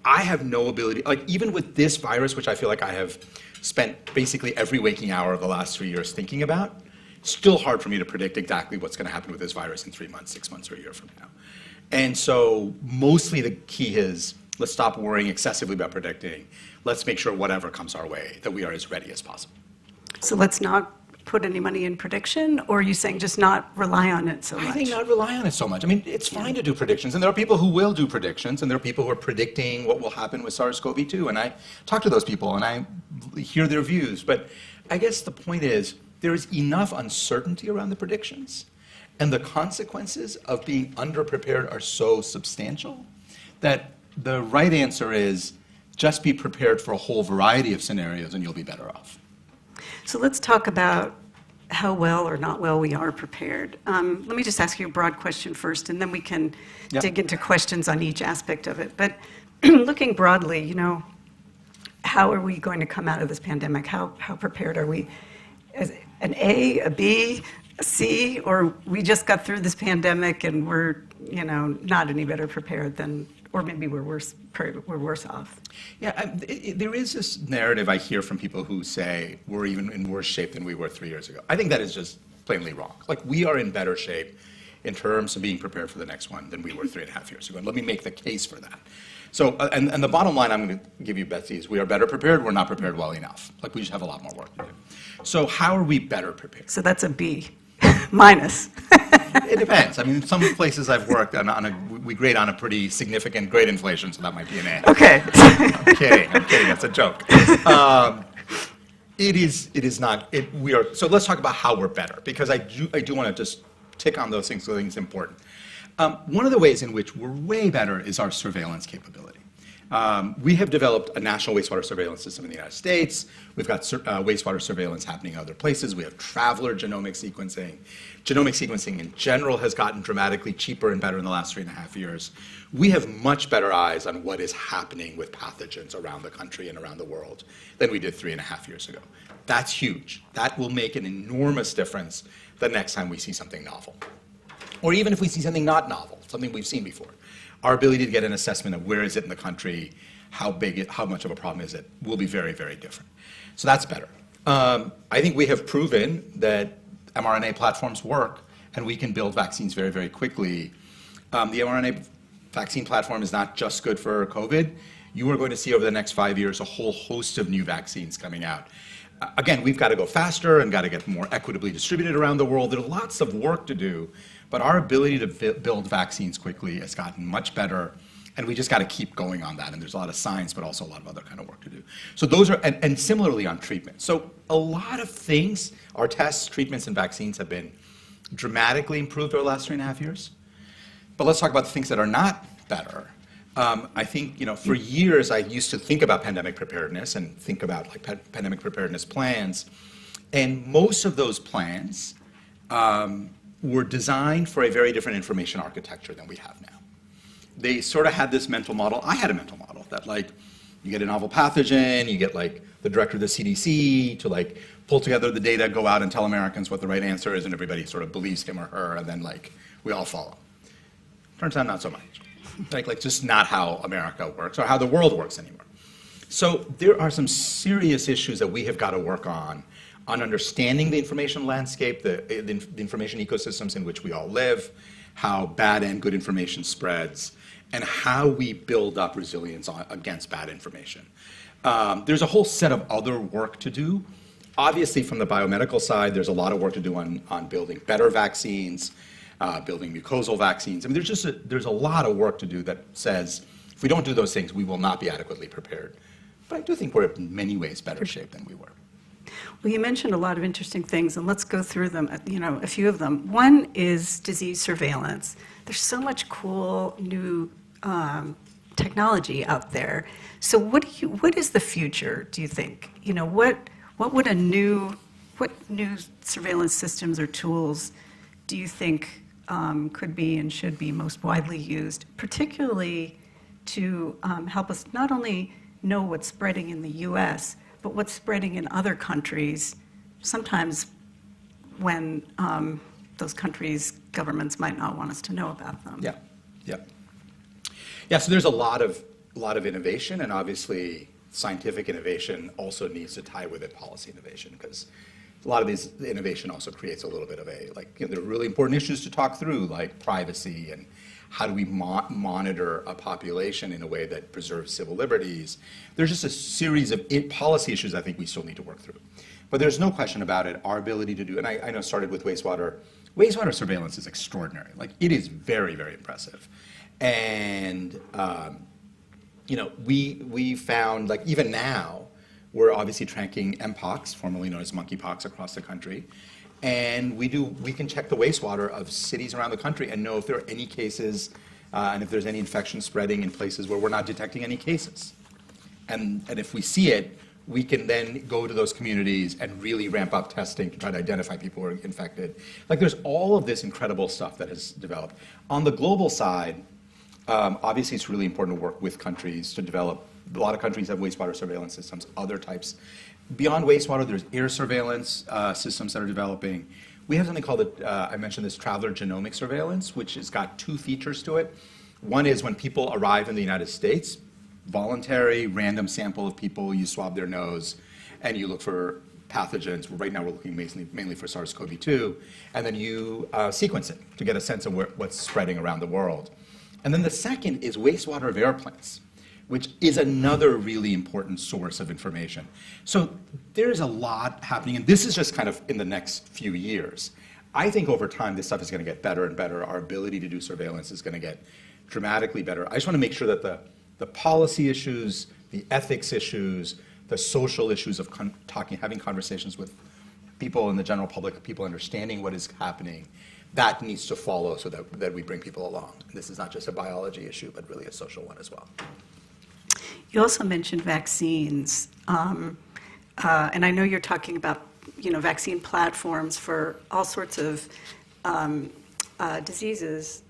Speaker 18: I have no ability, even with this virus, which I feel like I have spent basically every waking hour of the last 3 years thinking about, still hard for me to predict exactly what's going to happen with this virus in 3 months, 6 months, or a year from now. And so mostly the key is, let's stop worrying excessively about predicting. Let's make sure whatever comes our way, that we are as ready as possible.
Speaker 16: So let's not put any money in prediction, or are you saying just not rely on it so much?
Speaker 18: I think not rely on it so much. I mean, it's fine to do predictions, and there are people who will do predictions, and there are people who are predicting what will happen with SARS-CoV-2, and I talk to those people, and I hear their views. But I guess the point is, there is enough uncertainty around the predictions, and the consequences of being underprepared are so substantial that the right answer is just be prepared for a whole variety of scenarios, and you'll be better off.
Speaker 16: So let's talk about how well or not well we are prepared. Let me just ask you a broad question first, and then we can dig into questions on each aspect of it. But looking broadly, how are we going to come out of this pandemic? How prepared are we? As an A, a B, a C, or we just got through this pandemic and we're, not any better prepared than, or maybe we're worse off.
Speaker 18: Yeah, there is this narrative I hear from people who say we're even in worse shape than we were 3 years ago. I think that is just plainly wrong. We are in better shape in terms of being prepared for the next one than we were 3.5 years ago. And let me make the case for that. So, and the bottom line I'm going to give you, Betsy, is we are better prepared. We're not prepared well enough. We just have a lot more work to do. So how are we better prepared?
Speaker 16: So that's a B minus.
Speaker 18: It depends. I mean, in some places I've worked we grade on a pretty significant grade inflation, so that might be an A.
Speaker 16: Okay.
Speaker 18: I'm kidding. That's a joke. It is not. We are. So let's talk about how we're better, because I do want to just tick on those things. So I think it's important. One of the ways in which we're way better is our surveillance capability. We have developed a national wastewater surveillance system in the United States. We've got wastewater surveillance happening in other places. We have traveler genomic sequencing. Genomic sequencing in general has gotten dramatically cheaper and better in the last 3.5 years. We have much better eyes on what is happening with pathogens around the country and around the world than we did 3.5 years ago. That's huge. That will make an enormous difference the next time we see something novel. Or even if we see something not novel, something we've seen before. our ability to get an assessment of where is it in the country, how much of a problem is it, will be very, very different. So that's better. I think we have proven that mRNA platforms work, and we can build vaccines very, very quickly. The mRNA vaccine platform is not just good for COVID. You are going to see over the next 5 years a whole host of new vaccines coming out. Again, we've got to go faster and got to get more equitably distributed around the world. There's lots of work to do, but our ability to build vaccines quickly has gotten much better, and we just got to keep going on that. And there's a lot of science, but also a lot of other kind of work to do. So those are, and similarly on treatment. So a lot of things, our tests, treatments, and vaccines have been dramatically improved over the last 3.5 years. But let's talk about the things that are not better. I think, for years I used to think about pandemic preparedness and think about pandemic preparedness plans. And most of those plans were designed for a very different information architecture than we have now. They sort of had this mental model. I had a mental model that you get a novel pathogen, you get the director of the CDC to pull together the data, go out and tell Americans what the right answer is, and everybody sort of believes him or her, and then we all follow. Turns out not so much. Just not how America works or how the world works anymore. So there are some serious issues that we have got to work on understanding the information landscape, the information ecosystems in which we all live, how bad and good information spreads, and how we build up resilience against bad information. There's a whole set of other work to do. Obviously, from the biomedical side, there's a lot of work to do on building better vaccines, building mucosal vaccines. I mean, there's a lot of work to do that says if we don't do those things, we will not be adequately prepared. But I do think we're in many ways better shape than we were.
Speaker 16: Well, you mentioned a lot of interesting things, and let's go through them, a few of them. One is disease surveillance. There's so much cool new technology out there. So what is the future, do you think? What new surveillance systems or tools do you think could be and should be most widely used, particularly to help us not only know what's spreading in the US, but what's spreading in other countries, sometimes when those countries' governments might not want us to know about them.
Speaker 18: Yeah, so there's a lot of innovation, and obviously scientific innovation also needs to tie with it policy innovation, because a lot of this innovation also creates a little bit of there are really important issues to talk through, like privacy and how do we monitor a population in a way that preserves civil liberties. There's just a series of policy issues I think we still need to work through. But there's no question about it, our ability to do, and I know it started with wastewater. Wastewater surveillance is extraordinary. It is very, very impressive. And, we found, even now, we're obviously tracking Mpox, formerly known as monkeypox, across the country. And we can check the wastewater of cities around the country and know if there are any cases and if there's any infection spreading in places where we're not detecting any cases. And if we see it, we can then go to those communities and really ramp up testing to try to identify people who are infected. There's all of this incredible stuff that has developed. On the global side, obviously it's really important to work with countries to develop. A lot of countries have wastewater surveillance systems, other types. Beyond wastewater, there's air surveillance systems that are developing. We have something called, I mentioned this, traveler genomic surveillance, which has got two features to it. One is when people arrive in the United States, voluntary, random sample of people, you swab their nose, and you look for pathogens. Right now we're looking mainly for SARS-CoV-2, and then you sequence it to get a sense of what's spreading around the world. And then the second is wastewater of airplanes, which is another really important source of information. So there's a lot happening, and this is just kind of in the next few years. I think over time this stuff is going to get better and better. Our ability to do surveillance is going to get dramatically better. I just want to make sure that the policy issues, the ethics issues, the social issues of having conversations with people in the general public, people understanding what is happening, that needs to follow so that we bring people along. And this is not just a biology issue, but really a social one as well.
Speaker 16: You also mentioned vaccines, and I know you're talking about vaccine platforms for all sorts of diseases.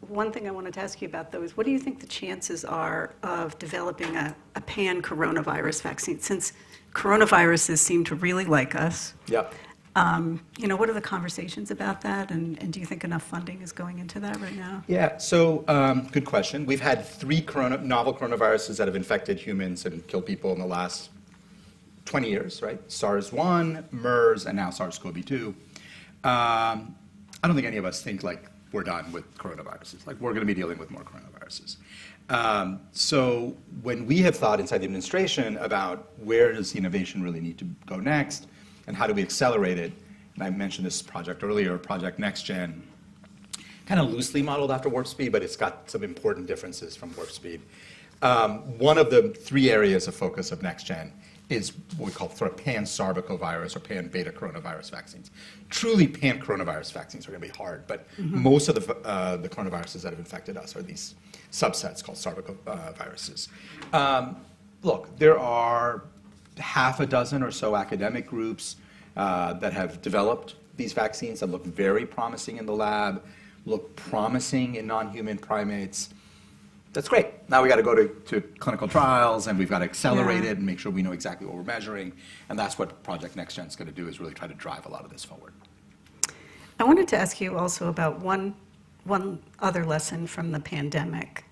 Speaker 16: One thing I wanted to ask you about, though, is what do you think the chances are of developing a pan-coronavirus vaccine? Since coronaviruses seem to really like us,
Speaker 18: yep.
Speaker 16: What are the conversations about that, and do you think enough funding is going into that right now?
Speaker 18: Yeah, so good question. We've had 3 novel coronaviruses that have infected humans and killed people in the last 20 years, right? SARS-1, MERS, and now SARS-CoV-2. I don't think any of us think like we're done with coronaviruses. Like we're going to be dealing with more coronaviruses. So when we have thought inside the administration about where does the innovation really need to go next, and how do we accelerate it, and I mentioned this project earlier, Project NextGen, kind of loosely modeled after Warp Speed, but it's got some important differences from Warp Speed. One of the 3 areas of focus of NextGen is what we call sort of pan-sarbecovirus or pan-beta coronavirus vaccines. Truly pan-coronavirus vaccines are going to be hard, but most of the coronaviruses that have infected us are these subsets called sarbecoviruses. Look, there are half a dozen or so academic groups that have developed these vaccines that look very promising in the lab, look promising in non-human primates. That's great. Now we got to go to clinical trials, and we've got to accelerate it and make sure we know exactly what we're measuring. And that's what Project NextGen is going to do, is really try to drive a lot of this forward.
Speaker 16: I wanted to ask you also about one other lesson from the pandemic,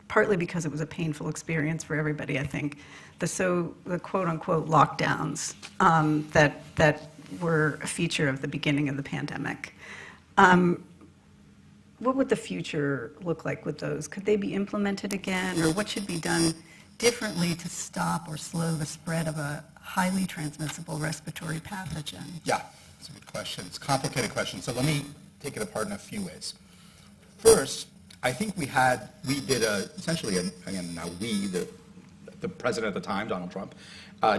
Speaker 16: partly because it was a painful experience for everybody, I think. The quote-unquote lockdowns that were a feature of the beginning of the pandemic. What would the future look like with those? Could they be implemented again, or what should be done differently to stop or slow the spread of a highly transmissible respiratory pathogen?
Speaker 18: Yeah, that's a good question. It's a complicated question, so let me take it apart in a few ways. First, I think the president at the time, Donald Trump,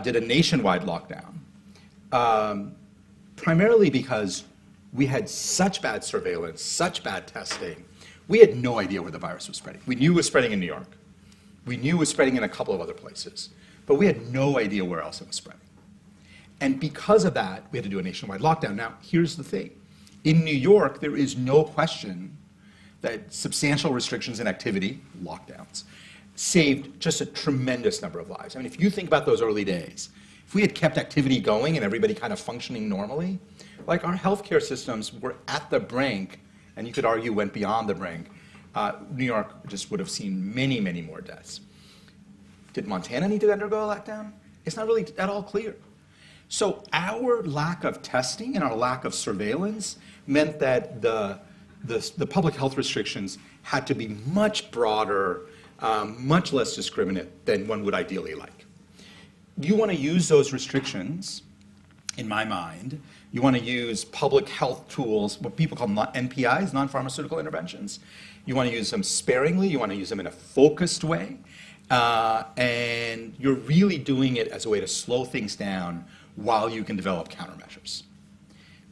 Speaker 18: did a nationwide lockdown, primarily because we had such bad surveillance, such bad testing. We had no idea where the virus was spreading. We knew it was spreading in New York. We knew it was spreading in a couple of other places, but we had no idea where else it was spreading. And because of that, we had to do a nationwide lockdown. Now, here's the thing. In New York, there is no question that substantial restrictions in activity, lockdowns, saved just a tremendous number of lives. I mean, if you think about those early days, if we had kept activity going and everybody kind of functioning normally, like our healthcare systems were at the brink, and you could argue went beyond the brink. New York just would have seen many, many more deaths. Did Montana need to undergo a lockdown? It's not really at all clear. So our lack of testing and our lack of surveillance meant that the public health restrictions had to be much broader, much less discriminate than one would ideally like. You want to use those restrictions, in my mind, you want to use public health tools, what people call NPIs, non-pharmaceutical interventions. You want to use them sparingly, you want to use them in a focused way, and you're really doing it as a way to slow things down while you can develop countermeasures.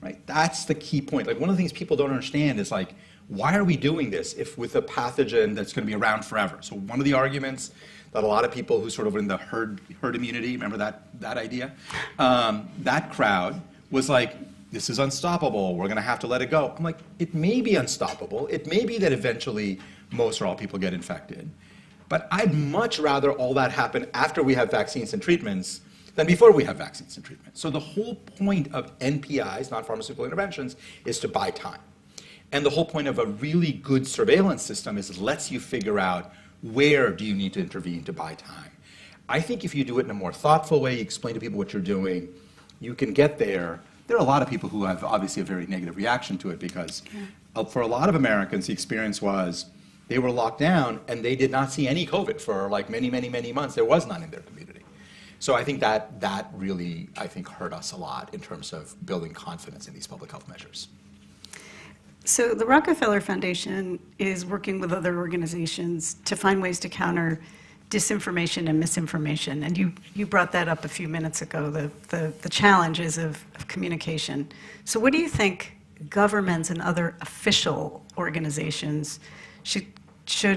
Speaker 18: Right? That's the key point. Like, one of the things people don't understand is, like, why are we doing this if with a pathogen that's going to be around forever? So one of the arguments that a lot of people who sort of in the herd immunity, remember that idea? That crowd was like, this is unstoppable, we're going to have to let it go. I'm like, it may be unstoppable. It may be that eventually most or all people get infected. But I'd much rather all that happen after we have vaccines and treatments than before we have vaccines and treatments. So the whole point of NPIs, non-pharmaceutical interventions, is to buy time. And the whole point of a really good surveillance system is it lets you figure out where do you need to intervene to buy time. I think if you do it in a more thoughtful way, you explain to people what you're doing, you can get there. There are a lot of people who have obviously a very negative reaction to it because for a lot of Americans, the experience was they were locked down and they did not see any COVID for like many, many, many months. There was none in their community. So I think that really, I think, hurt us a lot in terms of building confidence in these public health measures.
Speaker 16: So the Rockefeller Foundation is working with other organizations to find ways to counter disinformation and misinformation. And you brought that up a few minutes ago, the challenges of communication. So what do you think governments and other official organizations should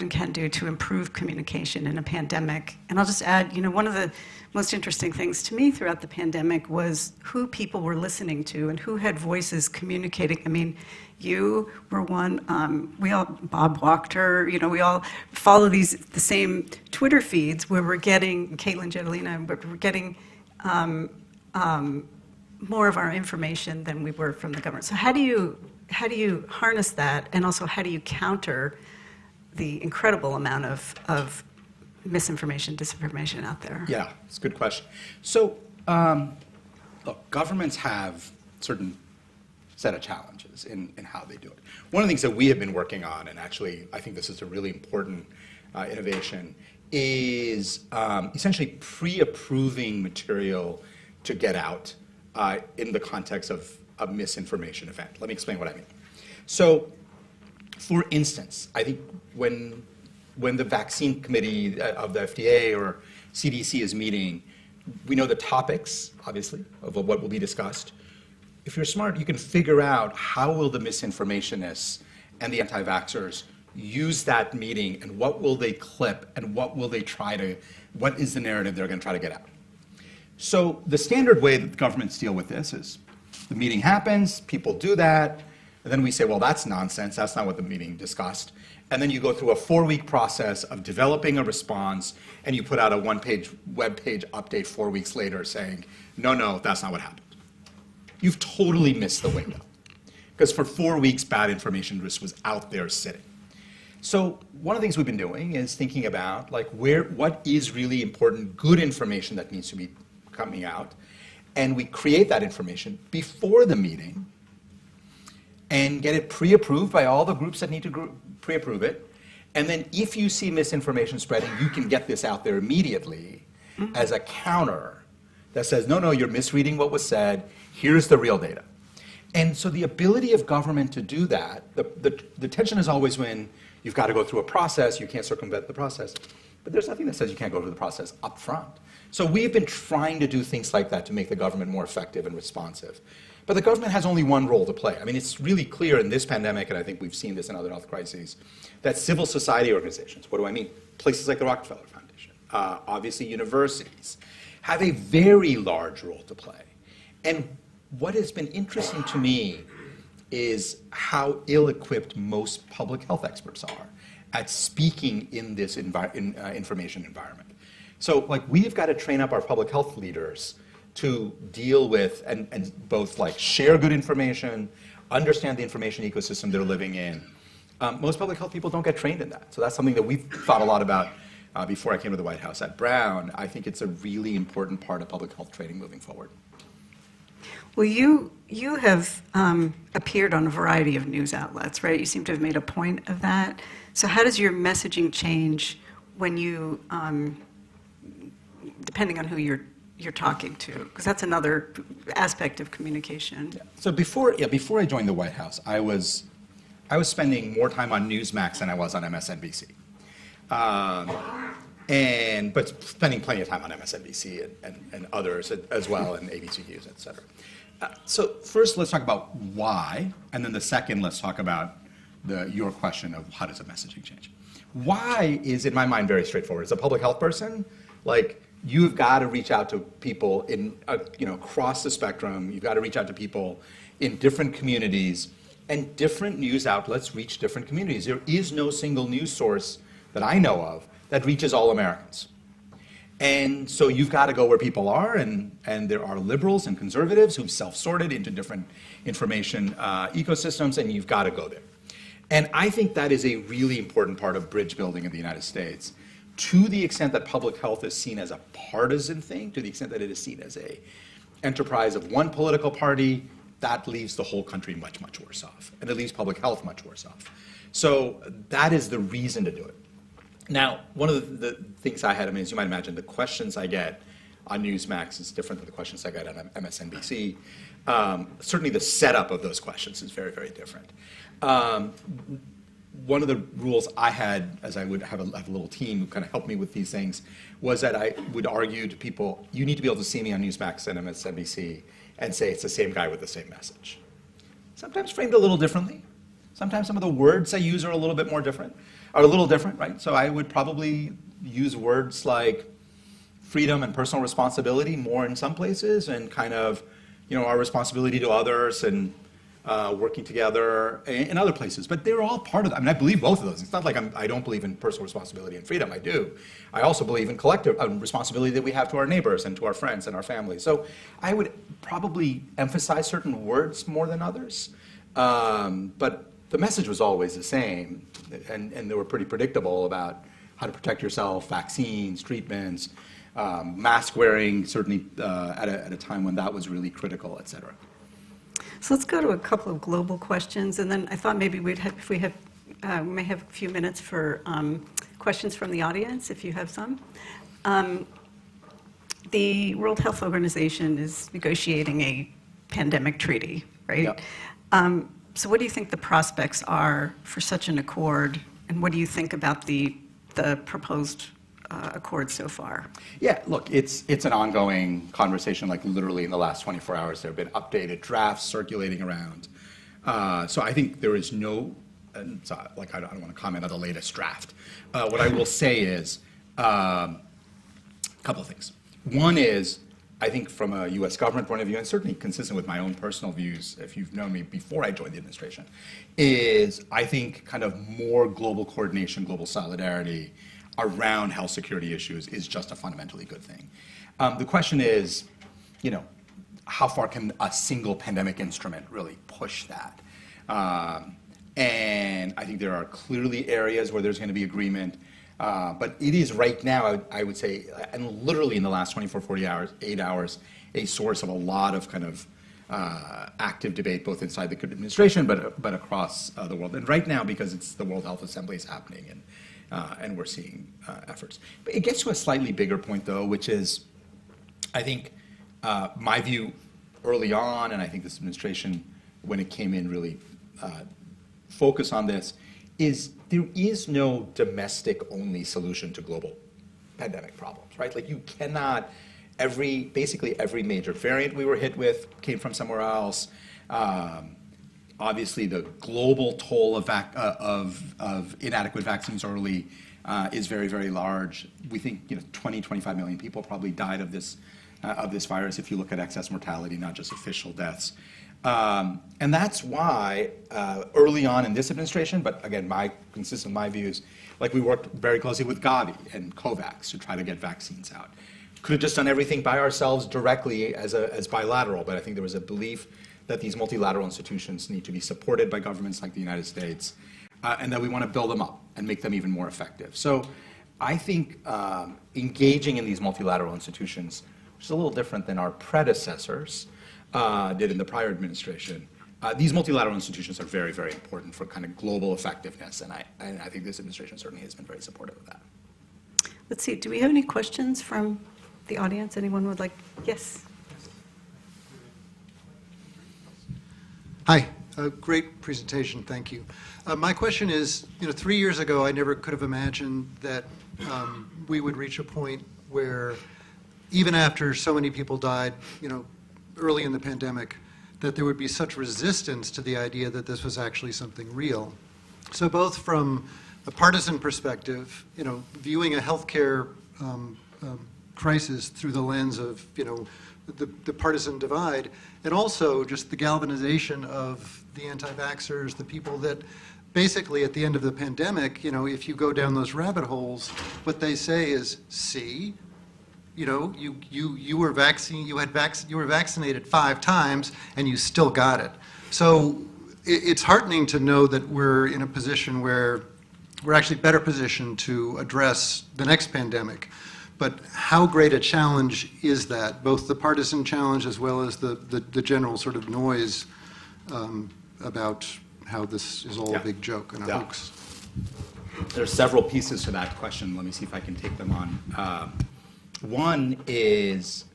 Speaker 16: and can do to improve communication in a pandemic? And I'll just add, one of the most interesting things to me throughout the pandemic was who people were listening to and who had voices communicating. I mean, you were one, Bob Wachter, we all follow the same Twitter feeds where we're getting, Caitlin Jetelina, but we're getting more of our information than we were from the government. So how do you harness that, and also how do you counter the incredible amount of misinformation, disinformation out there?
Speaker 18: Yeah, it's a good question. So, look, governments have certain set of challenges in how they do it. One of the things that we have been working on, and actually I think this is a really important innovation, is essentially pre-approving material to get out in the context of a misinformation event. Let me explain what I mean. So, for instance, I think when the vaccine committee of the FDA or CDC is meeting, we know the topics, obviously, of what will be discussed. If you're smart, you can figure out how will the misinformationists and the anti-vaxxers use that meeting, and what will they clip, and what will they what is the narrative they're going to try to get out. So the standard way that governments deal with this is the meeting happens, people do that, and then we say, well, that's nonsense, that's not what the meeting discussed. And then you go through a 4-week process of developing a response, and you put out a 1-page web page update 4 weeks later saying, no, that's not what happened. You've totally missed the window. Because for 4 weeks, bad information just was out there sitting. So one of the things we've been doing is thinking about what is really important, good information that needs to be coming out, and we create that information before the meeting and get it pre-approved by all the groups that need to pre-approve it. And then if you see misinformation spreading, you can get this out there immediately as a counter that says, no, you're misreading what was said, here's the real data. And so the ability of government to do that, the tension is always when you've got to go through a process, you can't circumvent the process. But there's nothing that says you can't go through the process up front. So we've been trying to do things like that to make the government more effective and responsive. But the government has only one role to play. I mean, it's really clear in this pandemic, and I think we've seen this in other health crises, that civil society organizations, what do I mean? Places like the Rockefeller Foundation, obviously universities, have a very large role to play. And what has been interesting to me is how ill-equipped most public health experts are at speaking in this information environment. So, we've got to train up our public health leaders to deal with and both share good information, understand the information ecosystem they're living in. Most public health people don't get trained in that. So that's something that we've thought a lot about before I came to the White House at Brown. I think it's a really important part of public health training moving forward.
Speaker 16: Well, you have appeared on a variety of news outlets, right? You seem to have made a point of that. So how does your messaging change when you, depending on who you're talking to? Because that's another aspect of communication.
Speaker 18: Yeah. So before I joined the White House, I was spending more time on Newsmax than I was on MSNBC. But spending plenty of time on MSNBC and others as well, and ABC News, et cetera. So first, let's talk about why, and then the second, let's talk about your question of how does the messaging change. Why is, in my mind, very straightforward. As a public health person, you've got to reach out to people in, across the spectrum. You've got to reach out to people in different communities, and different news outlets reach different communities. There is no single news source that I know of that reaches all Americans. And so you've got to go where people are, and there are liberals and conservatives who've self-sorted into different information ecosystems, and you've got to go there. And I think that is a really important part of bridge building in the United States. To the extent that public health is seen as a partisan thing, to the extent that it is seen as an enterprise of one political party, that leaves the whole country much, much worse off. And it leaves public health much worse off. So that is the reason to do it. Now, one of the things I had, as you might imagine, the questions I get on Newsmax is different than the questions I get on MSNBC. Certainly the setup of those questions is very, very different. One of the rules I had, as I would have a little team who kind of helped me with these things, was that I would argue to people, you need to be able to see me on Newsmax and MSNBC and say it's the same guy with the same message. Sometimes framed a little differently. Sometimes some of the words I use are a little different, right? So I would probably use words like freedom and personal responsibility more in some places, and kind of, our responsibility to others, and working together in other places. But they're all part of that. I mean, I believe both of those. It's not like I don't believe in personal responsibility and freedom. I do. I also believe in collective responsibility that we have to our neighbors and to our friends and our families. So I would probably emphasize certain words more than others. But the message was always the same, and they were pretty predictable about how to protect yourself, vaccines, treatments, mask wearing, certainly at a time when that was really critical, et cetera.
Speaker 16: So let's go to a couple of global questions, and then I thought maybe we may have a few minutes for questions from the audience, if you have some. The World Health Organization is negotiating a pandemic treaty, right? Yep. So what do you think the prospects are for such an accord, and what do you think about the proposed accord so far?
Speaker 18: Yeah, look, it's an ongoing conversation. Like literally in the last 24 hours, there have been updated drafts circulating around. So I think there is no, like I don't want to comment on the latest draft. What I will say is a couple of things. One is, I think from a U.S. government point of view, and certainly consistent with my own personal views, if you've known me before I joined the administration, is I think kind of more global coordination, global solidarity around health security issues is just a fundamentally good thing. The question is, how far can a single pandemic instrument really push that? And I think there are clearly areas where there's going to be agreement. But it is right now, I would say, and literally in the last 24, 48 hours, a source of a lot of kind of active debate, both inside the administration, but across the world. And right now, because it's the World Health Assembly is happening, and we're seeing efforts. But it gets to a slightly bigger point, though, which is, I think, my view early on, and I think this administration, when it came in, really focused on this, is there is no domestic-only solution to global pandemic problems, right? Like you cannot, basically every major variant we were hit with came from somewhere else. Obviously, the global toll of inadequate vaccines early is very, very large. We think 20, 25 million people probably died of this virus if you look at excess mortality, not just official deaths. And that's why early on in this administration, but again, consistent with my views, like we worked very closely with Gavi and COVAX to try to get vaccines out. Could have just done everything by ourselves directly as bilateral, but I think there was a belief that these multilateral institutions need to be supported by governments like the United States, and that we want to build them up and make them even more effective. So I think engaging in these multilateral institutions, which is a little different than our predecessors, did in the prior administration. These multilateral institutions are very, very important for kind of global effectiveness, and I think this administration certainly has been very supportive of that.
Speaker 16: Let's see, do we have any questions from the audience? Anyone would like? Yes.
Speaker 12: Hi, great presentation, thank you. My question is, 3 years ago, I never could have imagined that we would reach a point where even after so many people died, early in the pandemic, that there would be such resistance to the idea that this was actually something real. So both from a partisan perspective, viewing a healthcare crisis through the lens of, the partisan divide, and also just the galvanization of the anti-vaxxers, the people that basically at the end of the pandemic, if you go down those rabbit holes, what they say is, see, you were vaccinated 5 times and you still got it. So it's heartening to know that we're in a position where we're actually better positioned to address the next pandemic. But how great a challenge is that, both the partisan challenge as well as the general sort of noise about how this is all a big joke and a hoax?
Speaker 18: There are several pieces to that question. Let me see if I can take them on. One is,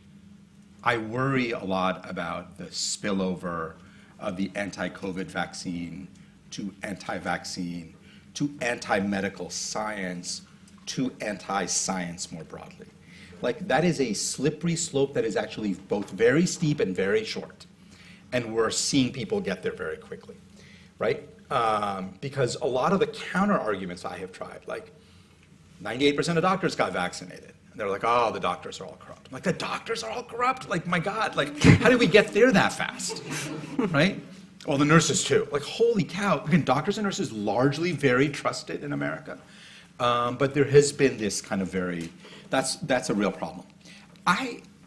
Speaker 18: I worry a lot about the spillover of the anti-COVID vaccine to anti-vaccine to anti-medical science to anti-science more broadly. Like, that is a slippery slope that is actually both very steep and very short. And we're seeing people get there very quickly, right? Because a lot of the counter arguments I have tried, like 98% of doctors got vaccinated. And they're like, oh, the doctors are all corrupt. I'm like, the doctors are all corrupt? Like, my God, like, how did we get there that fast, right? Well, the nurses too. Like, holy cow. Again, doctors and nurses largely very trusted in America. But there has been this kind of that's a real problem.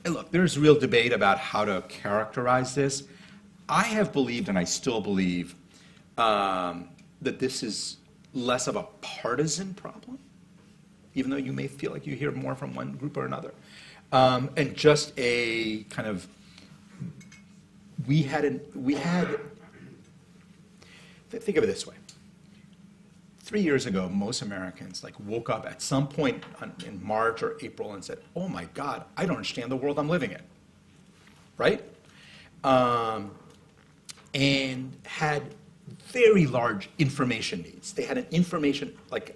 Speaker 18: Look, there's real debate about how to characterize this. I have believed, and I still believe, that this is less of a partisan problem, even though you may feel like you hear more from one group or another. And just a kind of, think of it this way. 3 years ago, most Americans woke up at some point in March or April and said, oh my God, I don't understand the world I'm living in, right? And had very large information needs. They had an information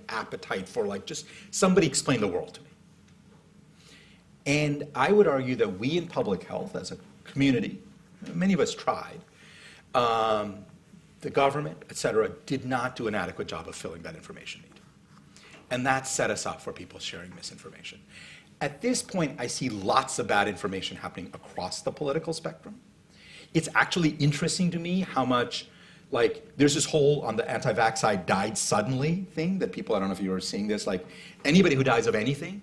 Speaker 18: appetite for just somebody explain the world to me. And I would argue that we in public health as a community, many of us tried, the government, et cetera, did not do an adequate job of filling that information need. And that set us up for people sharing misinformation. At this point, I see lots of bad information happening across the political spectrum. It's actually interesting to me how much, there's this whole, on the anti-vax side, died suddenly thing that people, I don't know if you were seeing this, anybody who dies of anything,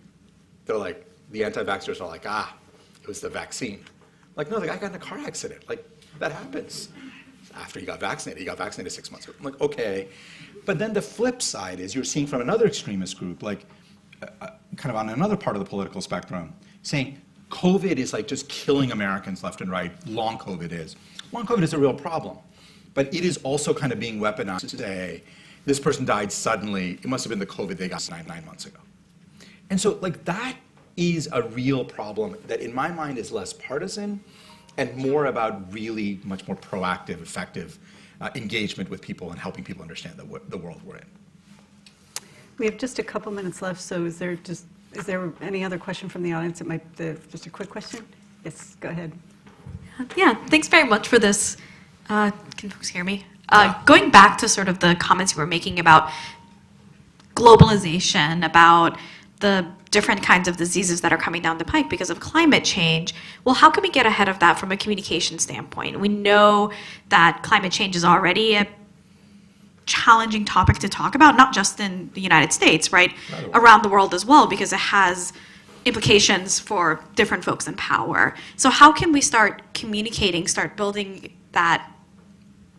Speaker 18: they're the anti-vaxxers are it was the vaccine. No, the guy got in a car accident. That happens. After he got vaccinated 6 months ago. I'm okay. But then the flip side is you're seeing from another extremist group, kind of on another part of the political spectrum, saying COVID is just killing Americans left and right. Long COVID is. Long COVID is a real problem. But it is also kind of being weaponized to say, this person died suddenly. It must have been the COVID they got 9 months ago. And so that is a real problem that in my mind is less partisan and more about really much more proactive, effective engagement with people and helping people understand the world we're in.
Speaker 16: We have just a couple minutes left, so is there any other question from the audience? Just a quick question? Yes, go ahead.
Speaker 19: Yeah, thanks very much for this. Can folks hear me? Going back to sort of the comments you were making about globalization, about the different kinds of diseases that are coming down the pike because of climate change. Well, how can we get ahead of that from a communication standpoint? We know that climate change is already a challenging topic to talk about, not just in the United States, right? Around the world as well, because it has implications for different folks in power. So how can we start communicating, start building that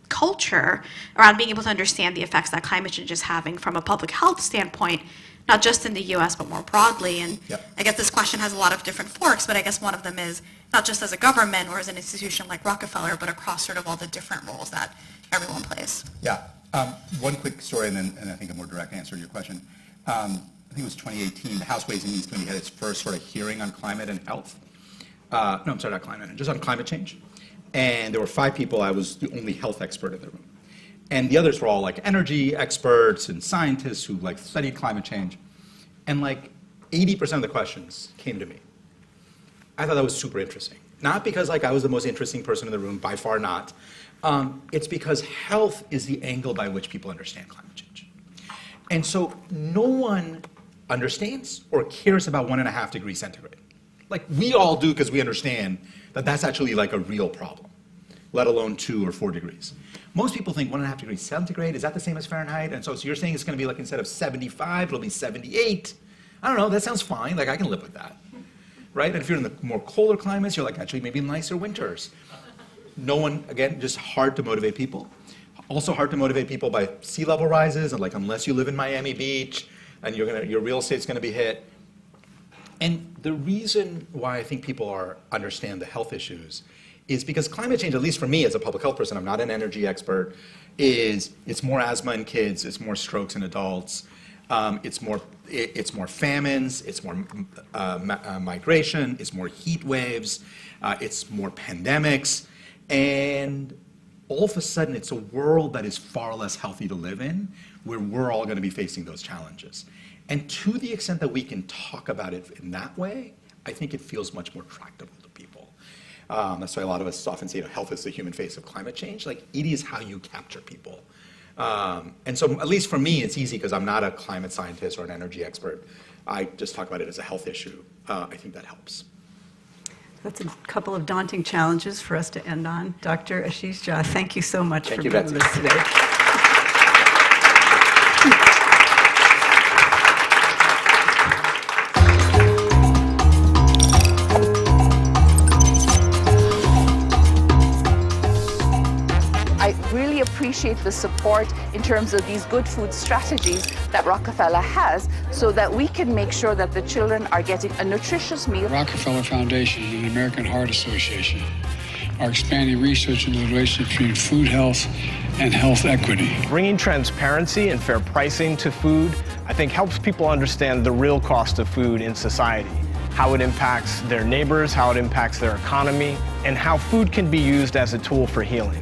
Speaker 19: culture around being able to understand the effects that climate change is having from a public health standpoint, not just in the US, but more broadly? And I guess this question has a lot of different forks, but I guess one of them is not just as a government or as an institution like Rockefeller, but across sort of all the different roles that everyone plays.
Speaker 18: Yeah. One quick story, and I think a more direct answer to your question. I think it was 2018, the House Ways and Means Committee had its first sort of hearing on climate and health. No, I'm sorry, not climate, just on climate change. And there were 5 people. I was the only health expert in the room. And the others were all energy experts and scientists who studied climate change. And 80% of the questions came to me. I thought that was super interesting. Not because I was the most interesting person in the room, by far not. It's because health is the angle by which people understand climate change. And so no one understands or cares about 1.5 degrees centigrade. We all do because we understand that that's actually a real problem, let alone 2 or 4 degrees. Most people think 1.5 degrees centigrade, is that the same as Fahrenheit? And so you're saying it's going to be instead of 75, it'll be 78. I don't know, that sounds fine, I can live with that, right? And if you're in the more colder climates, you're actually maybe nicer winters. No one, again, just hard to motivate people. Also hard to motivate people by sea level rises, and unless you live in Miami Beach, and your real estate's going to be hit. And the reason why I think people understand the health issues is because climate change, at least for me as a public health person, I'm not an energy expert, it's more asthma in kids, it's more strokes in adults, it's more famines, it's more migration, it's more heat waves, it's more pandemics, and all of a sudden it's a world that is far less healthy to live in, where we're all going to be facing those challenges. And to the extent that we can talk about it in that way, I think it feels much more tractable to people. That's why a lot of us often say health is the human face of climate change. It is how you capture people. And so at least for me, it's easy because I'm not a climate scientist or an energy expert. I just talk about it as a health issue. I think that helps.
Speaker 16: That's a couple of daunting challenges for us to end on. Dr. Ashish Jha, thank you so much for being with us today.
Speaker 17: I really appreciate the support in terms of these good food strategies that Rockefeller has so that we can make sure that the children are getting a nutritious meal.
Speaker 20: Rockefeller Foundation and the American Heart Association are expanding research into the relationship between food health and health equity.
Speaker 7: Bringing transparency and fair pricing to food, I think, helps people understand the real cost of food in society, how it impacts their neighbors, how it impacts their economy, and how food can be used as a tool for healing.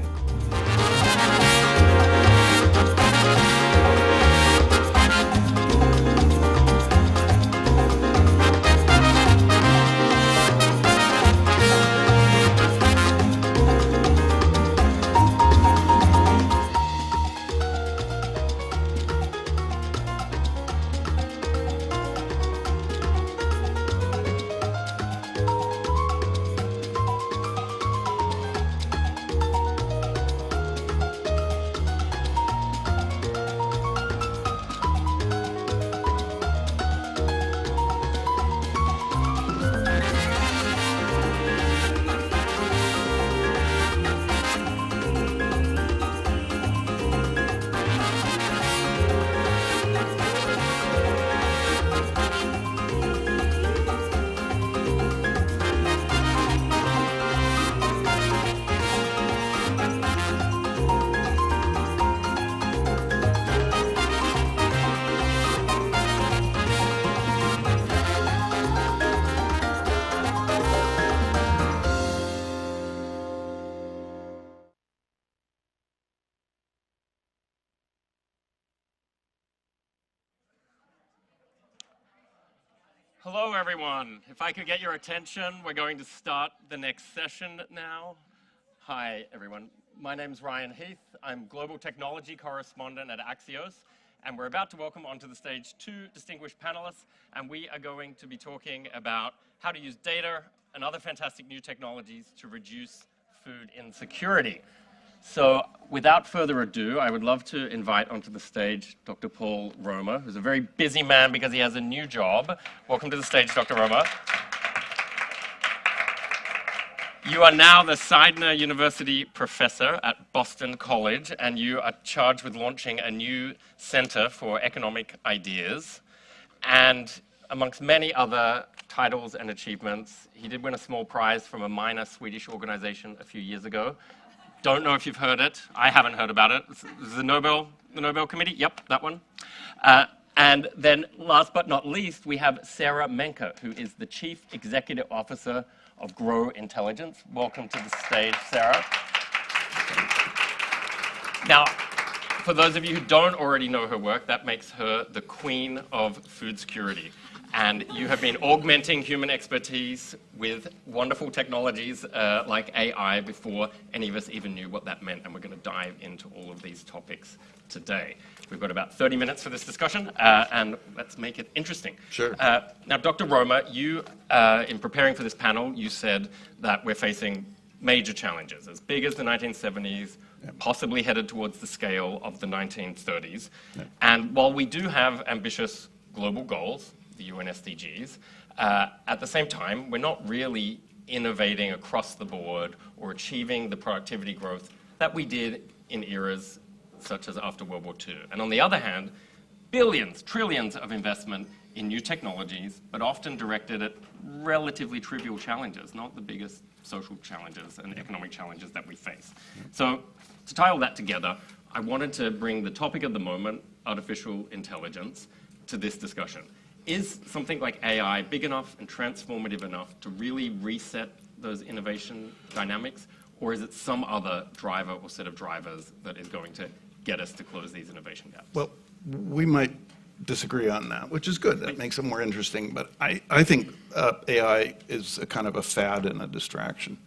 Speaker 22: Hello, everyone. If I could get your attention, we're going to start the next session now. Hi, everyone. My name's Ryan Heath. I'm Global Technology Correspondent at Axios, and we're about to welcome onto the stage two distinguished panelists, and we are going to be talking about how to use data and other fantastic new technologies to reduce food insecurity. So without further ado, I would love to invite onto the stage Dr. Paul Romer, who's a very busy man because he has a new job. Welcome to the stage, Dr. Romer. You are now the Seidner University professor at Boston College, and you are charged with launching a new center for economic ideas. And amongst many other titles and achievements, he did win a small prize from a minor Swedish organization a few years ago. Don't know if you've heard it. I haven't heard about it. This is the Nobel Committee? Yep, that one. And then last but not least, we have Sarah Menke, who is the Chief Executive Officer of Grow Intelligence. Welcome to the stage, Sarah. Now, for those of you who don't already know her work, that makes her the queen of food security. And you have been augmenting human expertise with wonderful technologies like AI before any of us even knew what that meant. And we're going to dive into all of these topics today. We've got about 30 minutes for this discussion, and let's make it interesting.
Speaker 23: Sure.
Speaker 22: Now, Dr. Romer, you, in preparing for this panel, you said that we're facing major challenges, as big as the 1970s, possibly headed towards the scale of the 1930s. And while we do have ambitious global goals, the UN SDGs, at the same time, we're not really innovating across the board or achieving the productivity growth that we did in eras such as after World War II. And on the other hand, billions, trillions of investment in new technologies, but often directed at relatively trivial challenges, not the biggest social challenges and economic challenges that we face. So to tie all that together, I wanted to bring the topic of the moment, artificial intelligence, to this discussion. Is something like AI big enough and transformative enough to really reset those innovation dynamics, or is it some other driver or set of drivers that is going to get us to close these innovation gaps?
Speaker 23: Well, we might disagree on that, which is good. That makes it more interesting. But I think AI is a kind of a fad and a distraction.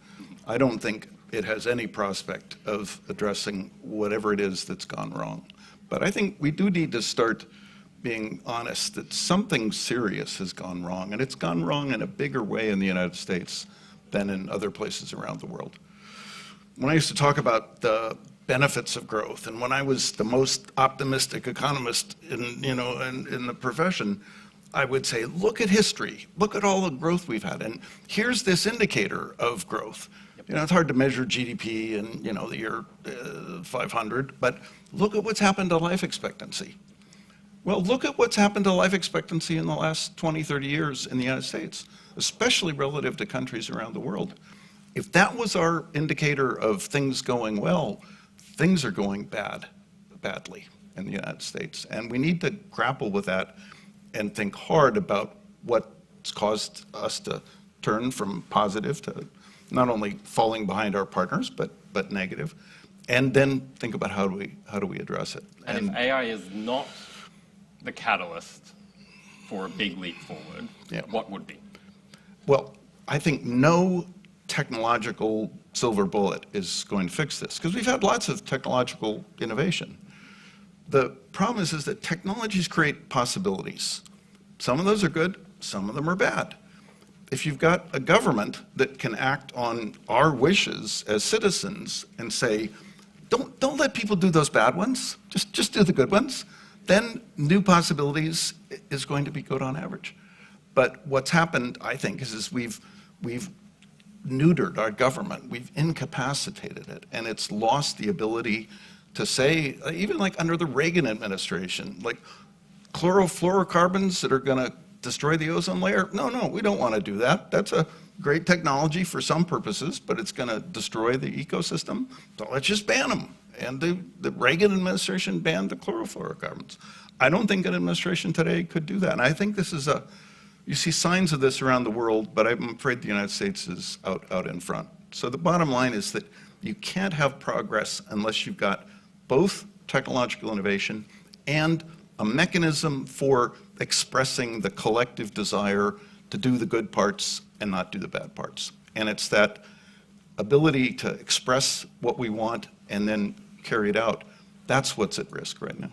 Speaker 23: I don't think it has any prospect of addressing whatever it is that's gone wrong. But I think we do need to start being honest that something serious has gone wrong, and it's gone wrong in a bigger way in the United States than in other places around the world. When I used to talk about the benefits of growth, and when I was the most optimistic economist in the profession, I would say, look at history, look at all the growth we've had, and here's this indicator of growth. It's hard to measure GDP in the year 500, but look at what's happened to life expectancy. Well, look at what's happened to life expectancy in the last 20, 30 years in the United States, especially relative to countries around the world. If that was our indicator of things going well, things are going badly in the United States. And we need to grapple with that and think hard about what's caused us to turn from positive to not only falling behind our partners, but negative. And then think about how do we address it.
Speaker 22: And if AI is not the catalyst for a big leap forward, what would be?
Speaker 23: Well, I think no technological silver bullet is going to fix this, because we've had lots of technological innovation. The problem is that technologies create possibilities. Some of those are good, some of them are bad. If you've got a government that can act on our wishes as citizens and say, don't let people do those bad ones, just do the good ones, then new possibilities is going to be good on average. But what's happened, I think, is we've neutered our government, we've incapacitated it, and it's lost the ability to say, even like under the Reagan administration, like chlorofluorocarbons that are going to destroy the ozone layer? No, we don't want to do that. That's a great technology for some purposes, but it's going to destroy the ecosystem. So let's just ban them. And the Reagan administration banned the chlorofluorocarbons. I don't think an administration today could do that. And I think this is you see signs of this around the world, but I'm afraid the United States is out in front. So the bottom line is that you can't have progress unless you've got both technological innovation and a mechanism for expressing the collective desire to do the good parts and not do the bad parts. And it's that ability to express what we want and then carry it out. That's what's at risk right now.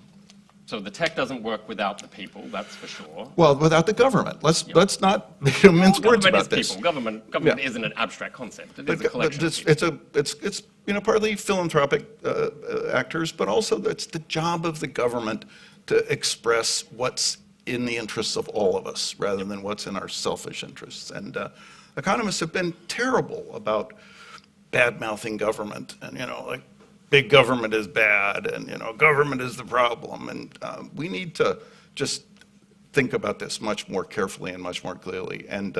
Speaker 22: So the tech doesn't work without the people, that's for sure.
Speaker 23: Well, without the government. Let's not mince words about this.
Speaker 22: Government isn't an abstract concept. It is a collection of people. It's partly philanthropic actors, but also it's the job of the government to express what's in the interests of all of us rather than what's in our selfish interests. And economists have been terrible about bad-mouthing government and, like big government is bad and, government is the problem. And we need to just think about this much more carefully and much more clearly. And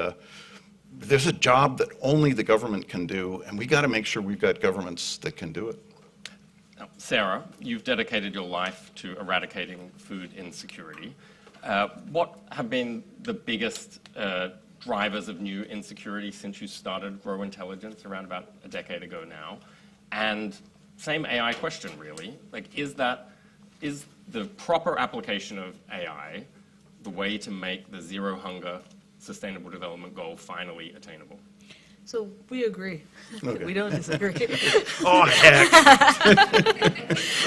Speaker 22: there's a job that only the government can do, and we got to make sure we've got governments that can do it. Now, Sarah, you've dedicated your life to eradicating food insecurity. What have been the biggest drivers of new insecurity since you started Grow Intelligence around about a decade ago now? And same AI question, really. Like, is the proper application of AI the way to make the zero hunger sustainable development goal finally attainable?
Speaker 13: So we agree.
Speaker 23: Okay.
Speaker 13: We don't disagree.
Speaker 23: Oh, heck.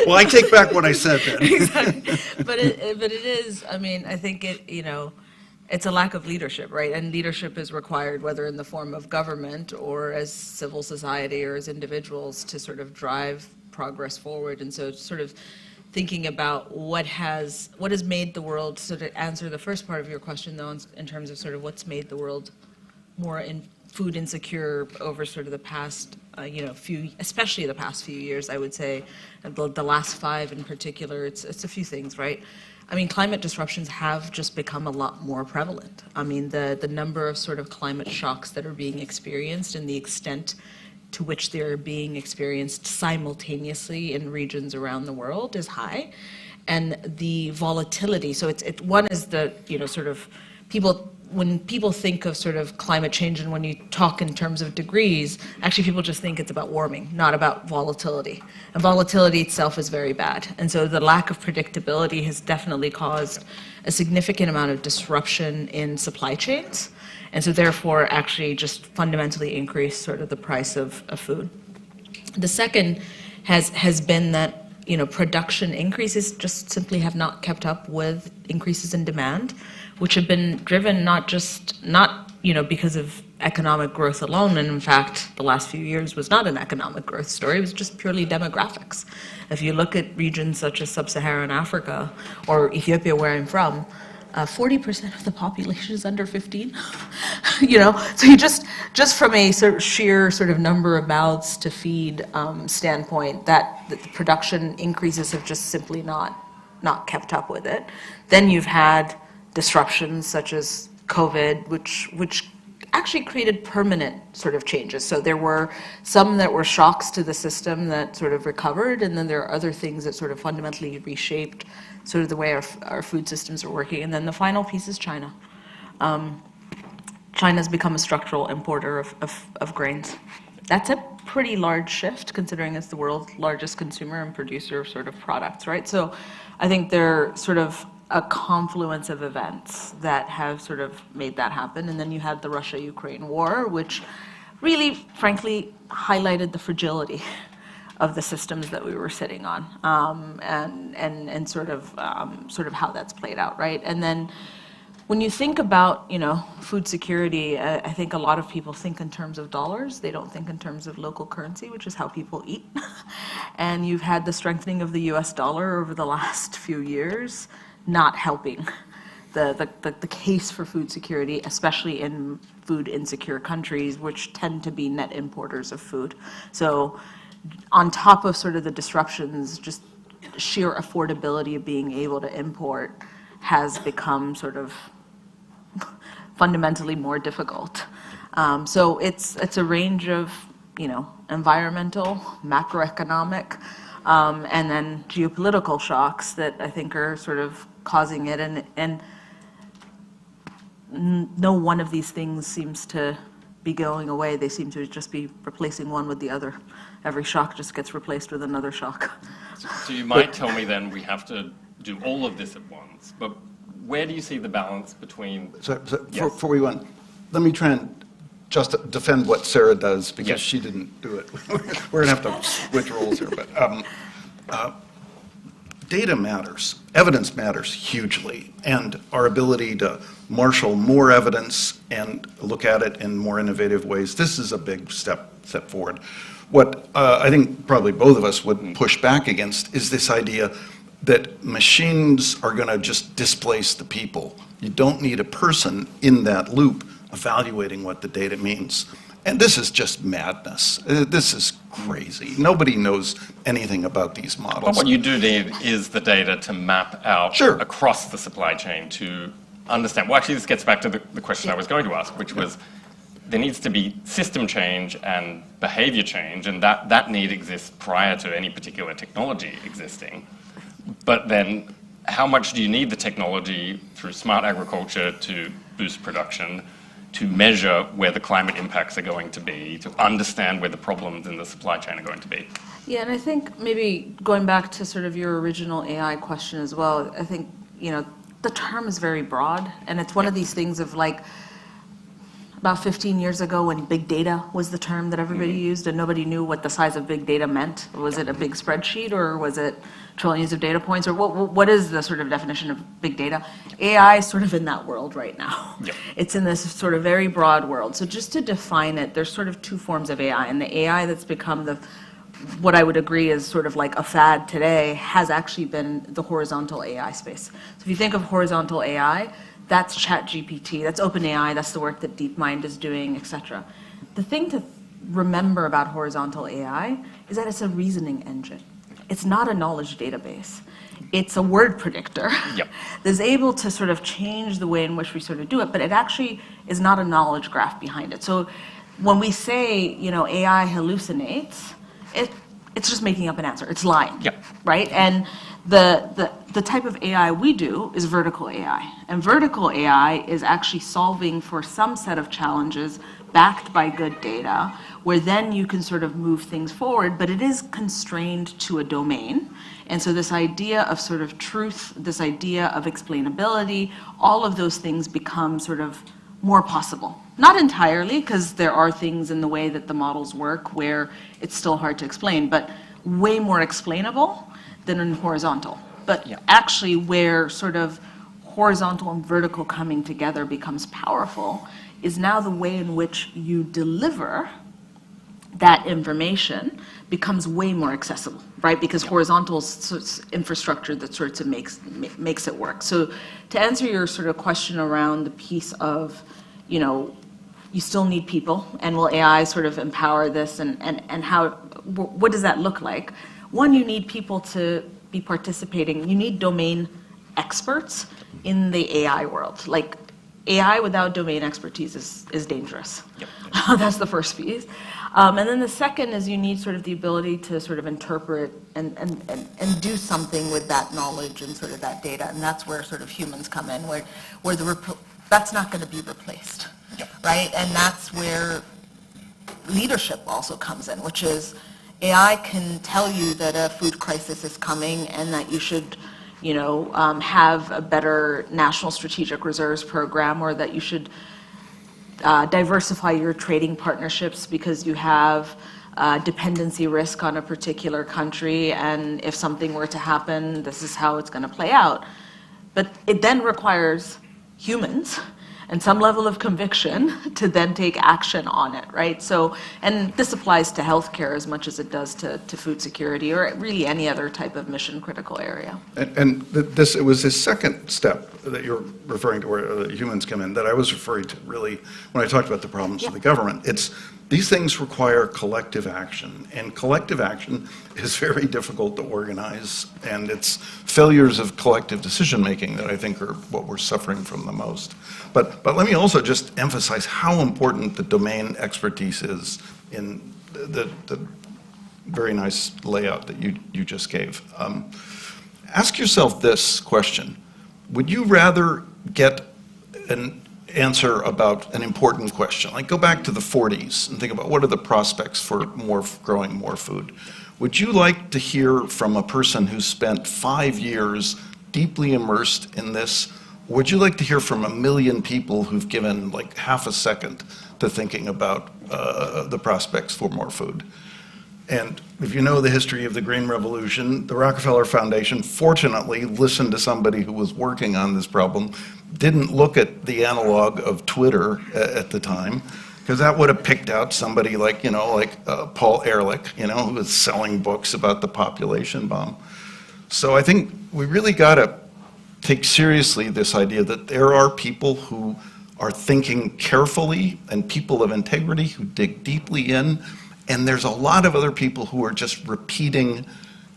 Speaker 23: Well, I take back what I said then.
Speaker 13: Exactly. But it is, I think it's a lack of leadership, right? And leadership is required, whether in the form of government or as civil society or as individuals, to sort of drive progress forward. And so sort of thinking about what has made the world, so to answer the first part of your question, though, in terms of sort of what's made the world more food insecure over sort of the past, especially the past few years, I would say, the last 5 in particular, it's a few things, right? Climate disruptions have just become a lot more prevalent. The number of sort of climate shocks that are being experienced and the extent to which they're being experienced simultaneously in regions around the world is high. And the volatility, so one is the, sort of when people think of sort of climate change and when you talk in terms of degrees, actually people just think it's about warming, not about volatility. And volatility itself is very bad. And so the lack of predictability has definitely caused a significant amount of disruption in supply chains. And so therefore actually just fundamentally increased sort of the price of food. The second has been that production increases just simply have not kept up with increases in demand, which have been driven not because of economic growth alone, and in fact, the last few years was not an economic growth story, it was just purely demographics. If you look at regions such as sub-Saharan Africa or Ethiopia, where I'm from, 40% of the population is under 15. You know, so you just from a sort of sheer sort of number of mouths to feed standpoint, that the production increases have just simply not kept up with it. Then you've had disruptions such as COVID, which actually created permanent sort of changes. So there were some that were shocks to the system that sort of recovered, and then there are other things that sort of fundamentally reshaped sort of the way our food systems are working. And then the final piece is China. China's become a structural importer of grains. That's a pretty large shift, considering it's the world's largest consumer and producer of sort of products, right? So I think they're sort of a confluence of events that have sort of made that happen. And then you had the Russia-Ukraine war, which really, frankly, highlighted the fragility of the systems that we were sitting on, and sort of how that's played out, right? And then when you think about, you know, food security, I think a lot of people think in terms of dollars. They don't think in terms of local currency, which is how people eat. And you've had the strengthening of the US dollar over the last few years, not helping the case for food security, especially in food insecure countries, which tend to be net importers of food. So on top of sort of the disruptions, just sheer affordability of being able to import has become sort of fundamentally more difficult. So it's a range of, you know, environmental, macroeconomic, and then geopolitical shocks that I think are sort of causing it, and no one of these things seems to be going away. They seem to just be replacing one with the other. Every shock just gets replaced with another shock.
Speaker 22: So you might tell me then we have to do all of this at once, but where do you see the balance between...
Speaker 23: Before we went, let me try and just defend what Sarah does, because she didn't do it. We're going to have to switch roles here, but data matters. Evidence matters hugely, and our ability to marshal more evidence and look at it in more innovative ways, this is a big step forward. What I think probably both of us would push back against is this idea that machines are going to just displace the people. You don't need a person in that loop evaluating what the data means. And this is just madness. This is crazy. Nobody knows anything about these models.
Speaker 22: But what you do need is the data to map out across the supply chain to understand. Well, actually, this gets back to the question I was going to ask, which was there needs to be system change and behavior change, and that need exists prior to any particular technology existing. But then how much do you need the technology through smart agriculture to boost production, to measure where the climate impacts are going to be, to understand where the problems in the supply chain are going to be?
Speaker 13: Yeah, and I think maybe going back to sort of your original AI question as well, I think, you know, the term is very broad, and it's one of these things of like, about 15 years ago when big data was the term that everybody used and nobody knew what the size of big data meant. Was it a big spreadsheet, or was it trillions of data points, or what is the sort of definition of big data? AI is sort of in that world right now. Yep. It's in this sort of very broad world. So just to define it, there's sort of two forms of AI, and the AI that's become what I would agree is sort of like a fad today has actually been the horizontal AI space. So if you think of horizontal AI, that's ChatGPT, that's OpenAI, that's the work that DeepMind is doing, et cetera. The thing to remember about horizontal AI is that it's a reasoning engine. It's not a knowledge database. It's a word predictor that's able to sort of change the way in which we sort of do it, but it actually is not a knowledge graph behind it. So when we say, you know, AI hallucinates, it's just making up an answer. It's lying, right? And the type of AI we do is vertical AI. And vertical AI is actually solving for some set of challenges backed by good data, where then you can sort of move things forward, but it is constrained to a domain. And so this idea of sort of truth, this idea of explainability, all of those things become sort of more possible. Not entirely, because there are things in the way that the models work where it's still hard to explain, but way more explainable than in horizontal. But actually where sort of horizontal and vertical coming together becomes powerful is now the way in which you deliver that information becomes way more accessible, right? Because horizontal infrastructure that sort of makes it work. So to answer your sort of question around the piece of, you still need people, and will AI sort of empower this, and how, what does that look like? One, you need people to be participating. You need domain experts in the AI world. Like, AI without domain expertise is dangerous. Yep. That's the first piece. And then the second is you need sort of the ability to sort of interpret and do something with that knowledge and sort of that data. And that's where sort of humans come in, where that's not going to be replaced, right? And that's where leadership also comes in, which is AI can tell you that a food crisis is coming and that you should have a better national strategic reserves program, or that you should diversify your trading partnerships because you have dependency risk on a particular country, and if something were to happen, this is how it's going to play out. But it then requires humans and some level of conviction to then take action on it, right? So, and this applies to healthcare as much as it does to food security, or really any other type of mission critical area.
Speaker 23: And it was this second step that you're referring to, where humans come in, that I was referring to really when I talked about the problems of the government. These things require collective action, and collective action is very difficult to organize, and it's failures of collective decision-making that I think are what we're suffering from the most. But let me also just emphasize how important the domain expertise is in the very nice layout that you just gave. Ask yourself this question: would you rather get an answer about an important question, like go back to the 40s and think about what are the prospects for growing more food? Would you like to hear from a person who spent 5 years deeply immersed in this? Would you like to hear from 1 million people who've given like half a second to thinking about the prospects for more food? And if you know the history of the Green Revolution, the Rockefeller Foundation fortunately listened to somebody who was working on this problem, didn't look at the analog of Twitter at the time, because that would have picked out somebody like, Paul Ehrlich, who was selling books about the population bomb. So I think we really got to take seriously this idea that there are people who are thinking carefully and people of integrity who dig deeply in, and there's a lot of other people who are just repeating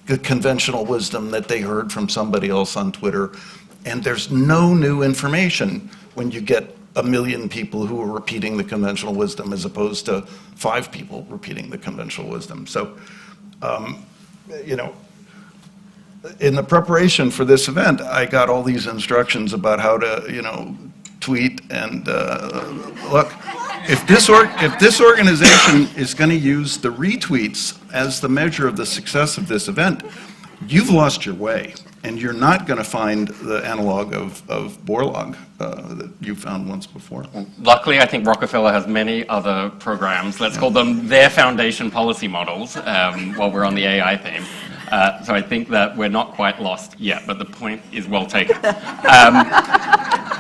Speaker 23: the conventional wisdom that they heard from somebody else on Twitter. And there's no new information when you get 1 million people who are repeating the conventional wisdom as opposed to 5 people repeating the conventional wisdom. So, in the preparation for this event, I got all these instructions about how to, tweet and look. If this organization is going to use the retweets as the measure of the success of this event, you've lost your way, and you're not going to find the analog of Borlaug that you found once before.
Speaker 22: Luckily, I think Rockefeller has many other programs. Let's call them their foundation policy models while we're on the AI theme. So I think that we're not quite lost yet, but the point is well taken.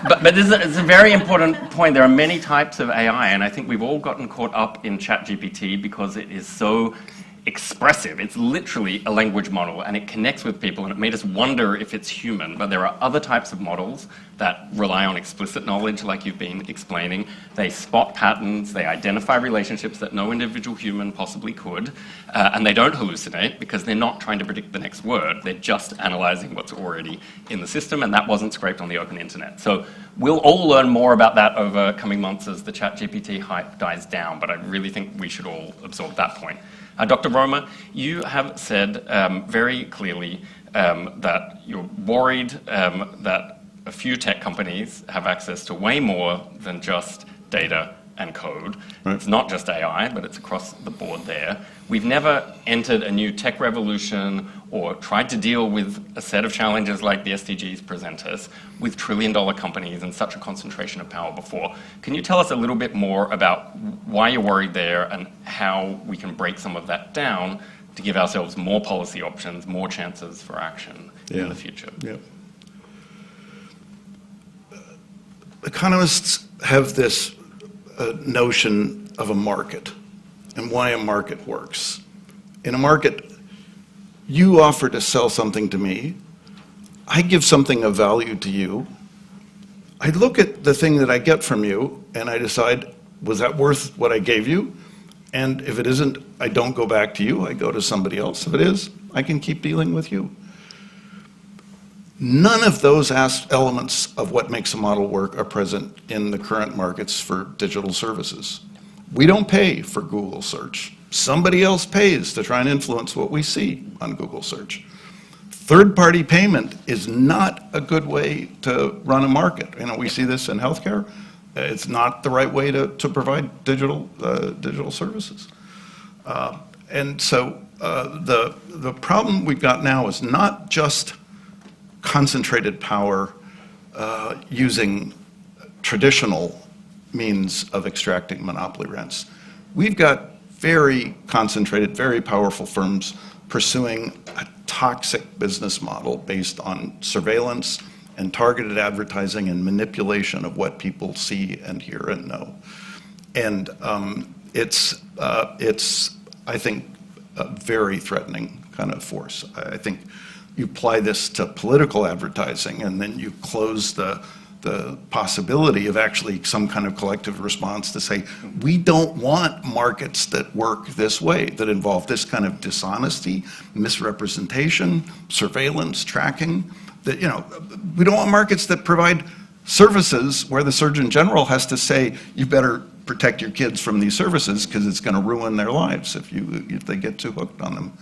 Speaker 22: But it's a very important point. There are many types of AI, and I think we've all gotten caught up in ChatGPT because it is so expressive. It's literally a language model, and it connects with people, and it made us wonder if it's human. But there are other types of models that rely on explicit knowledge, like you've been explaining. They spot patterns, they identify relationships that no individual human possibly could, and they don't hallucinate because they're not trying to predict the next word. They're just analyzing what's already in the system, and that wasn't scraped on the open internet. So we'll all learn more about that over coming months as the ChatGPT hype dies down, but I really think we should all absorb that point. Dr. Roma, you have said very clearly that you're worried that a few tech companies have access to way more than just data and code. Right. It's not just AI, but it's across the board there. We've never entered a new tech revolution or tried to deal with a set of challenges like the SDGs present us with trillion-dollar companies and such a concentration of power before. Can you tell us a little bit more about why you're worried there and how we can break some of that down to give ourselves more policy options, more chances for action in the future?
Speaker 23: Yeah. Economists have this notion of a market and why a market works. In a market, you offer to sell something to me, I give something of value to you, I look at the thing that I get from you and I decide, was that worth what I gave you? And if it isn't, I don't go back to you, I go to somebody else. If it is, I can keep dealing with you. None of those elements of what makes a model work are present in the current markets for digital services. We don't pay for Google search. Somebody else pays to try and influence what we see on Google search. Third-party payment is not a good way to run a market. You know, we see this in healthcare. It's not the right way to provide digital services. And so the problem we've got now is not just concentrated power using traditional means of extracting monopoly rents. We've got very concentrated, very powerful firms pursuing a toxic business model based on surveillance and targeted advertising and manipulation of what people see and hear and know. And it's I think, a very threatening kind of force. I think you apply this to political advertising and then you close the possibility of actually some kind of collective response to say, we don't want markets that work this way, that involve this kind of dishonesty, misrepresentation, surveillance, tracking. That, you know, we don't want markets that provide services where the Surgeon General has to say, you better protect your kids from these services because it's going to ruin their lives if they get too hooked on them.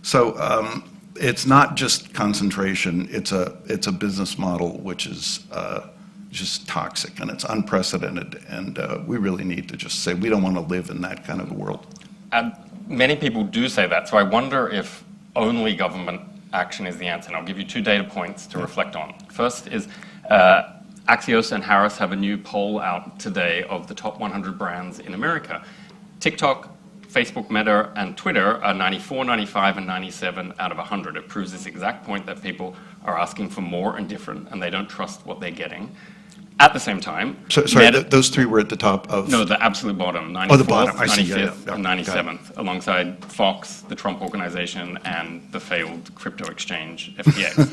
Speaker 23: So it's not just concentration, it's a business model which is just toxic and it's unprecedented, and we really need to just say we don't want to live in that kind of a world.
Speaker 22: And many people do say that, so I wonder if only government action is the answer. And I'll give you 2 data points to reflect on. First is Axios and Harris have a new poll out today of the top 100 brands in America. TikTok, Facebook, Meta, and Twitter are 94, 95, and 97 out of 100. It proves this exact point that people are asking for more and different, and they don't trust what they're getting. At the same time...
Speaker 23: So, sorry, those 3 were at the top of...
Speaker 22: No, the absolute bottom, 94th,
Speaker 23: the bottom. I see,
Speaker 22: 95th, and 97th, alongside Fox, the Trump Organization, and the failed crypto exchange, FTX.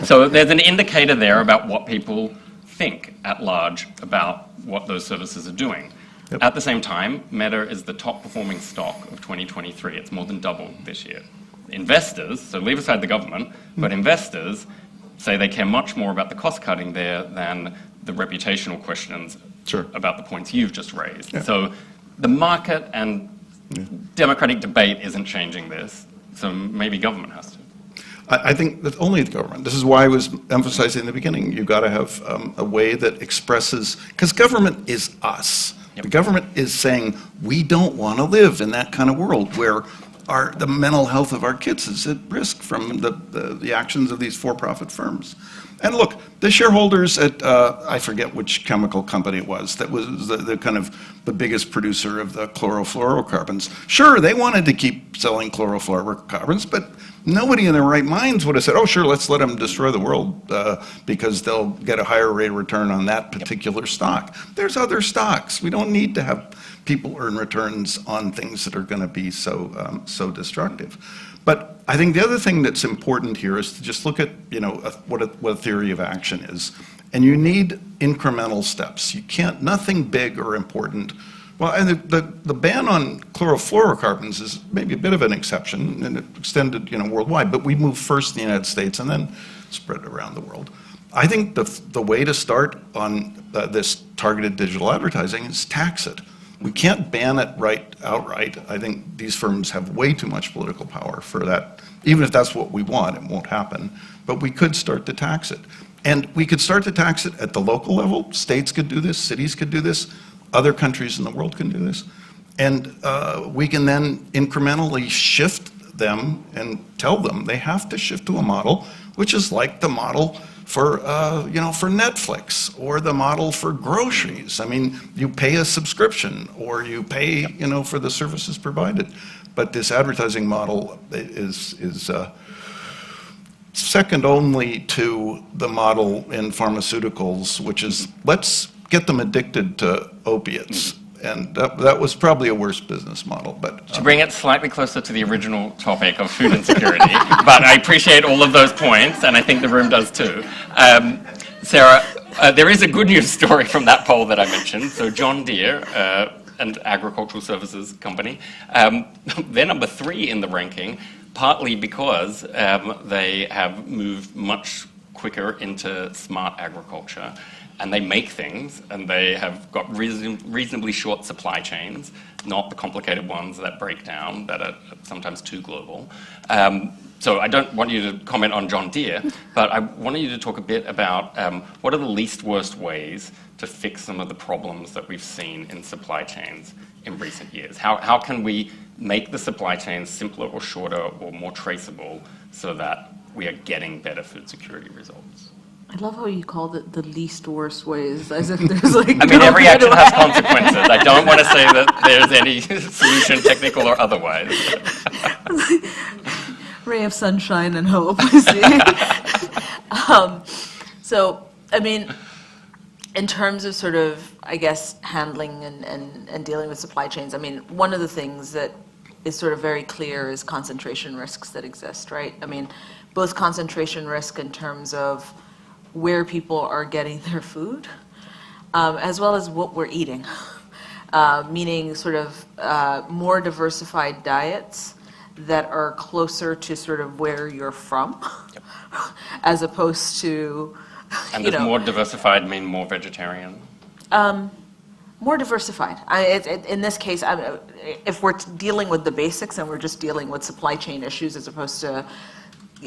Speaker 22: So there's an indicator there about what people think at large about what those services are doing. Yep. At the same time, Meta is the top performing stock of 2023. It's more than doubled this year. Investors, so leave aside the government, but investors say they care much more about the cost cutting there than the reputational questions about the points you've just raised. Yeah. So the market and democratic debate isn't changing this, so maybe government has to.
Speaker 23: I think that only the government. This is why I was emphasizing in the beginning, you've got to have a way that expresses, because government is us. Yep. The government is saying, we don't want to live in that kind of world where the mental health of our kids is at risk from the actions of these for-profit firms. And look, the shareholders at, I forget which chemical company it was, that was the kind of the biggest producer of the chlorofluorocarbons. Sure, they wanted to keep selling chlorofluorocarbons, but nobody in their right minds would have said, oh, sure, let's let them destroy the world because they'll get a higher rate of return on that particular stock. There's other stocks. We don't need to have people earn returns on things that are going to be so destructive. But I think the other thing that's important here is to just look at, you know, what a theory of action is. And you need incremental steps. You can't, nothing big or important. Well, and the ban on chlorofluorocarbons is maybe a bit of an exception, and it extended, you know, worldwide, but we moved first in the United States and then spread around the world. I think the way to start on this targeted digital advertising is tax it. We can't ban it outright. I think these firms have way too much political power for that. Even if that's what we want, it won't happen. But we could start to tax it. And we could start to tax it at the local level. States could do this, cities could do this, other countries in the world can do this. And we can then incrementally shift them and tell them they have to shift to a model which is like the model for for Netflix or the model for groceries. I mean, you pay a subscription or you pay for the services provided. But this advertising model is second only to the model in pharmaceuticals, which is let's get them addicted to opiates. And that was probably a worse business model. But
Speaker 22: to bring it slightly closer to the original topic of food insecurity, but I appreciate all of those points, and I think the room does too. Sarah, there is a good news story from that poll that I mentioned. So John Deere, an agricultural services company, they're number 3 in the ranking, partly because they have moved much quicker into smart agriculture. And they make things, and they have got reasonably short supply chains, not the complicated ones that break down, that are sometimes too global. So I don't want you to comment on John Deere, but I wanted you to talk a bit about what are the least worst ways to fix some of the problems that we've seen in supply chains in recent years. How can we make the supply chains simpler or shorter or more traceable so that we are getting better food security results?
Speaker 13: I love how you called it the least worst ways, as if there's like.
Speaker 22: I mean, every action has consequences. I don't want to say that there's any solution, technical or otherwise.
Speaker 13: Ray of sunshine and hope. So, I mean, in terms of sort of, I guess, handling and dealing with supply chains, I mean, one of the things that is sort of very clear is concentration risks that exist, right? I mean, both concentration risk in terms of where people are getting their food, as well as what we're eating, meaning sort of more diversified diets that are closer to sort of where you're from, as opposed to,
Speaker 22: and does more diversified mean more vegetarian?
Speaker 13: More diversified. In this case, if we're dealing with the basics and we're just dealing with supply chain issues as opposed to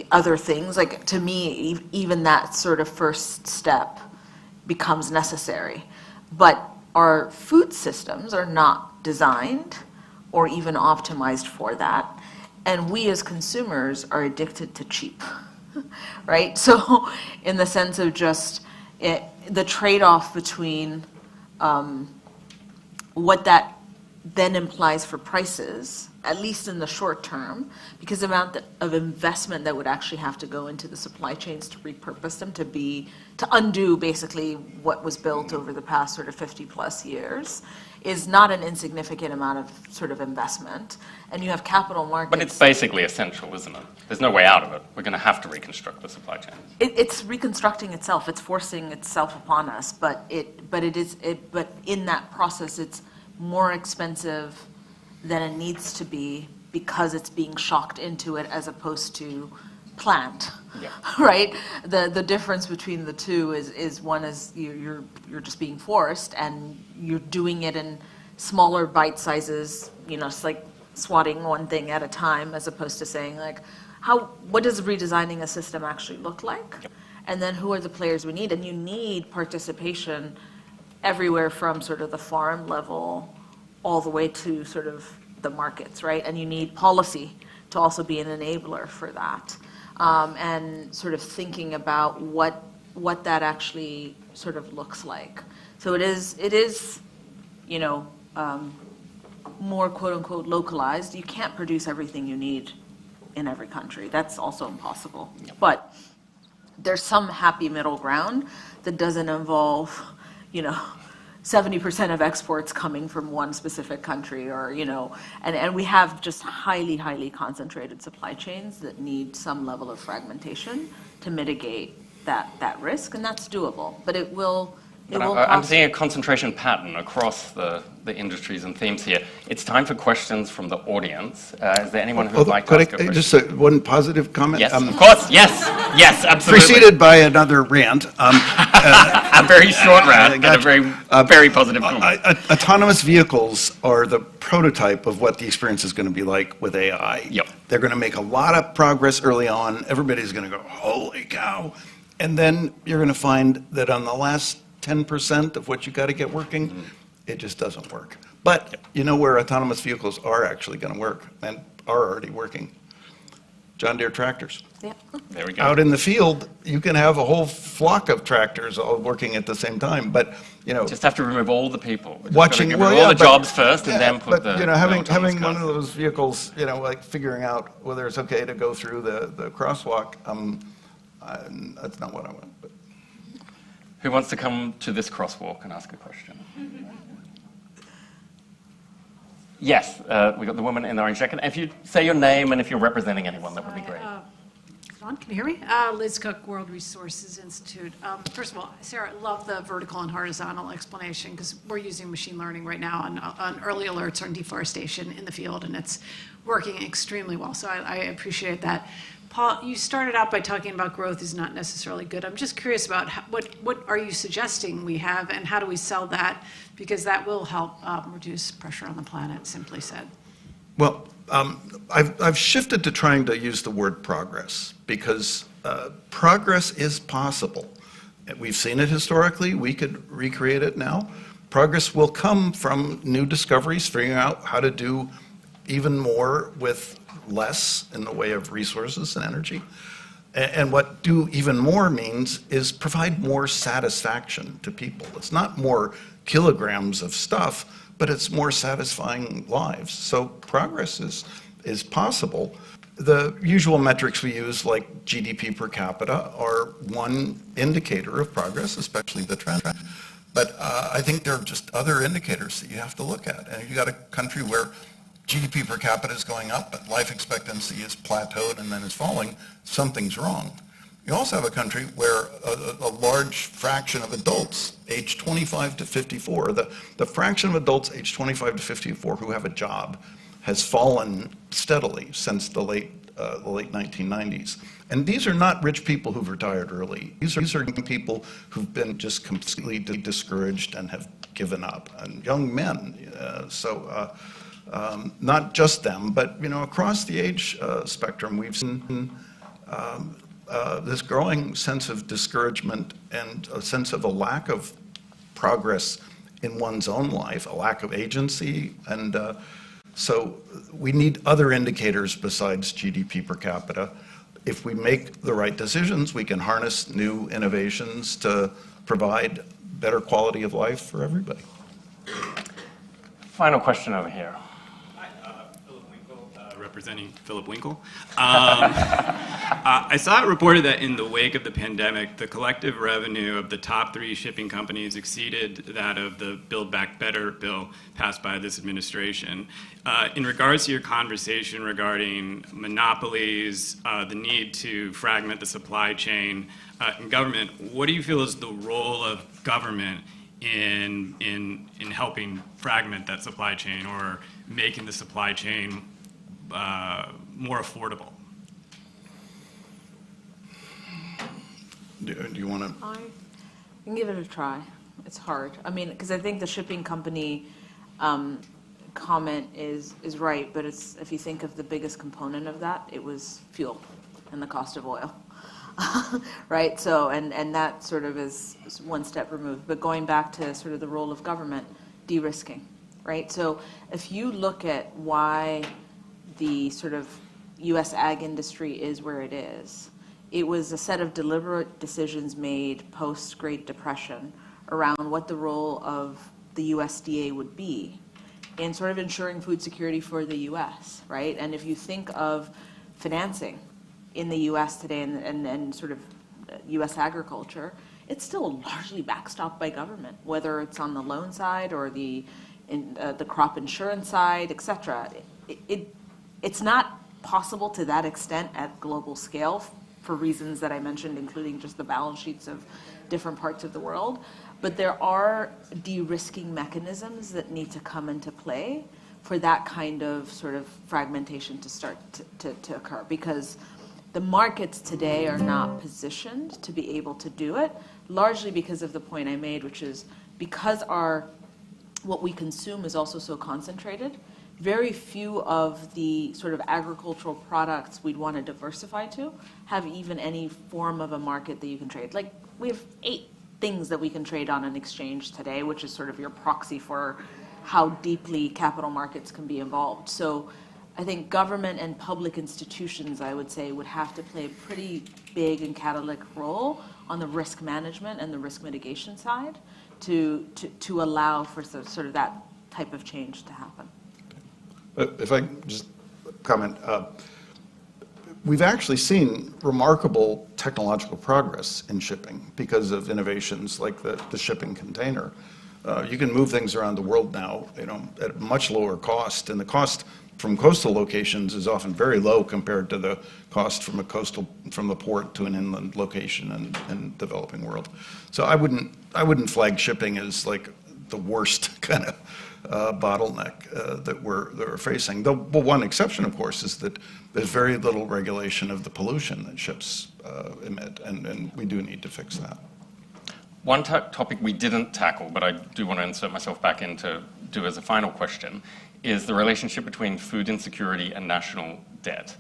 Speaker 13: other things, like to me, even that sort of first step becomes necessary. But our food systems are not designed or even optimized for that. And we as consumers are addicted to cheap, right? So in the sense of just the trade-off between what that then implies for prices, at least in the short term, because the amount of investment that would actually have to go into the supply chains to repurpose them to undo basically what was built over the past sort of 50 plus years is not an insignificant amount of sort of investment. And you have capital markets.
Speaker 22: But it's basically essential, isn't it? There's no way out of it. We're going to have to reconstruct the supply chains.
Speaker 13: It's reconstructing itself. It's forcing itself upon us. But in that process, it's more expensive than it needs to be because it's being shocked into it as opposed to planned, right? The difference between the two is one is you're just being forced and you're doing it in smaller bite sizes, it's like swatting one thing at a time as opposed to saying like, what does redesigning a system actually look like? And then who are the players we need? And you need participation everywhere from sort of the farm level all the way to sort of the markets, right? And you need policy to also be an enabler for that. And sort of thinking about what that actually sort of looks like. So it is, more quote unquote localized. You can't produce everything you need in every country. That's also impossible. But there's some happy middle ground that doesn't involve, 70% of exports coming from one specific country or, and we have just highly, highly concentrated supply chains that need some level of fragmentation to mitigate that risk, and that's doable. But it will
Speaker 22: I'm seeing a concentration pattern across the industries and themes here. It's time for questions from the audience. Is there anyone who would like to ask a question?
Speaker 23: Just one positive comment?
Speaker 22: Yes, of course. Yes, absolutely.
Speaker 23: Preceded by another rant.
Speaker 22: A very short rant and a very positive comment.
Speaker 23: Autonomous vehicles are the prototype of what the experience is going to be like with AI.
Speaker 22: Yep.
Speaker 23: They're going to make a lot of progress early on. Everybody's going to go, holy cow. And then you're going to find that on the last 10% of what you got to get working, it just doesn't work. But you know where autonomous vehicles are actually going to work and are already working? John Deere tractors.
Speaker 13: Yeah.
Speaker 22: There we go.
Speaker 23: Out in the field, you can have a whole flock of tractors all working at the same time. But
Speaker 22: just have to remove all the people.
Speaker 23: Watching
Speaker 22: all the jobs first, and then put the.
Speaker 23: Having one of those vehicles, like figuring out whether it's okay to go through the crosswalk. That's not what I want. But.
Speaker 22: Who wants to come to this crosswalk and ask a question? Yes, we got the woman in the orange jacket. If you say your name and if you're representing anyone, that would be great.
Speaker 5: Can you hear me? Liz Cook, World Resources Institute. First of all, Sarah, I love the vertical and horizontal explanation because we're using machine learning right now on early alerts on deforestation in the field, and it's working extremely well. So I appreciate that. Paul, you started out by talking about growth is not necessarily good. I'm just curious about what are you suggesting we have, and how do we sell that? Because that will help reduce pressure on the planet, simply said.
Speaker 23: Well, I've shifted to trying to use the word progress because progress is possible. We've seen it historically. We could recreate it now. Progress will come from new discoveries, figuring out how to do even more with less in the way of resources and energy. And what do even more means is provide more satisfaction to people. It's not more kilograms of stuff, but it's more satisfying lives. So progress is possible. The usual metrics we use, like GDP per capita, are one indicator of progress, especially the trend. But I think there are just other indicators that you have to look at. And if you got a country where GDP per capita is going up, but life expectancy is plateaued and then is falling, something's wrong. You also have a country where a large fraction of adults age 25 to 54, the fraction of adults age 25 to 54 who have a job has fallen steadily since the late 1990s. And these are not rich people who've retired early. These are people who've been just completely discouraged and have given up, and young men. Not just them, but across the age spectrum, we've seen this growing sense of discouragement and a sense of a lack of progress in one's own life, a lack of agency, and so we need other indicators besides GDP per capita. If we make the right decisions, we can harness new innovations to provide better quality of life for everybody.
Speaker 22: Final question over here.
Speaker 14: Representing Philip Winkle. I saw it reported that in the wake of the pandemic, the collective revenue of the top 3 shipping companies exceeded that of the Build Back Better bill passed by this administration. In regards to your conversation regarding monopolies, the need to fragment the supply chain in government, what do you feel is the role of government in helping fragment that supply chain or making the supply chain more affordable?
Speaker 23: Do you want to?
Speaker 13: I can give it a try. It's hard. I mean, because I think the shipping company comment is right, but it's, if you think of the biggest component of that, it was fuel and the cost of oil. Right? So, and that sort of is one step removed. But going back to sort of the role of government, de-risking, right? So if you look at why the sort of U.S. ag industry is where it is, it was a set of deliberate decisions made post-Great Depression around what the role of the USDA would be in sort of ensuring food security for the U.S., right? And if you think of financing in the U.S. today and sort of U.S. agriculture, it's still largely backstopped by government, whether it's on the loan side or the crop insurance side, et cetera. It's not possible to that extent at global scale for reasons that I mentioned, including just the balance sheets of different parts of the world. But there are de-risking mechanisms that need to come into play for that kind of sort of fragmentation to start to occur, because the markets today are not positioned to be able to do it, largely because of the point I made, which is because what we consume is also so concentrated. Very few of the sort of agricultural products we'd want to diversify to have even any form of a market that you can trade. Like, we have 8 things that we can trade on an exchange today, which is sort of your proxy for how deeply capital markets can be involved. So I think government and public institutions, I would say, would have to play a pretty big and catalytic role on the risk management and the risk mitigation side to allow for sort of that type of change to happen.
Speaker 23: If I just comment, we've actually seen remarkable technological progress in shipping because of innovations like the shipping container. You can move things around the world now, at much lower cost, and the cost from coastal locations is often very low compared to the cost from the port to an inland location in developing world. So I wouldn't flag shipping as like the worst kind of bottleneck that we're facing. The one exception, of course, is that there's very little regulation of the pollution that ships emit, and we do need to fix that.
Speaker 22: One topic we didn't tackle, but I do want to insert myself back in to do as a final question, is the relationship between food insecurity and national debt.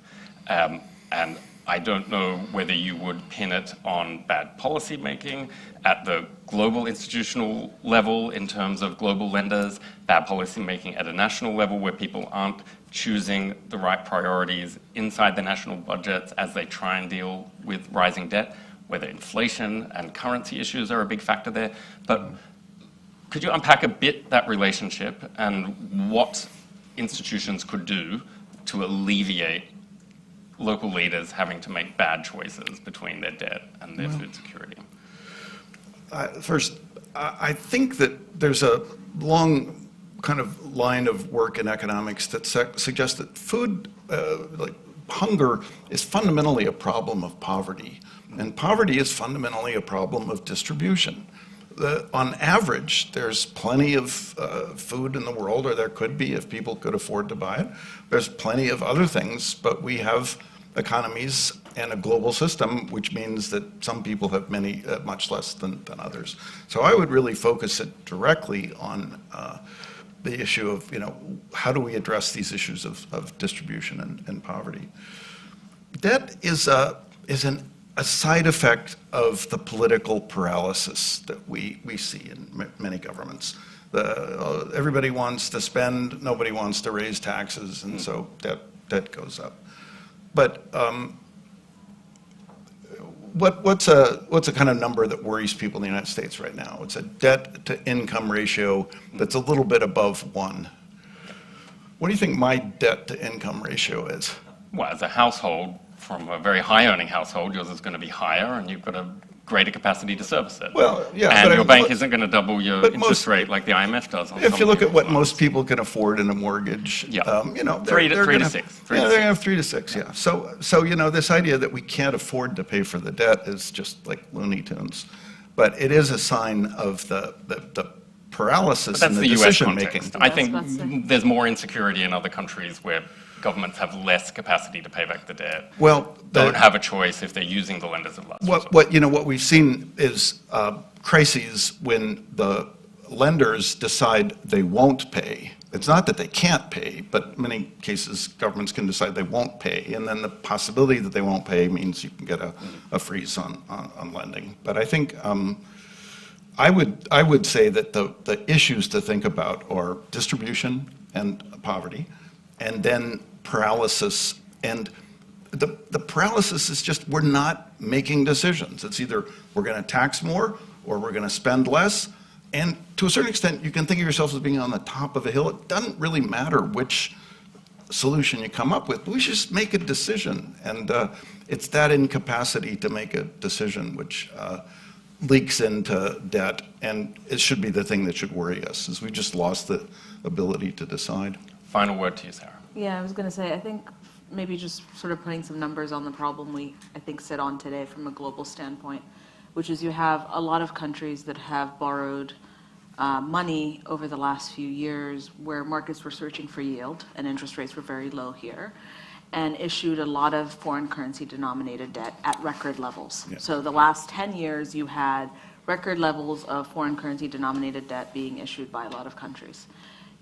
Speaker 22: And I don't know whether you would pin it on bad policy making at the global institutional level in terms of global lenders, bad policy making at a national level where people aren't choosing the right priorities inside the national budgets as they try and deal with rising debt, whether inflation and currency issues are a big factor there. But could you unpack a bit that relationship and what institutions could do to alleviate local leaders having to make bad choices between their debt and their food security?
Speaker 23: First, I think that there's a long kind of line of work in economics that suggests that food, like hunger, is fundamentally a problem of poverty, and poverty is fundamentally a problem of distribution. On average, there's plenty of food in the world, or there could be if people could afford to buy it. There's plenty of other things, but we have economies and a global system, which means that some people have much less than others. So I would really focus it directly on the issue of, how do we address these issues of distribution and poverty. Debt is a side effect of the political paralysis that we see in many governments. Everybody wants to spend, nobody wants to raise taxes, and so debt goes up. But what's a kind of number that worries people in the United States right now? It's a debt to income ratio that's a little bit above 1. What do you think my debt to income ratio is?
Speaker 22: Well, as a household, from a very high earning household, yours is going to be higher and you've got a greater capacity to service it.
Speaker 23: Well, yeah.
Speaker 22: And your bank isn't going to double your interest rate like the IMF does.
Speaker 23: If you look at what most people can afford in a mortgage,
Speaker 22: yeah.
Speaker 23: Three to
Speaker 22: 6.
Speaker 23: Yeah, they have 3 to 6, yeah. So this idea that we can't afford to pay for the debt is just like Looney Tunes. But it is a sign of the paralysis in the decision making.
Speaker 22: I think there's more insecurity in other countries where governments have less capacity to pay back the debt.
Speaker 23: Well,
Speaker 22: don't have a choice if they're using the lenders of last resort.
Speaker 23: What we've seen is crises when the lenders decide they won't pay. It's not that they can't pay, but in many cases governments can decide they won't pay, and then the possibility that they won't pay means you can get a freeze on lending. But I think I would say that the issues to think about are distribution and poverty, and then paralysis. And the paralysis is just we're not making decisions. It's either we're going to tax more or we're going to spend less. And to a certain extent, you can think of yourself as being on the top of a hill. It doesn't really matter which solution you come up with. We should just make a decision. And it's that incapacity to make a decision which leaks into debt. And it should be the thing that should worry us, is we just lost the ability to decide.
Speaker 22: Final word to you, Sarah.
Speaker 13: Yeah, I was going to say, I think maybe just sort of putting some numbers on the problem we, I think, sit on today from a global standpoint, which is you have a lot of countries that have borrowed money over the last few years where markets were searching for yield and interest rates were very low here, and issued a lot of foreign currency denominated debt at record levels. Yeah. So the last 10 years you had record levels of foreign currency denominated debt being issued by a lot of countries.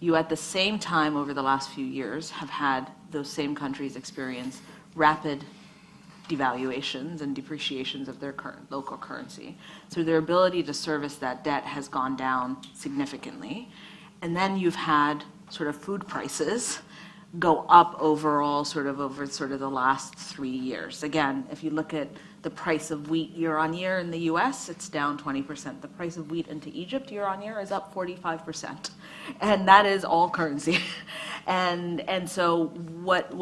Speaker 13: You at the same time over the last few years have had those same countries experience rapid devaluations and depreciations of their current local currency. So their ability to service that debt has gone down significantly. And then you've had sort of food prices go up overall over the last 3 years. Again, if you look at the price of wheat year on year in the US, it's down 20%. The price of wheat into Egypt year on year is up 45%. And that is all currency. And so what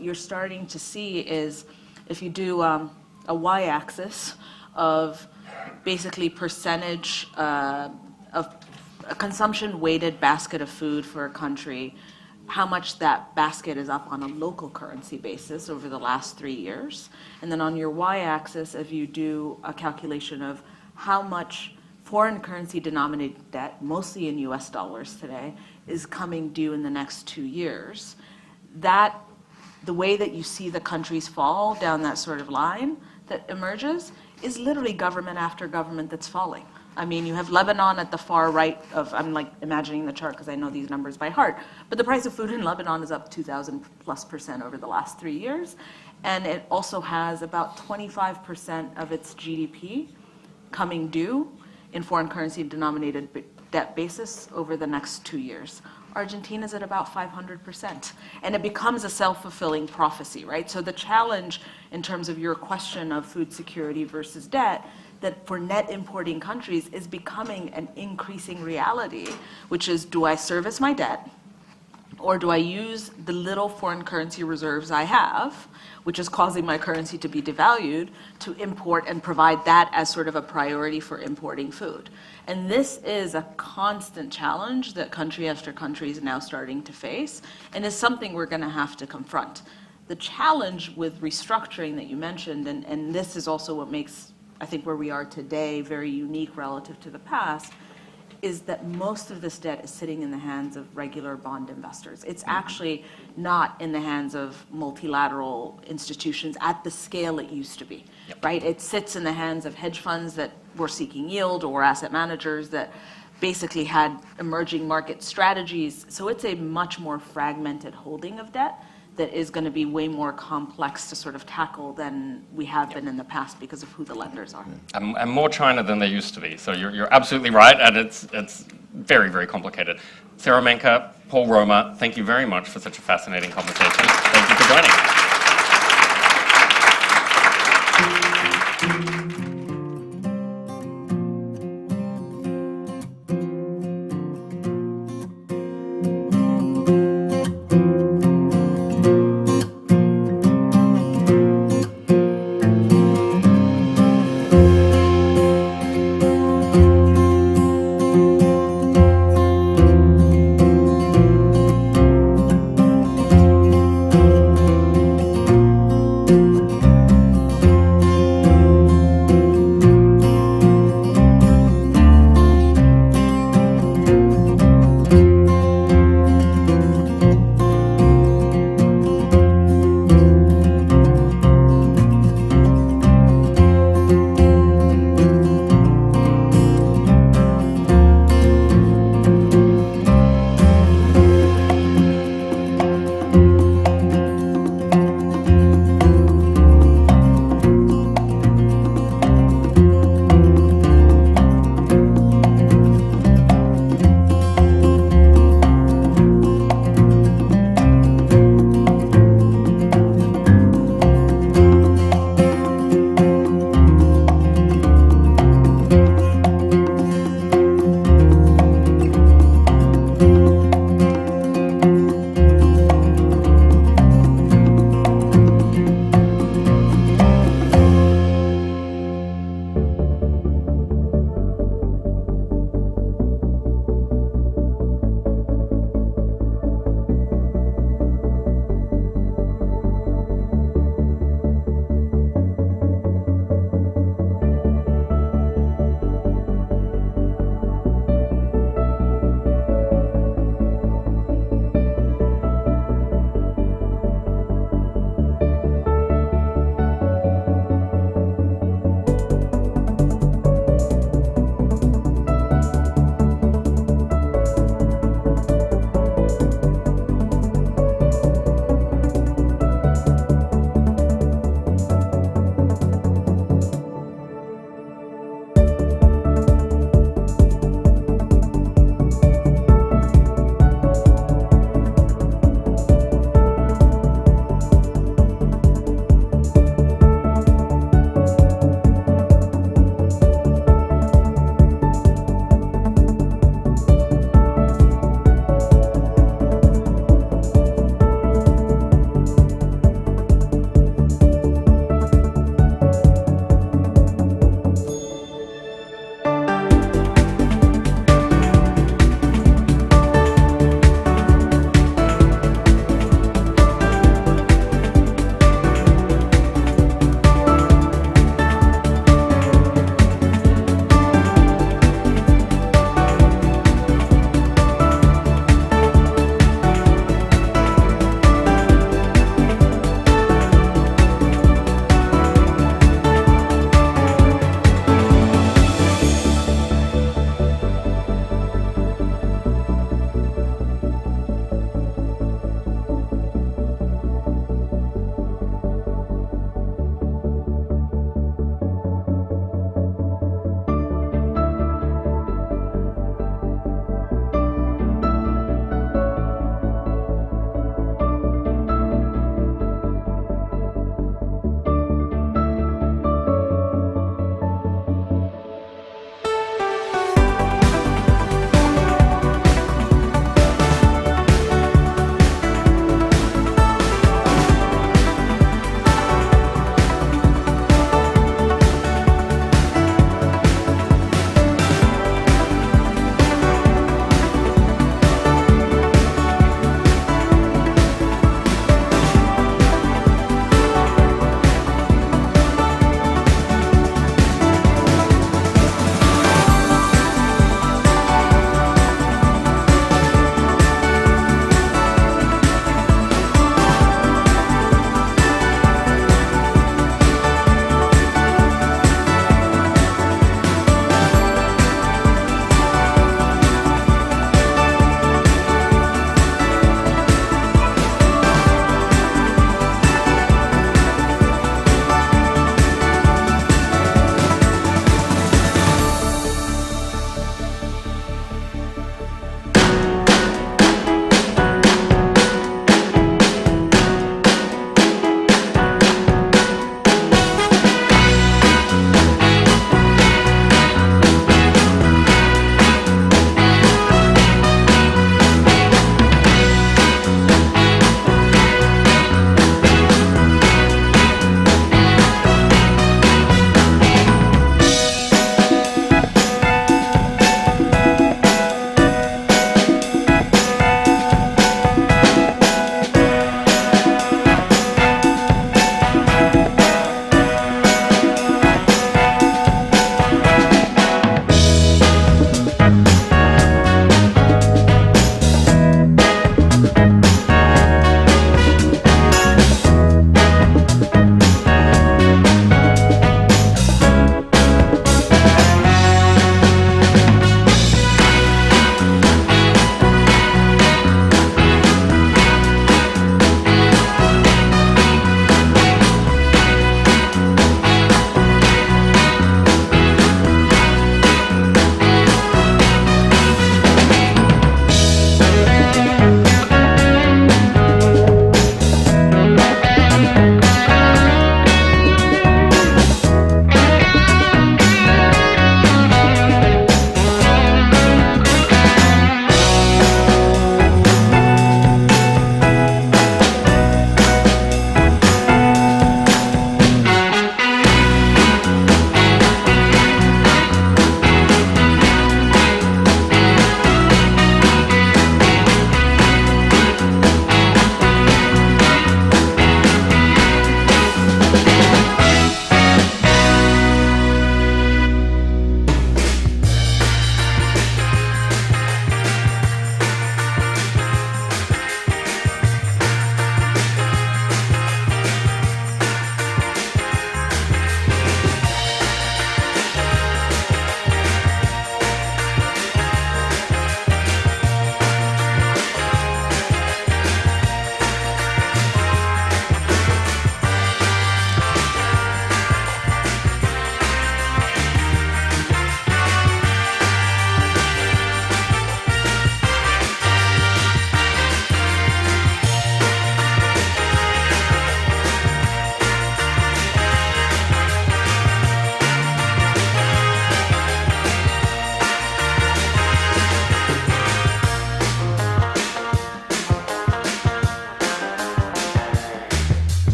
Speaker 13: you're starting to see is, if you do a y-axis of basically percentage of a consumption-weighted basket of food for a country, how much that basket is up on a local currency basis over the last 3 years. And then on your y-axis, if you do a calculation of how much foreign currency denominated debt, mostly in US dollars today, is coming due in the next 2 years, the way that you see the countries fall down that sort of line that emerges is literally government after government that's falling. I mean, you have Lebanon at the far right of, I'm like imagining the chart because I know these numbers by heart, but the price of food in Lebanon is up 2,000+% over the last 3 years. And it also has about 25% of its GDP coming due in foreign currency denominated debt basis over the next 2 years. Argentina's at about 500%. And it becomes a self-fulfilling prophecy, right? So the challenge in terms of your question of food security versus debt, that for net importing countries is becoming an increasing reality, which is, do I service my debt, or do I use the little foreign currency reserves I have, which is causing my currency to be devalued, to import and provide that as sort of a priority for importing food? And this is a constant challenge that country after country is now starting to face, and is something we're going to have to confront. The challenge with restructuring that you mentioned, and this is also what makes, I think, where we are today very unique relative to the past, is that most of this debt is sitting in the hands of regular bond investors. It's actually not in the hands of multilateral institutions at the scale it used to be, right? It sits in the hands of hedge funds that were seeking yield, or asset managers that basically had emerging market strategies. So it's a much more fragmented holding of debt that is going to be way more complex to sort of tackle than we have been in the past because of who the lenders are.
Speaker 22: And more China than they used to be. So you're absolutely right, and it's very, very complicated. Sarah Menka, Paul Roma, thank you very much for such a fascinating conversation. Thank you for joining us.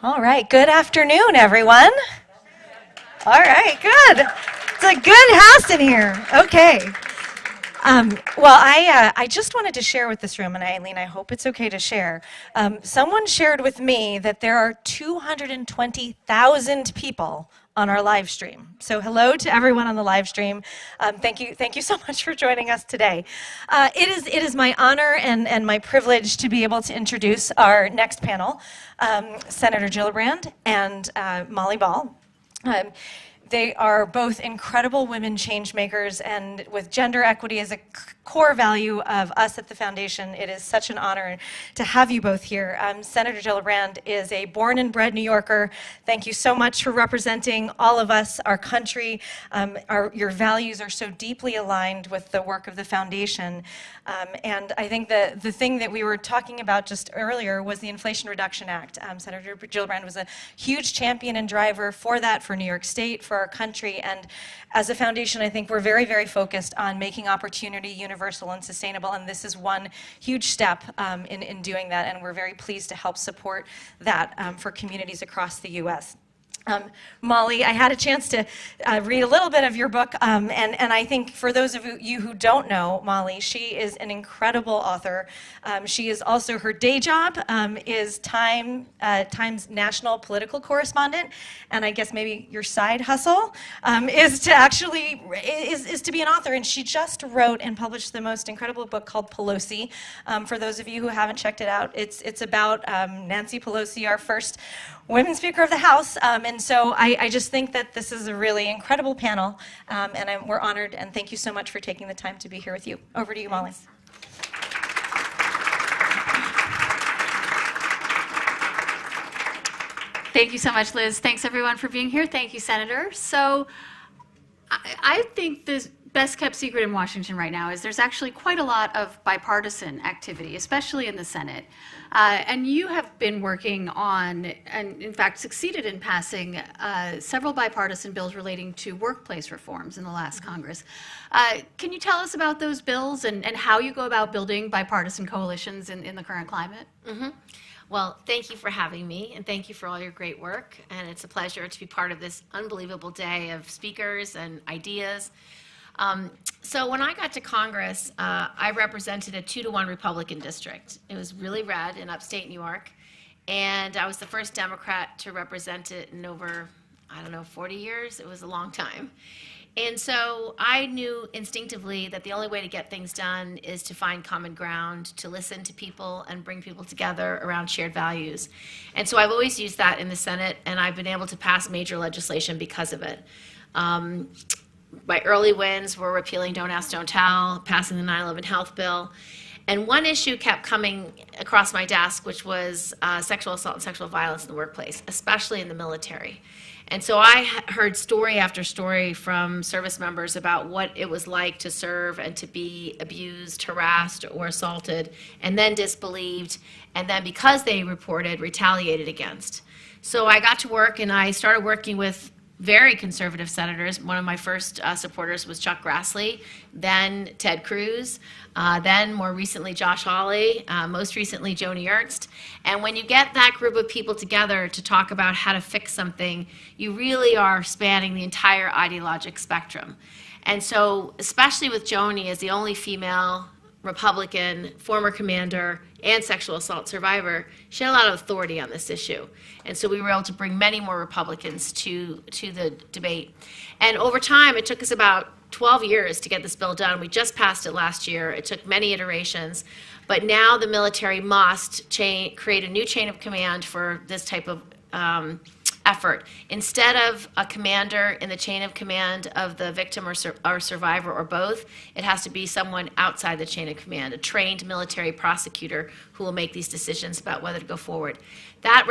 Speaker 2: All right, good afternoon, everyone. All right, good. It's a good house in here. Okay. Well, I just wanted to share with this room, and Eileen, I hope it's okay to share. Someone shared with me that there are 220,000 people on our live stream. So hello to everyone on the live stream. Thank you so much for joining us today. It is my honor and my privilege to be able to introduce our next panel, Senator Gillibrand and Molly Ball. They are both incredible women change makers, and with gender equity as a core value of us at the Foundation, it is such an honor to have you both here. Senator Gillibrand is a born and bred New Yorker. Thank you so much for representing all of us, our country. Your values are so deeply aligned with the work of the Foundation. And I think the thing that we were talking about just earlier was the Inflation Reduction Act. Senator Gillibrand was a huge champion and driver for that, for New York State, for our country. And as a foundation, I think we're very, very focused on making opportunity universal and sustainable. And this is one huge step in doing that. And we're very pleased to help support that for communities across the U.S. Molly, I had a chance to read a little bit of your book, and I think for those of you who don't know Molly, she is an incredible author. She is also, her day job is Times national political correspondent, and I guess maybe your side hustle is to be an author. And she just wrote and published the most incredible book called Pelosi. For those of you who haven't checked it out, it's about Nancy Pelosi, our first women Speaker of the House. And so I just think that this is a really incredible panel, and we're honored, and thank you so much for taking the time to be here with you. Over to you, Molly.
Speaker 3: Thank you so much, Liz. Thanks, everyone, for being here. Thank you, Senator. So I think the best kept secret in Washington right now is there's actually quite a lot of bipartisan activity, especially in the Senate. And you have been working on, and in fact succeeded in passing, several bipartisan bills relating to workplace reforms in the last Congress. Can you tell us about those bills and how you go about building bipartisan coalitions in the current climate?
Speaker 21: Mm-hmm. Well, thank you for having me, and thank you for all your great work. And it's a pleasure to be part of this unbelievable day of speakers and ideas. So when I got to Congress, I represented a 2-to-1 Republican district. It was really red in upstate New York, and I was the first Democrat to represent it in over, 40 years. It was a long time. And so I knew instinctively that the only way to get things done is to find common ground, to listen to people and bring people together around shared values. And so I've always used that in the Senate, and I've been able to pass major legislation because of it. My early wins were repealing Don't Ask, Don't Tell, passing the 9/11 health bill. And one issue kept coming across my desk, which was sexual assault and sexual violence in the workplace, especially in the military. And so I heard story after story from service members about what it was like to serve and to be abused, harassed, or assaulted, and then disbelieved, and then because they reported, retaliated against. So I got to work, and I started working with very conservative senators. One of my first supporters was Chuck Grassley, then Ted Cruz, then more recently Josh Hawley, most recently Joni Ernst. And when you get that group of people together to talk about how to fix something, you really are spanning the entire ideologic spectrum. And so, especially with Joni as the only female Republican, former commander, and sexual assault survivor, she had a lot of authority on this issue. And so we were able to bring many more Republicans to the debate. And over time, it took us about 12 years to get this bill done. We just passed it last year. It took many iterations. But now the military must create a new chain of command for this type of effort. Instead of a commander in the chain of command of the victim or survivor or both, it has to be someone outside the chain of command, a trained military prosecutor who will make these decisions about whether to go forward. That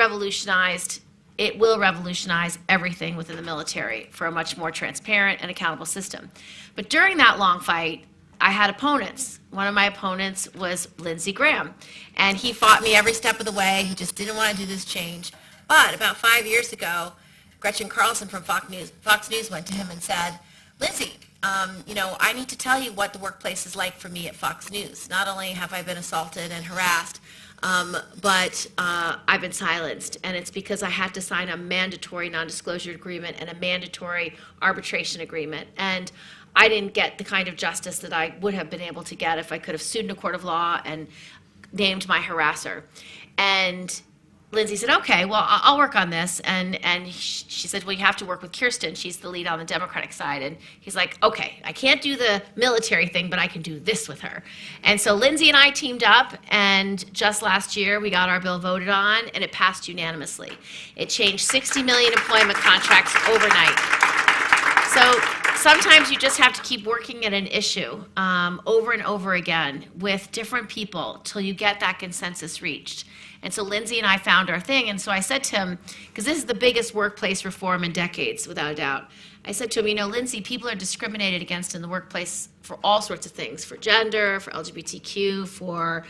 Speaker 21: it will revolutionize everything within the military for a much more transparent and accountable system. But during that long fight, I had opponents. One of my opponents was Lindsey Graham, and he fought me every step of the way. He just didn't want to do this change. But about 5 years ago, Gretchen Carlson from Fox News went to him and said, Lindsey, I need to tell you what the workplace is like for me at Fox News. Not only have I been assaulted and harassed, But I've been silenced, and it's because I had to sign a mandatory non-disclosure agreement and a mandatory arbitration agreement. And I didn't get the kind of justice that I would have been able to get if I could have sued in a court of law and named my harasser. And Lindsay said, okay, well, I'll work on this. And she said, well, you have to work with Kirsten. She's the lead on the Democratic side. And he's like, okay, I can't do the military thing, but I can do this with her. And so Lindsay and I teamed up, and just last year we got our bill voted on, and it passed unanimously. It changed 60 million employment contracts overnight. So sometimes you just have to keep working at an issue over and over again with different people till you get that consensus reached. And so Lindsay and I found our thing. And so I said to him, because this is the biggest workplace reform in decades, without a doubt. I said to him, you know, Lindsay, people are discriminated against in the workplace for all sorts of things, for gender, for LGBTQ, for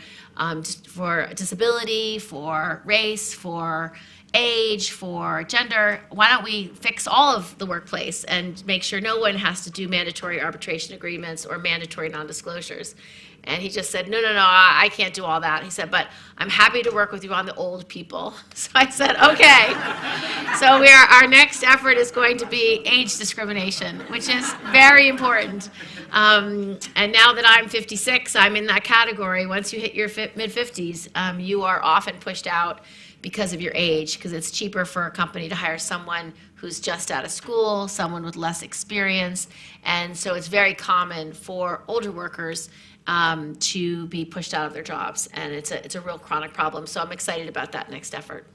Speaker 21: disability, for race, for age, for gender. Why don't we fix all of the workplace and make sure no one has to do mandatory arbitration agreements or mandatory non-disclosures? And he just said, no, I can't do all that. He said, but I'm happy to work with you on the old people. So I said, okay. So our next effort is going to be age discrimination, which is very important. And now that I'm 56, I'm in that category. Once you hit your mid-50s, you are often pushed out because of your age, because it's cheaper for a company to hire someone who's just out of school, someone with less experience. And so it's very common for older workers to be pushed out of their jobs, and it's a real chronic problem. So I'm excited about that next effort.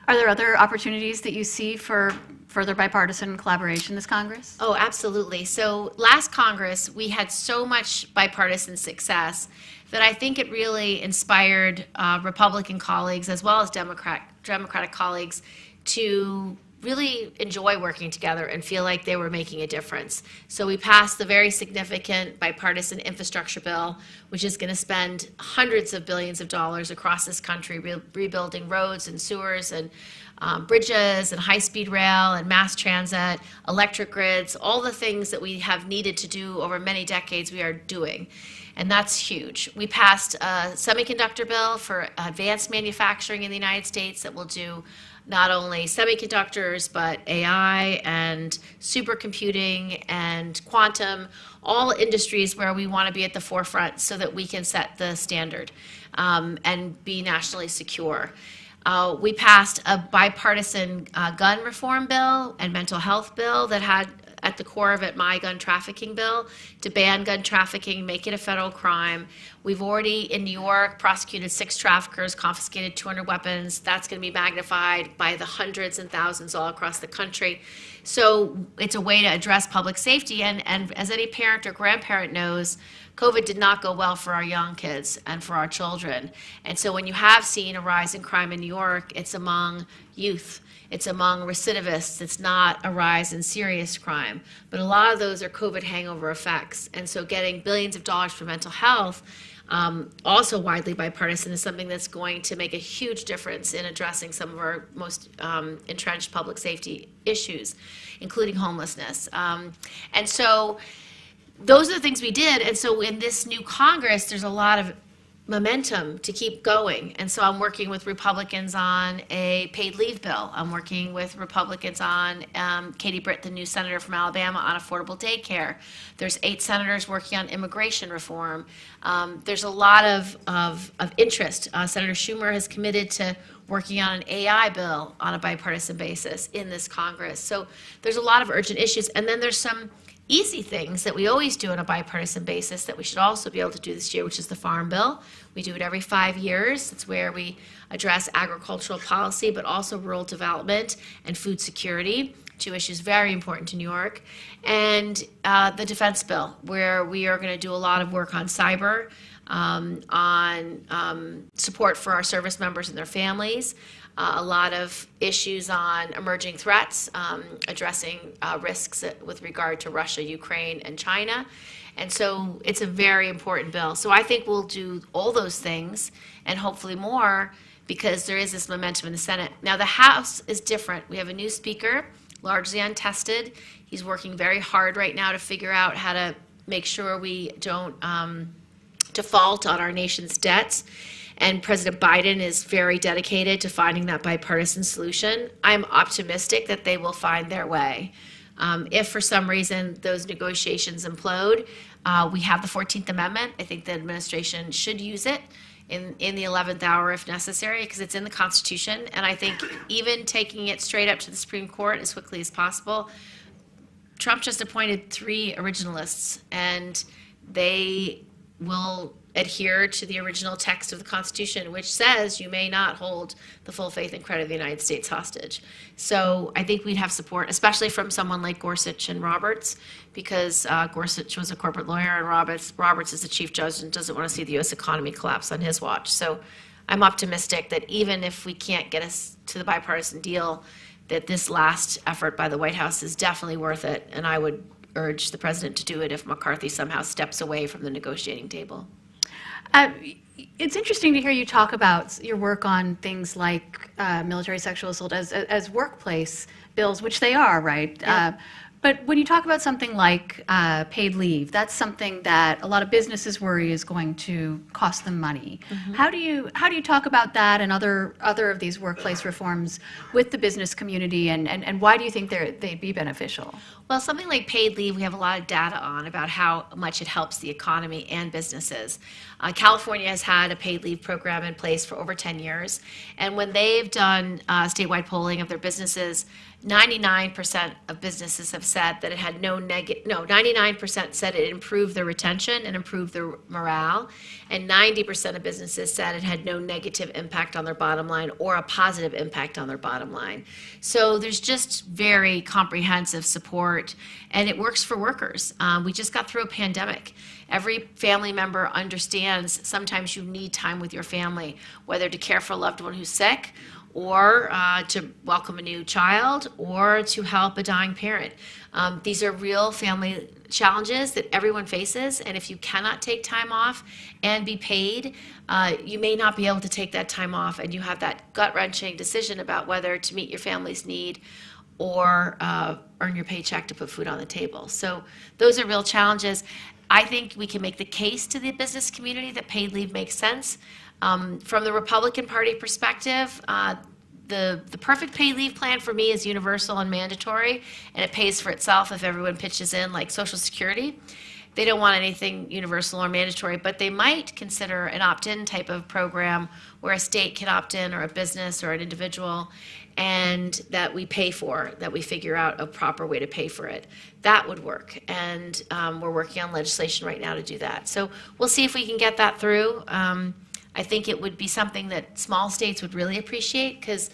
Speaker 3: Are there other opportunities that you see for further bipartisan collaboration this Congress?
Speaker 21: Oh, absolutely. So last Congress, we had so much bipartisan success that I think it really inspired Republican colleagues as well as Democratic colleagues to really enjoy working together and feel like they were making a difference. So we passed the very significant bipartisan infrastructure bill, which is going to spend hundreds of billions of dollars across this country rebuilding roads and sewers and bridges and high-speed rail and mass transit, electric grids, all the things that we have needed to do over many decades we are doing. And that's huge. We passed a semiconductor bill for advanced manufacturing in the United States that will do not only semiconductors, but AI and supercomputing and quantum, all industries where we want to be at the forefront so that we can set the standard and be nationally secure. We passed a bipartisan gun reform bill and mental health bill that had at the core of it my gun trafficking bill to ban gun trafficking, make it a federal crime. We've already, in New York, prosecuted 6 traffickers, confiscated 200 weapons. That's going to be magnified by the hundreds and thousands all across the country. So it's a way to address public safety. And as any parent or grandparent knows, COVID did not go well for our young kids and for our children. And so when you have seen a rise in crime in New York, it's among youth. It's among recidivists. It's not a rise in serious crime. But a lot of those are COVID hangover effects. And so getting billions of dollars for mental health, also widely bipartisan, is something that's going to make a huge difference in addressing some of our most entrenched public safety issues, including homelessness. And so those are the things we did. And so in this new Congress, there's a lot of momentum to keep going. And so I'm working with Republicans on a paid leave bill. I'm working with Republicans on Katie Britt, the new senator from Alabama, on affordable daycare. There's 8 senators working on immigration reform. There's a lot of interest. Senator Schumer has committed to working on an AI bill on a bipartisan basis in this Congress. So there's a lot of urgent issues. And then there's some easy things that we always do on a bipartisan basis that we should also be able to do this year, which is the Farm Bill. We do it every 5 years. It's where we address agricultural policy, but also rural development and food security, 2 issues very important to New York. And the Defense Bill, where we are going to do a lot of work on cyber, on support for our service members and their families, a lot of issues on emerging threats, addressing risks with regard to Russia, Ukraine, and China. And so it's a very important bill. So I think we'll do all those things and hopefully more because there is this momentum in the Senate. Now the House is different. We have a new speaker, largely untested. He's working very hard right now to figure out how to make sure we don't default on our nation's debts. and President Biden is very dedicated to finding that bipartisan solution. I'm optimistic that they will find their way. If for some reason those negotiations implode, we have the 14th Amendment. I think the administration should use it in the 11th hour if necessary, because it's in the Constitution. And I think even taking it straight up to the Supreme Court as quickly as possible, Trump just appointed 3 originalists, and they will adhere to the original text of the Constitution, which says you may not hold the full faith and credit of the United States hostage. So I think we'd have support, especially from someone like Gorsuch and Roberts, because Gorsuch was a corporate lawyer and Roberts is the chief judge and doesn't want to see the U.S. economy collapse on his watch. So I'm optimistic that even if we can't get us to the bipartisan deal, that this last effort by the White House is definitely worth it, and I would urge the president to do it if McCarthy somehow steps away from the negotiating table.
Speaker 3: It's interesting to hear you talk about your work on things like military sexual assault as workplace bills, which they are, right? Yeah. But when you talk about something like paid leave, that's something that a lot of businesses worry is going to cost them money. Mm-hmm. How do you talk about that and other of these workplace reforms with the business community, and why do you think they'd be beneficial?
Speaker 21: Well, something like paid leave, we have a lot of data on about how much it helps the economy and businesses. California has had a paid leave program in place for over 10 years, and when they've done statewide polling of their businesses, 99% of businesses have said that it had 99% said it improved their retention and improved their morale, and 90% of businesses said it had no negative impact on their bottom line or a positive impact on their bottom line. So there's just very comprehensive support, and it works for workers. We just got through a pandemic. Every family member understands sometimes you need time with your family, whether to care for a loved one who's sick, or to welcome a new child, or to help a dying parent. These are real family challenges that everyone faces, and if you cannot take time off and be paid, you may not be able to take that time off, and you have that gut-wrenching decision about whether to meet your family's need or earn your paycheck to put food on the table. So those are real challenges. I think we can make the case to the business community that paid leave makes sense. From the Republican Party perspective, the perfect paid leave plan for me is universal and mandatory, and it pays for itself if everyone pitches in, like Social Security. They don't want anything universal or mandatory, but they might consider an opt-in type of program where a state can opt in, or a business or an individual, and that we pay for, that we figure out a proper way to pay for it. That would work, and we're working on legislation right now to do that. So we'll see if we can get that through. I think it would be something that small states would really appreciate, because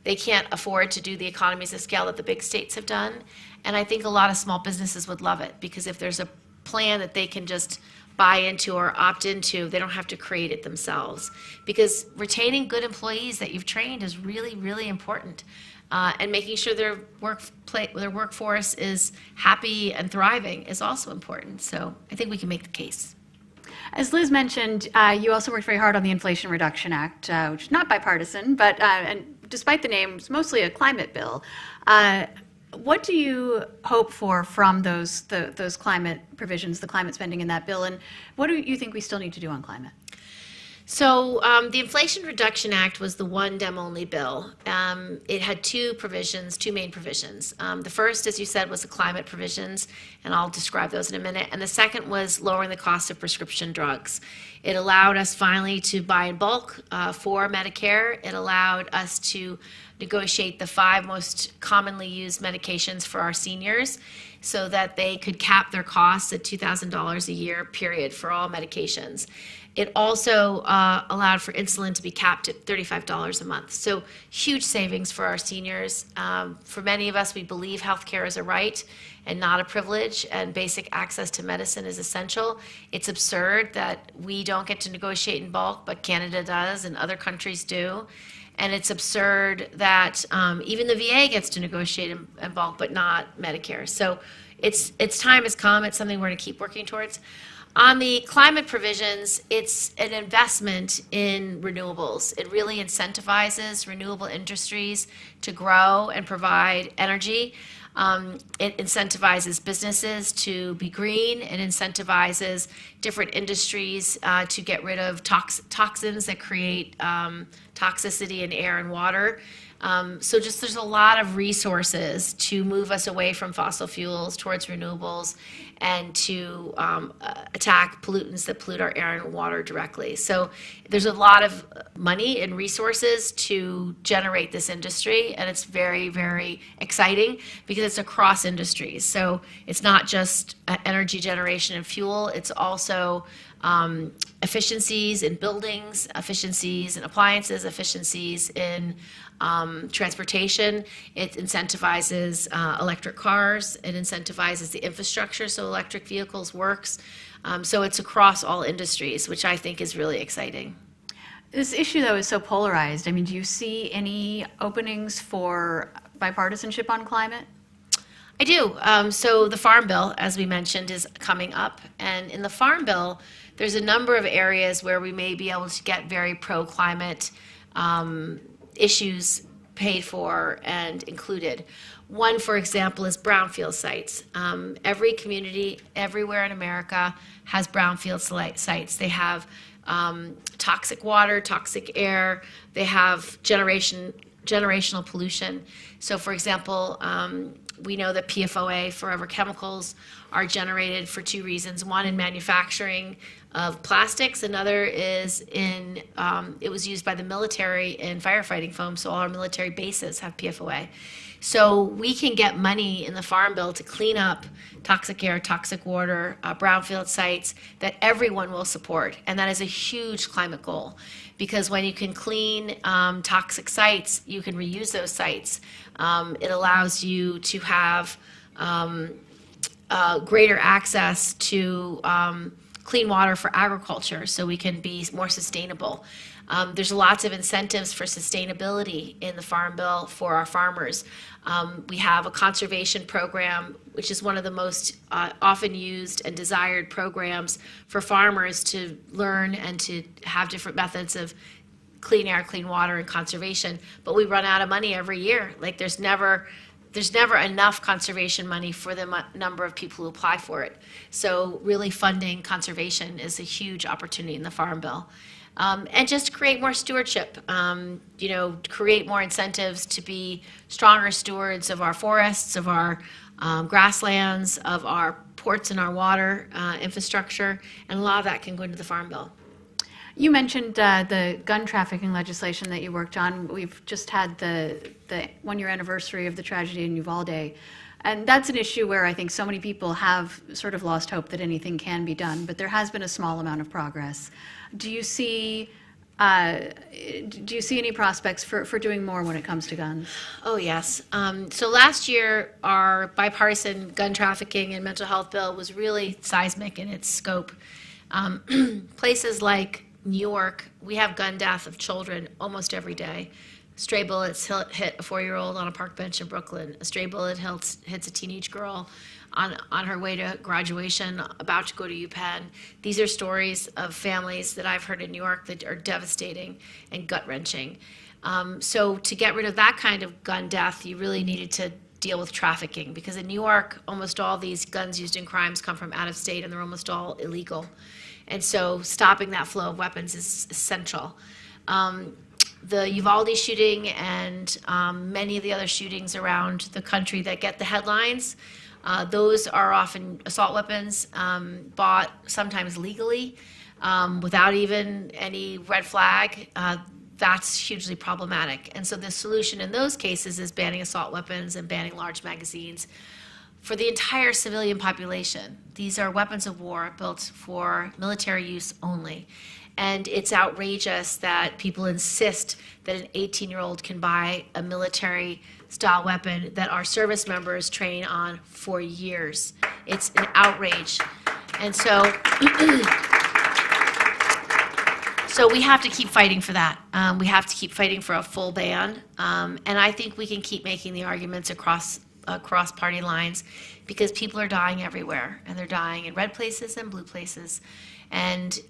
Speaker 21: they can't afford to do the economies of scale that the big states have done. And I think a lot of small businesses would love it, because if there's a plan that they can just buy into or opt into, they don't have to create it themselves. Because retaining good employees that you've trained is really, really important. And making sure their workforce is happy and thriving is also important. So I think we can make the case.
Speaker 3: As Liz mentioned, you also worked very hard on the Inflation Reduction Act, which is not bipartisan, but and despite the name, it's mostly a climate bill. What do you hope for from those climate provisions, the climate spending in that bill, and what do you think we still need to do on climate?
Speaker 21: So the Inflation Reduction Act was the one dem-only bill. It had two main provisions. The first, as you said, was the climate provisions, and I'll describe those in a minute. And the second was lowering the cost of prescription drugs. It allowed us finally to buy in bulk for Medicare. It allowed us to negotiate the 5 most commonly used medications for our seniors, so that they could cap their costs at $2,000 a year, period, for all medications. It also allowed for insulin to be capped at $35 a month. So huge savings for our seniors. For many of us, we believe healthcare is a right and not a privilege, and basic access to medicine is essential. It's absurd that we don't get to negotiate in bulk, but Canada does and other countries do. And it's absurd that even the VA gets to negotiate in bulk, but not Medicare. So its time has come. It's something we're going to keep working towards. On the climate provisions, it's an investment in renewables. It really incentivizes renewable industries to grow and provide energy. It incentivizes businesses to be green. It incentivizes different industries to get rid of toxins that create toxicity in air and water. So just there's a lot of resources to move us away from fossil fuels towards renewables and to attack pollutants that pollute our air and water directly. So there's a lot of money and resources to generate this industry, and it's very, very exciting because it's across industries. So it's not just energy generation and fuel, it's also efficiencies in buildings, efficiencies in appliances, efficiencies in transportation. It incentivizes electric cars. It incentivizes the infrastructure so electric vehicles works. So it's across all industries, which I think is really exciting.
Speaker 3: This issue, though, is so polarized. I mean, do you see any openings for bipartisanship on climate?
Speaker 21: I do. So the Farm Bill, as we mentioned, is coming up. And in the Farm Bill, there's a number of areas where we may be able to get very pro-climate issues paid for and included. One, for example, is brownfield sites. Every community, everywhere in America, has brownfield sites. They have toxic water, toxic air. They have generational pollution. So, for example, we know that PFOA, forever chemicals, are generated for two reasons. One, in manufacturing of plastics. Another is in, it was used by the military in firefighting foam, so all our military bases have PFOA. So we can get money in the Farm Bill to clean up toxic air, toxic water, brownfield sites that everyone will support. And that is a huge climate goal. Because when you can clean toxic sites, you can reuse those sites. It allows you to have greater access to clean water for agriculture so we can be more sustainable. There's lots of incentives for sustainability in the Farm Bill for our farmers. We have a conservation program, which is one of the most often used and desired programs for farmers to learn and to have different methods of clean air, clean water, and conservation. But we run out of money every year. Like there's never enough conservation money for the number of people who apply for it. So really funding conservation is a huge opportunity in the Farm Bill. And just create more stewardship, create more incentives to be stronger stewards of our forests, of our grasslands, of our ports and our water infrastructure, and a lot of that can go into the Farm Bill.
Speaker 3: You mentioned the gun trafficking legislation that you worked on. We've just had the 1-year anniversary of the tragedy in Uvalde. And that's an issue where I think so many people have sort of lost hope that anything can be done, but there has been a small amount of progress. Do you see any prospects for doing more when it comes to guns?
Speaker 21: Oh, yes. So last year, our bipartisan gun trafficking and mental health bill was really seismic in its scope. Places like New York, we have gun death of children almost every day. Stray bullets hit a 4-year-old on a park bench in Brooklyn. A stray bullet hits a teenage girl on her way to graduation, about to go to UPenn. These are stories of families that I've heard in New York that are devastating and gut-wrenching. So to get rid of that kind of gun death, you really needed to deal with trafficking, because in New York, almost all these guns used in crimes come from out of state, and they're almost all illegal. And so stopping that flow of weapons is essential. The Uvalde shooting and many of the other shootings around the country that get the headlines, those are often assault weapons bought sometimes legally without even any red flag. That's hugely problematic. And so the solution in those cases is banning assault weapons and banning large magazines for the entire civilian population. These are weapons of war built for military use only. And it's outrageous that people insist that an 18-year-old can buy a military-style weapon that our service members train on for years. It's an outrage. And so, so we have to keep fighting for that. We have to keep fighting for a full ban. And I think we can keep making the arguments across across party lines, because people are dying everywhere, and they're dying in red places and blue places. And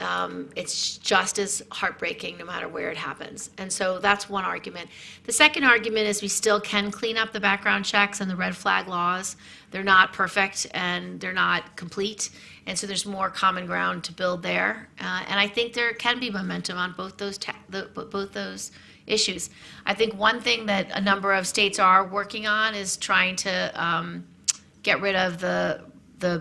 Speaker 21: it's just as heartbreaking no matter where it happens. And so that's one argument. The second argument is we still can clean up the background checks and the red flag laws. They're not perfect and they're not complete. And so there's more common ground to build there. And I think there can be momentum on both those issues. I think one thing that a number of states are working on is trying to get rid of the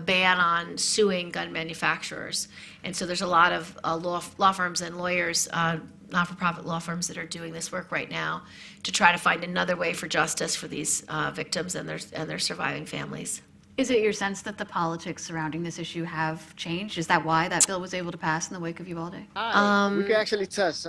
Speaker 21: ban on suing gun manufacturers. And so there's a lot of law firms and lawyers, not-for-profit law firms, that are doing this work right now to try to find another way for justice for these victims and their surviving families.
Speaker 3: Is it your sense that the politics surrounding this issue have changed? Is that why that bill was able to pass in the wake of Uvalde?
Speaker 1: We can actually test.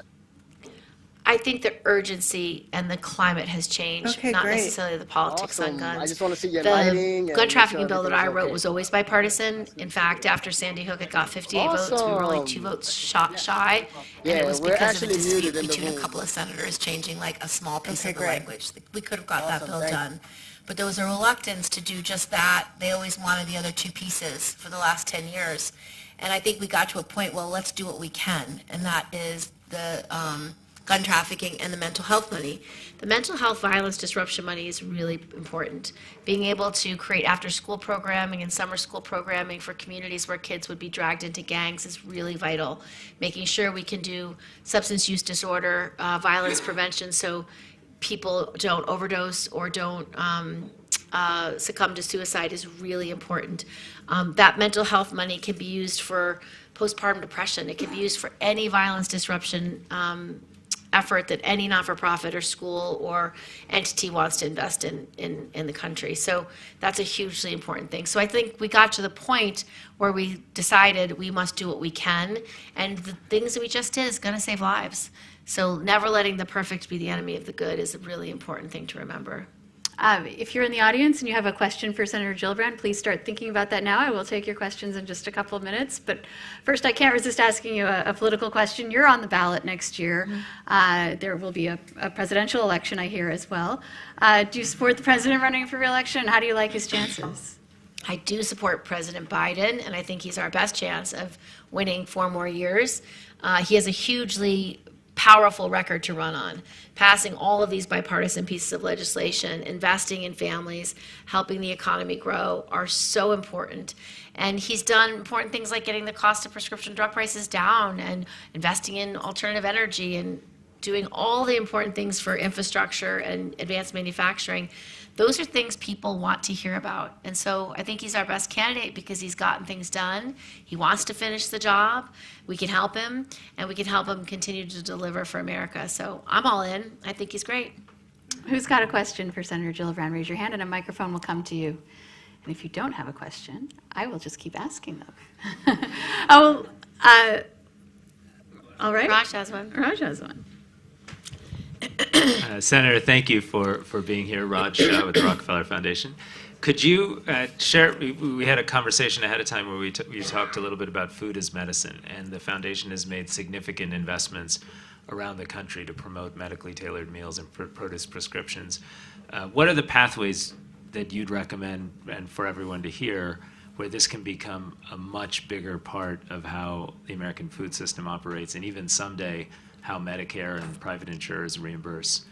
Speaker 21: I think the urgency and the climate has changed,
Speaker 1: Okay,
Speaker 21: not
Speaker 1: great.
Speaker 21: necessarily the politics on
Speaker 1: Awesome.
Speaker 21: guns.
Speaker 1: I just want to see your lighting.
Speaker 21: The gun trafficking bill that I wrote was always bipartisan. In fact, after Sandy Hook, it got 58 votes. We were only 2 votes shy. And it was
Speaker 1: we're
Speaker 21: because of a
Speaker 1: actually
Speaker 21: dispute
Speaker 1: muted in the
Speaker 21: between a
Speaker 1: room.
Speaker 21: couple of senators changing like a small piece
Speaker 1: Okay,
Speaker 21: of the
Speaker 1: great.
Speaker 21: language. We could have got that bill
Speaker 1: thank
Speaker 21: done. But there was a reluctance to do just that. They always wanted the other 2 pieces for the last 10 years. And I think we got to a point, well, let's do what we can. And that is the gun trafficking and the mental health money. The mental health violence disruption money is really important. Being able to create after-school programming and summer school programming for communities where kids would be dragged into gangs is really vital. Making sure we can do substance use disorder, violence prevention, so people don't overdose or don't succumb to suicide is really important. That mental health money can be used for postpartum depression. It can be used for any violence disruption effort that any not-for-profit or school or entity wants to invest in the country. So that's a hugely important thing. So I think we got to the point where we decided we must do what we can, and the things that we just did is going to save lives. So never letting the perfect be the enemy of the good is a really important thing to remember.
Speaker 3: If you're in the audience and you have a question for Senator Gillibrand, please start thinking about that now. I will take your questions in just a couple of minutes. But first, I can't resist asking you a political question. You're on the ballot next year. There will be a presidential election, I hear, as well. Do you support the president running for re-election? How do you like his chances?
Speaker 21: I do support President Biden, and I think he's our best chance of winning 4 more years. He has a hugely powerful record to run on. Passing all of these bipartisan pieces of legislation, investing in families, helping the economy grow are so important. And he's done important things like getting the cost of prescription drug prices down and investing in alternative energy and doing all the important things for infrastructure and advanced manufacturing. Those are things people want to hear about. And so I think he's our best candidate because he's gotten things done. He wants to finish the job. We can help him, and we can help him continue to deliver for America. So I'm all in. I think he's great.
Speaker 3: Who's got a question for Senator Gillibrand? Raise your hand and a microphone will come to you. And if you don't have a question, I will just keep asking them. All right.
Speaker 21: Raj has one.
Speaker 3: Raj has one.
Speaker 6: Senator, thank you for being here. Raj with the Rockefeller Foundation. Could you share, we had a conversation ahead of time where we talked a little bit about food as medicine, and the foundation has made significant investments around the country to promote medically tailored meals and produce prescriptions. What are the pathways that you'd recommend, and for everyone to hear, where this can become a much bigger part of how the American food system operates, and even someday how Medicare and private insurers reimburse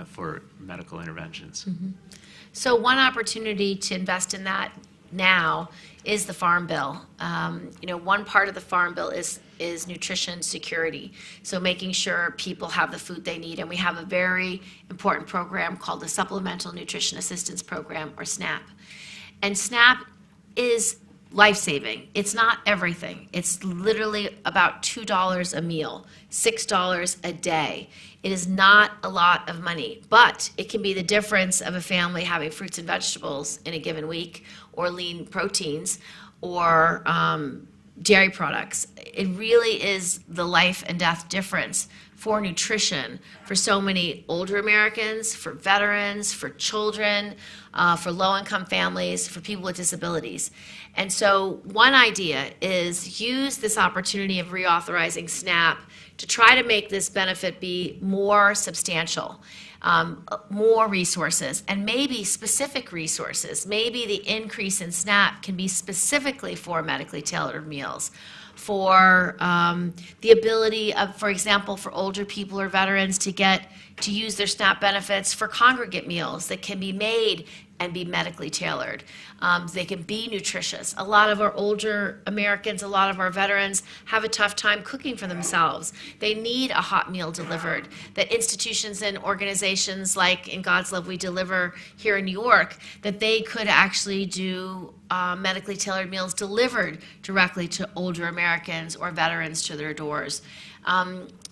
Speaker 6: for medical interventions?
Speaker 21: Mm-hmm. So one opportunity to invest in that now is the Farm Bill. One part of the Farm Bill is nutrition security. So making sure people have the food they need. And we have a very important program called the Supplemental Nutrition Assistance Program, or SNAP. And SNAP is life-saving. It's not everything. It's literally about $2 a meal, $6 a day. It is not a lot of money, but it can be the difference of a family having fruits and vegetables in a given week, or lean proteins, or dairy products. It really is the life and death difference for nutrition for so many older Americans, for veterans, for children, for low-income families, for people with disabilities. And so one idea is use this opportunity of reauthorizing SNAP to try to make this benefit be more substantial, more resources, and maybe specific resources. Maybe the increase in SNAP can be specifically for medically tailored meals, for the ability of, for example, for older people or veterans to use their SNAP benefits for congregate meals that can be made and be medically tailored. They can be nutritious. A lot of our older Americans, a lot of our veterans have a tough time cooking for themselves. They need a hot meal delivered. That institutions and organizations like In God's Love We Deliver here in New York, that they could actually do medically tailored meals delivered directly to older Americans or veterans to their doors.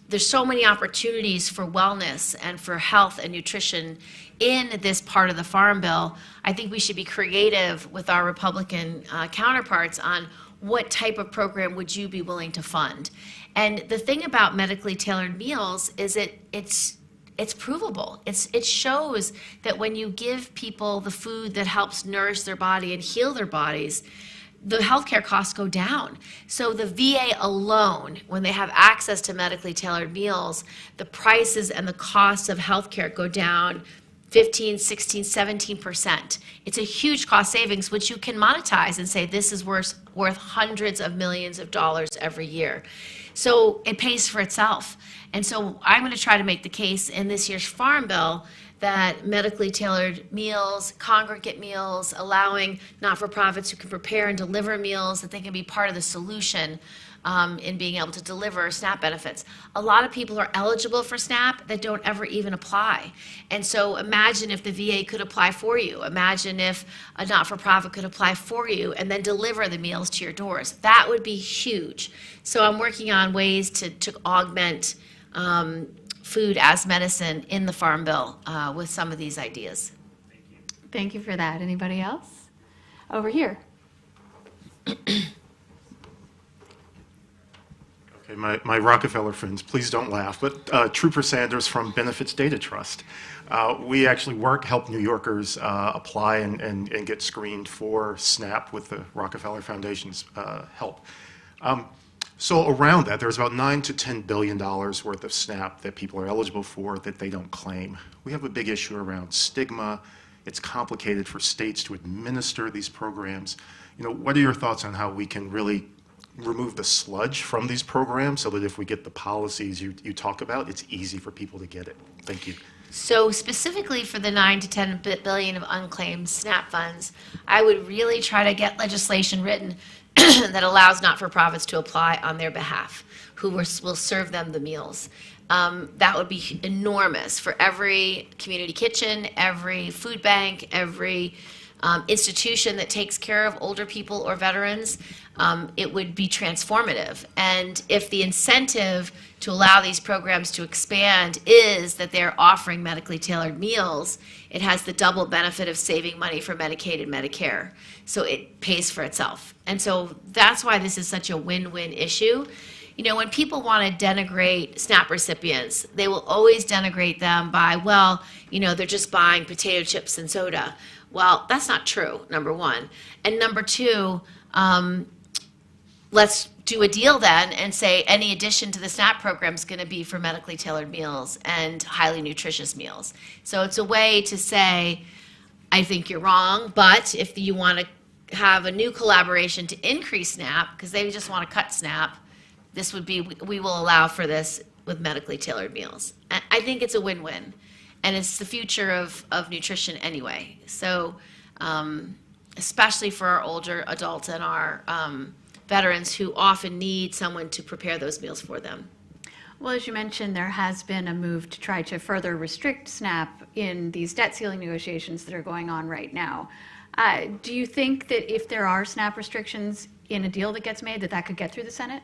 Speaker 21: There's so many opportunities for wellness and for health and nutrition in this part of the Farm Bill. I think we should be creative with our Republican counterparts on what type of program would you be willing to fund. And the thing about medically tailored meals is it's provable. It shows that when you give people the food that helps nourish their body and heal their bodies, the healthcare costs go down. So the VA alone, when they have access to medically tailored meals, the prices and the costs of healthcare go down 15, 16, 17%. It's a huge cost savings, which you can monetize and say this is worth hundreds of millions of dollars every year. So it pays for itself. And so I'm going to try to make the case in this year's Farm Bill that medically tailored meals, congregate meals, allowing not-for-profits who can prepare and deliver meals, that they can be part of the solution in being able to deliver SNAP benefits. A lot of people are eligible for SNAP that don't ever even apply. And so imagine if the VA could apply for you. Imagine if a not-for-profit could apply for you and then deliver the meals to your doors. That would be huge. So I'm working on ways to augment food as medicine in the Farm Bill with some of these ideas.
Speaker 3: Thank you for that. Anybody else? Over here.
Speaker 4: Okay, my Rockefeller friends, please don't laugh, but Trooper Sanders from Benefits Data Trust. We actually help New Yorkers apply and get screened for SNAP with the Rockefeller Foundation's help. So around that, there's about $9 to $10 billion worth of SNAP that people are eligible for that they don't claim. We have a big issue around stigma. It's complicated for states to administer these programs. What are your thoughts on how we can really remove the sludge from these programs so that if we get the policies you talk about, it's easy for people to get it? Thank you.
Speaker 21: So specifically for the 9 to 10 billion of unclaimed SNAP funds, I would really try to get legislation written that allows not-for-profits to apply on their behalf, who will serve them the meals. That would be enormous for every community kitchen, every food bank, every institution that takes care of older people or veterans. It would be transformative. And if the incentive to allow these programs to expand is that they're offering medically tailored meals, it has the double benefit of saving money for Medicaid and Medicare. So it pays for itself. And so that's why this is such a win-win issue. When people want to denigrate SNAP recipients, they will always denigrate them by, well, they're just buying potato chips and soda. Well, that's not true, number one. And number two, let's do a deal then and say any addition to the SNAP program is going to be for medically tailored meals and highly nutritious meals. So it's a way to say, I think you're wrong, but if you want to have a new collaboration to increase SNAP, because they just want to cut SNAP, this would be, we will allow for this with medically tailored meals. I think it's a win-win, and it's the future of nutrition anyway. So especially for our older adults and our veterans who often need someone to prepare those meals for them.
Speaker 3: Well, as you mentioned, there has been a move to try to further restrict SNAP in these debt ceiling negotiations that are going on right now. Do you think that if there are SNAP restrictions in a deal that gets made, that could get through the Senate?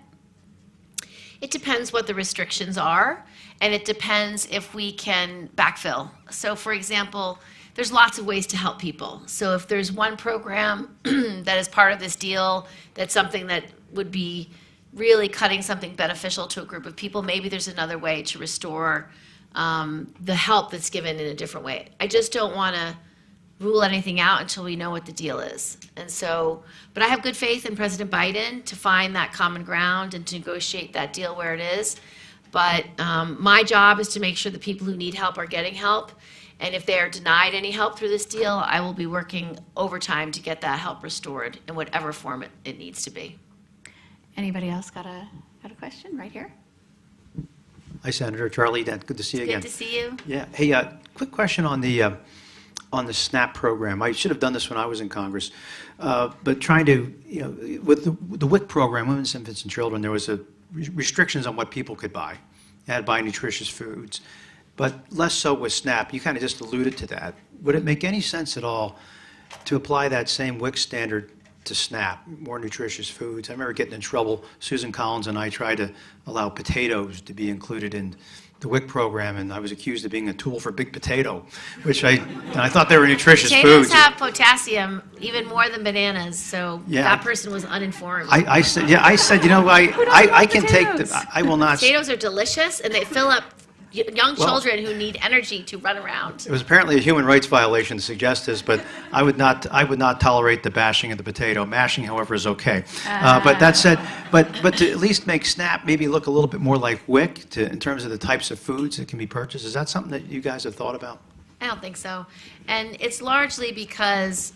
Speaker 21: It depends what the restrictions are, and it depends if we can backfill. So, for example, there's lots of ways to help people. So if there's one program that is part of this deal that's something that would be really cutting something beneficial to a group of people, maybe there's another way to restore the help that's given in a different way. I just don't want to rule anything out until we know what the deal is. And so, but I have good faith in President Biden to find that common ground and to negotiate that deal where it is. But my job is to make sure the people who need help are getting help. And if they are denied any help through this deal, I will be working overtime to get that help restored in whatever form it needs to be.
Speaker 3: Anybody else got a question right here?
Speaker 8: Hi, Senator Charlie Dent. Good to see you again.
Speaker 21: Good to see you.
Speaker 8: Yeah. Hey, quick question on the SNAP program. I should have done this when I was in Congress, but trying to, with the WIC program, Women's, Infants, and Children, there was restrictions on what people could buy. You had to buy nutritious foods, but less so with SNAP. You kind of just alluded to that. Would it make any sense at all to apply that same WIC standard to SNAP, more nutritious foods? I remember getting in trouble. Susan Collins and I tried to allow potatoes to be included in the WIC program, and I was accused of being a tool for Big Potato, which I thought they were nutritious
Speaker 21: Potatoes
Speaker 8: foods.
Speaker 21: have potassium even more than bananas, so
Speaker 8: Yeah.
Speaker 21: that person was uninformed.
Speaker 8: I said, I can take I will not.
Speaker 21: Potatoes are delicious, and they fill up young
Speaker 8: Well-
Speaker 21: children who need energy to run around.
Speaker 8: It was apparently a human rights violation to suggest this, but I would not tolerate the bashing of the potato. Mashing, however, is okay. But that said, but to at least make SNAP maybe look a little bit more like WIC in terms of the types of foods that can be purchased. Is that something that you guys have thought about?
Speaker 21: I don't think so. And it's largely because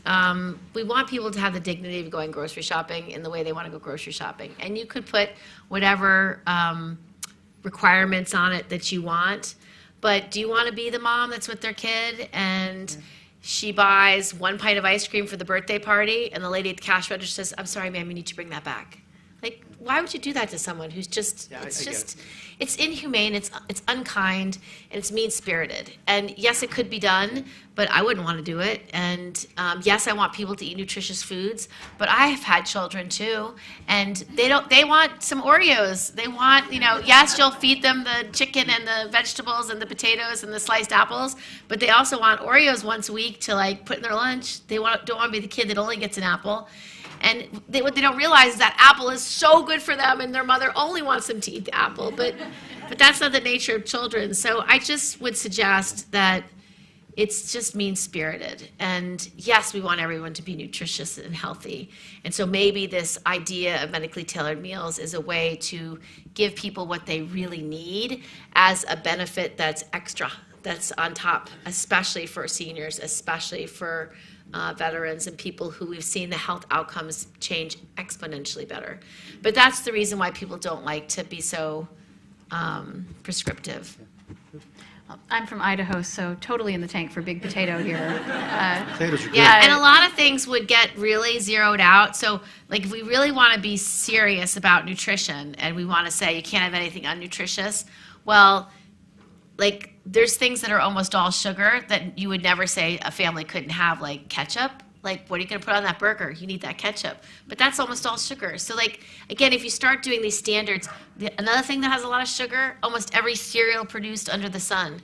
Speaker 21: we want people to have the dignity of going grocery shopping in the way they want to go grocery shopping. And you could put whatever requirements on it that you want, but do you want to be the mom that's with their kid and she buys 1 pint of ice cream for the birthday party and the lady at the cash register says, "I'm sorry, ma'am, you need to bring that back"? Like, why would you do that to someone who's just, it's inhumane, it's unkind, and it's mean-spirited. And yes, it could be done, but I wouldn't want to do it. And yes, I want people to eat nutritious foods, but I have had children too, and they want some Oreos. They want, yes, you'll feed them the chicken and the vegetables and the potatoes and the sliced apples, but they also want Oreos once a week to put in their lunch. They don't want to be the kid that only gets an apple. And what they don't realize is that apple is so good for them, and their mother only wants them to eat the apple. But that's not the nature of children. So I just would suggest that it's just mean-spirited. And yes, we want everyone to be nutritious and healthy. And so maybe this idea of medically tailored meals is a way to give people what they really need as a benefit that's extra, that's on top, especially for seniors, especially for veterans and people who we've seen the health outcomes change exponentially better. But that's the reason why people don't like to be so prescriptive.
Speaker 3: I'm from Idaho, so totally in the tank for Big Potato here.
Speaker 8: Potatoes are good.
Speaker 21: Yeah, and a lot of things would get really zeroed out. So, if we really want to be serious about nutrition and we want to say you can't have anything unnutritious, well, there's things that are almost all sugar that you would never say a family couldn't have, like ketchup. What are you going to put on that burger? You need that ketchup. But that's almost all sugar. So, again, if you start doing these standards, another thing that has a lot of sugar, almost every cereal produced under the sun.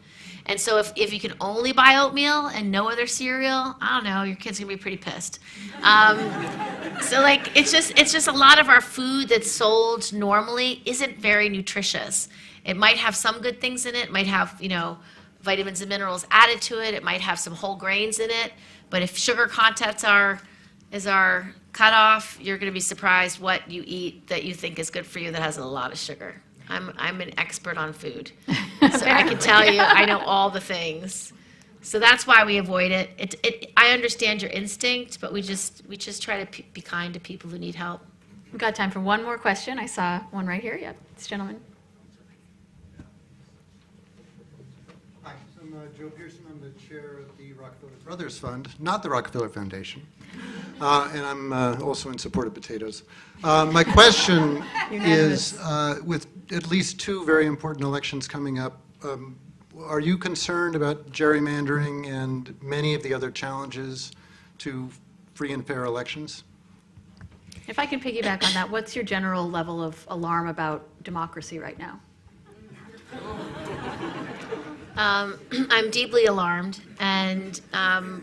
Speaker 21: And so if you can only buy oatmeal and no other cereal, I don't know, your kid's going to be pretty pissed. It's just a lot of our food that's sold normally isn't very nutritious. It might have some good things in it. It might have, vitamins and minerals added to it. It might have some whole grains in it. But if sugar contents is our cutoff, you're going to be surprised what you eat that you think is good for you that has a lot of sugar. I'm an expert on food, so I can tell you I know all the things. So that's why we avoid it. I understand your instinct, but we just try to be kind to people who need help.
Speaker 3: We've got time for one more question. I saw one right here. Yep, this gentleman.
Speaker 12: Hi, I'm Joe Pearson. I'm the chair of the Rockefeller Brothers Fund, not the Rockefeller Foundation. And I'm also in support of potatoes. My question is, with at least 2 very important elections coming up, are you concerned about gerrymandering and many of the other challenges to free and fair elections?
Speaker 3: If I can piggyback on that, what's your general level of alarm about democracy right now?
Speaker 21: I'm deeply alarmed, and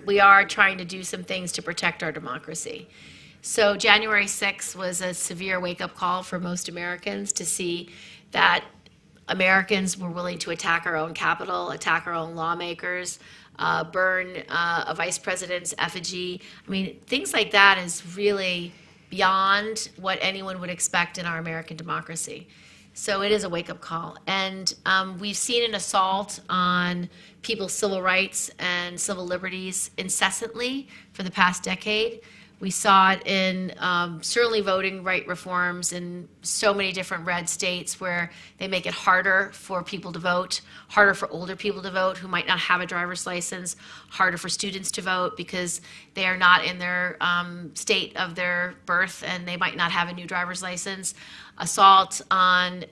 Speaker 21: we are trying to do some things to protect our democracy. So January 6th was a severe wake-up call for most Americans to see that Americans were willing to attack our own Capitol, attack our own lawmakers, burn a vice president's effigy. I mean, things like that is really beyond what anyone would expect in our American democracy. So it is a wake-up call. And we've seen an assault on people's civil rights and civil liberties incessantly for the past decade. We saw it in certainly voting right reforms in so many different red states where they make it harder for people to vote, harder for older people to vote who might not have a driver's license, harder for students to vote because they are not in their state of their birth and they might not have a new driver's license. Assault on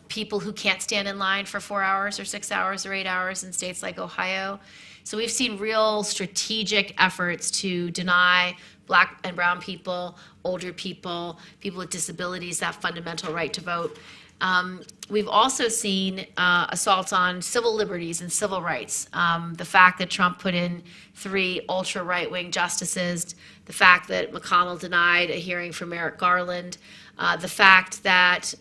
Speaker 21: people who can't stand in line for 4 hours or 6 hours or 8 hours in states like Ohio. So we've seen real strategic efforts to deny Black and brown people, older people, people with disabilities, that fundamental right to vote. We've also seen assaults on civil liberties and civil rights. The fact that Trump put in 3 ultra right-wing justices, the fact that McConnell denied a hearing for Merrick Garland, the fact that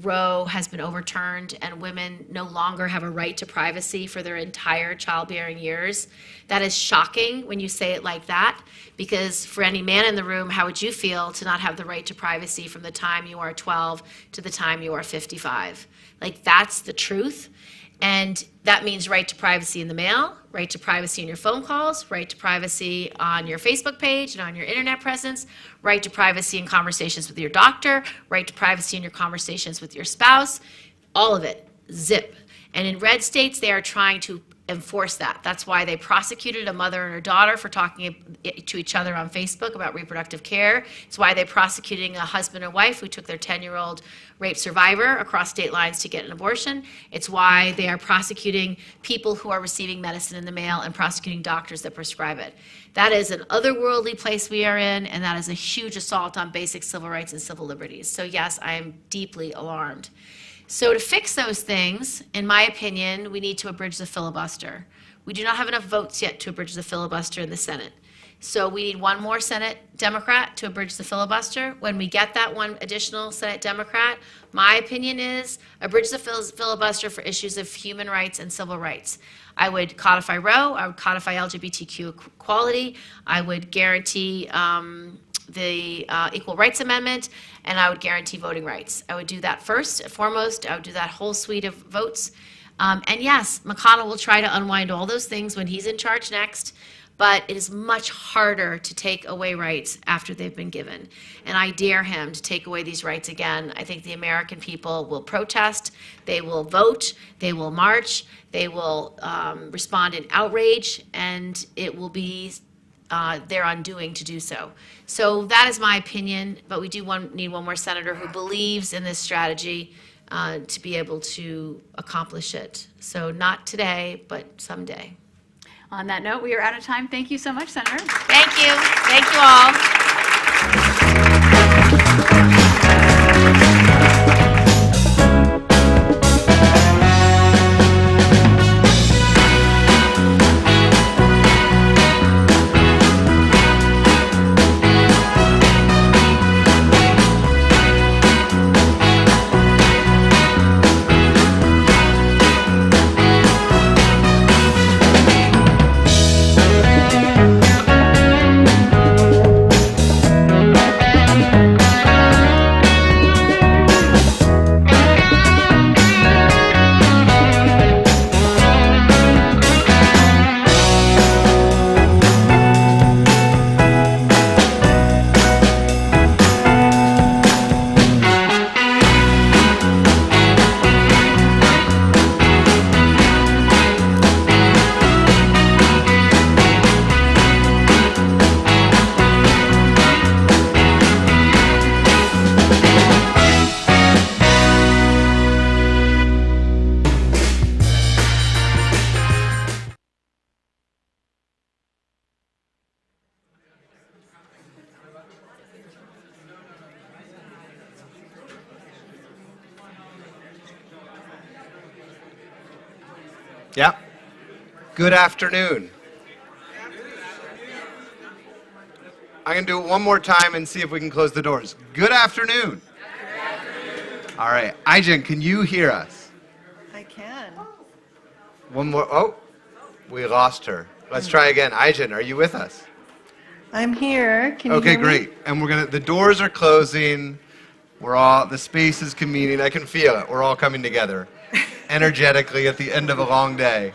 Speaker 21: Roe has been overturned and women no longer have a right to privacy for their entire childbearing years. That is shocking when you say it like that, because for any man in the room, how would you feel to not have the right to privacy from the time you are 12 to the time you are 55? Like, that's the truth. And that means right to privacy in the mail, right to privacy in your phone calls, right to privacy on your Facebook page and on your internet presence, right to privacy in conversations with your doctor, right to privacy in your conversations with your spouse, all of it, zip. And in red states, they are trying to enforce that. That's why they prosecuted a mother and her daughter for talking to each other on Facebook about reproductive care. It's why they're prosecuting a husband and wife who took their 10-year-old rape survivor across state lines to get an abortion. It's why they are prosecuting people who are receiving medicine in the mail and prosecuting doctors that prescribe it. That is an otherworldly place we are in, and that is a huge assault on basic civil rights and civil liberties. So yes, I am deeply alarmed. So to fix those things, in my opinion, we need to abridge the filibuster. We do not have enough votes yet to abridge the filibuster in the Senate. So we need one more Senate Democrat to abridge the filibuster. When we get that one additional Senate Democrat, my opinion is abridge the filibuster for issues of human rights and civil rights. I would codify Roe, I would codify LGBTQ equality, I would guarantee the Equal Rights Amendment, and I would guarantee voting rights. I would do that first and foremost. I would do that whole suite of votes. And yes, McConnell will try to unwind all those things when he's in charge next, but it is much harder to take away rights after they've been given. And I dare him to take away these rights again. I think the American people will protest, they will vote, they will march, they will respond in outrage, and it will be their undoing to do so. So that is my opinion, but we do need one more senator who believes in this strategy to be able to accomplish it. So not today, but someday.
Speaker 3: On that note, we are out of time. Thank you so much, Senator.
Speaker 21: Thank you. Thank you all.
Speaker 9: Yeah. Good afternoon. I'm going to do it one more time and see if we can close the doors. Good afternoon. All right. Aijen, can you hear us?
Speaker 10: I can.
Speaker 9: One more. Oh, we lost her. Let's try again. Aijen, are you with us?
Speaker 10: I'm here. Can you
Speaker 9: Okay,
Speaker 10: hear me?
Speaker 9: great. And the doors are closing. The space is convening. I can feel it. We're all coming together energetically at the end of a long day.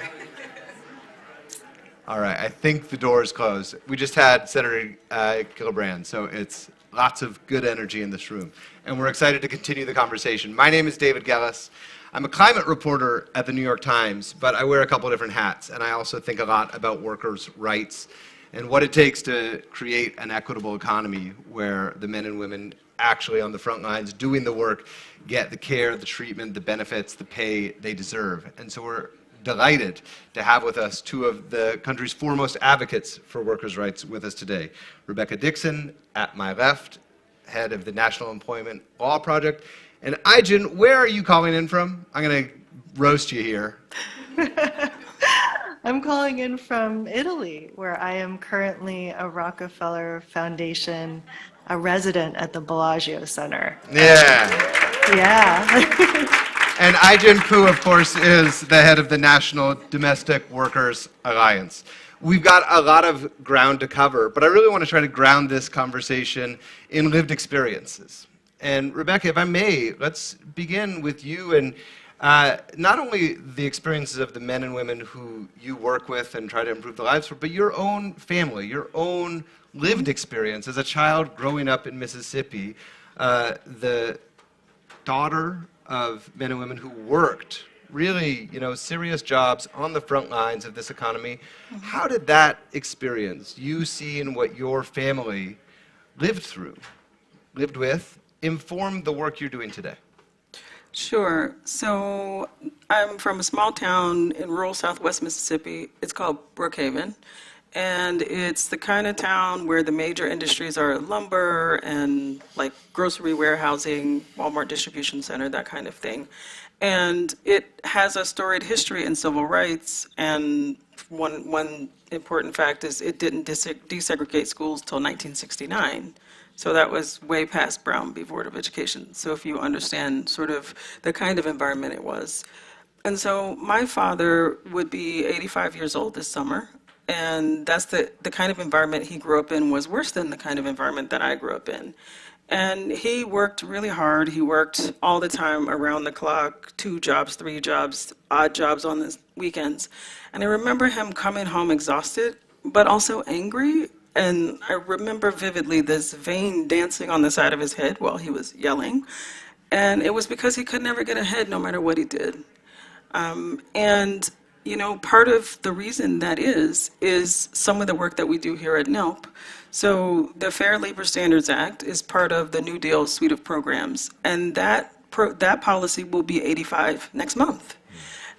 Speaker 9: All right, I think the door is closed. We just had Senator Gillibrand, so it's lots of good energy in this room. And we're excited to continue the conversation. My name is David Gellis. I'm a climate reporter at the New York Times, but I wear a couple of different hats, and I also think a lot about workers' rights and what it takes to create an equitable economy where the men and women actually on the front lines doing the work get the care, the treatment, the benefits, the pay they deserve. And so we're delighted to have with us two of the country's foremost advocates for workers' rights with us today. Rebecca Dixon, at my left, head of the National Employment Law Project. And Aijen, where are you calling in from? I'm going to roast you here.
Speaker 10: I'm calling in from Italy, where I am currently a Rockefeller Foundation, a resident at the Bellagio Center.
Speaker 9: Yeah.
Speaker 10: Yeah.
Speaker 9: And Aijen Poo, of course, is the head of the National Domestic Workers Alliance. We've got a lot of ground to cover, but I really want to try to ground this conversation in lived experiences. And Rebecca, if I may, let's begin with you and not only the experiences of the men and women who you work with and try to improve their lives for, but your own family, your own lived experience as a child growing up in Mississippi, the daughter of men and women who worked really, serious jobs on the front lines of this economy. How did that experience, you seeing what your family lived through, lived with, inform the work you're doing today?
Speaker 11: Sure. So I'm from a small town in rural southwest Mississippi. It's called Brookhaven. And it's the kind of town where the major industries are lumber and like grocery warehousing, Walmart distribution center, that kind of thing. And it has a storied history in civil rights. And one important fact is it didn't desegregate schools till 1969. So that was way past Brown v. Board of Education. So if you understand sort of the kind of environment it was. And so my father would be 85 years old this summer. And that's the kind of environment he grew up in was worse than the kind of environment that I grew up in. And he worked really hard. He worked all the time around the clock, 2 jobs, 3 jobs, odd jobs on the weekends. And I remember him coming home exhausted, but also angry. And I remember vividly this vein dancing on the side of his head while he was yelling. And it was because he could never get ahead no matter what he did. Part of the reason that is some of the work that we do here at NELP. So the Fair Labor Standards Act is part of the New Deal suite of programs, and that policy will be 85 next month.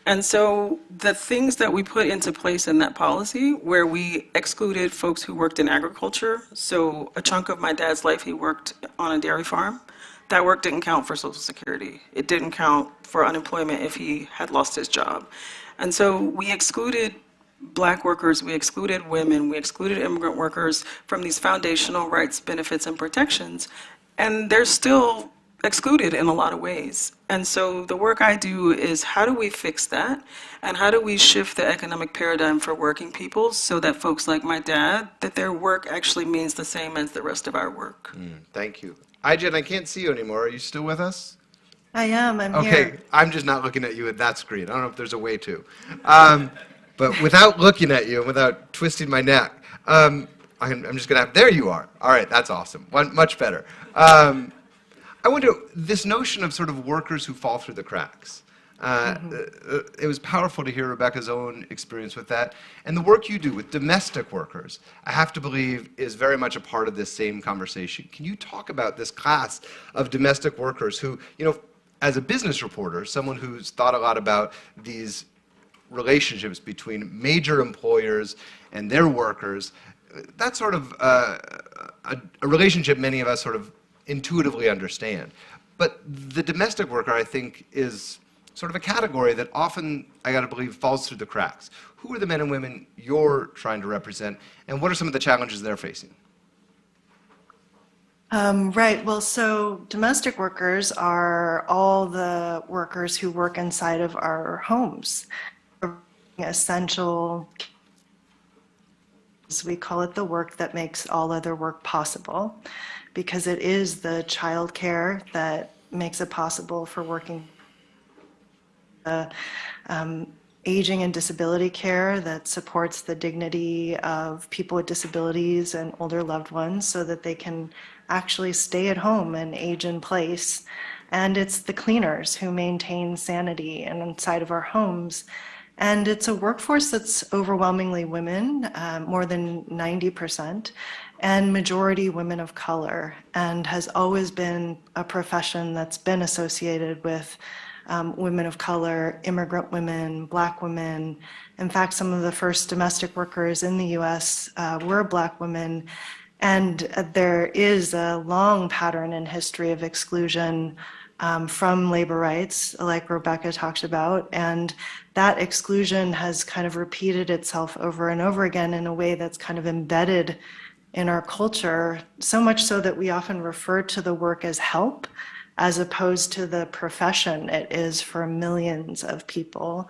Speaker 11: And so the things that we put into place in that policy, where we excluded folks who worked in agriculture, so a chunk of my dad's life he worked on a dairy farm, that work didn't count for Social Security. It didn't count for unemployment if he had lost his job. And so we excluded Black workers, we excluded women, we excluded immigrant workers from these foundational rights, benefits, and protections. And they're still excluded in a lot of ways. And so the work I do is how do we fix that? And how do we shift the economic paradigm for working people so that folks like my dad, that their work actually means the same as the rest of our work?
Speaker 9: Thank you. Aijen, I can't see you anymore. Are you still with us?
Speaker 10: I am. I'm
Speaker 9: okay,
Speaker 10: here.
Speaker 9: I'm just not looking at you at that screen. I don't know if there's a way to. But without looking at you and without twisting my neck, I'm just going to have, there you are. All right, that's awesome. Much better. I wonder, this notion of sort of workers who fall through the cracks. It was powerful to hear Rebecca's own experience with that. And the work you do with domestic workers, I have to believe, is very much a part of this same conversation. Can you talk about this class of domestic workers who, as a business reporter, someone who's thought a lot about these relationships between major employers and their workers, that's sort of a relationship many of us sort of intuitively understand. But the domestic worker, I think, is sort of a category that often, I gotta believe, falls through the cracks. Who are the men and women you're trying to represent, and what are some of the challenges they're facing?
Speaker 10: Right. Well, so domestic workers are all the workers who work inside of our homes. Essential, we call it the work that makes all other work possible, because it is the childcare that makes it possible for working. Aging and disability care that supports the dignity of people with disabilities and older loved ones so that they can actually stay at home and age in place. And it's the cleaners who maintain sanity inside of our homes. And it's a workforce that's overwhelmingly women, more than 90%, and majority women of color, and has always been a profession that's been associated with women of color, immigrant women, Black women. In fact, some of the first domestic workers in the US were Black women. And there is a long pattern in history of exclusion from labor rights, like Rebecca talked about. And that exclusion has kind of repeated itself over and over again in a way that's kind of embedded in our culture, so much so that we often refer to the work as help, as opposed to the profession it is for millions of people.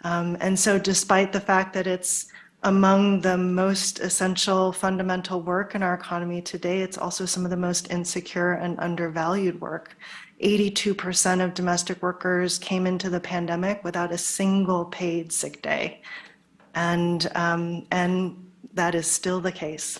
Speaker 10: And so despite the fact that it's among the most essential fundamental work in our economy today, it's also some of the most insecure and undervalued work. 82% of domestic workers came into the pandemic without a single paid sick day. And that is still the case.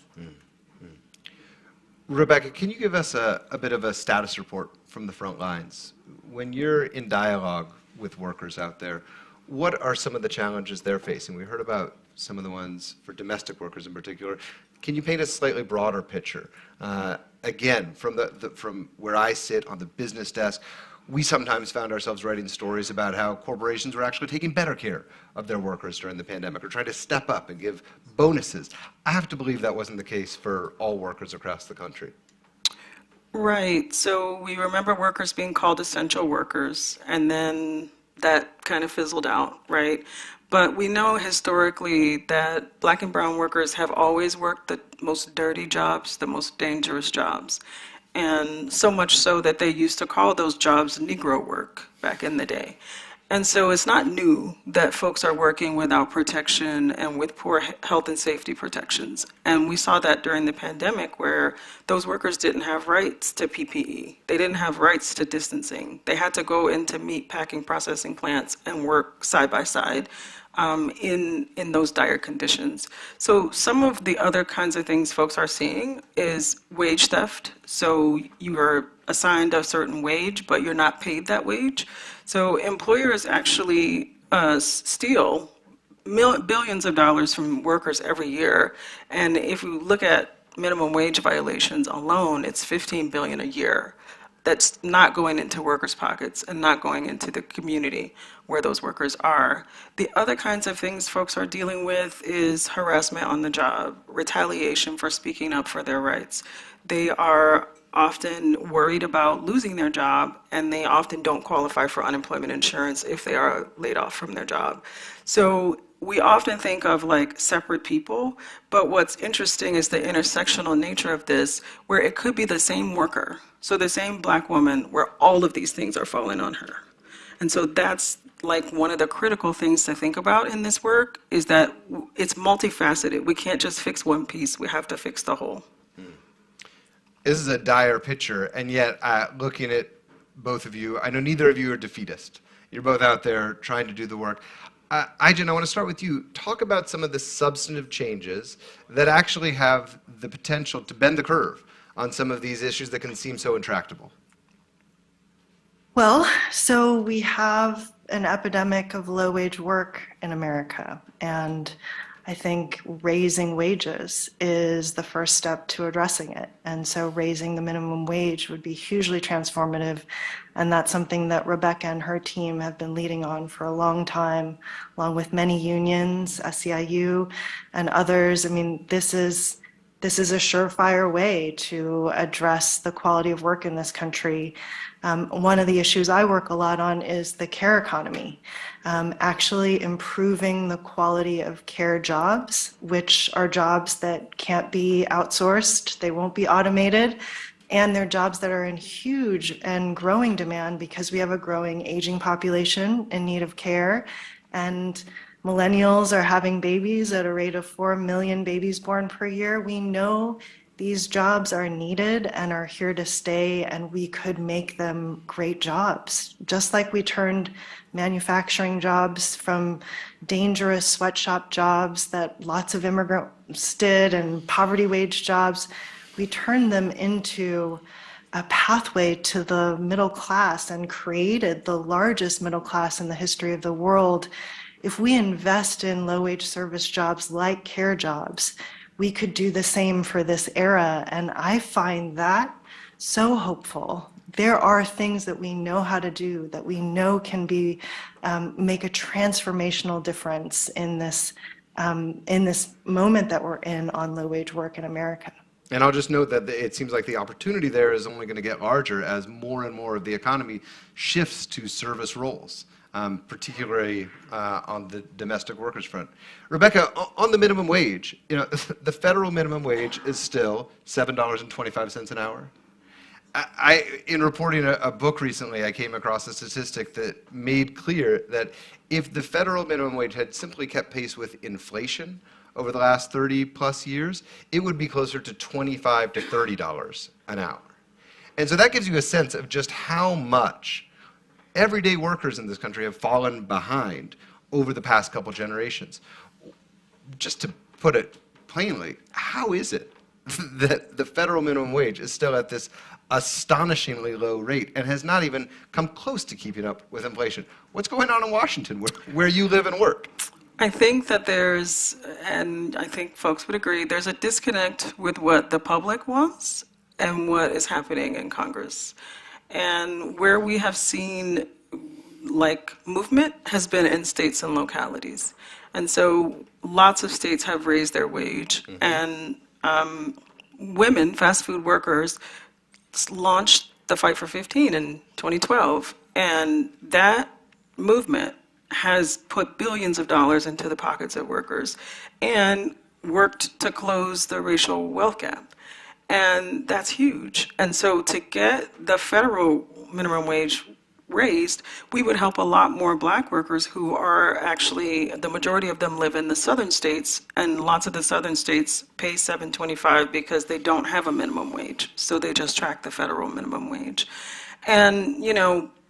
Speaker 9: Rebecca, can you give us a bit of a status report from the front lines? When you're in dialogue with workers out there, what are some of the challenges they're facing? We heard about some of the ones for domestic workers in particular. Can you paint a slightly broader picture? Again, from where I sit on the business desk, we sometimes found ourselves writing stories about how corporations were actually taking better care of their workers during the pandemic or trying to step up and give bonuses. I have to believe that wasn't the case for all workers across the country.
Speaker 11: Right. So we remember workers being called essential workers, and then that kind of fizzled out, right? But we know historically that Black and brown workers have always worked the most dirty jobs, the most dangerous jobs. And so much so that they used to call those jobs Negro work back in the day. And so it's not new that folks are working without protection and with poor health and safety protections. And we saw that during the pandemic where those workers didn't have rights to PPE. They didn't have rights to distancing. They had to go into meat packing processing plants and work side by side in those dire conditions. So some of the other kinds of things folks are seeing is wage theft. So you are assigned a certain wage, but you're not paid that wage. So employers actually steal billions of dollars from workers every year. And if you look at minimum wage violations alone, it's $15 billion a year. That's not going into workers' pockets and not going into the community where those workers are. The other kinds of things folks are dealing with is harassment on the job, retaliation for speaking up for their rights. They are often worried about losing their job, and they often don't qualify for unemployment insurance if they are laid off from their job. So we often think of like separate people, but what's interesting is the intersectional nature of this, where it could be the same worker, so the same Black woman, where all of these things are falling on her. And so that's like one of the critical things to think about in this work, is that it's multifaceted. We can't just fix one piece, we have to fix the whole.
Speaker 9: This is a dire picture, and yet looking at both of you, I know neither of you are defeatist. You're both out there trying to do the work. Aijin, I want to start with you. Talk about some of the substantive changes that actually have the potential to bend the curve on some of these issues that can seem so intractable.
Speaker 10: Well, so we have an epidemic of low-wage work in America, and I think raising wages is the first step to addressing it. And so raising the minimum wage would be hugely transformative. And that's something that Rebecca and her team have been leading on for a long time, along with many unions, SEIU, and others. I mean, this is a surefire way to address the quality of work in this country. One of the issues I work a lot on is the care economy, actually improving the quality of care jobs, which are jobs that can't be outsourced, they won't be automated, And they're jobs that are in huge and growing demand because we have a growing aging population in need of care. And millennials are having babies at a rate of 4 million babies born per year. We know these jobs are needed and are here to stay, and we could make them great jobs. Just like we turned manufacturing jobs from dangerous sweatshop jobs that lots of immigrants did and poverty wage jobs, we turned them into a pathway to the middle class and created the largest middle class in the history of the world. If we invest in low-wage service jobs like care jobs, we could do the same for this era. And I find that so hopeful. There are things that we know how to do, that we know can be make a transformational difference in this moment that we're in on low-wage work in America.
Speaker 9: And I'll just note that it seems like the opportunity there is only going to get larger as more and more of the economy shifts to service roles, particularly on the domestic workers front. Rebecca, on the minimum wage, the federal minimum wage is still $7.25 an hour. In reporting a book recently, I came across a statistic that made clear that if the federal minimum wage had simply kept pace with inflation over the last 30 plus years, it would be closer to $25 to $30 an hour. And so that gives you a sense of just how much everyday workers in this country have fallen behind over the past couple generations. Just to put it plainly, how is it that the federal minimum wage is still at this astonishingly low rate and has not even come close to keeping up with inflation? What's going on in Washington, where you live and work?
Speaker 11: I think that there's, and I think folks would agree, there's a disconnect with what the public wants and what is happening in Congress. And where we have seen movement has been in states and localities. And so lots of states have raised their wage, and women, fast food workers, launched the Fight for 15 in 2012. And that movement has put billions of dollars into the pockets of workers and worked to close the racial wealth gap. And that's huge. And so to get the federal minimum wage raised, we would help a lot more black workers who are actually, the majority of them live in the southern states, and lots of the southern states pay $7.25 because they don't have a minimum wage. So they just track the federal minimum wage. And,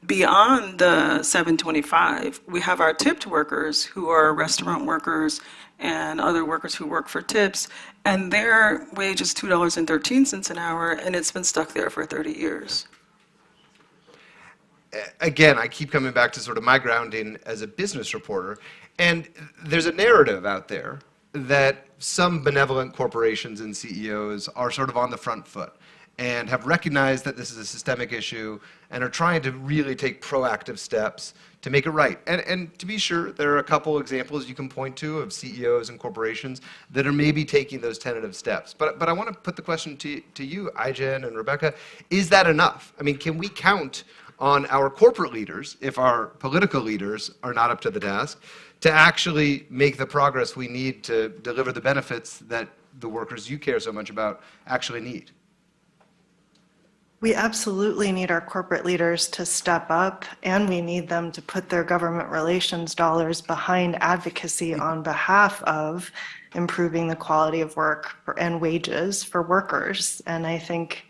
Speaker 11: beyond the $7.25, we have our tipped workers who are restaurant workers and other workers who work for tips, and their wage is $2.13 an hour, and it's been stuck there for 30 years.
Speaker 9: Again, I keep coming back to sort of my grounding as a business reporter, and there's a narrative out there that some benevolent corporations and CEOs are sort of on the front foot and have recognized that this is a systemic issue and are trying to really take proactive steps to make it right. And to be sure, there are a couple examples you can point to of CEOs and corporations that are maybe taking those tentative steps. But I want to put the question to you, Ai-jen and Rebecca, is that enough? I mean, can we count on our corporate leaders, if our political leaders are not up to the task, to actually make the progress we need to deliver the benefits that the workers you care so much about actually need?
Speaker 10: We absolutely need our corporate leaders to step up, and we need them to put their government relations dollars behind advocacy on behalf of improving the quality of work and wages for workers. And I think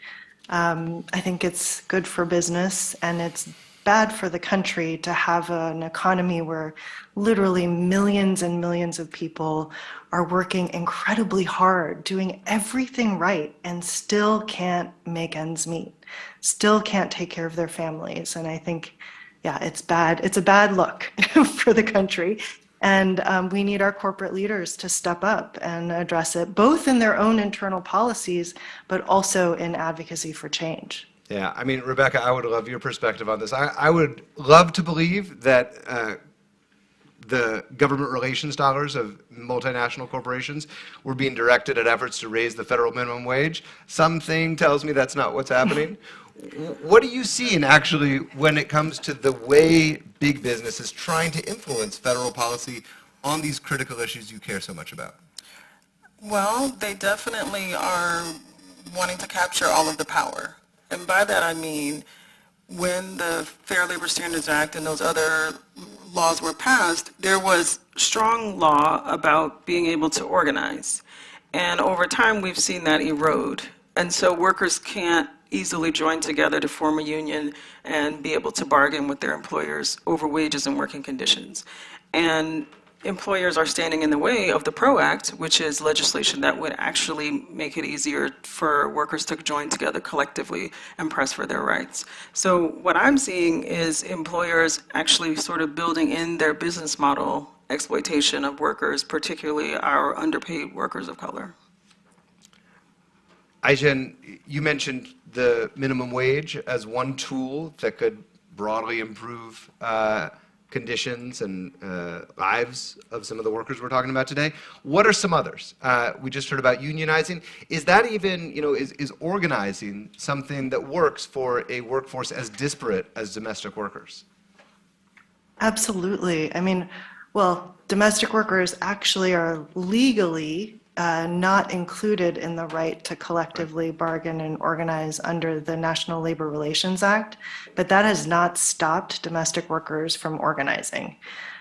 Speaker 10: it's good for business, and it's bad for the country to have an economy where literally millions and millions of people are working incredibly hard, doing everything right, and still can't make ends meet, still can't take care of their families. And I think, it's bad. It's a bad look for the country. And we need our corporate leaders to step up and address it, both in their own internal policies, but also in advocacy for change.
Speaker 9: Yeah, I mean, Rebecca, I would love your perspective on this. I would love to believe that the government relations dollars of multinational corporations were being directed at efforts to raise the federal minimum wage. Something tells me that's not what's happening. What are you seeing actually when it comes to the way big business is trying to influence federal policy on these critical issues you care so much about?
Speaker 11: Well, they definitely are wanting to capture all of the power. And by that I mean, when the Fair Labor Standards Act and those other laws were passed, there was strong law about being able to organize. And over time, we've seen that erode. And so workers can't easily join together to form a union and be able to bargain with their employers over wages and working conditions. And employers are standing in the way of the PRO Act, which is legislation that would actually make it easier for workers to join together collectively and press for their rights. So what I'm seeing is employers actually sort of building in their business model exploitation of workers, particularly our underpaid workers of color.
Speaker 9: Aijen, you mentioned the minimum wage as one tool that could broadly improve conditions and lives of some of the workers we're talking about today. What are some others? We just heard about unionizing. Is that even, is organizing something that works for a workforce as disparate as domestic workers?
Speaker 10: Absolutely. I mean, well, domestic workers actually are legally not included in the right to collectively bargain and organize under the National Labor Relations Act, but that has not stopped domestic workers from organizing.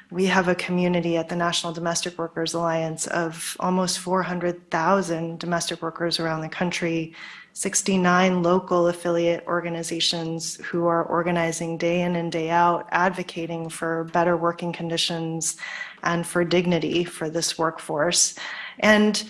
Speaker 10: We have a community at the National Domestic Workers Alliance of almost 400,000 domestic workers around the country, 69 local affiliate organizations who are organizing day in and day out, advocating for better working conditions and for dignity for this workforce. And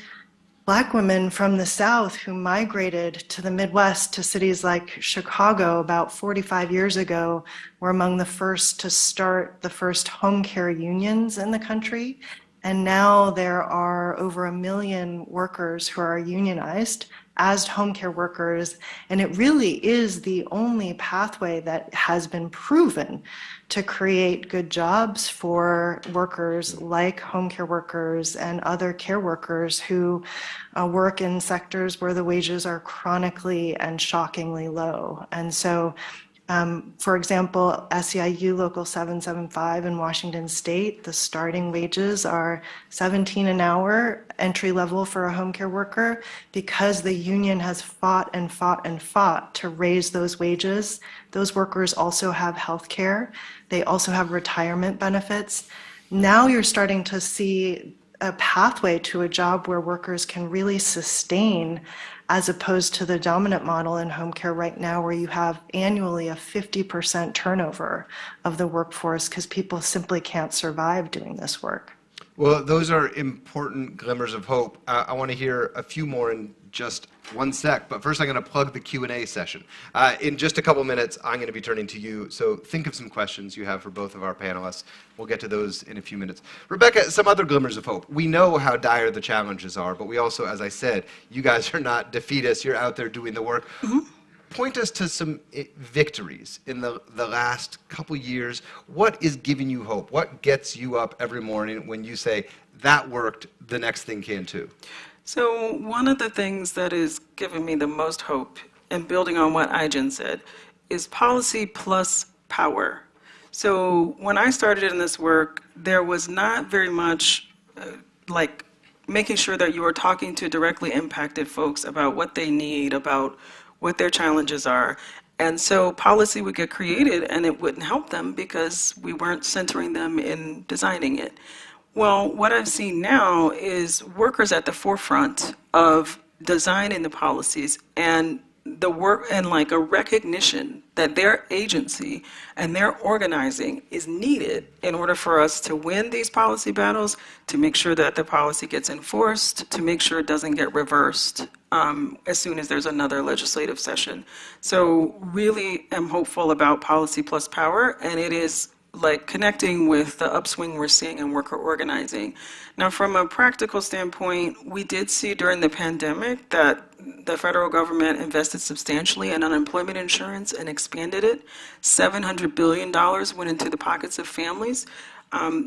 Speaker 10: Black women from the South who migrated to the Midwest to cities like Chicago about 45 years ago were among the first to start the first home care unions in the country. And now there are over 1 million workers who are unionized as home care workers. And it really is the only pathway that has been proven to create good jobs for workers like home care workers and other care workers who work in sectors where the wages are chronically and shockingly low. And so, for example, SEIU Local 775 in Washington State, the starting wages are $17 an hour, entry level for a home care worker, because the union has fought and fought and fought to raise those wages. Those workers also have health care. They also have retirement benefits. Now you're starting to see a pathway to a job where workers can really sustain, as opposed to the dominant model in home care right now, where you have annually a 50% turnover of the workforce because people simply can't survive doing this work.
Speaker 9: Well, those are important glimmers of hope. I want to hear a few more in just one sec, but first I'm going to plug the Q&A session. In just a couple minutes, I'm going to be turning to you, so think of some questions you have for both of our panelists. We'll get to those in a few minutes. Rebecca, some other glimmers of hope. We know how dire the challenges are, but we also, as I said, you guys are not defeatists. You're out there doing the work. Mm-hmm. Point us to some victories in the last couple years. What is giving you hope? What gets you up every morning when you say, that worked, the next thing can too?
Speaker 11: So one of the things that is giving me the most hope, and building on what Aijen said, is policy plus power. So when I started in this work, there was not very much like making sure that you were talking to directly impacted folks about what they need, about what their challenges are. And so policy would get created and it wouldn't help them because we weren't centering them in designing it. Well, what I've seen now is workers at the forefront of designing the policies and the work, and like a recognition that their agency and their organizing is needed in order for us to win these policy battles, to make sure that the policy gets enforced, to make sure it doesn't get reversed as soon as there's another legislative session. So really am hopeful about policy plus power, and it is like connecting with the upswing we're seeing in worker organizing. Now, from a practical standpoint, we did see during the pandemic that the federal government invested substantially in unemployment insurance and expanded it. $700 billion went into the pockets of families.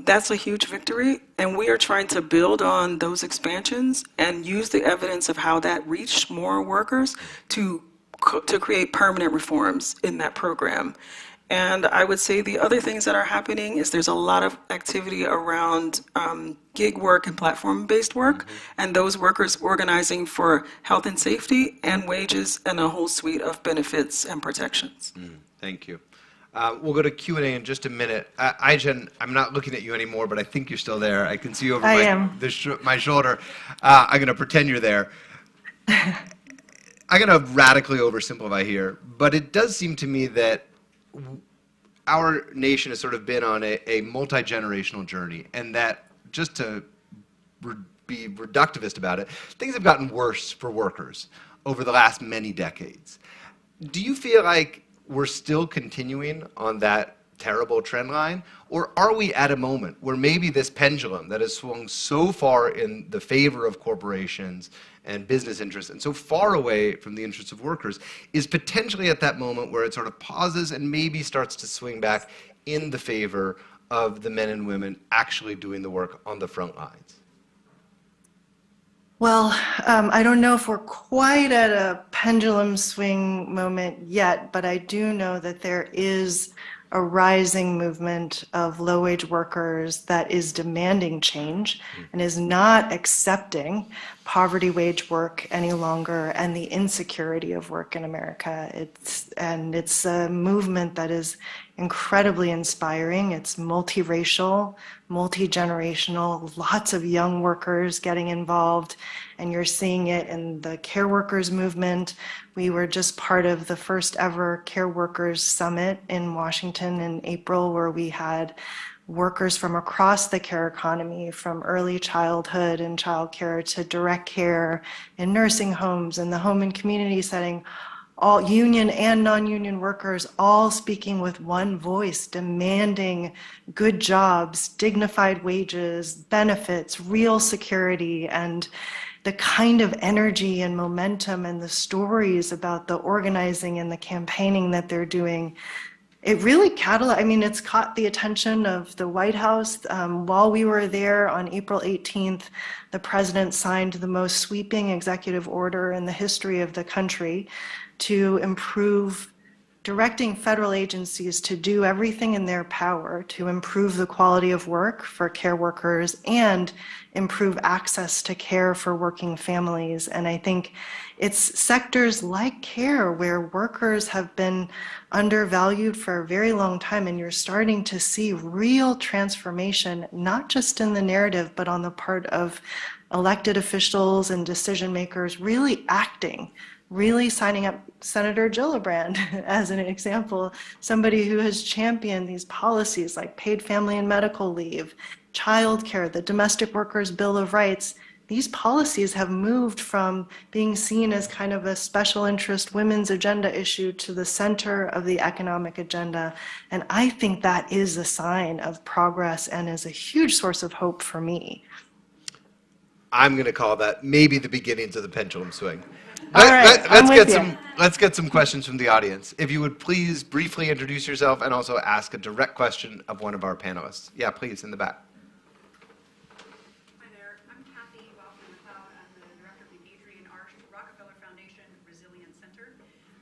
Speaker 11: That's a huge victory, and we are trying to build on those expansions and use the evidence of how that reached more workers to create permanent reforms in that program. And I would say the other things that are happening is there's a lot of activity around gig work and platform-based work, and those workers organizing for health and safety and wages and a whole suite of benefits and protections.
Speaker 9: Thank you. We'll go to Q&A in just a minute. Aijen, I'm not looking at you anymore, but I think you're still there. I can see you over my shoulder. I'm going to pretend you're there. I'm going to radically oversimplify here, but it does seem to me that our nation has sort of been on a multi-generational journey, and that, just to be reductivist about it, things have gotten worse for workers over the last many decades. Do you feel like we're still continuing on that terrible trend line, or are we at a moment where maybe this pendulum that has swung so far in the favor of corporations and business interests and so far away from the interests of workers is potentially at that moment where it sort of pauses and maybe starts to swing back in the favor of the men and women actually doing the work on the front lines?
Speaker 10: Well, I don't know if we're quite at a pendulum swing moment yet, but I do know that there is a rising movement of low-wage workers that is demanding change and is not accepting poverty wage work any longer and the insecurity of work in America. It's a movement that is incredibly inspiring. It's multiracial, multi-generational, lots of young workers getting involved, and you're seeing it in the care workers movement. We were just part of the first ever Care Workers Summit in Washington in April, where we had workers from across the care economy, from early childhood and childcare to direct care in nursing homes and the home and community setting, all union and non-union workers all speaking with one voice, demanding good jobs, dignified wages, benefits, real security, and the kind of energy and momentum and the stories about the organizing and the campaigning that they're doing. It really it's caught the attention of the White House. While we were there on April 18th, the president signed the most sweeping executive order in the history of the country to improve, directing federal agencies to do everything in their power to improve the quality of work for care workers and improve access to care for working families. And I think it's sectors like care where workers have been undervalued for a very long time, and you're starting to see real transformation, not just in the narrative, but on the part of elected officials and decision makers really acting, really signing up. Senator Gillibrand, as an example, somebody who has championed these policies like paid family and medical leave, childcare, the Domestic Workers Bill of Rights. These policies have moved from being seen as kind of a special interest women's agenda issue to the center of the economic agenda. And I think that is a sign of progress and is a huge source of hope for me.
Speaker 9: I'm going to call that maybe the beginnings of the pendulum swing. Let's get some questions from the audience. If you would please briefly introduce yourself and also ask a direct question of one of our panelists. Yeah, please, in the back.
Speaker 15: Hi there. I'm Kathy Baughman-McLeod. I'm the director of the Adrian R. Rockefeller Foundation Resilience Center.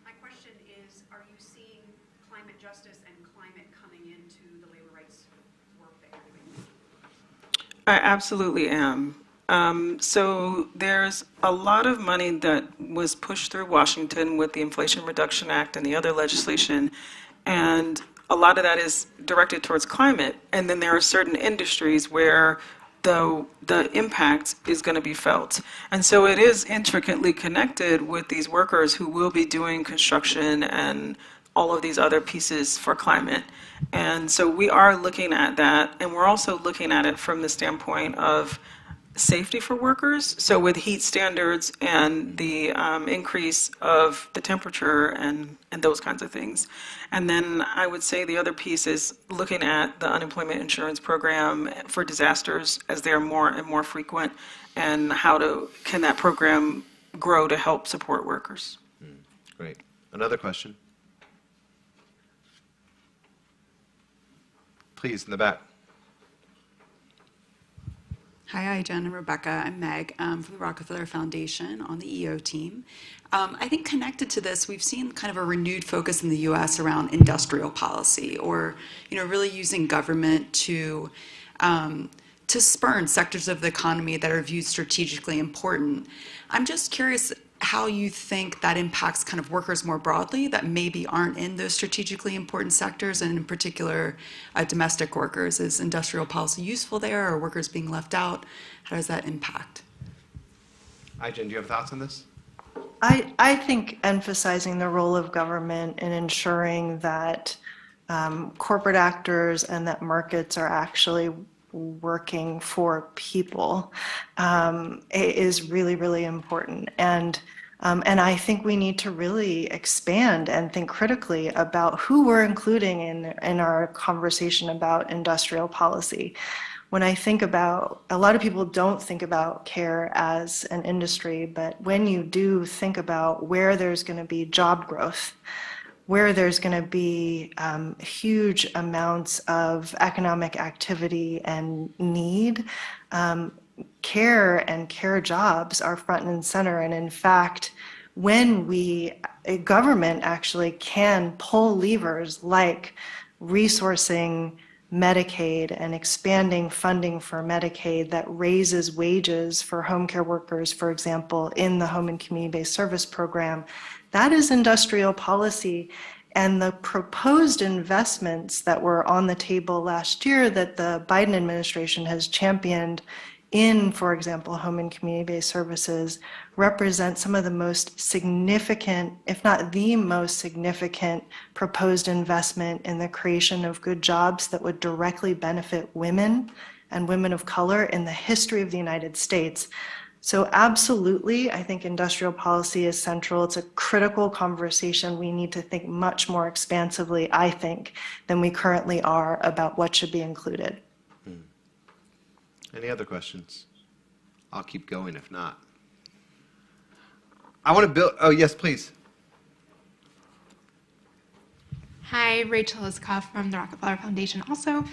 Speaker 15: My question is, are you seeing climate justice and climate coming into the labor rights work that you're doing?
Speaker 11: I absolutely am. So there's a lot of money that was pushed through Washington with the Inflation Reduction Act and the other legislation, and a lot of that is directed towards climate. And then there are certain industries where the impact is going to be felt. And so it is intricately connected with these workers who will be doing construction and all of these other pieces for climate. And so we are looking at that, and we're also looking at it from the standpoint of safety for workers. So with heat standards and the increase of the temperature and those kinds of things. And then I would say the other piece is looking at the unemployment insurance program for disasters as they're more and more frequent, and can that program grow to help support workers.
Speaker 9: Great. Another question? Please, in the back.
Speaker 16: Hi, Jen and Rebecca. I'm Meg from the Rockefeller Foundation on the EO team. I think connected to this, we've seen kind of a renewed focus in the U.S. around industrial policy, or really using government to spurn sectors of the economy that are viewed strategically important. I'm just curious how you think that impacts kind of workers more broadly that maybe aren't in those strategically important sectors, and in particular domestic workers. Is industrial policy useful there, or workers being left out? How does that impact?
Speaker 9: Jen, do you have thoughts on this?
Speaker 10: I think emphasizing the role of government in ensuring that corporate actors and that markets are actually working for people is really, really important. And I think we need to really expand and think critically about who we're including in our conversation about industrial policy. When I think about, a lot of people don't think about care as an industry, but when you do think about where there's going to be job growth, where there's going to be huge amounts of economic activity and need, care and care jobs are front and center. And in fact, when a government actually can pull levers like resourcing Medicaid and expanding funding for Medicaid that raises wages for home care workers, for example, in the home and community-based service program, that is industrial policy. And the proposed investments that were on the table last year that the Biden administration has championed in, for example, home and community-based services, represent some of the most significant, if not the most significant, proposed investment in the creation of good jobs that would directly benefit women and women of color in the history of the United States. So absolutely, I think industrial policy is central. It's a critical conversation. We need to think much more expansively, I think, than we currently are about what should be included.
Speaker 9: Any other questions? I'll keep going if not. I want to build, oh yes, please.
Speaker 18: Hi, Rachel Iskoff from the Rockefeller Foundation also.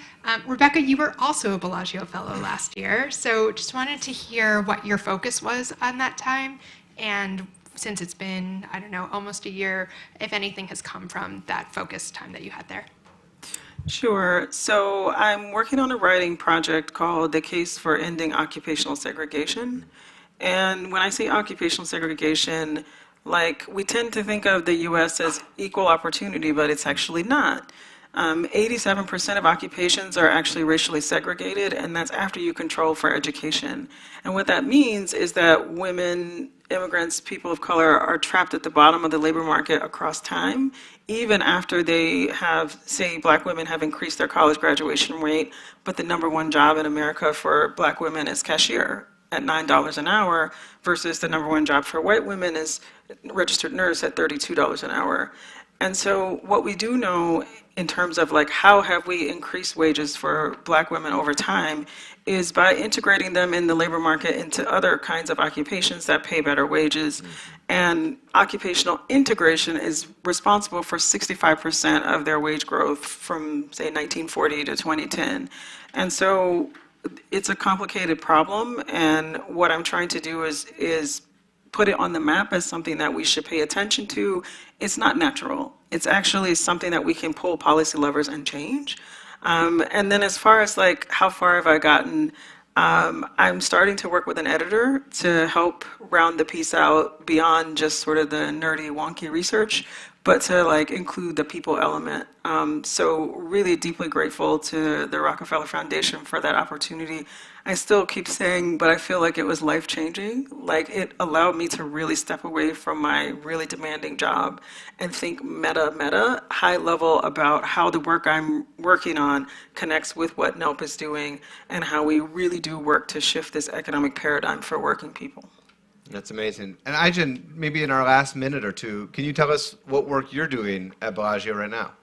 Speaker 18: Rebecca, you were also a Bellagio Fellow last year, so just wanted to hear what your focus was on that time, and since it's been, I don't know, almost a year, if anything has come from that focus time that you had there.
Speaker 11: Sure. So I'm working on a writing project called The Case for Ending Occupational Segregation. And when I say occupational segregation, like, we tend to think of the U.S. as equal opportunity, but it's actually not. 87% of occupations are actually racially segregated, and that's after you control for education. And what that means is that women, immigrants, people of color are trapped at the bottom of the labor market across time, even after they have, say, black women have increased their college graduation rate, but the #1 job in America for black women is cashier at $9 an hour, versus the #1 job for white women is registered nurse at $32 an hour. And so what we do know in terms of like how have we increased wages for black women over time is by integrating them in the labor market into other kinds of occupations that pay better wages. And occupational integration is responsible for 65% of their wage growth from, say, 1940 to 2010. And so it's a complicated problem, and what I'm trying to do is put it on the map as something that we should pay attention to. It's not natural. It's actually something that we can pull policy levers and change. And then as far as like how far have I gotten, I'm starting to work with an editor to help round the piece out beyond just sort of the nerdy, wonky research, but to like include the people element. So really deeply grateful to the Rockefeller Foundation for that opportunity. I still keep saying, but I feel like it was life-changing. Like, it allowed me to really step away from my really demanding job and think meta, high level about how the work I'm working on connects with what NELP is doing and how we really do work to shift this economic paradigm for working people.
Speaker 9: That's amazing. And Ai-jen, maybe in our last minute or two, can you tell us what work you're doing at Bellagio right now?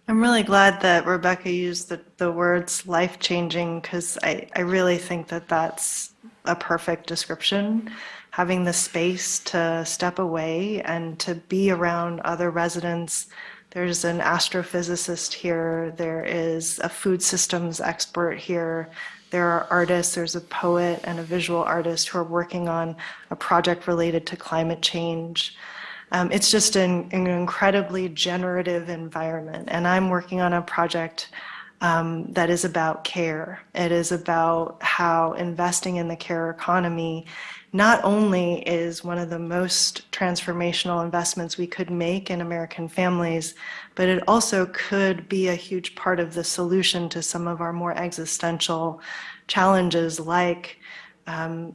Speaker 10: I'm really glad that Rebecca used the words life-changing, because I really think that that's a perfect description. Having the space to step away and to be around other residents. There's an astrophysicist here, there is a food systems expert here, There are artists, there's a poet and a visual artist who are working on a project related to climate change. It's just an incredibly generative environment. And I'm working on a project that is about care. It is about how investing in the care economy not only is one of the most transformational investments we could make in American families, but it also could be a huge part of the solution to some of our more existential challenges like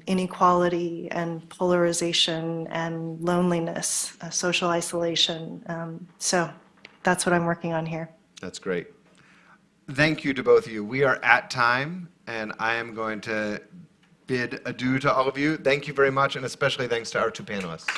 Speaker 10: inequality and polarization and loneliness, social isolation. So that's what I'm working on here.
Speaker 9: That's great. Thank you to both of you. We are at time, and I am going to bid adieu to all of you. Thank you very much, and especially thanks to our two panelists.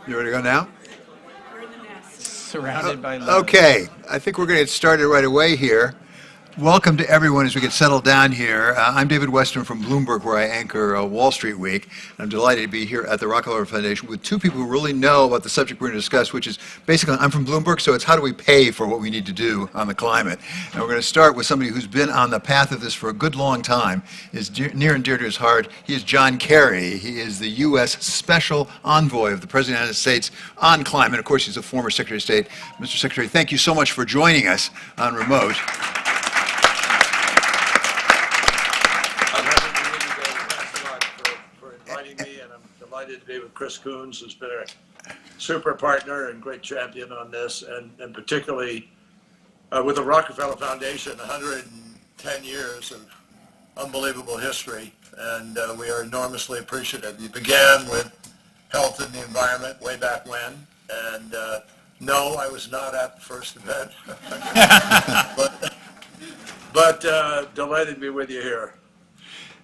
Speaker 17: You ready to go now?
Speaker 6: Surrounded by love.
Speaker 17: Okay, I think we're going to get started right away here. Welcome to everyone as we get settled down here. I'm David Western from Bloomberg, where I anchor Wall Street Week. And I'm delighted to be here at the Rockefeller Foundation with two people who really know about the subject we're going to discuss, which is basically, I'm from Bloomberg, so it's how do we pay for what we need to do on the climate. And we're going to start with somebody who's been on the path of this for a good long time, is near and dear to his heart. He is John Kerry. He is the U.S. Special Envoy of the President of the United States on climate. Of course, he's a former Secretary of State. Mr. Secretary, thank you so much for joining us on remote.
Speaker 19: To be with Chris Coons, who's been a super partner and great champion on this, and particularly with the Rockefeller Foundation, 110 years of unbelievable history, and we are enormously appreciative. You began with health and the environment way back when, and no, I was not at the first event, but delighted to be with you here.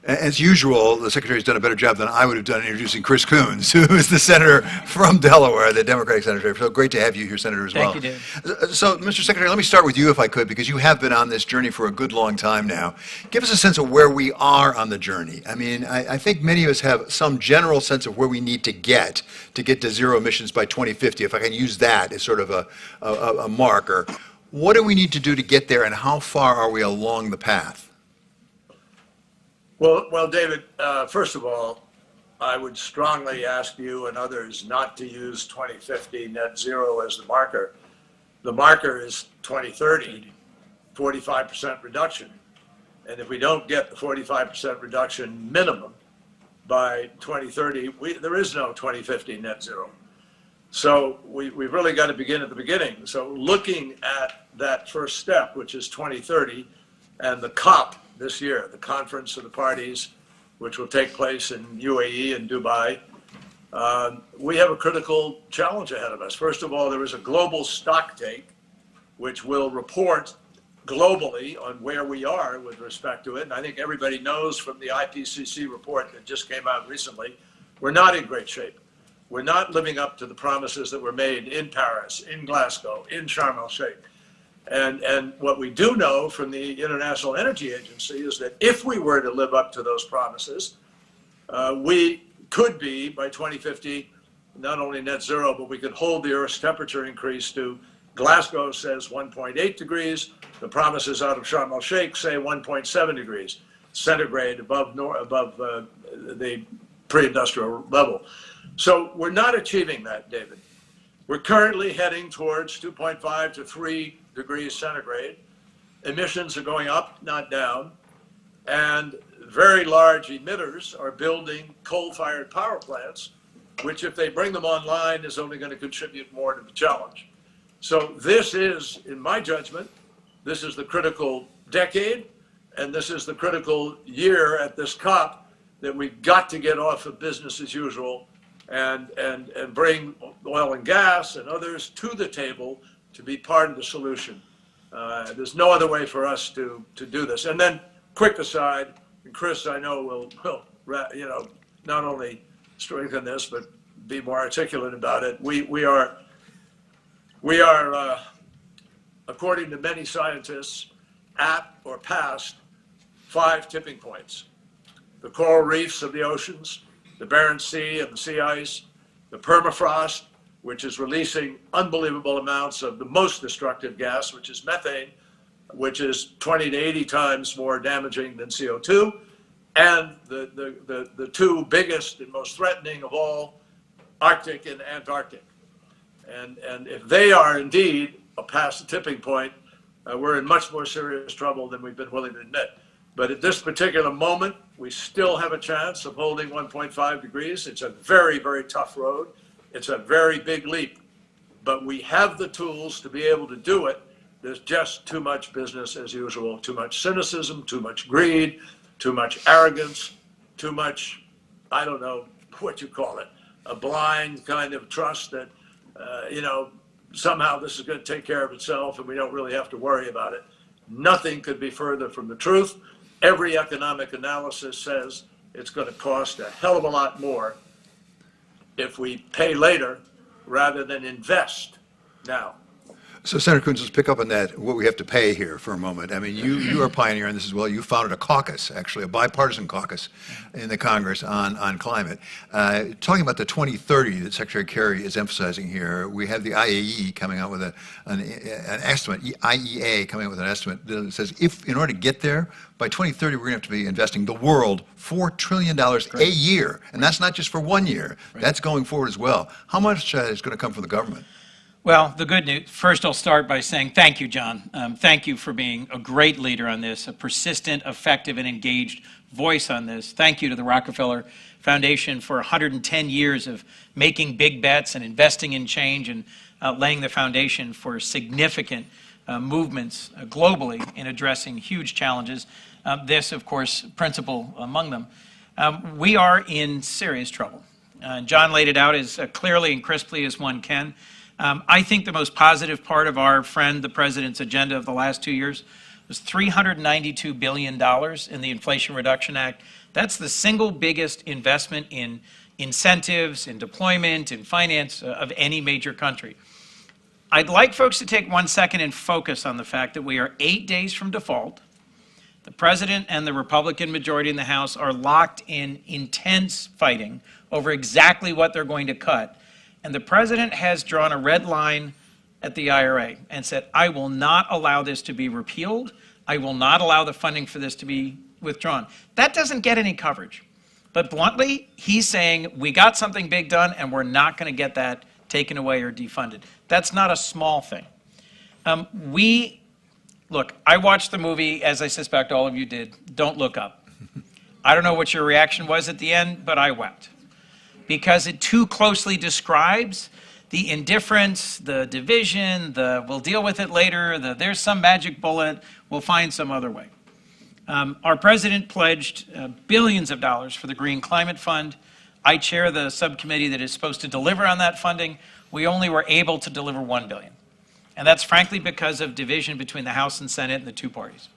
Speaker 17: As usual, the Secretary's done a better job than I would have done introducing Chris Coons, who is the senator from Delaware, the Democratic senator. So great to have you here, Senator, as well.
Speaker 6: Thank you, Dave.
Speaker 17: So, Mr. Secretary, let me start with you, if I could, because you have been on this journey for a good long time now. Give us a sense of where we are on the journey. I mean, I think many of us have some general sense of where we need to get to zero emissions by 2050, if I can use that as sort of a marker. What do we need to do to get there, and how far are we along the path?
Speaker 19: Well, David, first of all, I would strongly ask you and others not to use 2050 net zero as the marker. The marker is 2030, 45% reduction. And if we don't get the 45% reduction minimum by 2030, there is no 2050 net zero. So we've really got to begin at the beginning. So looking at that first step, which is 2030, and the COP this year, the Conference of the Parties, which will take place in UAE and Dubai, we have a critical challenge ahead of us. First of all, there is a global stocktake, which will report globally on where we are with respect to it. And I think everybody knows from the IPCC report that just came out recently, we're not in great shape. we're not living up to the promises that were made in Paris, in Glasgow, in Sharm el-Sheikh. And what we do know from the International Energy Agency is that if we were to live up to those promises, we could be, by 2050, not only net zero, but we could hold the Earth's temperature increase to, Glasgow says 1.8 degrees. The promises out of Sharm el-Sheikh say 1.7 degrees centigrade above the pre-industrial level. So we're not achieving that, David. We're currently heading towards 2.5 to 3 degrees centigrade. Emissions are going up, not down. And very large emitters are building coal-fired power plants, which if they bring them online is only going to contribute more to the challenge. So this is, in my judgment, this is the critical decade, and this is the critical year at this COP that we've got to get off of business as usual and bring oil and gas and others to the table to be part of the solution. There's no other way for us to do this. And then, quick aside, and Chris, I know will not only strengthen this, but be more articulate about it. We are, according to many scientists, at or past 5 tipping points. The coral reefs of the oceans, the Barents Sea and the sea ice, the permafrost, which is releasing unbelievable amounts of the most destructive gas, which is methane, which is 20 to 80 times more damaging than CO2, and the 2 biggest and most threatening of all, Arctic and Antarctic. And if they are indeed past the tipping point, we're in much more serious trouble than we've been willing to admit. But at this particular moment, we still have a chance of holding 1.5 degrees. It's a very, very tough road. It's a very big leap. But we have the tools to be able to do it. There's just too much business as usual, too much cynicism, too much greed, too much arrogance, too much, I don't know what you call it, a blind kind of trust that, somehow this is going to take care of itself and we don't really have to worry about it. Nothing could be further from the truth. Every economic analysis says it's going to cost a hell of a lot more if we pay later rather than invest now.
Speaker 17: So, Senator Coons, let's pick up on that, what we have to pay here for a moment. I mean, you are a pioneer in this as well. You founded a caucus, actually, a bipartisan caucus in the Congress on climate. Talking about the 2030 that Secretary Kerry is emphasizing here, we have the IAE coming out with an estimate, IEA coming out with an estimate that says if, in order to get there, by 2030, we're going to have to be investing the world $4 trillion a year. And that's not just for 1 year. That's going forward as well. How much is going to come from the government?
Speaker 5: Well, the good news, first I'll start by saying thank you, John. Thank you for being a great leader on this, a persistent, effective, and engaged voice on this. Thank you to the Rockefeller Foundation for 110 years of making big bets and investing in change and laying the foundation for significant movements globally in addressing huge challenges. This, of course, principal among them. We are in serious trouble. John laid it out as clearly and crisply as one can. I think the most positive part of our friend, the President's agenda of the last 2 years was $392 billion in the Inflation Reduction Act. That's the single biggest investment in incentives, in deployment, in finance of any major country. I'd like folks to take 1 second and focus on the fact that we are 8 days from default. The President and the Republican majority in the House are locked in intense fighting over exactly what they're going to cut. And the President has drawn a red line at the IRA and said, I will not allow this to be repealed. I will not allow the funding for this to be withdrawn. That doesn't get any coverage. But bluntly, he's saying, we got something big done and we're not going to get that taken away or defunded. That's not a small thing. Look, I watched the movie, as I suspect all of you did, Don't Look Up. I don't know what your reaction was at the end, but I wept. Because it too closely describes the indifference, the division, the we'll deal with it later, there's some magic bullet, we'll find some other way. Our president pledged billions of dollars for the Green Climate Fund. I chair the subcommittee that is supposed to deliver on that funding. We only were able to deliver $1 billion. And that's frankly because of division between the House and Senate and the 2 parties.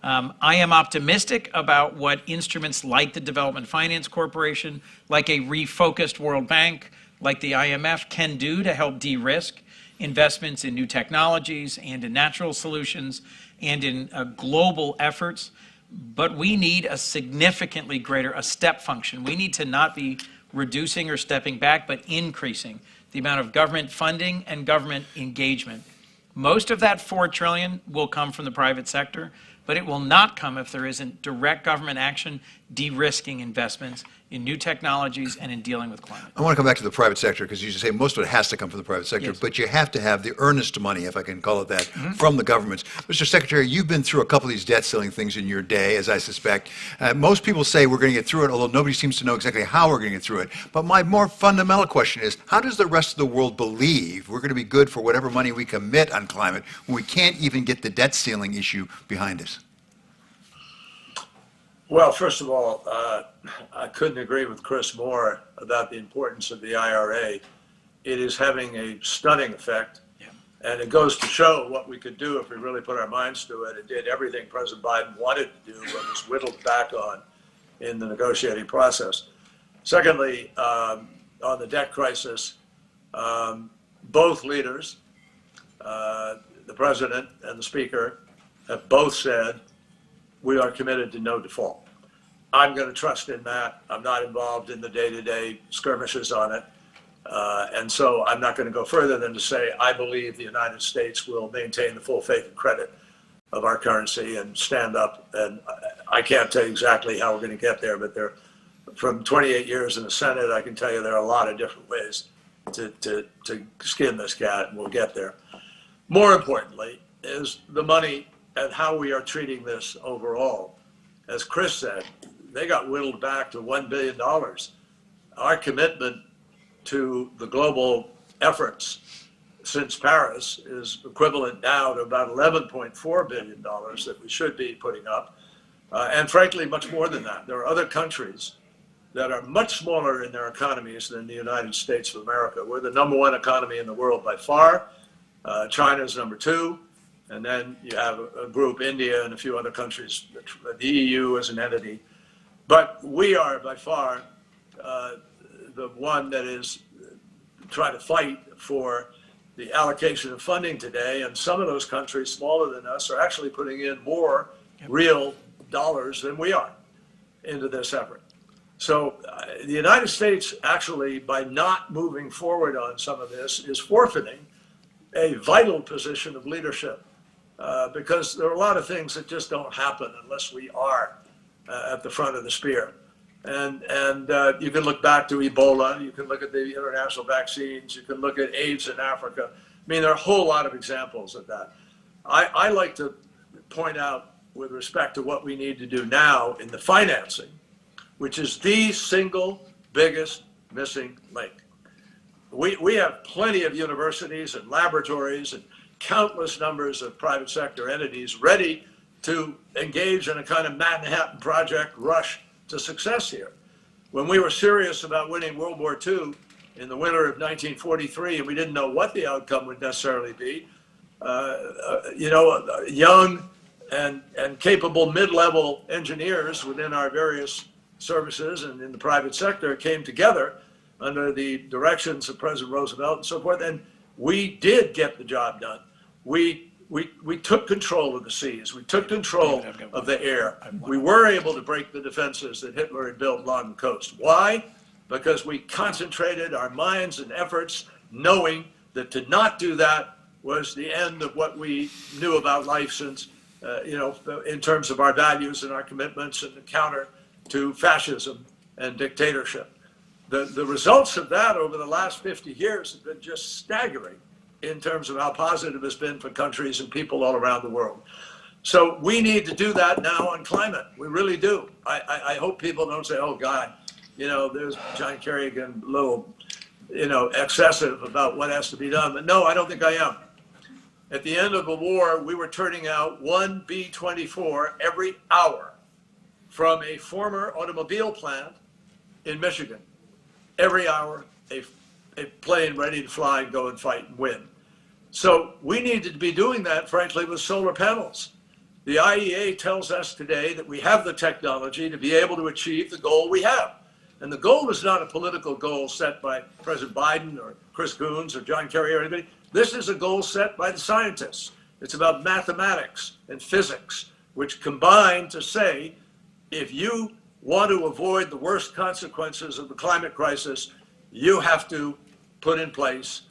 Speaker 5: I am optimistic about what instruments like the Development Finance Corporation, like a refocused World Bank, like the IMF can do to help de-risk investments in new technologies and in natural solutions and in global efforts. But we need a significantly greater, a step function. We need to not be reducing or stepping back, but increasing the amount of government funding and government engagement. Most of that $4 trillion will come from the private sector, but it will not come if there isn't direct government action de-risking investments in new technologies and in dealing with climate.
Speaker 17: I want to come back to the private sector because you say most of it has to come from the private sector,
Speaker 5: Yes.
Speaker 17: but you have to have the earnest money, if I can call it that, from the governments. Mr. Secretary, you've been through a couple of these debt ceiling things in your day, as I suspect. Most people say we're going to get through it, although nobody seems to know exactly how we're going to get through it. But my more fundamental question is, how does the rest of the world believe we're going to be good for whatever money we commit on climate when we can't even get the debt ceiling issue behind us?
Speaker 19: Well, first of all, I couldn't agree with Chris more about the importance of the IRA. It is having a stunning effect, and it goes to show what we could do if we really put our minds to it. It did everything President Biden wanted to do, but was whittled back on in the negotiating process. Secondly, on the debt crisis, both leaders, the President and the Speaker, have both said we are committed to no default. I'm going to trust in that. I'm not involved in the day-to-day skirmishes on it. And so I'm not going to go further than to say I believe the United States will maintain the full faith and credit of our currency and stand up. And I can't tell you exactly how we're going to get there, but from 28 years in the Senate, I can tell you there are a lot of different ways to skin this cat, and we'll get there. More importantly is the money and how we are treating this overall. As Chris said, they got whittled back to $1 billion. Our commitment to the global efforts since Paris is equivalent now to about $11.4 billion that we should be putting up. And frankly, much more than that. There are other countries that are much smaller in their economies than the United States of America. We're the #1 economy in the world by far. China's #2. And then you have a group, India and a few other countries, the EU as an entity. But we are by far the one that is trying to fight for the allocation of funding today. And some of those countries smaller than us are actually putting in more real dollars than we are into this effort. So the United States actually, by not moving forward on some of this, is forfeiting a vital position of leadership. Because there are a lot of things that just don't happen unless we are at the front of the spear. And you can look back to Ebola, you can look at the international vaccines, you can look at AIDS in Africa. I mean, there are a whole lot of examples of that. I like to point out with respect to what we need to do now in the financing, which is the single biggest missing link. We have plenty of universities and laboratories and countless numbers of private sector entities ready to engage in a kind of Manhattan Project rush to success here. When we were serious about winning World War II in the winter of 1943, and we didn't know what the outcome would necessarily be, young and capable mid-level engineers within our various services and in the private sector came together under the directions of President Roosevelt and so forth, and we did get the job done. We took control of the seas. We took control of the air. We were able to break the defenses that Hitler had built along the coast. Why? Because we concentrated our minds and efforts knowing that to not do that was the end of what we knew about life since, in terms of our values and our commitments and the counter to fascism and dictatorship. The results of that over the last 50 years have been just staggering in terms of how positive it's been for countries and people all around the world. So we need to do that now on climate. We really do. I hope people don't say, oh God, there's John Kerry again, a little, excessive about what has to be done. But no, I don't think I am. At the end of the war, we were turning out one B-24 every hour from a former automobile plant in Michigan. Every hour, a plane ready to fly and go and fight and win. So we needed to be doing that, frankly, with solar panels. The IEA tells us today that we have the technology to be able to achieve the goal we have. And the goal is not a political goal set by President Biden or Chris Coons or John Kerry or anybody. This is a goal set by the scientists. It's about mathematics and physics, which combine to say, if you want to avoid the worst consequences of the climate crisis, you have to put in place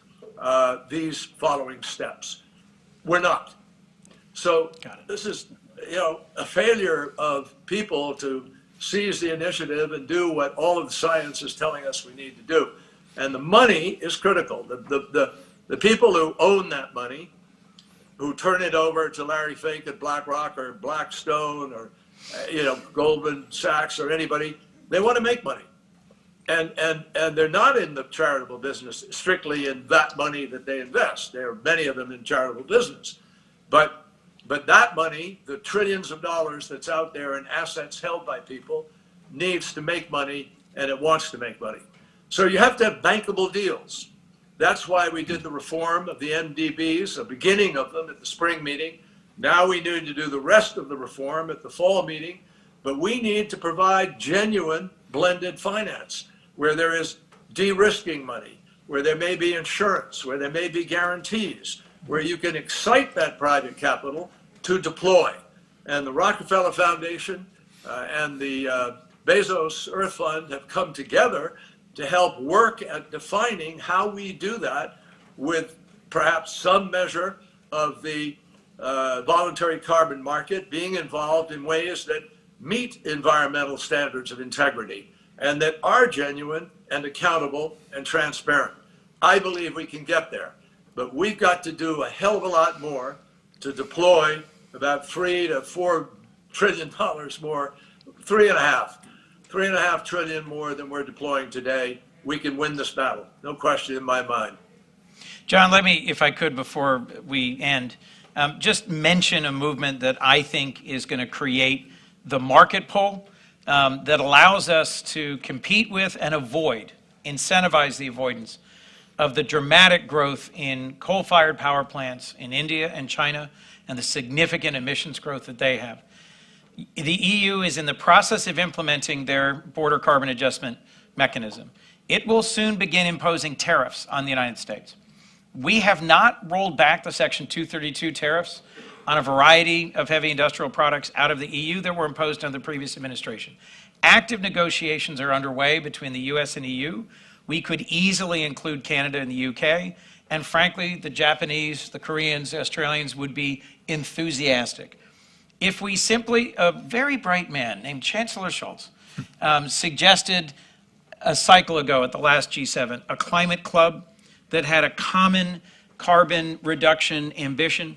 Speaker 19: these following steps. We're not. So this is, a failure of people to seize the initiative and do what all of the science is telling us we need to do. And the money is critical. The people who own that money, who turn it over to Larry Fink at BlackRock or Blackstone or Goldman Sachs or anybody, they want to make money. And they're not in the charitable business strictly in that money that they invest. There are many of them in charitable business. But that money, the trillions of dollars that's out there in assets held by people, needs to make money, and it wants to make money. So you have to have bankable deals. That's why we did the reform of the MDBs, a beginning of them at the spring meeting. Now we need to do the rest of the reform at the fall meeting, but we need to provide genuine blended finance where there is de-risking money, where there may be insurance, where there may be guarantees, where you can excite that private capital to deploy. And the Rockefeller Foundation and the Bezos Earth Fund have come together to help work at defining how we do that with perhaps some measure of the voluntary carbon market being involved in ways that meet environmental standards of integrity and that are genuine and accountable and transparent. I believe we can get there, but we've got to do a hell of a lot more to deploy about $3 to $4 trillion more, $3.5 trillion more than we're deploying today. We can win this battle, no question in my mind.
Speaker 5: John, let me, if I could, before we end, just mention a movement that I think is going to create the market pull that allows us to compete with and incentivize the avoidance of the dramatic growth in coal-fired power plants in India and China and the significant emissions growth that they have. The EU is in the process of implementing their border carbon adjustment mechanism. It will soon begin imposing tariffs on the United States. We have not rolled back the Section 232 tariffs on a variety of heavy industrial products out of the EU that were imposed under the previous administration. Active negotiations are underway between the US and EU. We could easily include Canada and the UK, and frankly, the Japanese, the Koreans, the Australians would be enthusiastic. If we simply, a very bright man named Chancellor Scholz suggested a cycle ago at the last G7, a climate club that had a common carbon reduction ambition.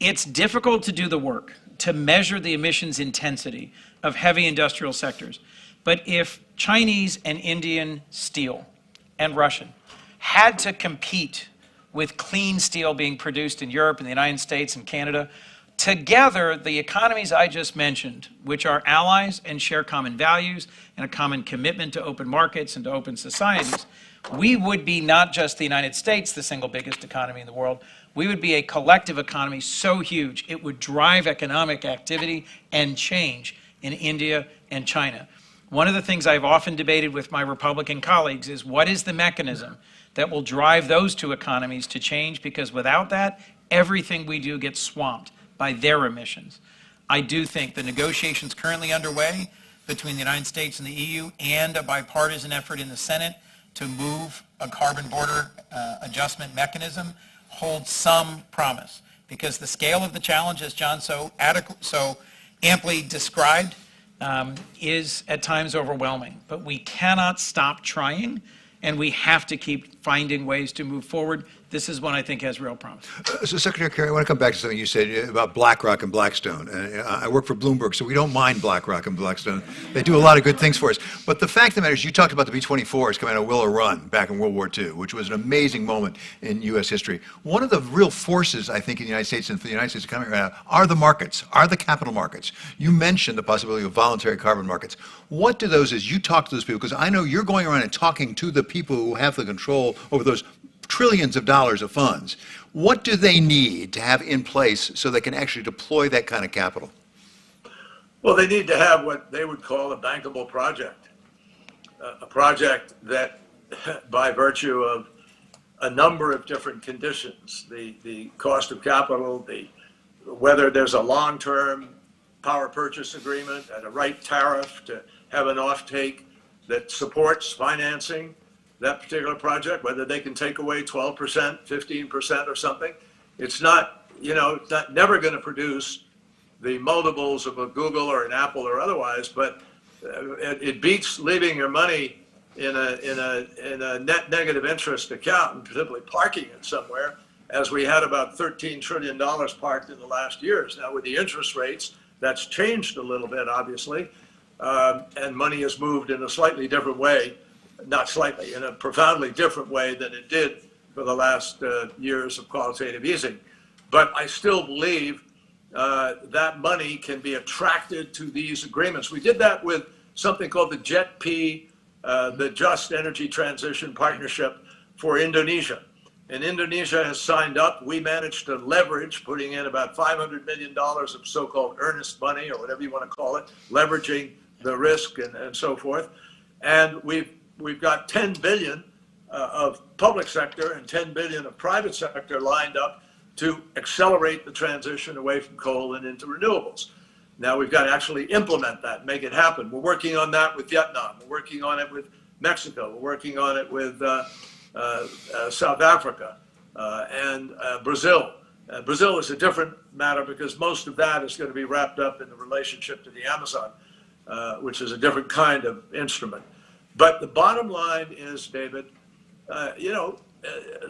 Speaker 5: It's difficult to do the work, to measure the emissions intensity of heavy industrial sectors. But if Chinese and Indian steel and Russian had to compete with clean steel being produced in Europe and the United States and Canada, together, the economies I just mentioned, which are allies and share common values and a common commitment to open markets and to open societies, we would be not just the United States, the single biggest economy in the world, we would be a collective economy so huge it would drive economic activity and change in India and China. One of the things I've often debated with my Republican colleagues is what is the mechanism that will drive those two economies to change, because without that, everything we do gets swamped by their emissions. I do think the negotiations currently underway between the United States and the EU and a bipartisan effort in the Senate to move a carbon border adjustment mechanism hold some promise, because the scale of the challenge, as John so amply described, is at times overwhelming. But we cannot stop trying, and we have to keep finding ways to move forward. This is one I think has real promise.
Speaker 17: So Secretary Kerry, I want to come back to something you said about BlackRock and Blackstone. I work for Bloomberg, so we don't mind BlackRock and Blackstone. They do a lot of good things for us. But the fact of the matter is, you talked about the B-24s coming out of Willow Run back in World War II, which was an amazing moment in U.S. history. One of the real forces, I think, in the United States and for the United States economy right now are the markets, are the capital markets. You mentioned the possibility of voluntary carbon markets. What do those, as you talk to those people, because I know you're going around and talking to the people who have the control over those trillions of dollars of funds. What do they need to have in place so they can actually deploy that kind of capital?
Speaker 19: Well, they need to have what they would call a bankable project. a project that, by virtue of a number of different conditions, the cost of capital, whether there's a long-term power purchase agreement at a right tariff to have an offtake that supports financing that particular project, whether they can take away 12%, 15% or something. It's not, it's not never going to produce the multiples of a Google or an Apple or otherwise, but it beats leaving your money in a net negative interest account and simply parking it somewhere, as we had about $13 trillion parked in the last years. Now with the interest rates, that's changed a little bit, obviously, and money has moved in a slightly different way, not slightly, in a profoundly different way than it did for the last years of quantitative easing. But I still believe that money can be attracted to these agreements. We did that with something called the JETP, the Just Energy Transition Partnership for Indonesia. And Indonesia has signed up. We managed to leverage, putting in about $500 million of so-called earnest money, or whatever you want to call it, leveraging the risk and so forth. And we've got 10 billion of public sector and 10 billion of private sector lined up to accelerate the transition away from coal and into renewables. Now we've got to actually implement that, make it happen. We're working on that with Vietnam. We're working on it with Mexico. We're working on it with South Africa and Brazil. Brazil is a different matter because most of that is going to be wrapped up in the relationship to the Amazon, which is a different kind of instrument. But the bottom line is, David,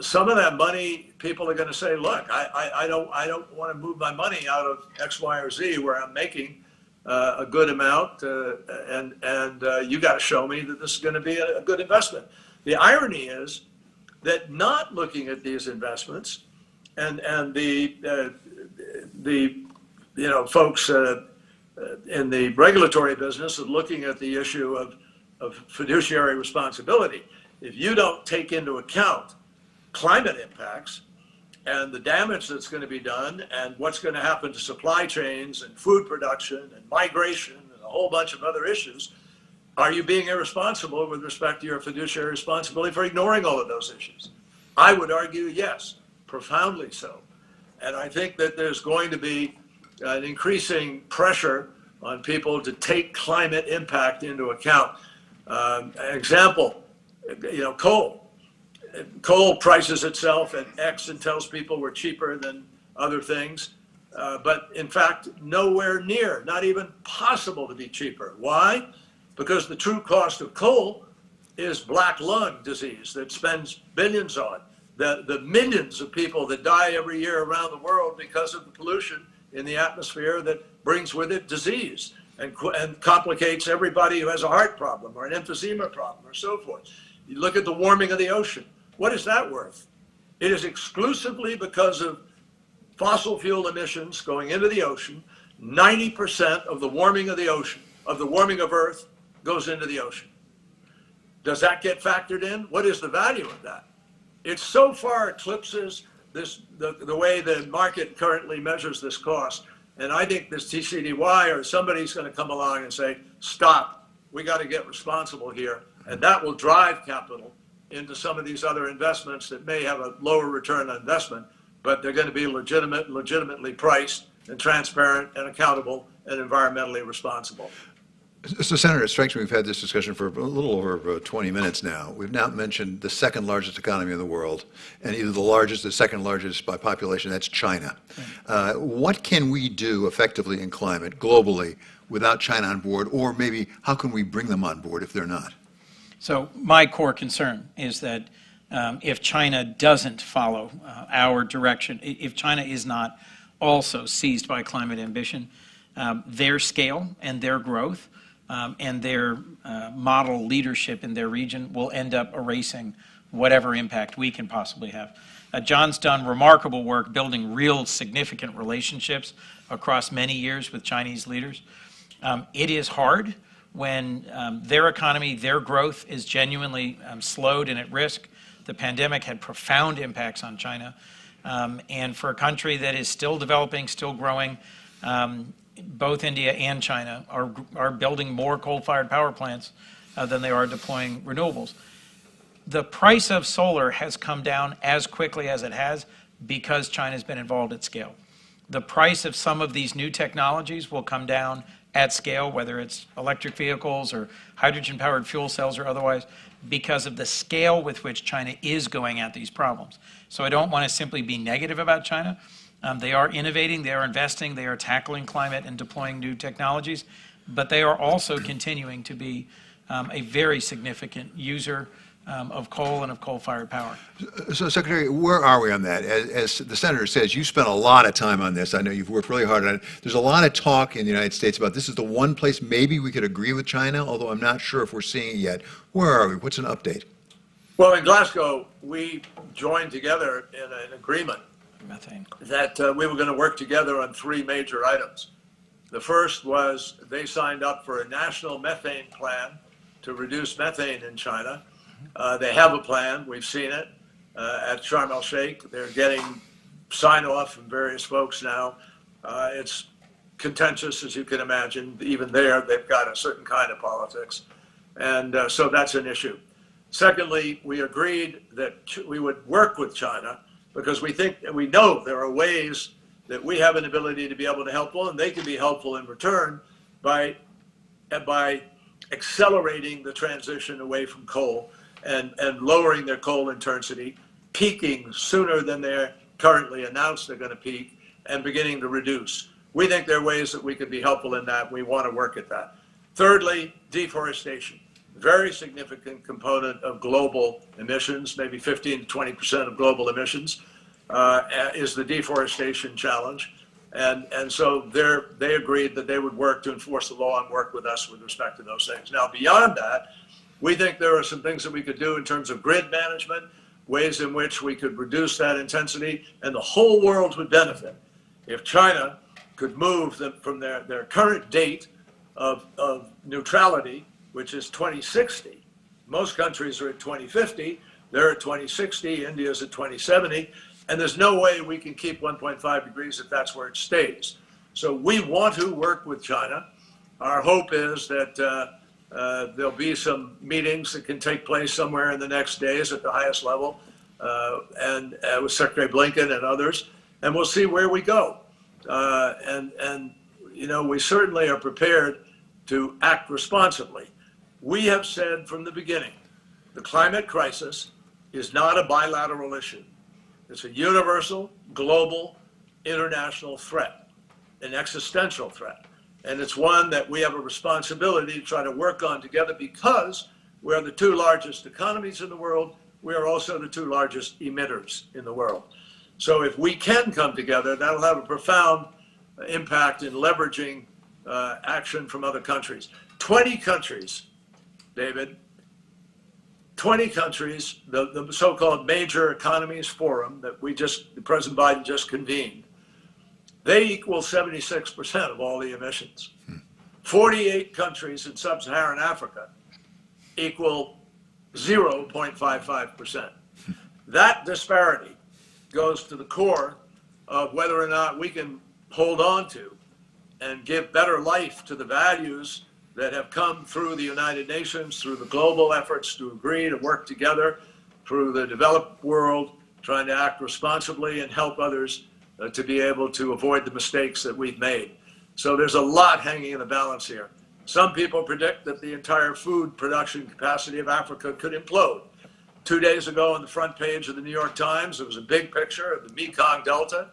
Speaker 19: some of that money, people are going to say, look, I don't want to move my money out of X, Y, or Z where I'm making a good amount, and you got to show me that this is going to be a good investment. The irony is that not looking at these investments, and the folks in the regulatory business of looking at the issue of fiduciary responsibility, if you don't take into account climate impacts and the damage that's going to be done and what's going to happen to supply chains and food production and migration and a whole bunch of other issues, are you being irresponsible with respect to your fiduciary responsibility for ignoring all of those issues? I would argue yes, profoundly so. And I think that there's going to be an increasing pressure on people to take climate impact into account. An example, coal. Coal prices itself at X and tells people we're cheaper than other things. But in fact, nowhere near, not even possible to be cheaper. Why? Because the true cost of coal is black lung disease that spends billions on. The millions of people that die every year around the world because of the pollution in the atmosphere that brings with it disease and complicates everybody who has a heart problem or an emphysema problem or so forth. You look at the warming of the ocean. What is that worth? It is exclusively because of fossil fuel emissions going into the ocean. 90% of the warming of the ocean, of the warming of Earth, goes into the ocean. Does that get factored in? What is the value of that? It so far eclipses the way the market currently measures this cost. And I think this TCDY or somebody's going to come along and say, stop, we got to get responsible here. And that will drive capital into some of these other investments that may have a lower return on investment, but they're going to be legitimately priced and transparent and accountable and environmentally responsible.
Speaker 17: So, Senator, it strikes me we've had this discussion for a little over 20 minutes now. We've now mentioned the second largest economy in the world, and either the largest or the second largest by population, that's China. What can we do effectively in climate globally without China on board, or maybe how can we bring them on board if they're not?
Speaker 5: So my core concern is that if China doesn't follow our direction, if China is not also seized by climate ambition, their scale and their growth and their model leadership in their region will end up erasing whatever impact we can possibly have. John's done remarkable work building real significant relationships across many years with Chinese leaders. It is hard when their economy, their growth is genuinely slowed and at risk. The pandemic had profound impacts on China. And for a country that is still developing, still growing, both India and China are building more coal-fired power plants than they are deploying renewables. The price of solar has come down as quickly as it has because China's been involved at scale. The price of some of these new technologies will come down at scale, whether it's electric vehicles or hydrogen-powered fuel cells or otherwise, because of the scale with which China is going at these problems. So I don't want to simply be negative about China. They are innovating, they are investing, they are tackling climate and deploying new technologies, but they are also continuing to be a very significant user of coal and of coal-fired power.
Speaker 17: So, Secretary, where are we on that? As the Senator says, you spent a lot of time on this. I know you've worked really hard on it. There's a lot of talk in the United States about this is the one place maybe we could agree with China, although I'm not sure if we're seeing it yet. Where are we? What's an update?
Speaker 19: Well, in Glasgow, we joined together in an agreement that we were going to work together on 3 major items. The first was they signed up for a national methane plan to reduce methane in China. They have a plan. We've seen it at Sharm el-Sheikh. They're getting sign-off from various folks now. It's contentious, as you can imagine. Even there, they've got a certain kind of politics. And so that's an issue. Secondly, we agreed that we would work with China because we know there are ways that we have an ability to be able to help them, and they can be helpful in return by accelerating the transition away from coal and lowering their coal intensity, peaking sooner than they're currently announced they're going to peak, and beginning to reduce. We think there are ways that we could be helpful in that. We want to work at that. Thirdly, deforestation. Very significant component of global emissions, maybe 15 to 20% of global emissions, is the deforestation challenge. And so they agreed that they would work to enforce the law and work with us with respect to those things. Now, beyond that, we think there are some things that we could do in terms of grid management, ways in which we could reduce that intensity, and the whole world would benefit if China could move them from their current date of neutrality, which is 2060. Most countries are at 2050. They're at 2060. India's at 2070. And there's no way we can keep 1.5 degrees if that's where it stays. So we want to work with China. Our hope is that there'll be some meetings that can take place somewhere in the next days at the highest level, and with Secretary Blinken and others, and we'll see where we go. And you know, we certainly are prepared to act responsibly. We have said from the beginning, the climate crisis is not a bilateral issue. It's a universal, global, international threat, an existential threat. And it's one that we have a responsibility to try to work on together because we're the 2 largest economies in the world. We are also the 2 largest emitters in the world. So if we can come together, that'll have a profound impact in leveraging action from other countries. 20 countries, David, 20 countries, the so-called Major Economies Forum that President Biden just convened, they equal 76% of all the emissions. 48 countries in sub-Saharan Africa equal 0.55%. That disparity goes to the core of whether or not we can hold on to and give better life to the values that have come through the United Nations, through the global efforts to agree to work together, through the developed world, trying to act responsibly and help others to be able to avoid the mistakes that we've made. So there's a lot hanging in the balance here. Some people predict that the entire food production capacity of Africa could implode. 2 days ago on the front page of the New York Times, there was a big picture of the Mekong Delta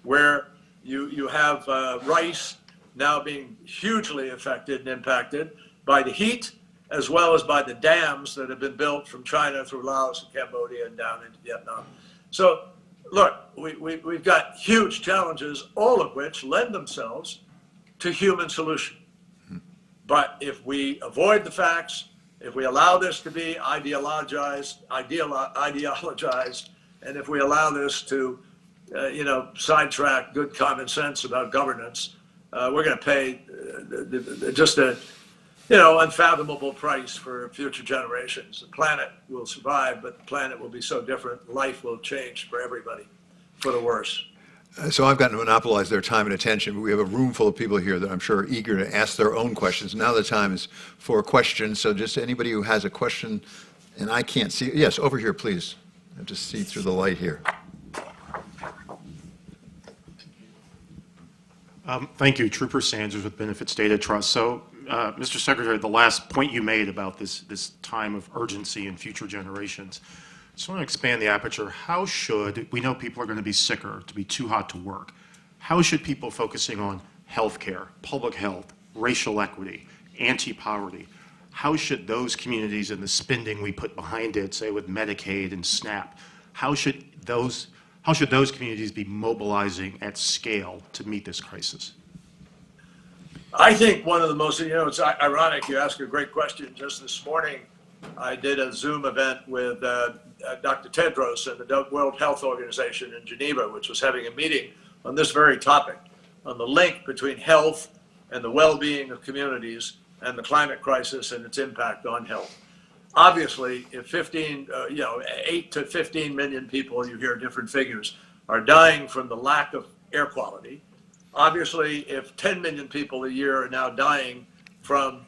Speaker 19: where you have rice now being hugely affected and impacted by the heat, as well as by the dams that have been built from China through Laos and Cambodia and down into Vietnam. So, look, we've got huge challenges, all of which lend themselves to human solution. But if we avoid the facts, if we allow this to be ideologized, and if we allow this to, sidetrack good common sense about governance, we're going to pay just a, unfathomable price for future generations. The planet will survive, but the planet will be so different. Life will change for everybody, for the worse.
Speaker 17: So I've gotten to monopolize their time and attention, but we have a room full of people here that I'm sure are eager to ask their own questions. Now the time is for questions, so just anybody who has a question, and I can't see, yes, over here, please. I have to see through the light here.
Speaker 4: Thank you, Trooper Sanders with Benefits Data Trust. So, Mr. Secretary, the last point you made about this time of urgency in future generations, just want to expand the aperture. How should, we know people are going to be sicker, to be too hot to work. How should people focusing on healthcare, public health, racial equity, anti-poverty, how should those communities and the spending we put behind it, say with Medicaid and SNAP, how should those communities be mobilizing at scale to meet this crisis?
Speaker 19: I think one of the most, it's ironic, you asked a great question. Just this morning, I did a Zoom event with Dr. Tedros and the World Health Organization in Geneva, which was having a meeting on this very topic, on the link between health and the well-being of communities and the climate crisis and its impact on health. Obviously, if 8 to 15 million people, you hear different figures, are dying from the lack of air quality. Obviously, if 10 million people a year are now dying from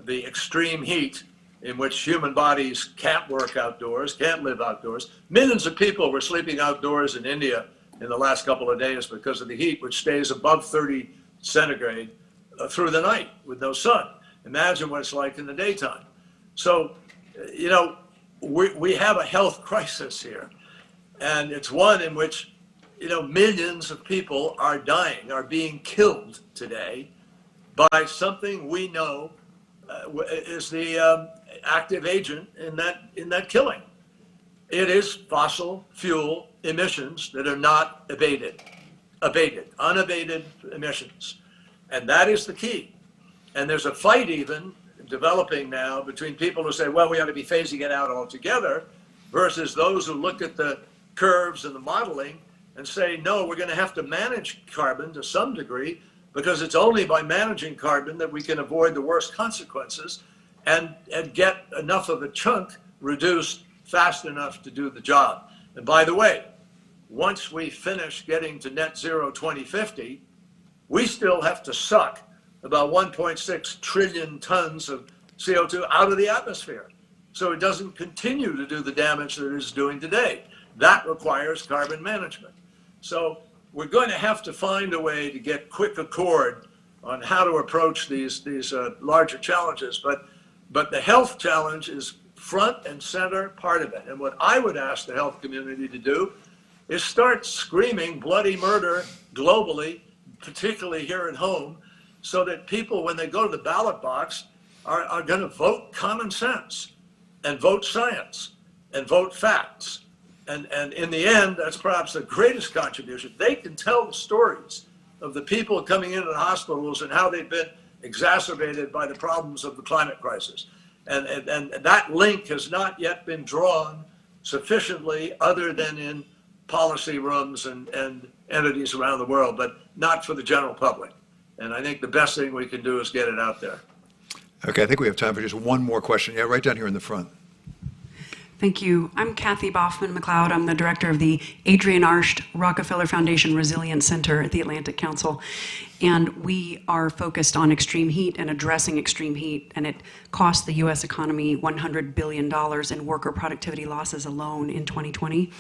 Speaker 19: the extreme heat in which human bodies can't work outdoors, can't live outdoors. Millions of people were sleeping outdoors in India in the last couple of days because of the heat, which stays above 30 centigrade through the night with no sun. Imagine what it's like in the daytime. So, we have a health crisis here. And it's one in which, millions of people are dying, are being killed today by something we know is the active agent in that killing. It is fossil fuel emissions that are not unabated emissions. And that is the key. And there's a fight even developing now between people who say, well, we ought to be phasing it out altogether, versus those who look at the curves and the modeling and say, no, we're going to have to manage carbon to some degree, because it's only by managing carbon that we can avoid the worst consequences and get enough of a chunk reduced fast enough to do the job. And by the way, once we finish getting to net zero 2050, we still have to suck about 1.6 trillion tons of CO2 out of the atmosphere, so it doesn't continue to do the damage that it is doing today. That requires carbon management. So we're going to have to find a way to get quick accord on how to approach these larger challenges. But the health challenge is front and center part of it. And what I would ask the health community to do is start screaming bloody murder globally, particularly here at home, so that people, when they go to the ballot box, are going to vote common sense and vote science and vote facts. And in the end, that's perhaps the greatest contribution. They can tell the stories of the people coming into the hospitals and how they've been exacerbated by the problems of the climate crisis. And that link has not yet been drawn sufficiently, other than in policy rooms and entities around the world, but not for the general public. And I think the best thing we can do is get it out there.
Speaker 17: Okay, I think we have time for just one more question. Yeah, right down here in the front.
Speaker 16: Thank you. I'm Kathy Boffman-McLeod. I'm the director of the Adrienne Arsht Rockefeller Foundation Resilience Center at the Atlantic Council. And we are focused on extreme heat and addressing extreme heat. And it cost the U.S. economy $100 billion in worker productivity losses alone in 2020.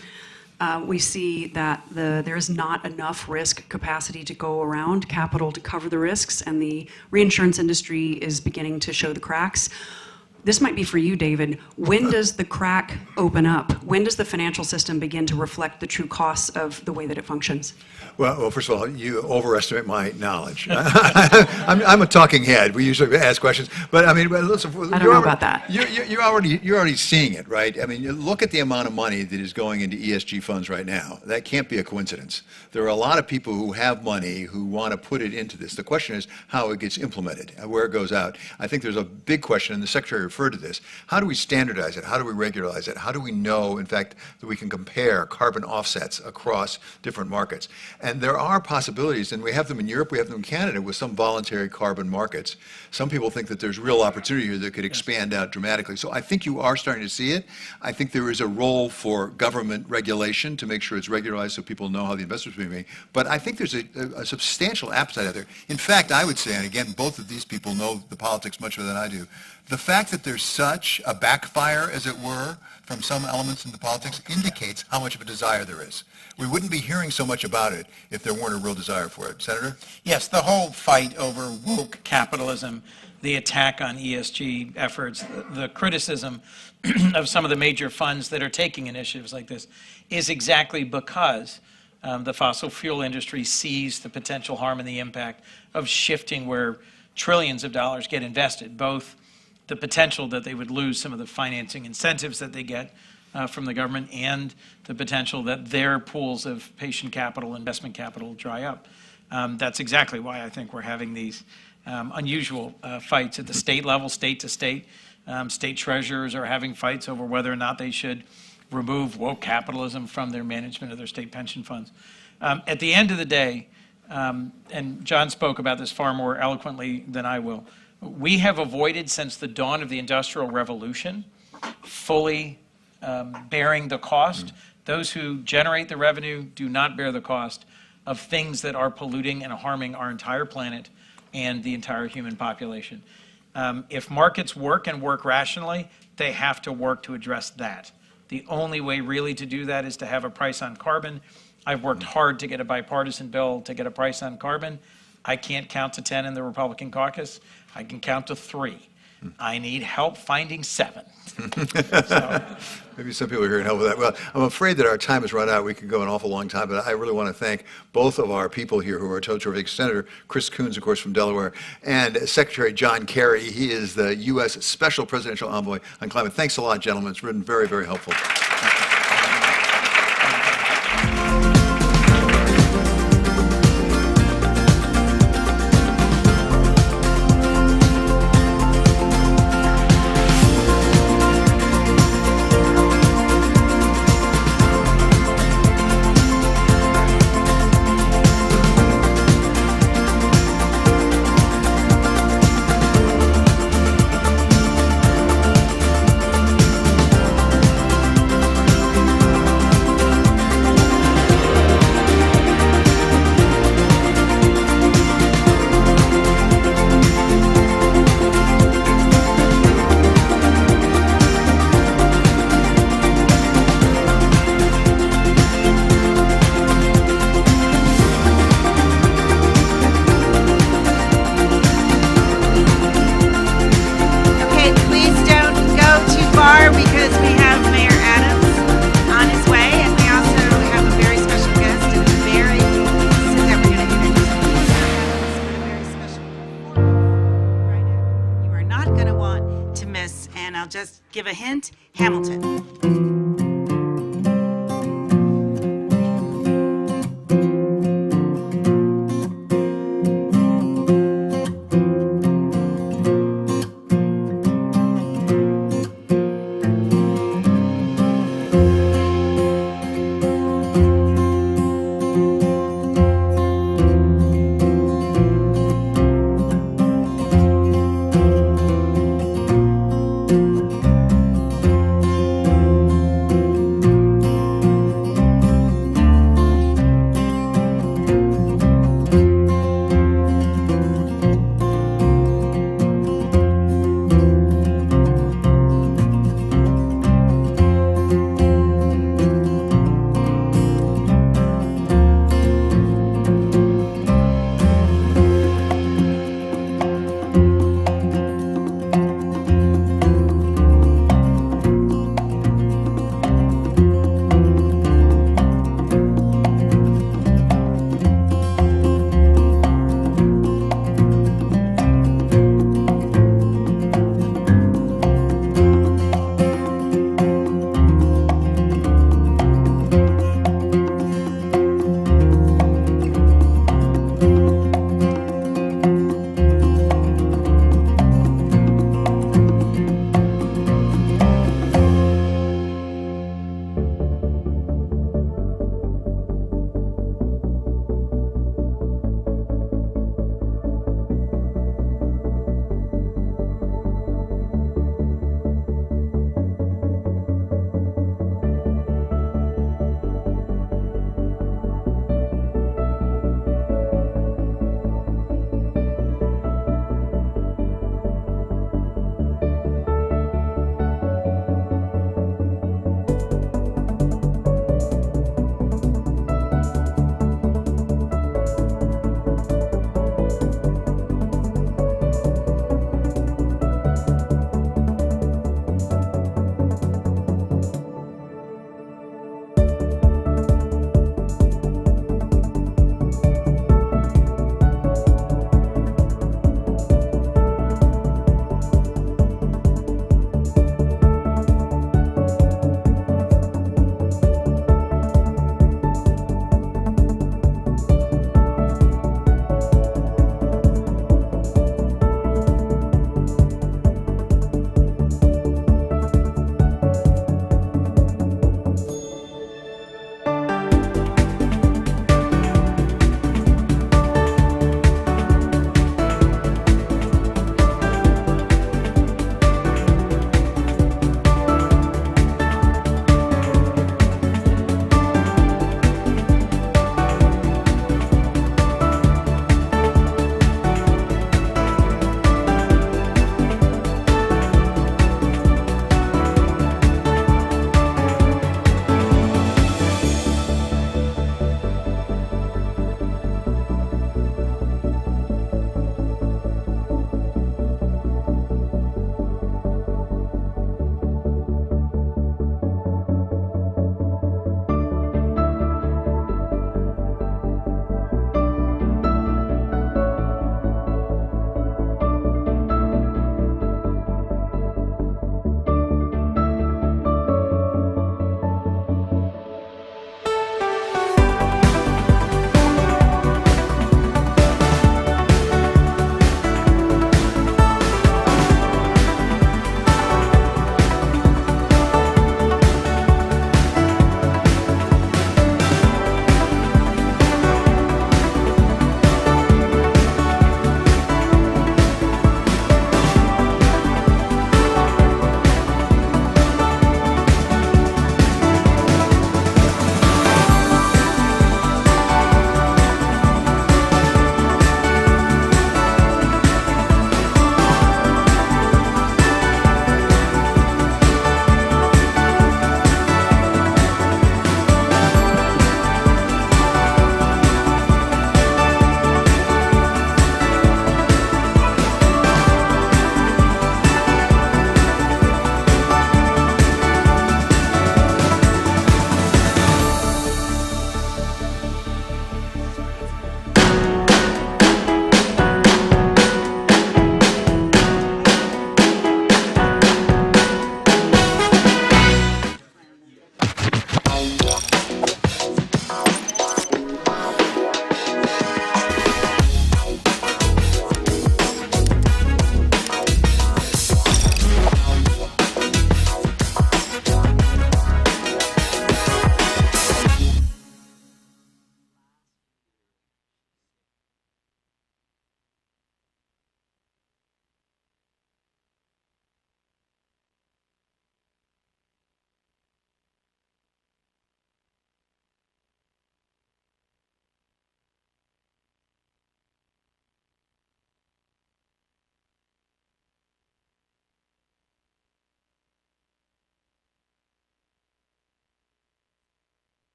Speaker 16: We see that there is not enough risk capacity to go around, capital to cover the risks, and the reinsurance industry is beginning to show the cracks. This might be for you, David. When does the crack open up? When does the financial system begin to reflect the true costs of the way that it functions?
Speaker 17: Well, first of all, you overestimate my knowledge. I'm a talking head. We usually ask questions, but I mean, listen.
Speaker 16: I don't know about that.
Speaker 17: You're already seeing it, right? I mean, you look at the amount of money that is going into ESG funds right now. That can't be a coincidence. There are a lot of people who have money who want to put it into this. The question is how it gets implemented and where it goes out. I think there's a big question, and the Secretary referred to this. How do we standardize it? How do we regularize it? How do we know, in fact, that we can compare carbon offsets across different markets? And there are possibilities, and we have them in Europe, we have them in Canada with some voluntary carbon markets. Some people think that there's real opportunity here that could expand out dramatically. So I think you are starting to see it. I think there is a role for government regulation to make sure it's regularized so people know how the investments are being made. But I think there's a substantial appetite out there. In fact, I would say, and again, both of these people know the politics much better than I do, the fact that there's such a backfire, as it were, from some elements in the politics indicates how much of a desire there is. We wouldn't be hearing so much about it if there weren't a real desire for it. Senator?
Speaker 5: Yes, the whole fight over woke capitalism, the attack on ESG efforts, the criticism of some of the major funds that are taking initiatives like this is exactly because the fossil fuel industry sees the potential harm and the impact of shifting where trillions of dollars get invested, both the potential that they would lose some of the financing incentives that they get from the government and the potential that their pools of patient capital, investment capital dry up. That's exactly why I think we're having these unusual fights at the state level, state to state. State treasurers are having fights over whether or not they should remove woke capitalism from their management of their state pension funds. At the end of the day, and John spoke about this far more eloquently than I will, we have avoided since the dawn of the Industrial Revolution fully bearing the cost. Those who generate the revenue do not bear the cost of things that are polluting and harming our entire planet and the entire human population. If markets work and work rationally, they have to work to address that. The only way really to do that is to have a price on carbon. I've worked hard to get a bipartisan bill to get a price on carbon. I can't count to 10 in the Republican caucus. I can count to 3. I need help finding 7.
Speaker 17: Maybe some people are hearing help with that. Well, I'm afraid that our time has run out. We could go an awful long time, but I really want to thank both of our people here who are terrific. Senator Chris Coons, of course, from Delaware, and Secretary John Kerry. He is the U.S. Special Presidential Envoy on Climate. Thanks a lot, gentlemen. It's been very, very helpful.
Speaker 7: Give a hint, Hamilton.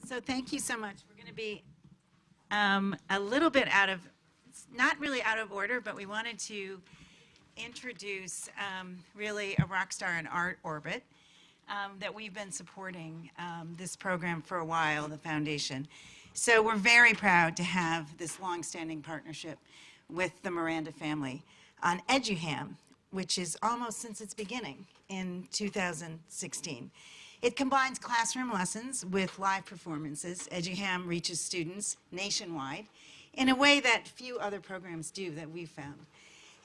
Speaker 7: So thank you so much. We're going to be a little bit not really out of order, but we wanted to introduce really a rock star in art orbit that we've been supporting this program for a while, the foundation. So we're very proud to have this long-standing partnership with the Miranda family on EduHam, which is almost since its beginning in 2016. It combines classroom lessons with live performances. EduHam reaches students nationwide in a way that few other programs do that we've found.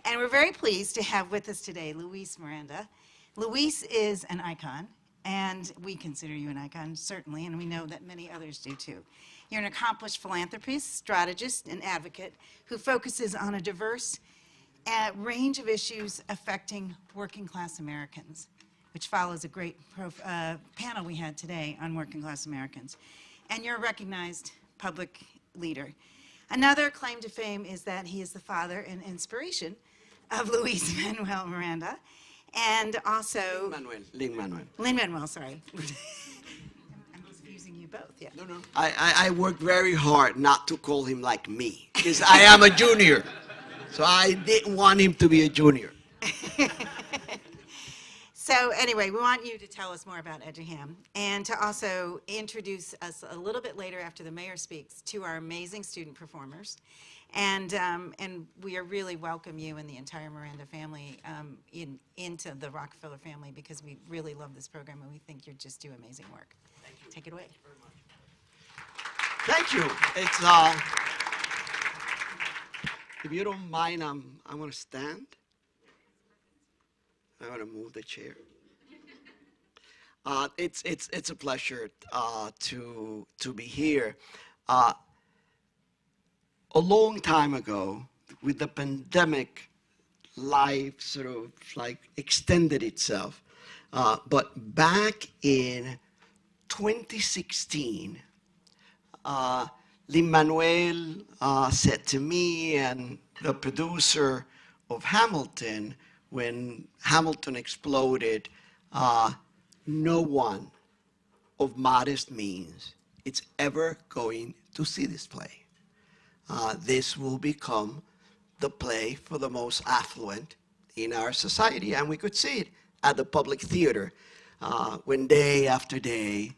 Speaker 7: And we're very pleased to have with us today Luis Miranda. Luis is an icon, and we consider you an icon, certainly, and we know that many others do too. You're an accomplished philanthropist, strategist, and advocate who focuses on a diverse range of issues affecting working class Americans, which follows a great panel we had today on working class Americans. And you're a recognized public leader. Another claim to fame is that he is the father and inspiration of Luis Manuel Miranda, and also Lin-Manuel, sorry. I'm confusing you both, yeah.
Speaker 14: No. I worked very hard not to call him like me, because I am a junior. So I didn't want him to be a junior.
Speaker 7: So anyway, we want you to tell us more about EduHam and to also introduce us a little bit later after the mayor speaks to our amazing student performers. And we really welcome you and the entire Miranda family into the Rockefeller family, because we really love this program and we think you just do amazing work. Thank you. Take it away.
Speaker 14: Thank you. It's if you don't mind, I'm going to stand. I'm going to move the chair. It's a pleasure to be here. A long time ago, with the pandemic, life sort of like extended itself. But back in 2016, Lin-Manuel said to me and the producer of Hamilton, when Hamilton exploded, no one of modest means is ever going to see this play. This will become the play for the most affluent in our society, and we could see it at the public theater when day after day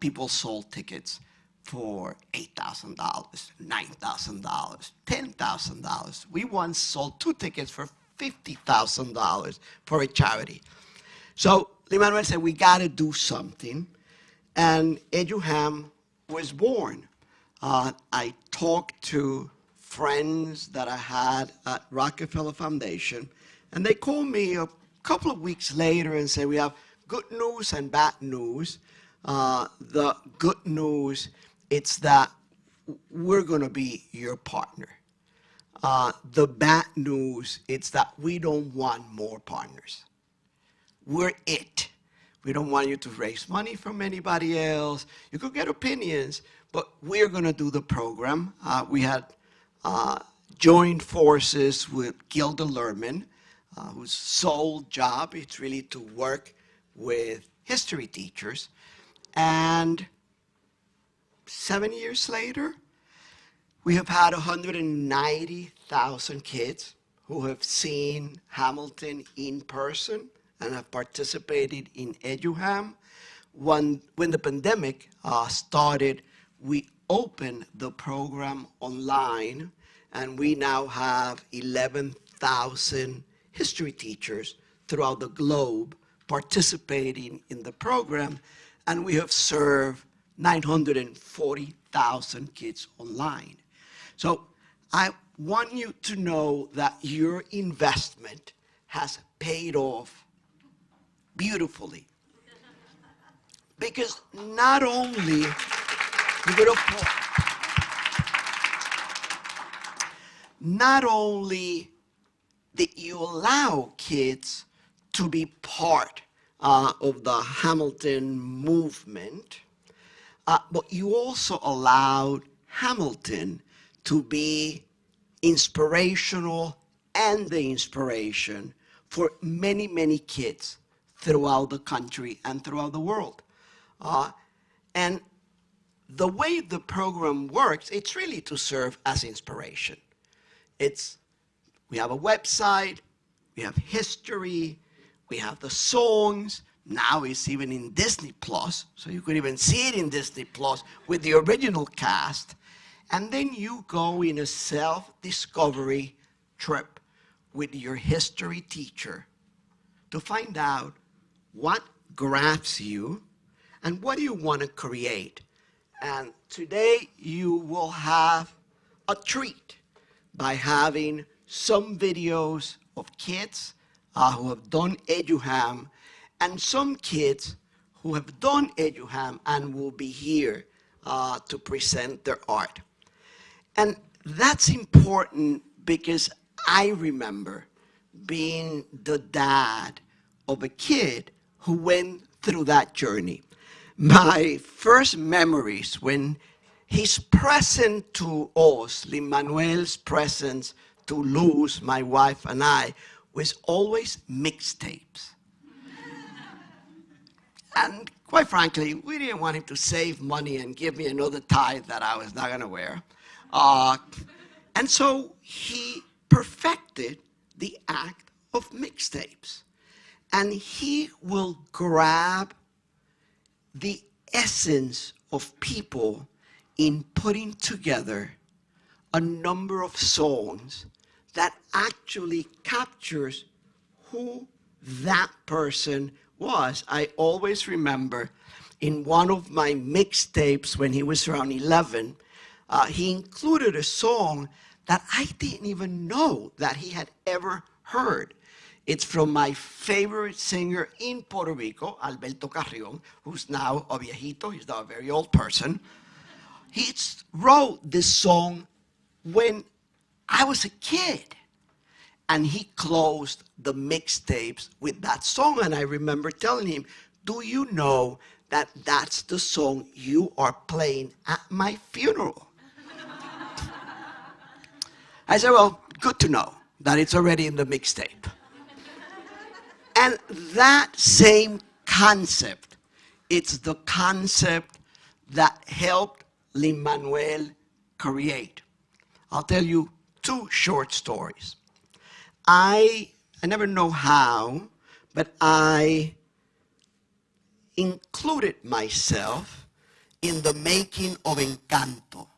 Speaker 14: people sold tickets for $8,000, $9,000, $10,000. We once sold 2 tickets for $50,000 for a charity. So Lin-Manuel said, we got to do something, and EduHam was born. I talked to friends that I had at Rockefeller Foundation, and they called me a couple of weeks later and said, we have good news and bad news. The good news, it's that we're going to be your partner. The bad news, it's that we don't want more partners. We're it. We don't want you to raise money from anybody else. You could get opinions, but we're going to do the program. We had joined forces with Gilda Lerman, whose sole job is really to work with history teachers. And 7 years later, we have had 190,000 kids who have seen Hamilton in person and have participated in EduHam. When the pandemic started, we opened the program online, and we now have 11,000 history teachers throughout the globe participating in the program, and we have served 940,000 kids online. So I want you to know that your investment has paid off beautifully. Because not only did you allow kids to be part of the Hamilton movement, but you also allowed Hamilton to be inspirational and the inspiration for many, many kids throughout the country and throughout the world. And the way the program works, it's really to serve as inspiration. We have a website, we have history, we have the songs. Now it's even in Disney Plus, so you could even see it in Disney Plus with the original cast. And then you go in a self-discovery trip with your history teacher to find out what grabs you and what do you want to create. And today you will have a treat by having some videos of kids who have done EduHam and some kids who have done EduHam and will be here to present their art. And that's important because I remember being the dad of a kid who went through that journey. My first memories when his present to us, Lin-Manuel's presence to Luz, my wife, and I, was always mixtapes. And quite frankly, we didn't want him to save money and give me another tie that I was not going to wear. And so he perfected the act of mixtapes. And he will grab the essence of people in putting together a number of songs that actually captures who that person was. I always remember in one of my mixtapes when he was around 11, he included a song that I didn't even know that he had ever heard. It's from my favorite singer in Puerto Rico, Alberto Carrion, who's now a viejito, he's now a very old person. He wrote this song when I was a kid. And he closed the mixtapes with that song. And I remember telling him, do you know that that's the song you are playing at my funeral? I said, well, good to know that it's already in the mixtape. And that same concept, it's the concept that helped Lin-Manuel create. I'll tell you 2 short stories. I never know how, but I included myself in the making of Encanto,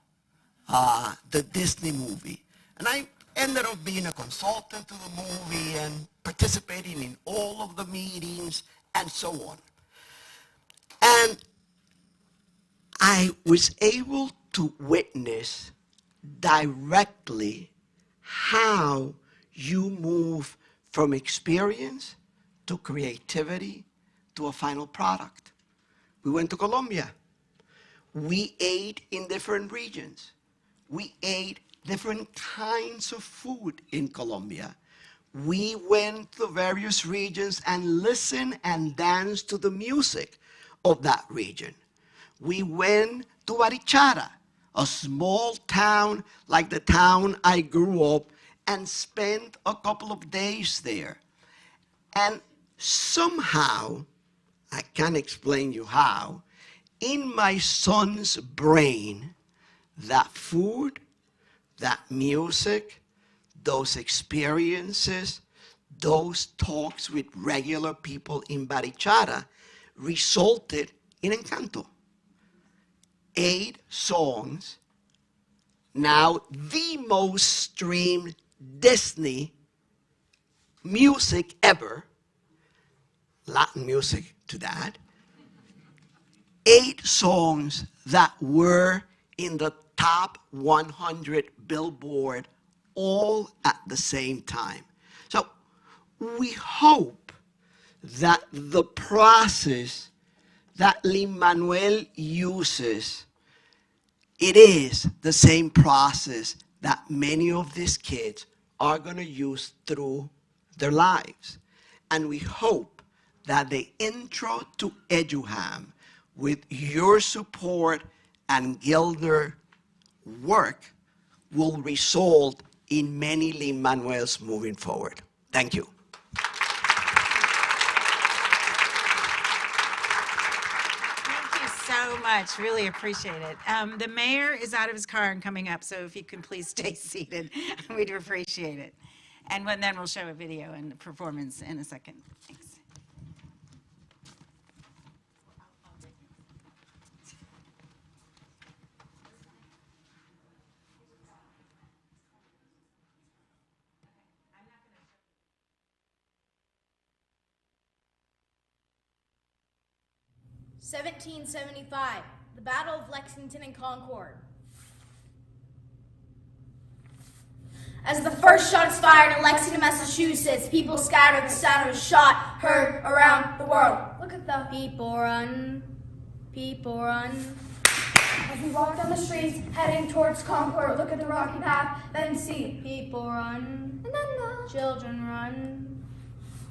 Speaker 14: the Disney movie. And I ended up being a consultant to the movie and participating in all of the meetings and so on. And I was able to witness directly how you move from experience to creativity to a final product. We went to Colombia. We ate in different regions. We ate different kinds of food in Colombia. We went to various regions and listened and danced to the music of that region. We went to Barichara, a small town like the town I grew up, and spent a couple of days there. And somehow, I can't explain you how, in my son's brain, that food, that music, those experiences, those talks with regular people in Barichara resulted in Encanto. 8 songs, now the most streamed Disney music ever, Latin music to that, 8 songs that were in the top 100 Billboard all at the same time. So we hope that the process that Lin-Manuel uses, it is the same process that many of these kids are going to use through their lives. And we hope that the intro to EduHam, with your support and Gilder work, will result in many Lin-Manuels moving forward. Thank you.
Speaker 7: Thank you so so much. Really appreciate it. The mayor is out of his car and coming up, so if you can please stay seated, we'd appreciate it. And then we'll show a video and performance in a second. Thanks.
Speaker 13: (1775), the Battle of Lexington and Concord. As the first shot is fired in Lexington, Massachusetts, people scattered, the sound of a shot heard around the world. Look at the people run, people run. As we walk down the streets, heading towards Concord, look at the rocky path, then see people run, and then the children run.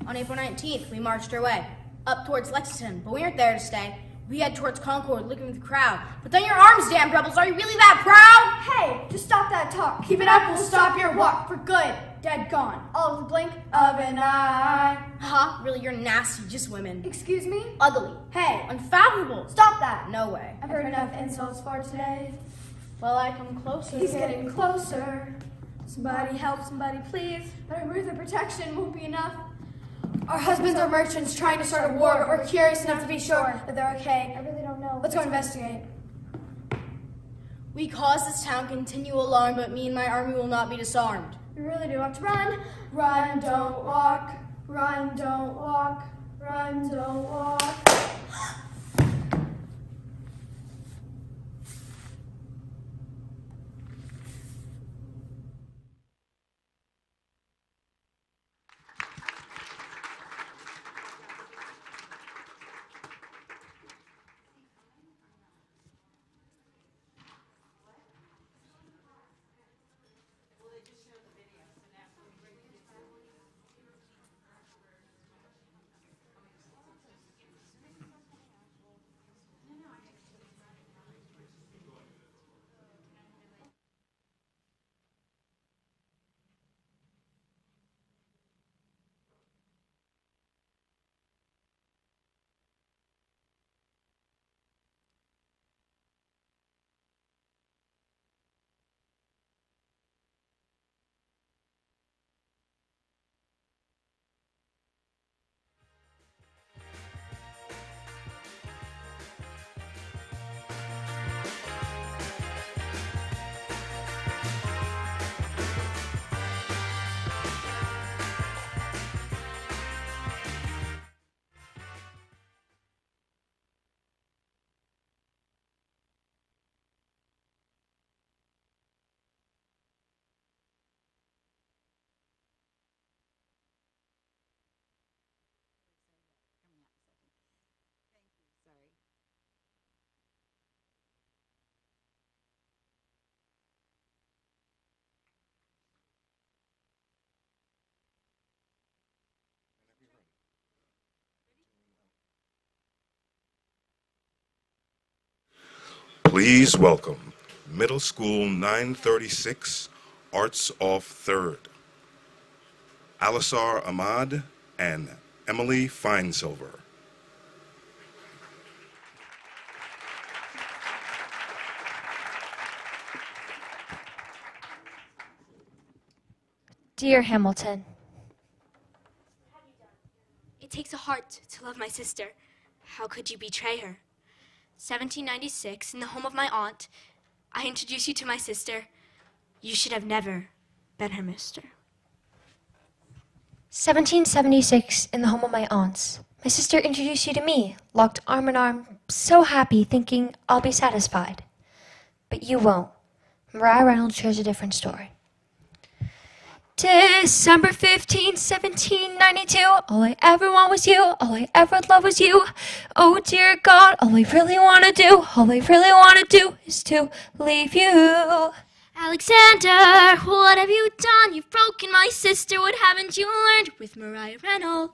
Speaker 13: On April 19th, we marched our way up towards Lexington, but we weren't there to stay. We head towards Concord, looking at the crowd. Put down your arms, damn rebels. Are you really that proud? Hey, just stop that talk. Keep it up, we'll stop your walk for good. Dead gone. All of the blink of an eye. Huh? Really, you're nasty, just women. Excuse me? Ugly. Hey, unfathomable. Stop that. No way. I've heard enough insults for today. Well, I come closer. He's getting closer. Somebody help, somebody please. But our roof and protection won't be enough. Our husbands are merchants trying to start a war, but we're curious enough to be sure that they're okay. I really don't know. Let's go investigate. We caused this town continual alarm, but me and my army will not be disarmed. We really do have to run. Run, don't walk. Run, don't walk. Run, don't walk.
Speaker 20: Please welcome Middle School 936, Arts of Third, Alisar Ahmad and Emily Finesilver.
Speaker 23: Dear Hamilton,
Speaker 24: it takes a heart to love my sister. How could you betray her? 1796, in the home of my aunt, I introduce you to my sister. You should have never been her mister.
Speaker 23: 1776, in the home of my aunts. My sister introduced you to me, locked arm in arm, so happy, thinking I'll be satisfied. But you won't. Mariah Reynolds shares a different story. December 15, 1792, all I ever want was you, all I ever loved was you. Oh dear God, all I really want to do, all I really want to do is to leave you.
Speaker 24: Alexander, what have you done? You've broken my sister. What haven't you learned with Mariah Reynolds?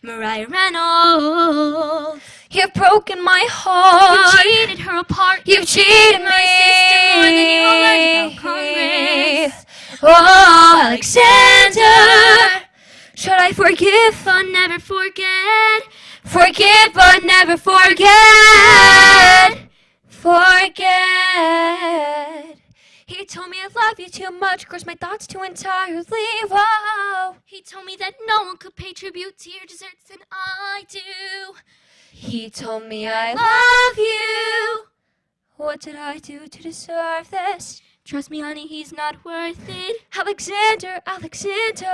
Speaker 24: Mariah Reynolds.
Speaker 23: You've broken my heart.
Speaker 24: You cheated her apart.
Speaker 23: You've cheated
Speaker 24: my sister more than you learned about Congress.
Speaker 23: Oh, Alexander,
Speaker 24: Should I forgive but never forget? Forgive but never forget. Forget. He told me I love you too much, crossed my thoughts too entirely. Whoa. He told me that no one could pay tribute to your deserts than I do. He told me I love you. What did I do to deserve this? Trust me, honey, he's not worth it. Alexander, Alexander.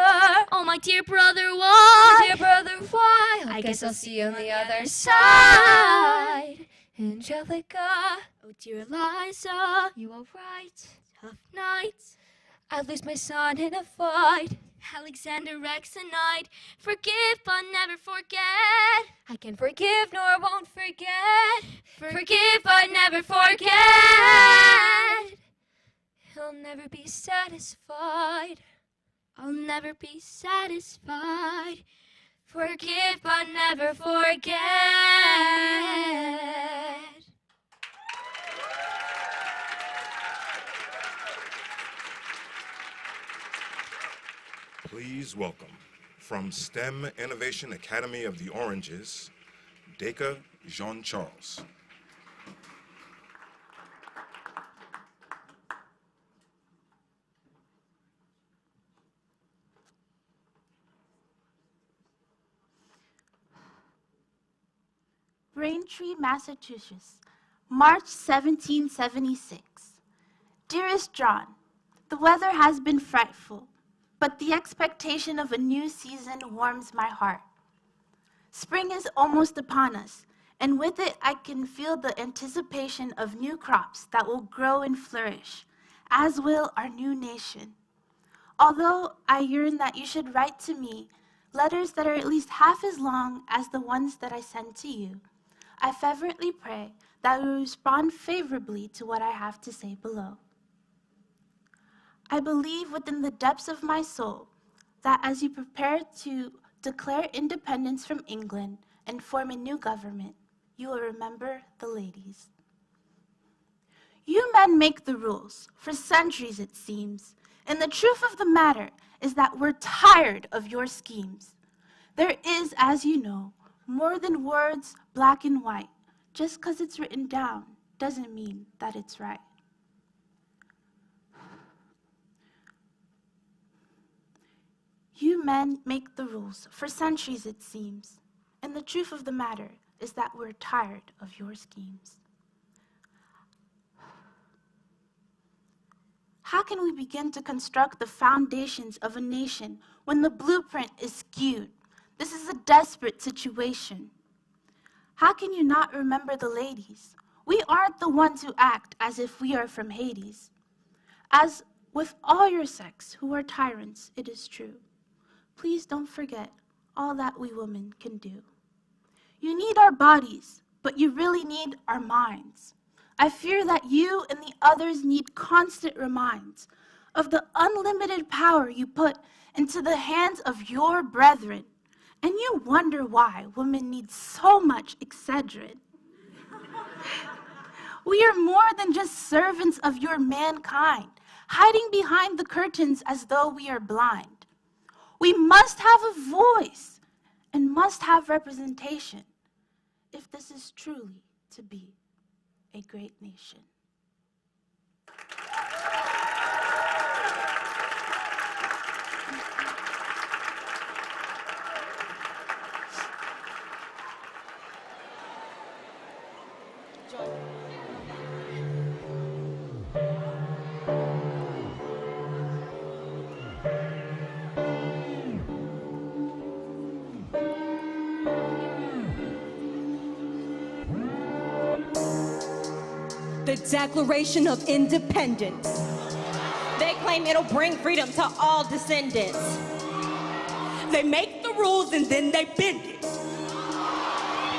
Speaker 24: Oh, my dear brother, why? My dear brother, why? I guess I'll see you on the other side. Angelica. Oh, dear Eliza. You are right. Tough night. I lose my son in a fight. Alexander Rex and I'd forgive but never forget. I can forgive nor won't forget. Forgive but never forget. He'll never be satisfied. I'll never be satisfied. Forgive but never forget.
Speaker 20: Please welcome, from STEM Innovation Academy of the Oranges, Deka Jean-Charles.
Speaker 1: Braintree, Massachusetts, March 1776. Dearest John, the weather has been frightful, but the expectation of a new season warms my heart. Spring is almost upon us, and with it I can feel the anticipation of new crops that will grow and flourish, as will our new nation. Although I yearn that you should write to me letters that are at least half as long as the ones that I send to you, I fervently pray that you will respond favorably to what I have to say below. I believe within the depths of my soul that as you prepare to declare independence from England and form a new government, you will remember the ladies. You men make the rules, for centuries it seems, and the truth of the matter is that we're tired of your schemes. There is, as you know, more than words, black and white. Just because it's written down doesn't mean that it's right. You men make the rules, for centuries it seems, and the truth of the matter is that we're tired of your schemes. How can we begin to construct the foundations of a nation when the blueprint is skewed? This is a desperate situation. How can you not remember the ladies? We aren't the ones who act as if we are from Hades. As with all your sex who are tyrants, it is true. Please don't forget all that we women can do. You need our bodies, but you really need our minds. I fear that you and the others need constant reminds of the unlimited power you put into the hands of your brethren. And you wonder why women need so much Excedrin. We are more than just servants of your mankind, hiding behind the curtains as though we are blind. We must have a voice and must have representation if this is truly to be a great nation.
Speaker 2: The Declaration of Independence. They claim it'll bring freedom to all descendants. They make the rules and then they bend it.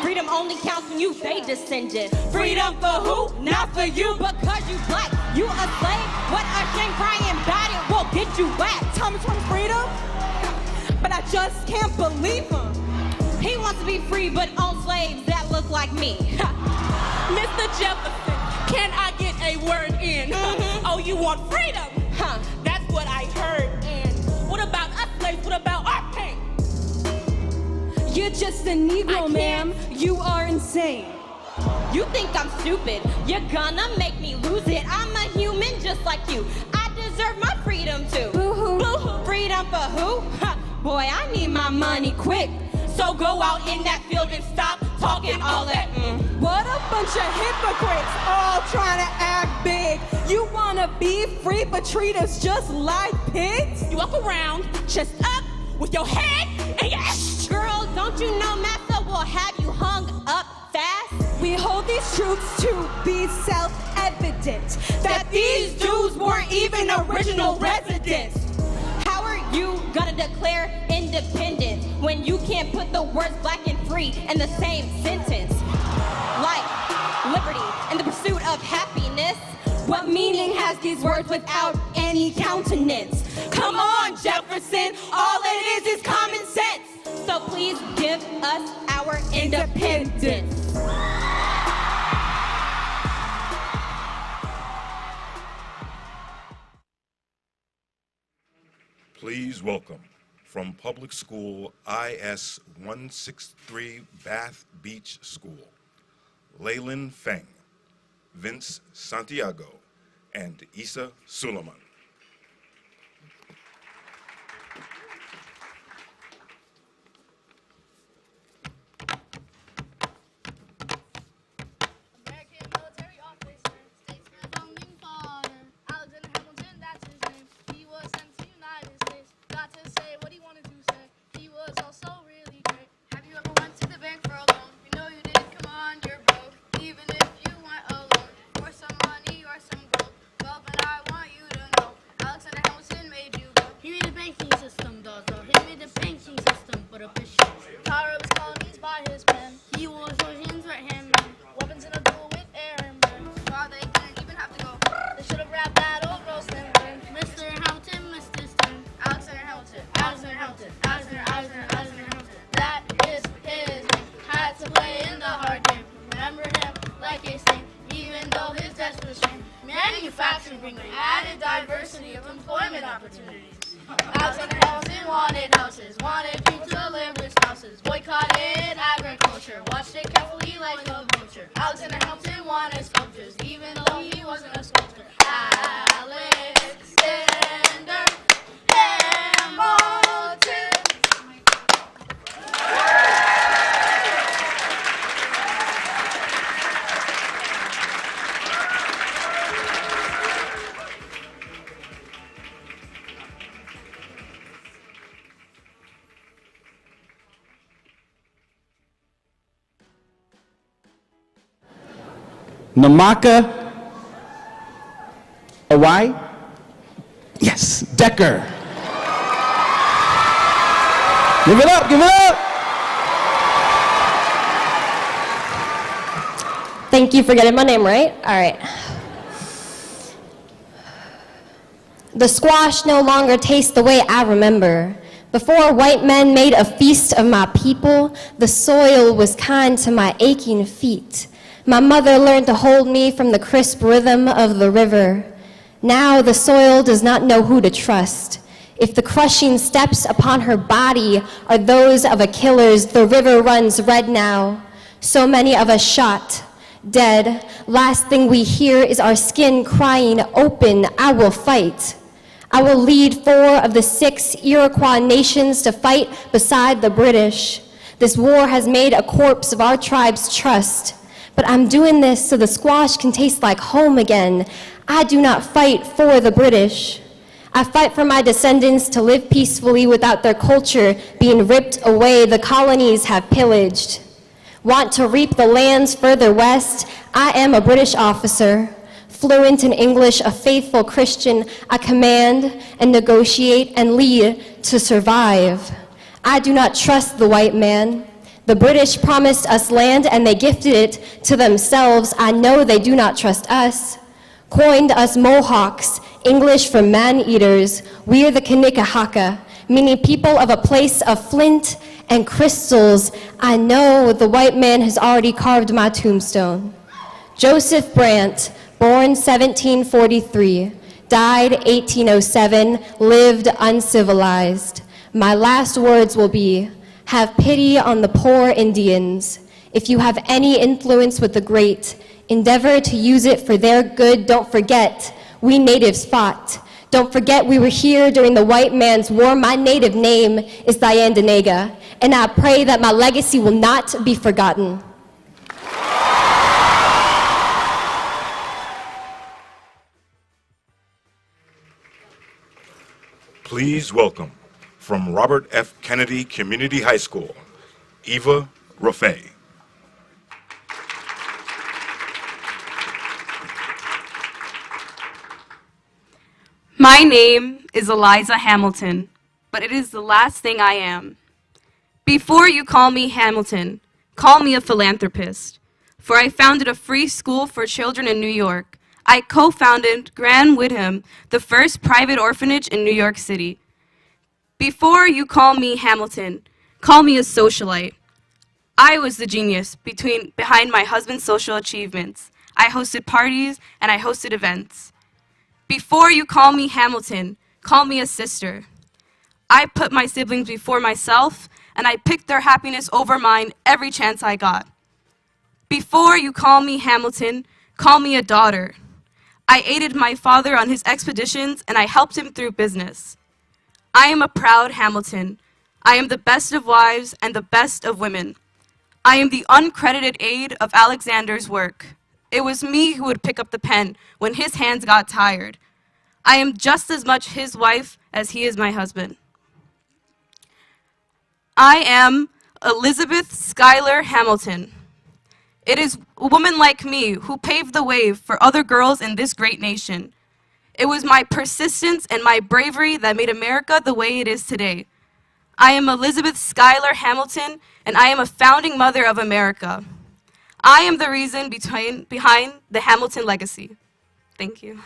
Speaker 2: Freedom only counts when you they descendant. Freedom for who? Not for you, because you black. You a slave? What a shame, crying about it will get you back. Thomas wants freedom, but I just can't believe him. He wants to be free, but own slaves that look like me.
Speaker 8: Mr. Jefferson, can I get a word in? Oh, you want freedom? That's what I heard. And what about us slaves? What about our pain?
Speaker 2: You're just a Negro, ma'am. You are insane.
Speaker 8: You think I'm stupid, you're gonna make me lose it. I'm a human just like you, I deserve my freedom too.
Speaker 2: Boo-hoo.
Speaker 8: Boo-hoo. Freedom for who? Ha. Boy, I need my money quick. So go out in that field and stop talking all that.
Speaker 2: What a bunch of hypocrites, all trying to act big. You wanna be free, but treat us just like pigs?
Speaker 8: You walk around, chest up, with your head and your ass. Girl, don't you know Massa will have you hung up fast?
Speaker 2: We hold these truths to be self-evident, that these dudes weren't even original residents.
Speaker 8: How are you gonna declare independent when you can't put the words black and free in the same sentence? Life, liberty, and the pursuit of happiness.
Speaker 2: What meaning has these words without any countenance?
Speaker 8: Come on, Jefferson, all it is common sense. So please give us our independence.
Speaker 20: Please welcome, from Public School IS 163 Bath Beach School, Leyland Feng, Vince Santiago, and Isa Suleiman.
Speaker 3: Namaka Awai? Yes, Decker. Give it up, give it up.
Speaker 12: Thank you for getting my name right. All right. The squash no longer tastes the way I remember. Before white men made a feast of my people, the soil was kind to my aching feet. My mother learned to hold me from the crisp rhythm of the river. Now the soil does not know who to trust. If the crushing steps upon her body are those of a killer's, the river runs red now. So many of us shot, dead. Last thing we hear is our skin crying, open, I will fight. I will lead 4 of the 6 Iroquois nations to fight beside the British. This war has made a corpse of our tribe's trust. But I'm doing this so the squash can taste like home again. I do not fight for the British. I fight for my descendants to live peacefully without their culture being ripped away the colonies have pillaged. Want to reap the lands further west? I am a British officer. Fluent in English, a faithful Christian, I command and negotiate and lead to survive. I do not trust the white man. The British promised us land and they gifted it to themselves. I know they do not trust us. Coined us Mohawks, English for man-eaters. We are the Kanekahaka, meaning people of a place of flint and crystals. I know the white man has already carved my tombstone. Joseph Brant, born 1743, died 1807, lived uncivilized. My last words will be, Have pity on the poor Indians. If you have any influence with the great, endeavor to use it for their good. Don't forget, we natives fought. Don't forget we were here during the white man's war. My native name is Thayandanega, and I pray that my legacy will not be forgotten.
Speaker 20: Please welcome, from Robert F. Kennedy Community High School, Eva Rafay.
Speaker 15: My name is Eliza Hamilton, but it is the last thing I am. Before you call me Hamilton, call me a philanthropist, for I founded a free school for children in New York. I co-founded Grand Widham, the first private orphanage in New York City. Before you call me Hamilton, call me a socialite. I was the genius behind my husband's social achievements. I hosted parties and I hosted events. Before you call me Hamilton, call me a sister. I put my siblings before myself, and I picked their happiness over mine every chance I got. Before you call me Hamilton, call me a daughter. I aided my father on his expeditions, and I helped him through business. I am a proud Hamilton. I am the best of wives and the best of women. I am the uncredited aide of Alexander's work. It was me who would pick up the pen when his hands got tired. I am just as much his wife as he is my husband. I am Elizabeth Schuyler Hamilton. It is a woman like me who paved the way for other girls in this great nation. It was my persistence and my bravery that made America the way it is today. I am Elizabeth Schuyler Hamilton, and I am a founding mother of America. I am the reason behind the Hamilton legacy. Thank you.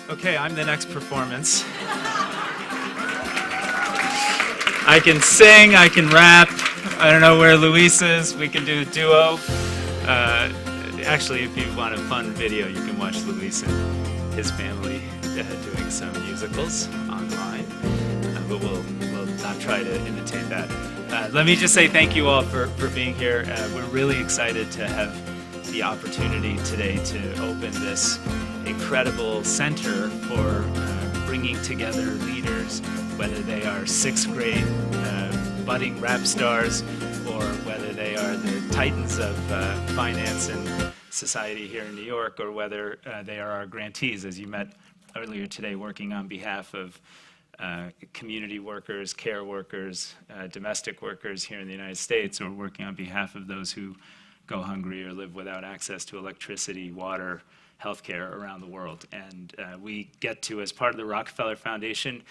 Speaker 6: Okay, I'm the next performance. I can sing, I can rap. I don't know where Luis is. We can do a duo. Actually, if you want a fun video, you can watch Luis and his family doing some musicals online. But we'll not try to imitate that. Let me just say thank you all for being here. We're really excited to have the opportunity today to open this incredible center for bringing together leaders, whether they are 6th grade budding rap stars or whether they are the titans of finance and society here in New York, or whether they are our grantees, as you met earlier today, working on behalf of community workers, care workers, domestic workers here in the United States, or working on behalf of those who go hungry or live without access to electricity, water, healthcare around the world. And we get to, as part of the Rockefeller Foundation,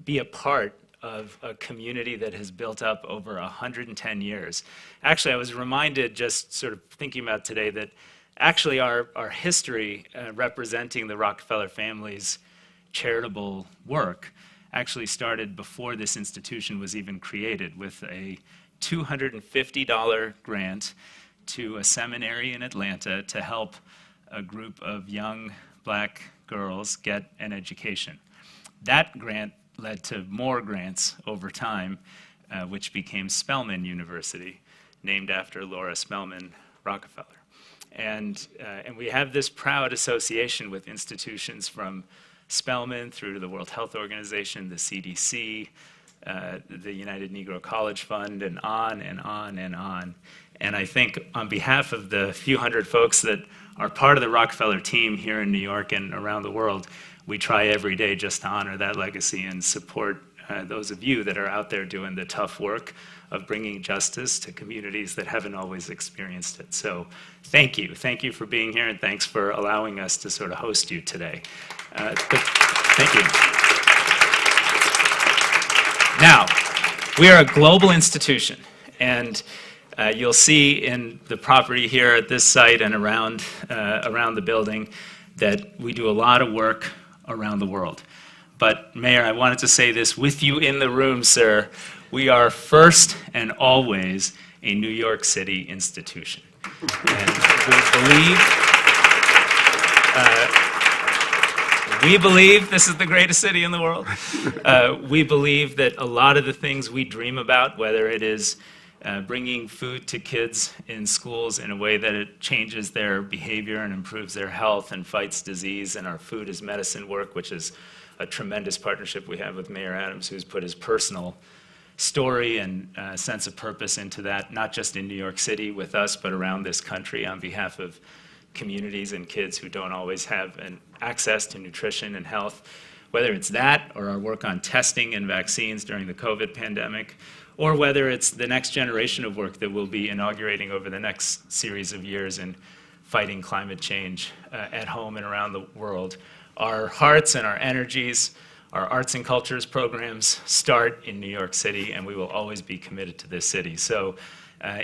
Speaker 6: be a part of a community that has built up over 110 years. Actually, I was reminded, just sort of thinking about today, that actually our history representing the Rockefeller family's charitable work actually started before this institution was even created, with a $250 grant to a seminary in Atlanta to help a group of young black girls get an education. That grant led to more grants over time, which became Spelman University, named after Laura Spelman Rockefeller. And we have this proud association with institutions from Spelman through to the World Health Organization, the CDC, the United Negro College Fund, and on and on and on. And I think on behalf of the few hundred folks that are part of the Rockefeller team here in New York and around the world, we try every day just to honor that legacy and support those of you that are out there doing the tough work of bringing justice to communities that haven't always experienced it. So thank you. Thank you for being here, and thanks for allowing us to sort of host you today. Thank you. Now, we are a global institution, and you'll see in the property here at this site and around the building that we do a lot of work around the world. But Mayor, I wanted to say this with you in the room, sir. We are first and always a New York City institution. And we believe this is the greatest city in the world. We believe that a lot of the things we dream about, whether it is bringing food to kids in schools in a way that it changes their behavior and improves their health and fights disease, and our Food is Medicine work, which is a tremendous partnership we have with Mayor Adams, who's put his personal story and sense of purpose into that, not just in New York City with us, but around this country on behalf of communities and kids who don't always have access to nutrition and health. Whether it's that, or our work on testing and vaccines during the COVID pandemic, or whether it's the next generation of work that we'll be inaugurating over the next series of years in fighting climate change at home and around the world. Our hearts and our energies, our arts and cultures programs start in New York City, and we will always be committed to this city. So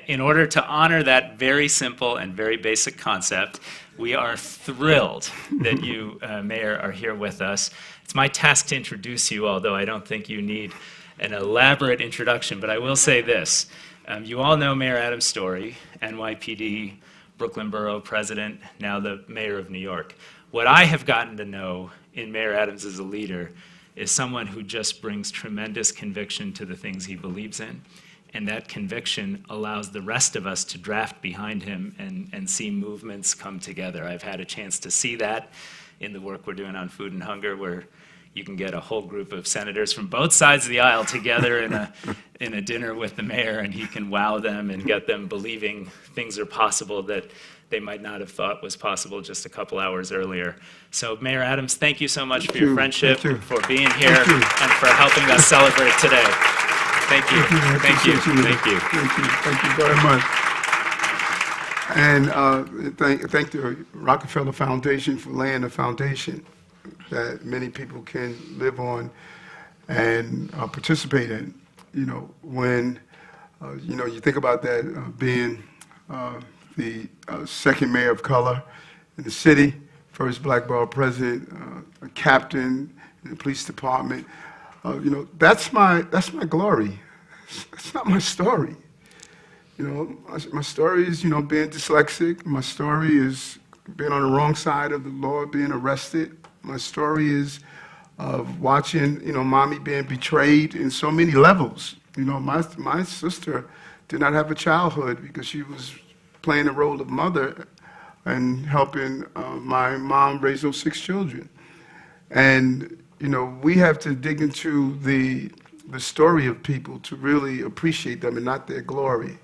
Speaker 6: in order to honor that very simple and very basic concept, we are thrilled that you, Mayor, are here with us. It's my task to introduce you, although I don't think you need an elaborate introduction, but I will say this. You all know Mayor Adams' story, NYPD, Brooklyn Borough President, now the Mayor of New York. What I have gotten to know in Mayor Adams as a leader is someone who just brings tremendous conviction to the things he believes in, and that conviction allows the rest of us to draft behind him and see movements come together. I've had a chance to see that in the work we're doing on food and hunger, where you can get a whole group of senators from both sides of the aisle together in a dinner with the mayor, and he can wow them and get them believing things are possible that they might not have thought was possible just a couple hours earlier. So Mayor Adams, thank you so much for your friendship, for being here, and for helping us celebrate today. Thank you. Thank you. Thank you.
Speaker 11: Thank you very much. And thank the Rockefeller Foundation for laying the foundation that many people can live on and participate in. You know, when you think about that being the second mayor of color in the city, first black borough president, a captain in the police department. That's my glory. It's not my story. My story is being dyslexic. My story is being on the wrong side of the law, being arrested. My story is of watching mommy being betrayed in so many levels. My sister did not have a childhood because she was playing the role of mother and helping my mom raise those 6 children. And we have to dig into the story of people to really appreciate them and not their glory.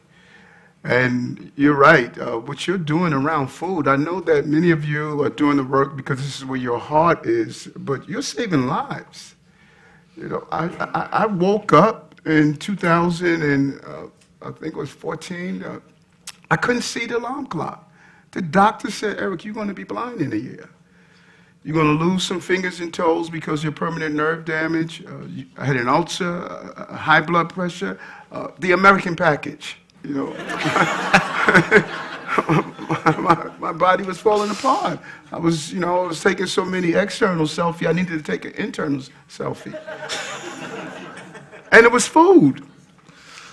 Speaker 11: And you're right, what you're doing around food, I know that many of you are doing the work because this is where your heart is, but you're saving lives. I woke up in 2000 and I think it was 14, I couldn't see the alarm clock. The doctor said, Eric, you're going to be blind in a year. You're going to lose some fingers and toes because of your permanent nerve damage. I had an ulcer, high blood pressure, the American package. My body was falling apart. I was taking so many external selfies, I needed to take an internal selfie. And it was food.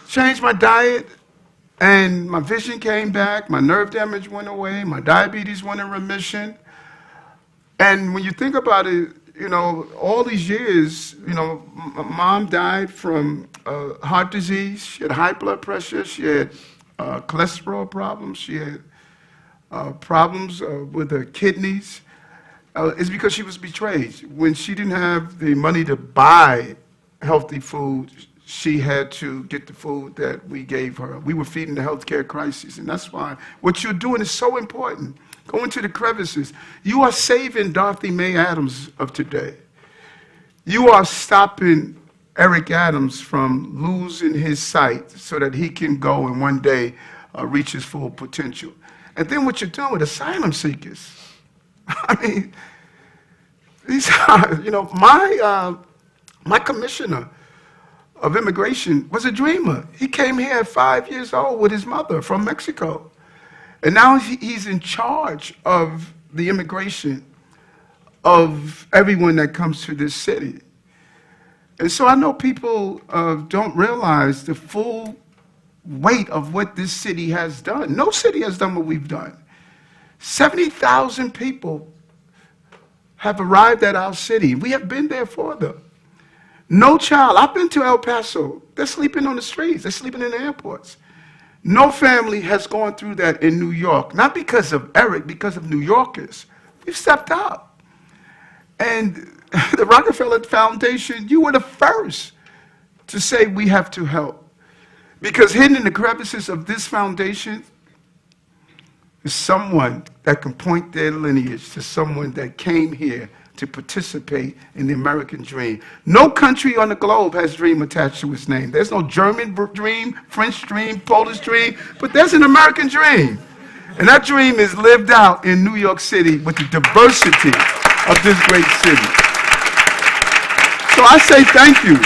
Speaker 11: Changed my diet, and my vision came back, my nerve damage went away, my diabetes went in remission. And when you think about it, all these years, mom died from heart disease, she had high blood pressure, she had cholesterol problems, she had problems with her kidneys. It's because she was betrayed. When she didn't have the money to buy healthy food, she had to get the food that we gave her. We were feeding the healthcare crisis, and that's why what you're doing is so important. Go into the crevices. You are saving Dorothy Mae Adams of today. You are stopping Eric Adams from losing his sight so that he can go and one day reach his full potential. And then what you're doing with asylum seekers. I mean, these are, you know, my commissioner of immigration was a dreamer. He came here at 5 years old with his mother from Mexico. And now he's in charge of the immigration of everyone that comes to this city. And so I know people don't realize the full weight of what this city has done. No city has done what we've done. 70,000 people have arrived at our city. We have been there for them. No child. I've been to El Paso. They're sleeping on the streets. They're sleeping in the airports. No family has gone through that in New York. Not because of Eric, because of New Yorkers. We've stepped up. And the Rockefeller Foundation, you were the first to say we have to help. Because hidden in the crevices of this foundation is someone that can point their lineage to someone that came here to participate in the American dream. No country on the globe has dream attached to its name. There's no German dream, French dream, Polish dream, but there's an American dream. And that dream is lived out in New York City with the diversity of this great city. So I say thank you.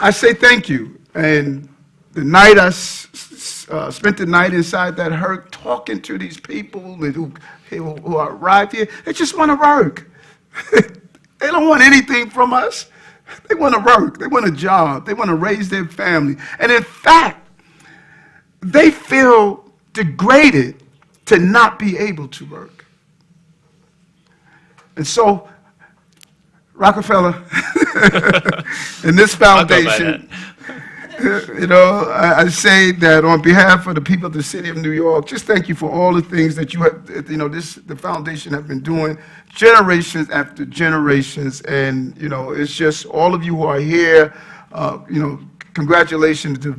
Speaker 11: I say thank you. And the night I spent the night inside that hurt talking to these people who arrived here, they just want to work. They don't want anything from us. They want to work. They want a job. They want to raise their family. And in fact, they feel degraded to not be able to work. And so, Rockefeller and this foundation, you know, I say that on behalf of the people of the city of New York, just thank you for all the things that you have, you know, the foundation have been doing generations after generations. And, you know, it's just all of you who are here, you know, congratulations. The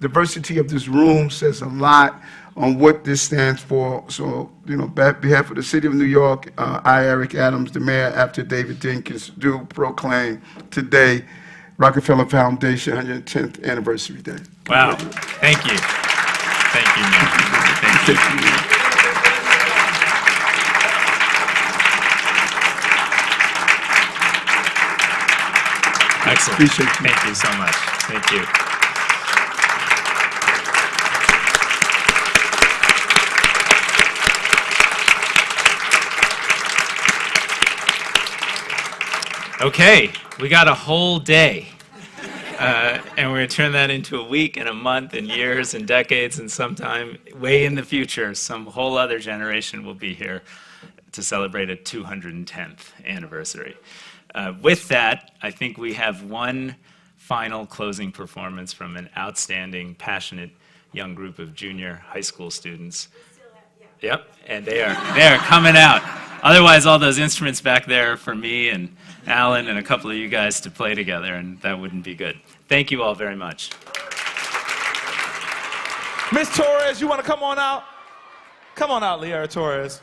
Speaker 11: diversity of this room says a lot on what this stands for. So, you know, on behalf of the city of New York, I, Eric Adams, the mayor after David Dinkins, do proclaim today Rockefeller Foundation 110th Anniversary Day.
Speaker 6: Wow. Thank you. Thank you, Mayor. Thank you. Excellent.
Speaker 11: Appreciate you.
Speaker 6: Thank you so much. Thank you. Okay, we got a whole day. And we're going to turn that into a week and a month and years and decades, and sometime way in the future, some whole other generation will be here to celebrate a 210th anniversary. With that, I think we have one final closing performance from an outstanding, passionate young group of junior high school students. Yep, and they are coming out. Otherwise, all those instruments back there for me and Alan and a couple of you guys to play together, and that wouldn't be good. Thank you all very much.
Speaker 10: Miss Torres, you want to come on out? Come on out, Liara Torres.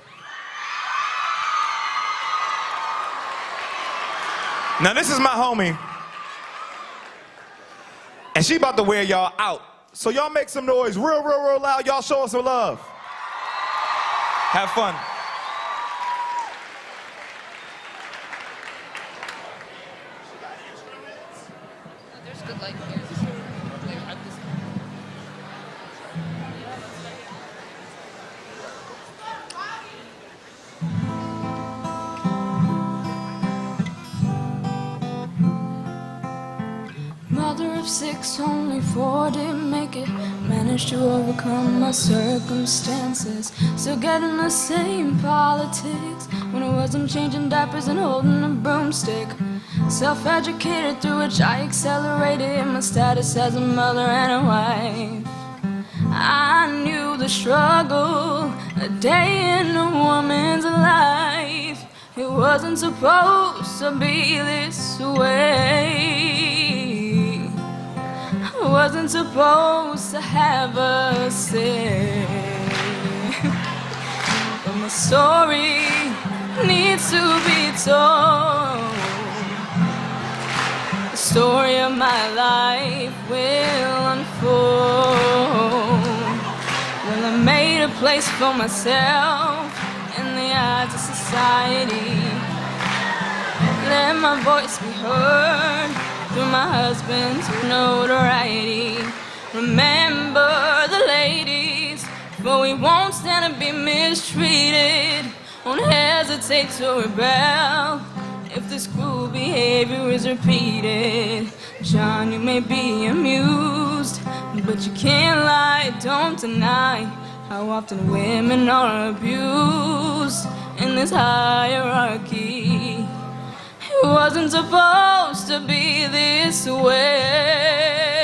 Speaker 10: Now, this is my homie, and she about to wear y'all out. So y'all make some noise real, real, real loud. Y'all show us some love. Have fun.
Speaker 18: Mother of six, only four didn't make it. Managed to overcome my circumstances. Still getting the same politics. When I wasn't changing diapers and holding a broomstick. Self-educated through which I accelerated my status as a mother and a wife. I knew the struggle, a day in a woman's life. It wasn't supposed to be this way. I wasn't supposed to have a say. But my story needs to be told. The story of my life will unfold. Well, I made a place for myself in the eyes of society. Let my voice be heard through my husband's notoriety. Remember the ladies, for we won't stand to be mistreated. Won't hesitate to rebel if this cruel behavior is repeated. John, you may be amused, but you can't lie, don't deny how often women are abused in this hierarchy. It wasn't supposed to be this way.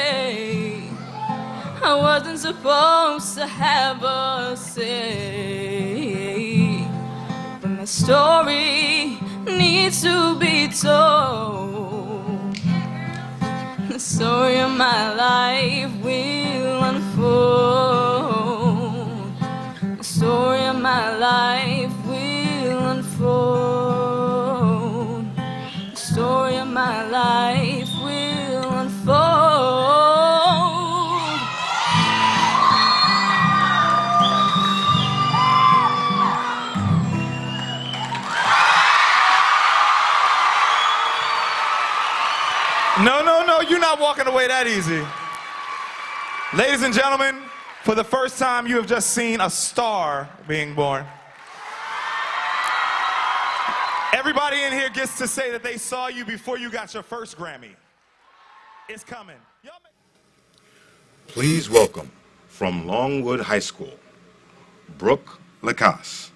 Speaker 18: I wasn't supposed to have a say. But my story needs to be told. The story of my life will unfold. The story of my life will unfold. The story of my life will unfold.
Speaker 10: No, you're not walking away that easy. Ladies and gentlemen, for the first time, you have just seen a star being born. Everybody in here gets to say that they saw you before you got your first Grammy. It's coming.
Speaker 20: Please welcome from Longwood High School, Brooke Lacasse,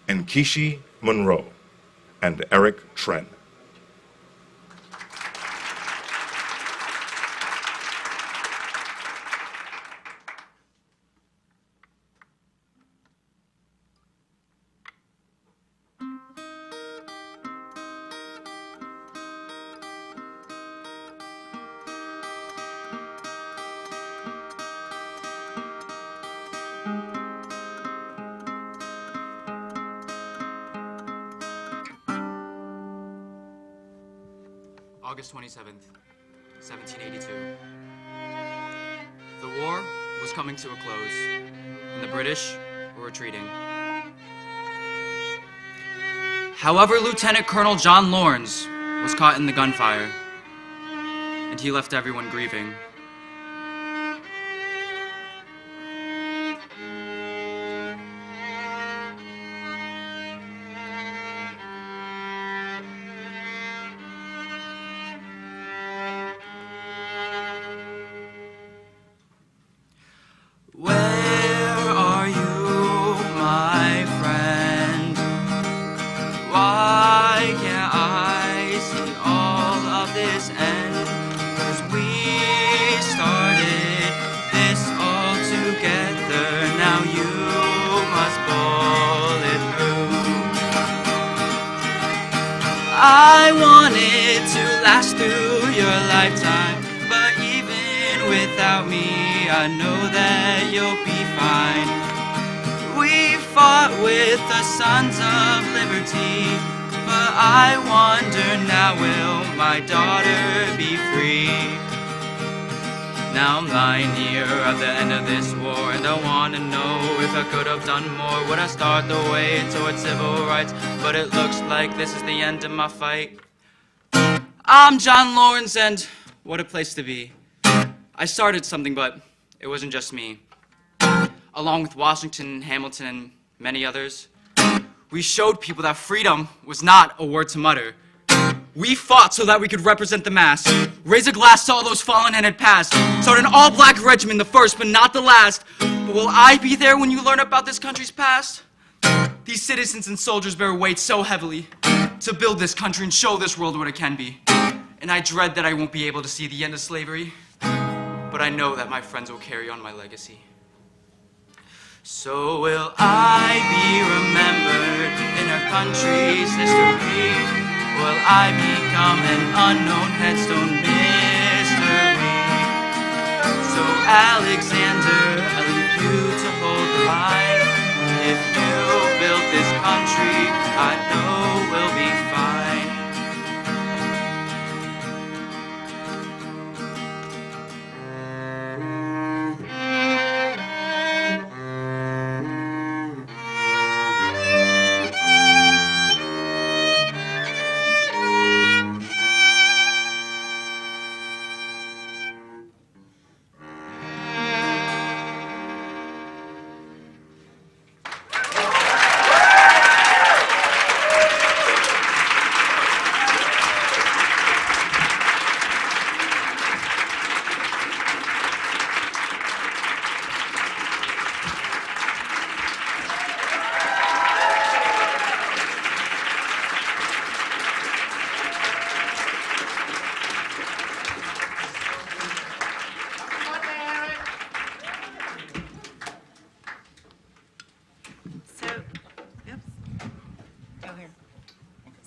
Speaker 20: and Kishi Monroe, and Eric Tren.
Speaker 4: August 27th, 1782. The war was coming to a close, and the British were retreating. However, Lieutenant Colonel John Lawrence was caught in the gunfire, and he left everyone grieving. I want it to last through your lifetime, but even without me, I know that you'll be fine. We fought with the Sons of Liberty, but I wonder now, will my daughter be free? Now I'm lying here at the end of this war, and I wanna know if I could have done more. Would I start the way towards civil rights? But it looks like this is the end of my fight. I'm John Lawrence, and what a place to be. I started something, but it wasn't just me. Along with Washington, Hamilton, and many others, we showed people that freedom was not a word to mutter. We fought so that we could represent the mass, raise a glass to all those fallen and had passed, start an all-black regiment, the first but not the last. But will I be there when you learn about this country's past? These citizens and soldiers bear weight so heavily to build this country and show this world what it can be. And I dread that I won't be able to see the end of slavery, but I know that my friends will carry on my legacy. So will I be remembered in our country's history? Will I become an unknown headstone mystery? So Alexander, I leave you to hold the line. If you build this country, I know we'll be fine.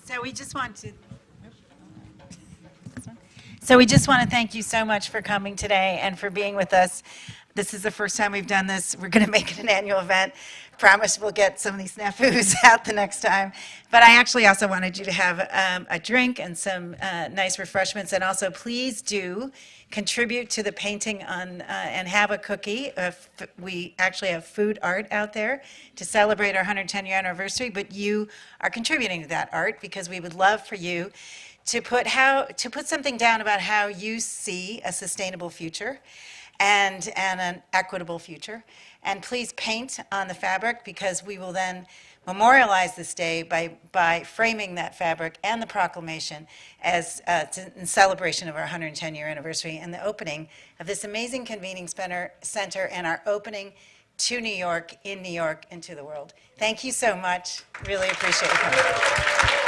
Speaker 7: So we just want to. So we just want to thank you so much for coming today and for being with us. This is the first time we've done this. We're going to make it an annual event. Promise we'll get some of these snafus out the next time. But I actually also wanted you to have a drink and some nice refreshments. And also, please do contribute to the painting on and have a cookie. We actually have food art out there to celebrate our 110-year anniversary. But you are contributing to that art because we would love for you to put something down about how you see a sustainable future and an equitable future. And please paint on the fabric, because we will then memorialize this day by framing that fabric and the proclamation as in celebration of our 110-year anniversary and the opening of this amazing convening center and our opening to New York, in New York, and to the world. Thank you so much. Really appreciate you coming.